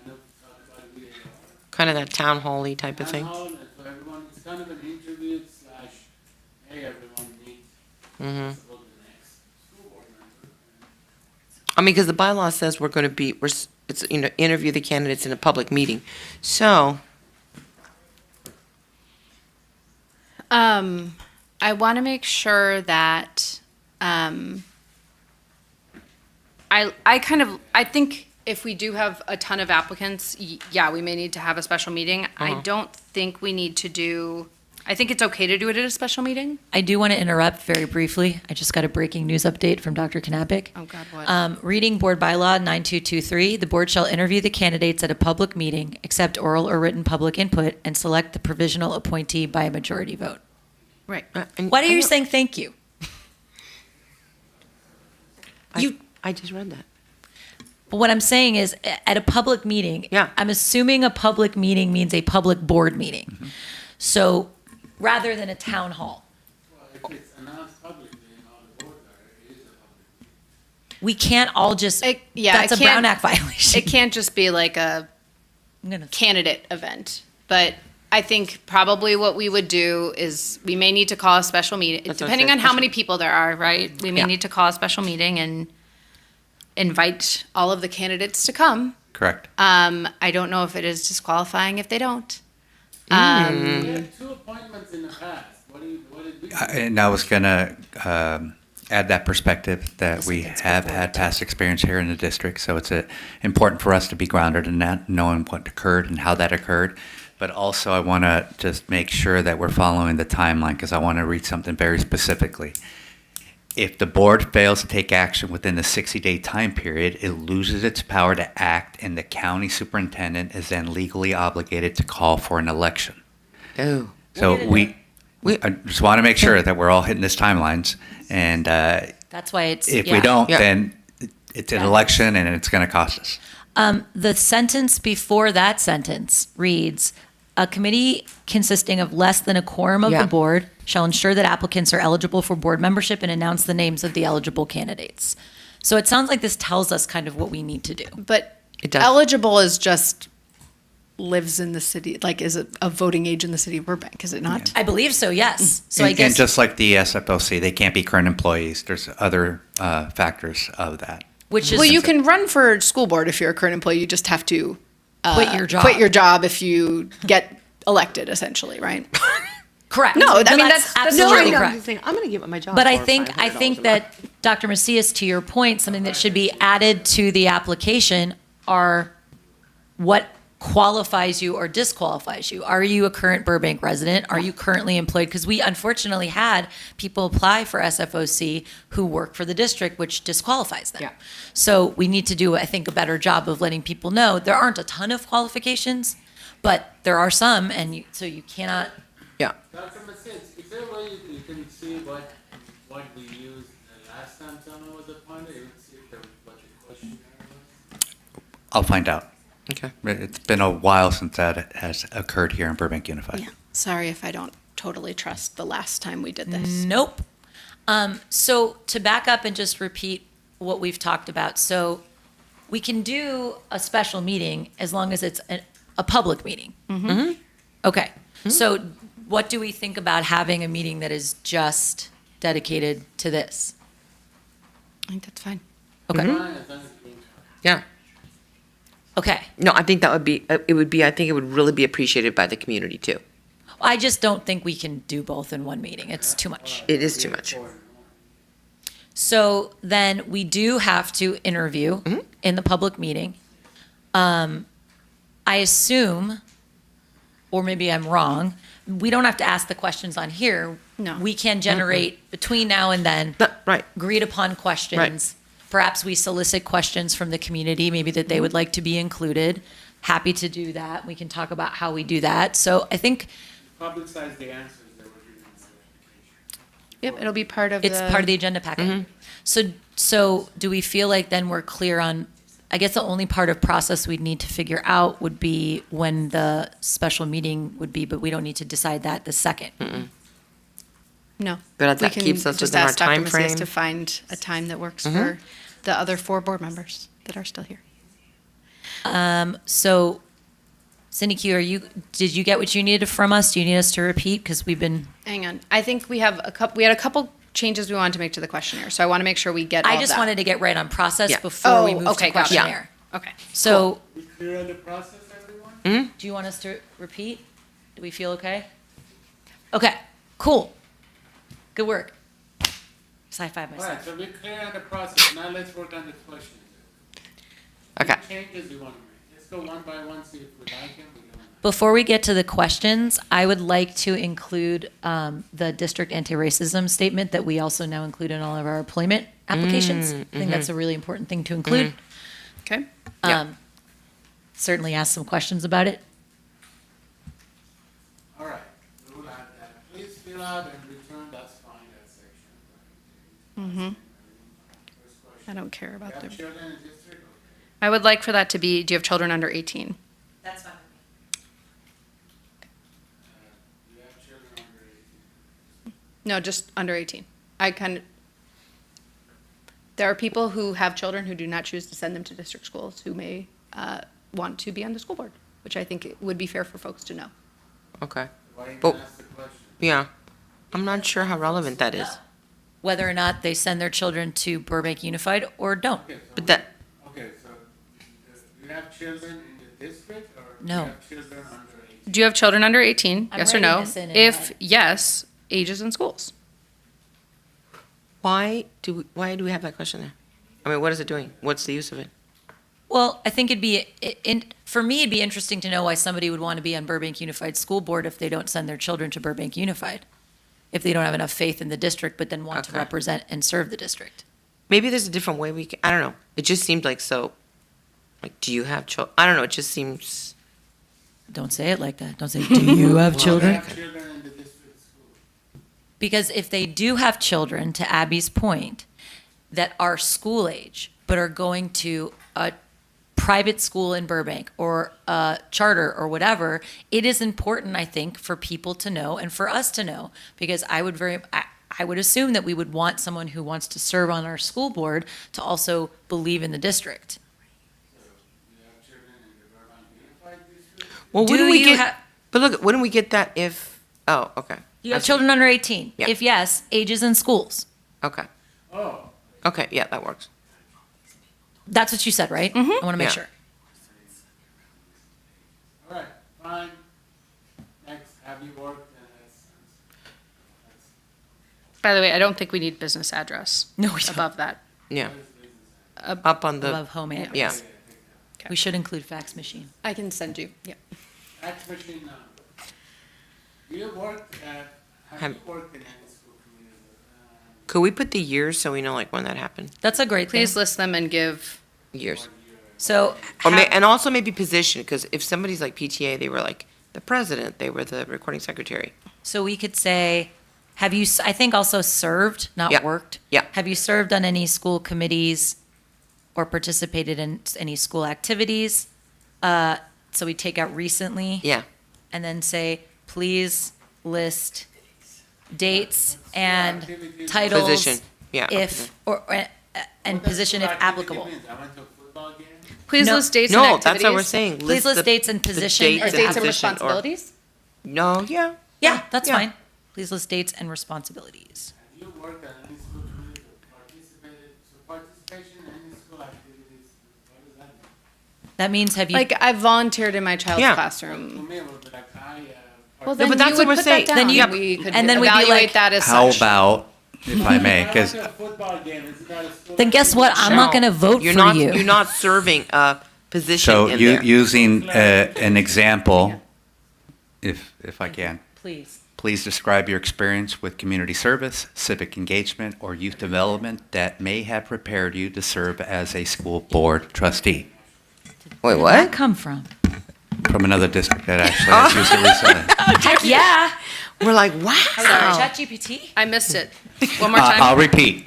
kind of talk about who they are. Kind of that town hall-y type of thing. Town hall, and for everyone, it's kind of an interview / hey, everyone, meet. Mhm. Let's go to the next school board member. I mean, because the bylaw says we're going to be, it's, interview the candidates in a public meeting. So, I want to make sure that I think if we do have a ton of applicants, yeah, we may need to have a special meeting. I don't think we need to do I think it's okay to do it at a special meeting. I do want to interrupt very briefly. I just got a breaking news update from Dr. Knappich. Oh, God, what? Reading Board Bylaw 9223, the board shall interview the candidates at a public meeting, accept oral or written public input, and select the provisional appointee by a majority vote. Right. Why are you saying thank you? I just read that. But what I'm saying is, at a public meeting, I'm assuming a public meeting means a public board meeting. So rather than a town hall. We can't all just, that's a Brown Act violation. It can't just be like a candidate event. But I think probably what we would do is we may need to call a special meeting, That's what I depending said, on how special. many people there are, right? We may need to call a special meeting and invite all of the candidates to come. Correct. I don't know if it is disqualifying if they don't. We had 2 appointments in the past. What did we do? And I was going to add that perspective that we have had past experience here in the district. So it's important for us to be grounded in that, knowing what occurred and how that occurred. But also I want to just make sure that we're following the timeline because I want to read something very specifically. If the board fails to take action within the 60-day time period, it loses its power to act, and the county superintendent is then legally obligated to call for an election. Oh. So I just want to make sure that we're all hitting these timelines, and That's why it's, if we don't, then it's an election, and it's going to cost us. The sentence before that sentence reads, a committee consisting of less than a quorum of the board shall ensure that applicants are eligible for board membership and announce the names of the eligible candidates. So it sounds like this tells us kind of what we need to do. But eligible is just lives in the city, like is it a voting age in the city of Burbank, is it not? I believe so, yes. So And, and just like the SFLC, they can't be current employees. There's other factors of that. Which is Well, you can run for school board if you're a current employee, you just have to Quit your job. Quit your job if you get elected, essentially, right? Correct. No, I mean that's absolutely true. correct. I'm going to give up my job. But I for think $500 a that Dr. Macias, to your point, something that should be added to the application are what qualifies you or disqualifies you. Are you a current Burbank resident? Are you currently employed? Because we unfortunately had people apply for SFOC who work for the district, which disqualifies them. Yeah. So we need to do, I think, a better job of letting people know there aren't a ton of qualifications, but there are some, and so you cannot. Yeah. Dr. Macias, is there a way you can see what we used the last time someone was appointed? You would see what the questionnaire was? I'll find out. Okay. It's been a while since that has occurred here in Burbank Unified. Yeah. Sorry if I don't totally trust the last time we did this. Nope. So to back up and just repeat what we've talked about. So we can do a special meeting as long as it's a public meeting. Mm-hmm. Okay. So what do we think about having a meeting that is just dedicated to this? I think that's fine. Okay. Yeah. Okay. No, I think that would be, I think it would really be appreciated by the community too. I just don't think we can do both in one meeting. It's too much. It is too much. So then we do have to interview in the public meeting. I assume, or maybe I'm wrong, we don't have to ask the questions on here. No. We can generate between now and then agreed upon questions. Perhaps we solicit questions from the community, maybe that they would like to be included. Happy to do that. We can talk about how we do that. So I think Publicize the answers that were given. Yep, it'll be part of it's part of the agenda packet. So do we feel like then we're clear on, I guess the only part of process we'd need to figure out would be when the special meeting would be, but we don't need to decide that the second. No. But that We can keeps us just within our ask Dr. time Macias frame. to find a time that works for the other 4 board members that are still here. So Cindy Q, did you get what you needed from us? Do you need us to repeat? Because we've been. Hang on. I think we had a couple changes we wanted to make to the questionnaire, so I want to make sure we get all I of just that. wanted to get right on process before we move to gotcha. questionnaire. Okay. So. We clear on the process, everyone? Do you want us to repeat? Do we feel okay? Okay, cool. Good work. Just high five All myself. right, so we're clear on the process. Now let's work on the questions. Okay. Any changes you want to make? Let's go one by one, see if we like them, we don't like Before we get to the questions, I would like to include the district anti-racism statement that we also now include in all of our employment applications. I think that's a really important thing to include. Okay. Certainly ask some questions about it. All right, we will add that. Please fill out and return, that's fine, that section. I don't care about You them. have children in district? I would like for that to be, do you have children under 18? That's fine. You have children under 18. No, just under 18. There are people who have children who do not choose to send them to district schools who may want to be on the school board, which I think it would be fair for folks to know. Okay. Why you But, ask the question? yeah, I'm not sure how relevant that is. Whether or not they send their children to Burbank Unified or don't. Okay, so But that, okay, so you have children in the district or No. you have children under 18? Do you have children under 18? I'm Yes or writing no? this in If my- yes, ages in schools. why do we have that question there? I mean, what is it doing? What's the use of it? Well, I think for me, it'd be interesting to know why somebody would want to be on Burbank Unified School Board if they don't send their children to Burbank Unified. If they don't have enough faith in the district, but then want to Okay. represent and serve the district. Maybe there's a different way we can, I don't know. It just seemed like so, like, do you have children? I don't know, it just seems. Don't say it like that. Don't say, do you have children? Have children in the district school. Because if they do have children, to Abby's point, that are school age, but are going to a private school in Burbank or a charter or whatever, it is important, I think, for people to know and for us to know, because I would assume that we would want someone who wants to serve on our school board to also believe in the district. You have children in the Burbank Unified District? Well, Do wouldn't we you get, ha- but look, wouldn't we get that if, oh, okay. You have children under 18? Yeah. If yes, ages in schools. Okay, Oh, okay, yeah, that works. That's what you said, right? I want to make Yeah. sure. all right, fine. Next, have you worked By the way, I don't think we need business address. No, we don't. Above that. Yeah. Up on the, Above home address. yeah. We should include fax machine. I can send you, yeah. fax machine number? You worked at, have Have- you worked in any school community? Could we put the years so we know like when that happened? That's a great Please thing. list them and give, Years. So, Or and also maybe position, because if somebody's like PTA, they were like the president, they were the recording secretary. so we could say, have you, I think also served, not Yeah. worked? Yeah. Have you served on any school committees or participated in any school activities? So we take out recently. Yeah. And then say, please list dates and titles. Position, yeah. If, and position if applicable. I went to a football game. please No. list dates and No, activities. that's what we're saying. Please list the- dates and the position. dates Or and dates and position, or- responsibilities? No, yeah. Yeah, that's Yeah. fine. Please list dates and responsibilities. Have you worked at any school community or participated, so participation in any school activities, what does that mean? That means have you? Like, I volunteered in my child's Yeah. To classroom. me, it would be like, Well, No, then but that's you what would we're put saying. that Then down. you- And we could and then we'd be evaluate like, that as How such. about, if I may, because a football game, is that a school? Then guess what? I'm not No. going to vote You're for not, you. You're not serving a position so in there. using an example, if I can. Please. Please describe your experience with community service, civic engagement, or youth development that may have prepared you to serve as a school board trustee. Wait, Where'd what? that come from? From another district that actually has used it recently. Yeah. We're like, wow. ChatGPT? I missed it. One more time. I'll repeat.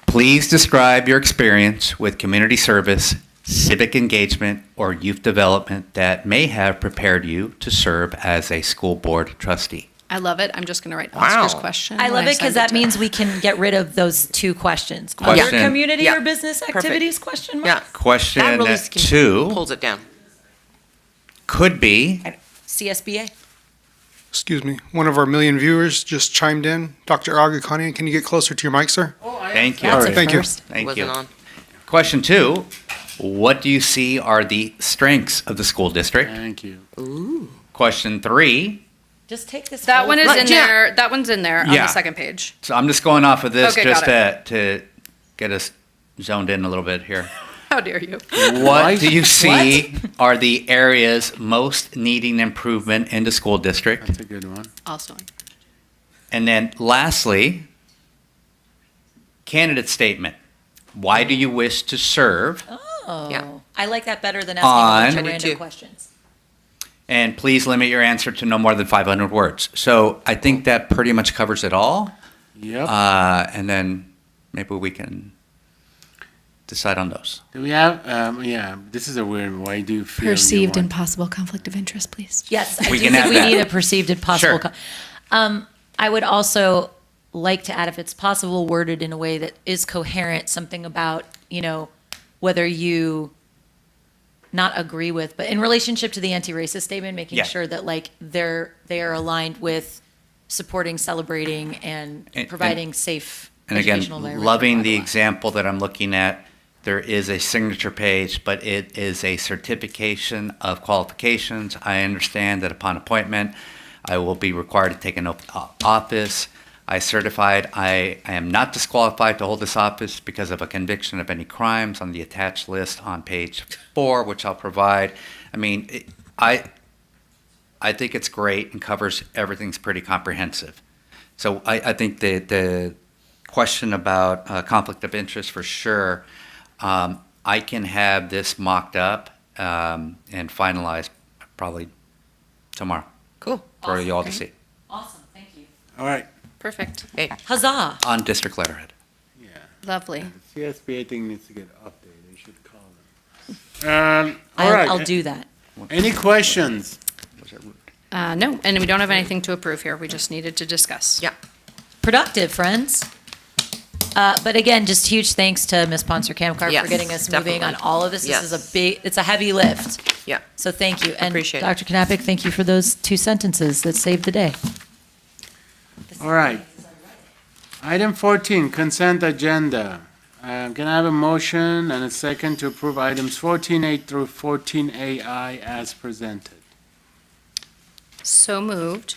Please describe your experience with community service, civic engagement, or youth development that may have prepared you to serve as a school board trustee. I love it. I'm just going to write Wow. Oscar's question. I love when it because send that to means we can get rid of those two questions. Question- Other community Yeah. or business Perfect. activities? Question mark. Yeah. Question That really 2 pulls it down. could be, CSBA. Excuse me, one of our million viewers just chimed in. Dr. Agakanian, can you get closer to your mic, sir? thank you. That's a Thank you. first. Thank Wasn't you. on. Question 2, what do you see are the strengths of the school district? Thank you. Question 3, Just take this. That whole one is thing. in there. That one's in there on Yeah. the second page. so I'm just going off of this Okay, just got to get us zoned in a little bit here. How dare you? What do you see are the areas most needing improvement in the school district? That's a good one. Also. And then lastly, candidate statement. Why do you wish to serve? Oh, Yeah. I like that better than asking a bunch On- of I do random too. questions. And please limit your answer to no more than 500 words. So I think that pretty much covers it all. Yep. And then maybe we can decide on those. Do we have, yeah, this is a weird, why do you feel you Perceived and want- possible conflict of interest, please. Yes, I We do can think add we that. need a perceived and possible. Sure. I would also like to add, if it's possible, worded in a way that is coherent, something about, whether you not agree with, but in relationship to the anti-racist statement, making Yeah. sure that they are aligned with supporting, celebrating, and And- providing safe And again, educational environment. loving the example that I'm looking at, there is a signature page, but it is a certification of qualifications. I understand that upon appointment, I will be required to take an oath of office. I certified I am not disqualified to hold this office because of a conviction of any crimes on the attached list on page 4, which I'll provide. I mean, I think it's great and covers everything's pretty comprehensive. So I think the question about conflict of interest for sure, I can have this mocked up and finalized probably tomorrow. Cool. For you all to see Awesome, thank you. All right. Perfect. Okay. Huzzah! on district letterhead. Lovely. CSBA thing needs to get updated, you should call them. All right. I'll do that. Any questions? No, and we don't have anything to approve here. We just needed to discuss. Yeah. Productive, friends. But again, just huge thanks to Ms. Ponser Kamkar Yes, for getting us moving on definitely. all of this. Yes. This is it's a heavy lift. Yeah. So thank you. And Appreciate it. Dr. Knappich, thank you for those 2 sentences that saved the day. All right. Item 14, consent agenda. Can I have a motion and a second to approve items 14A through 14AI as presented? So moved.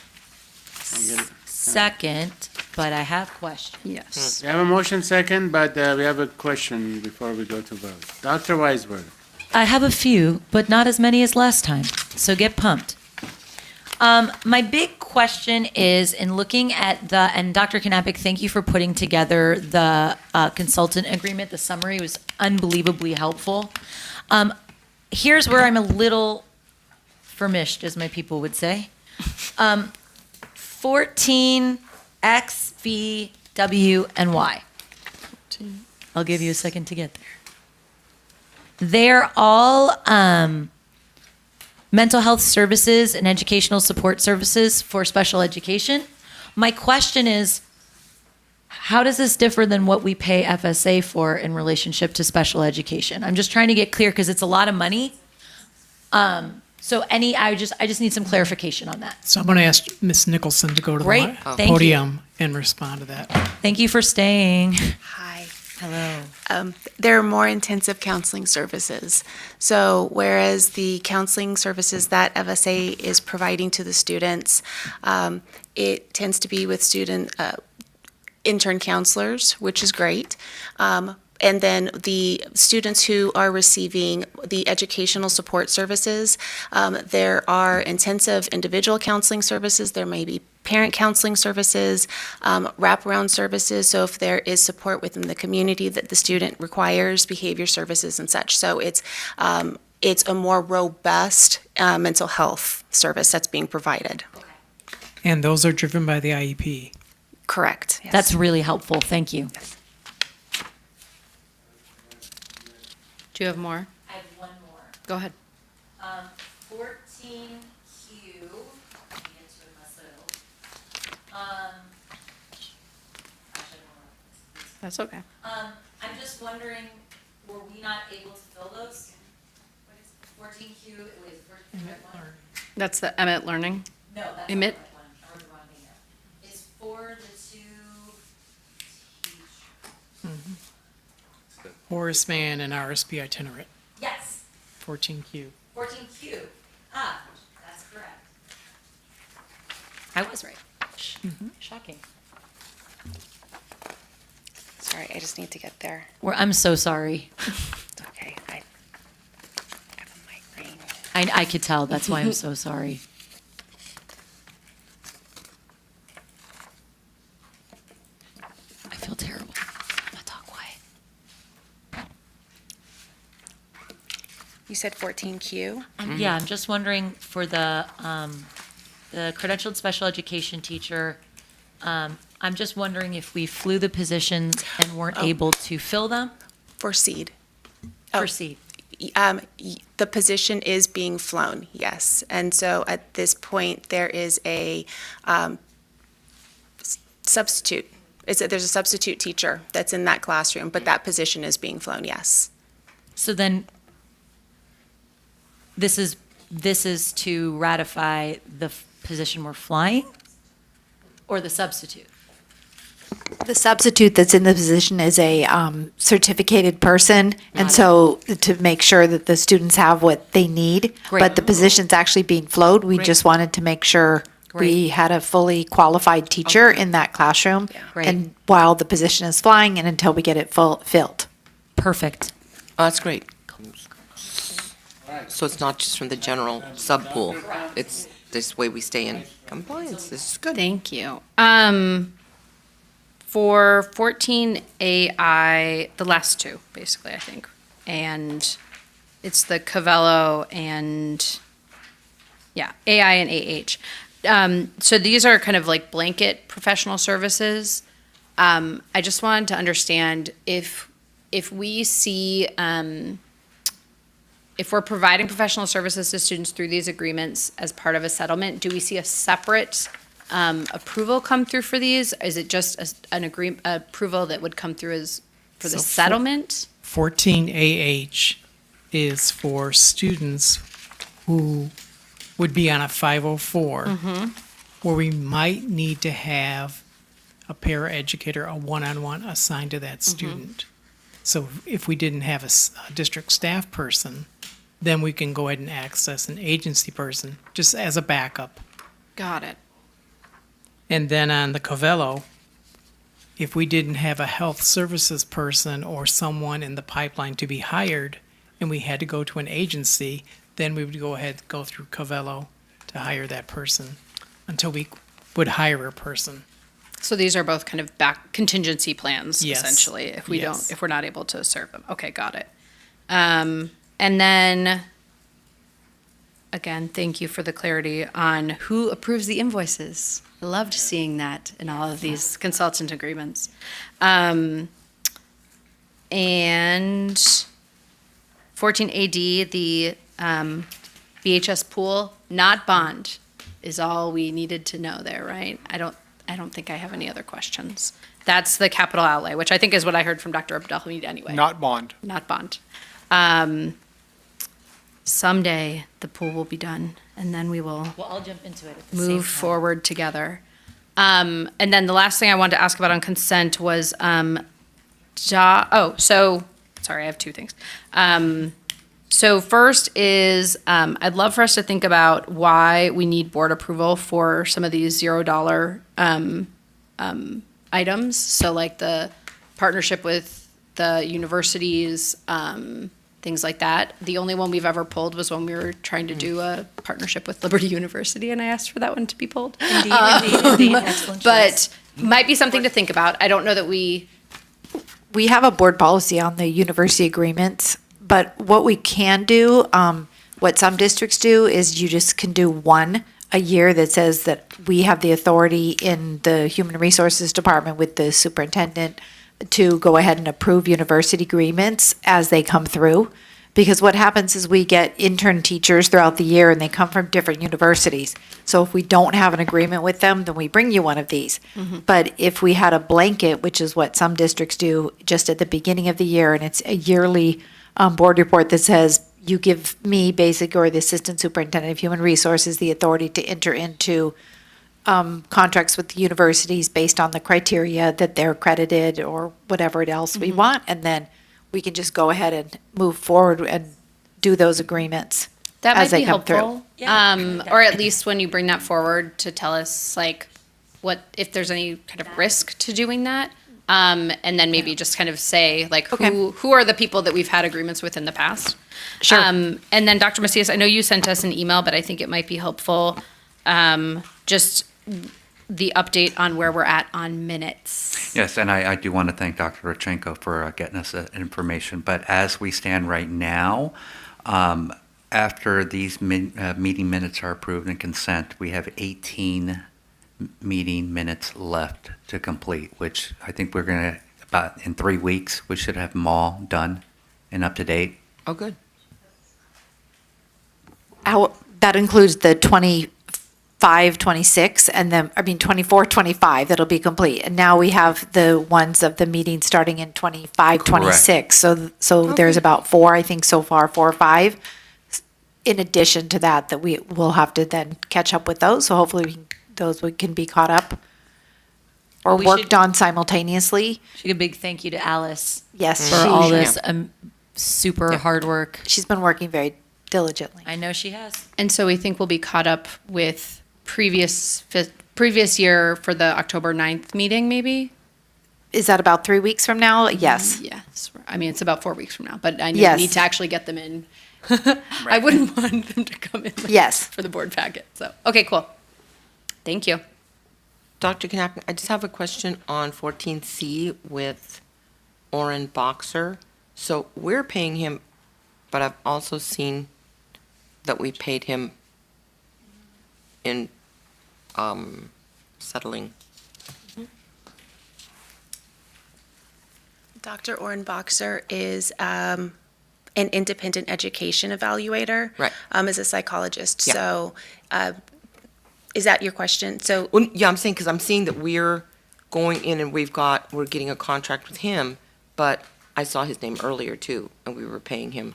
Can I get it? Second, but I have questions. Yes. We have a motion second, but we have a question before we go to vote. Dr. Weisberg. I have a few, but not as many as last time. So get pumped. My big question is in looking at and Dr. Knappich, thank you for putting together the consultant agreement. The summary was unbelievably helpful. Here's where I'm a little famished, as my people would say. 14 X, V, W, and Y. I'll give you a second to get there. They're all mental health services and educational support services for special education. My question is, how does this differ than what we pay FSA for in relationship to special education? I'm just trying to get clear because it's a lot of money. I just need some clarification on that. So I'm going to ask Ms. Nicholson to go to the Great. Thank you. podium and respond to that. Thank you for staying. Hi. Hello. There are more intensive counseling services. So whereas the counseling services that FSA is providing to the students, it tends to be with student intern counselors, which is great. And then the students who are receiving the educational support services, there are intensive individual counseling services. There may be parent counseling services, wraparound services. So if there is support within the community that the student requires, behavior services and such. So it's a more robust mental health service that's being provided. And those are driven by the IEP. Correct. Yes. That's really helpful. Thank you. Do you have more? I have one more. Go ahead. 14Q. That's okay. I'm just wondering, were we not able to fill those? What is it? 14Q, it was That's the Emmett Learning? No, that's Emmett? not the right one. I wrote the wrong thing there. It's for the 2 teachers. Horace Mann and RSP itinerant, Yes, 14Q. 14Q. That's correct. I was right. Shocking. Sorry, I just need to get there. I'm so sorry. Okay. I could tell. That's why I'm so sorry. I feel terrible. I'm gonna talk quiet. You said 14Q? Yeah, I'm just wondering for the credentialed special education teacher, I'm just wondering if we flew the positions and weren't able to fill them? For seed. For seed. The position is being flown, yes. And so at this point, there is a substitute. There's a substitute teacher that's in that classroom, but that position is being flown, yes. So then, this is to ratify the position we're flying? Or the substitute? The substitute that's in the position is a certificated person, and so to make sure that the students have what they need. Great. But the position's actually being flowed. We Great. just wanted to make sure we had a fully qualified teacher in that classroom. Great. And while the position is flying and until we get it filled. Perfect. Oh, that's great. So it's not just from the general sub pool. It's this way we stay in compliance. This is good. Thank you. For 14AI, the last two, basically, I think. And it's the Cavello and, AI and AH. So these are kind of like blanket professional services. I just wanted to understand if we see, if we're providing professional services to students through these agreements as part of a settlement, do we see a separate approval come through for these? Is it just an approval that would come through as for the settlement? 14AH is for students who would be on a 504, where we might need to have a paraeducator, a one-on-one assigned to that student. So if we didn't have a district staff person, then we can go ahead and access an agency person just as a backup. Got it. And then on the Cavello, if we didn't have a health services person or someone in the pipeline to be hired, and we had to go to an agency, then we would go ahead and go through Cavello to hire that person until we would hire a person. So these are both kind of contingency plans, Yes. essentially, if we Yes. if we're not able to serve them. Okay, got it. And then, again, thank you for the clarity on who approves the invoices. I loved seeing that in all of these consultant agreements. And 14AD, the BHS pool, not bond, is all we needed to know there, right? I don't think I have any other questions. That's the capital outlay, which I think is what I heard from Dr. Abdelhamid anyway. Not bond. Not bond. Someday the pool will be done, and then we will Well, I'll jump into it at the same time. move forward together. And then the last thing I wanted to ask about on consent was, sorry, I have two things. So first is, I'd love for us to think about why we need board approval for some of these $0 items. So like the partnership with the universities, things like that. The only one we've ever pulled was when we were trying to do a partnership with Liberty University, and I asked for that one to be pulled. Indeed. Excellent choice. But might be something to think about. I don't know that we We have a board policy on the university agreements, but what we can do, what some districts do is you just can do one a year that says that we have the authority in the Human Resources Department with the superintendent to go ahead and approve university agreements as they come through. Because what happens is we get intern teachers throughout the year and they come from different universities. So if we don't have an agreement with them, then we bring you one of these. But if we had a blanket, which is what some districts do just at the beginning of the year, and it's a yearly board report that says, you give me basic or the assistant superintendent of human resources the authority to enter into contracts with the universities based on the criteria that they're accredited or whatever else we want. And then we can just go ahead and move forward and do those agreements That as might they be come through. helpful. Or at least when you bring that forward to tell us like what, if there's any kind of risk to doing that. And then maybe just kind of say, like, who are the people that we've had agreements with in the past? Sure. And then Dr. Macias, I know you sent us an email, but I think it might be helpful, just the update on where we're at on minutes. Yes, and I do want to thank Dr. Rodchenko for getting us that information. But as we stand right now, after these meeting minutes are approved and consent, we have 18 meeting minutes left to complete, which I think we're going to, about in 3 weeks, we should have them all done and up to date. Oh, good. That includes the 25, 26, and then, 24, 25, that'll be complete. And now we have the ones of the meeting starting in 25, 26. So there's about 4, I think, so far, 4 or 5. In addition to that we will have to then catch up with those. So hopefully those can be caught up or We worked should- on simultaneously. A big thank you to Alice. Yes, For she- all this super hard work. She's been working very diligently. I know she has. And so we think we'll be caught up with previous year for the October 9th meeting, maybe? Is that about 3 weeks from now? Yes. Yes. I mean, it's about 4 weeks from now, but I Yes. need to actually get them in. I wouldn't want them to come in late Yes. for the board packet. So, okay, cool. Thank you. Dr. Knapp, I just have a question on 14C with Orrin Boxer. So we're paying him, but I've also seen that we paid him in settling. Dr. Orrin Boxer is an independent education evaluator. Right. As a psychologist. Yeah. So is that your question? So Well, yeah, I'm saying, because I'm seeing that we're going in and we're getting a contract with him, but I saw his name earlier too, and we were paying him.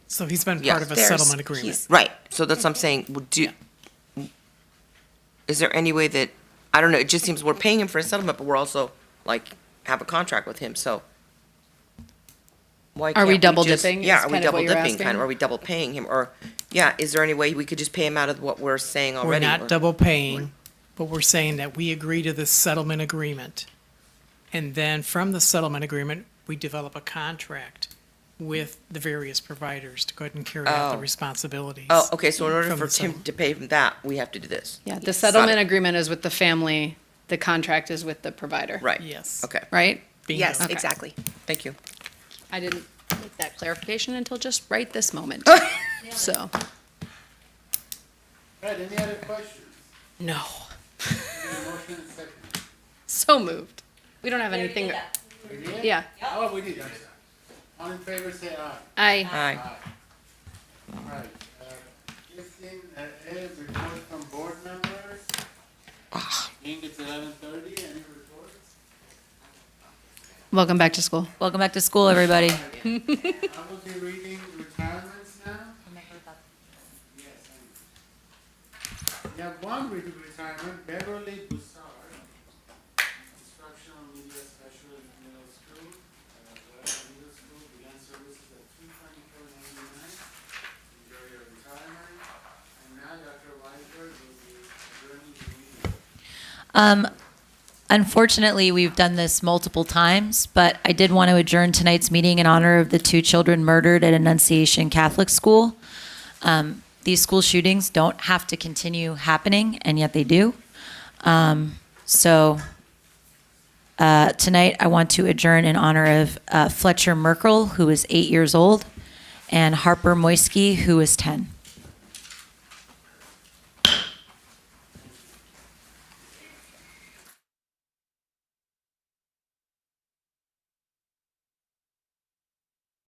So he's been Yeah. part of a There's- settlement agreement. he's- Right, so that's what I'm saying, is there any way that, I don't know, it just seems we're paying him for a settlement, but we're also, like, have a contract with him, so. Why Are we can't double just- dipping Yeah, is are we kind of what double you're dipping, asking? kind of, are we double paying him, or, yeah, is there any way we could just pay him out of what we're saying We're already? not or- double paying, but we're saying that we agree to this settlement agreement. And then from the settlement agreement, we develop a contract with the various providers to go ahead and carry out the Oh. responsibilities. Oh, okay, so in order from for the him settlement. to pay him that, we have to do this? Yeah, the Got settlement it. agreement is with the family, the contract is with the provider. Right. Yes. Okay, Right? Bingo. yes, Okay. exactly. thank you. I didn't make that clarification until just right this moment. So, Right, any other questions? no. Motion and second. So moved. We don't have anything. We did? Yeah. Oh, we did, I'm sorry. All in favor, say aye. I, Aye. All right, 15, A, report from board members. Being it's 11:30, any reports? welcome back to school. Welcome back to school, everybody. I will be reading retirements now. Yes, we have one retirement, Beverly Bussard, instructional media specialist in middle school. Middle school began services at 224.99. Enjoy your retirement. And now Dr. Weisberg will be adjourning the meeting. Unfortunately, we've done this multiple times, but I did want to adjourn tonight's meeting in honor of the 2 children murdered at Annunciation Catholic School. These school shootings don't have to continue happening, and yet they do. So tonight, I want to adjourn in honor of Fletcher Merkel, who is 8 years old, and Harper Moisky, who is 10.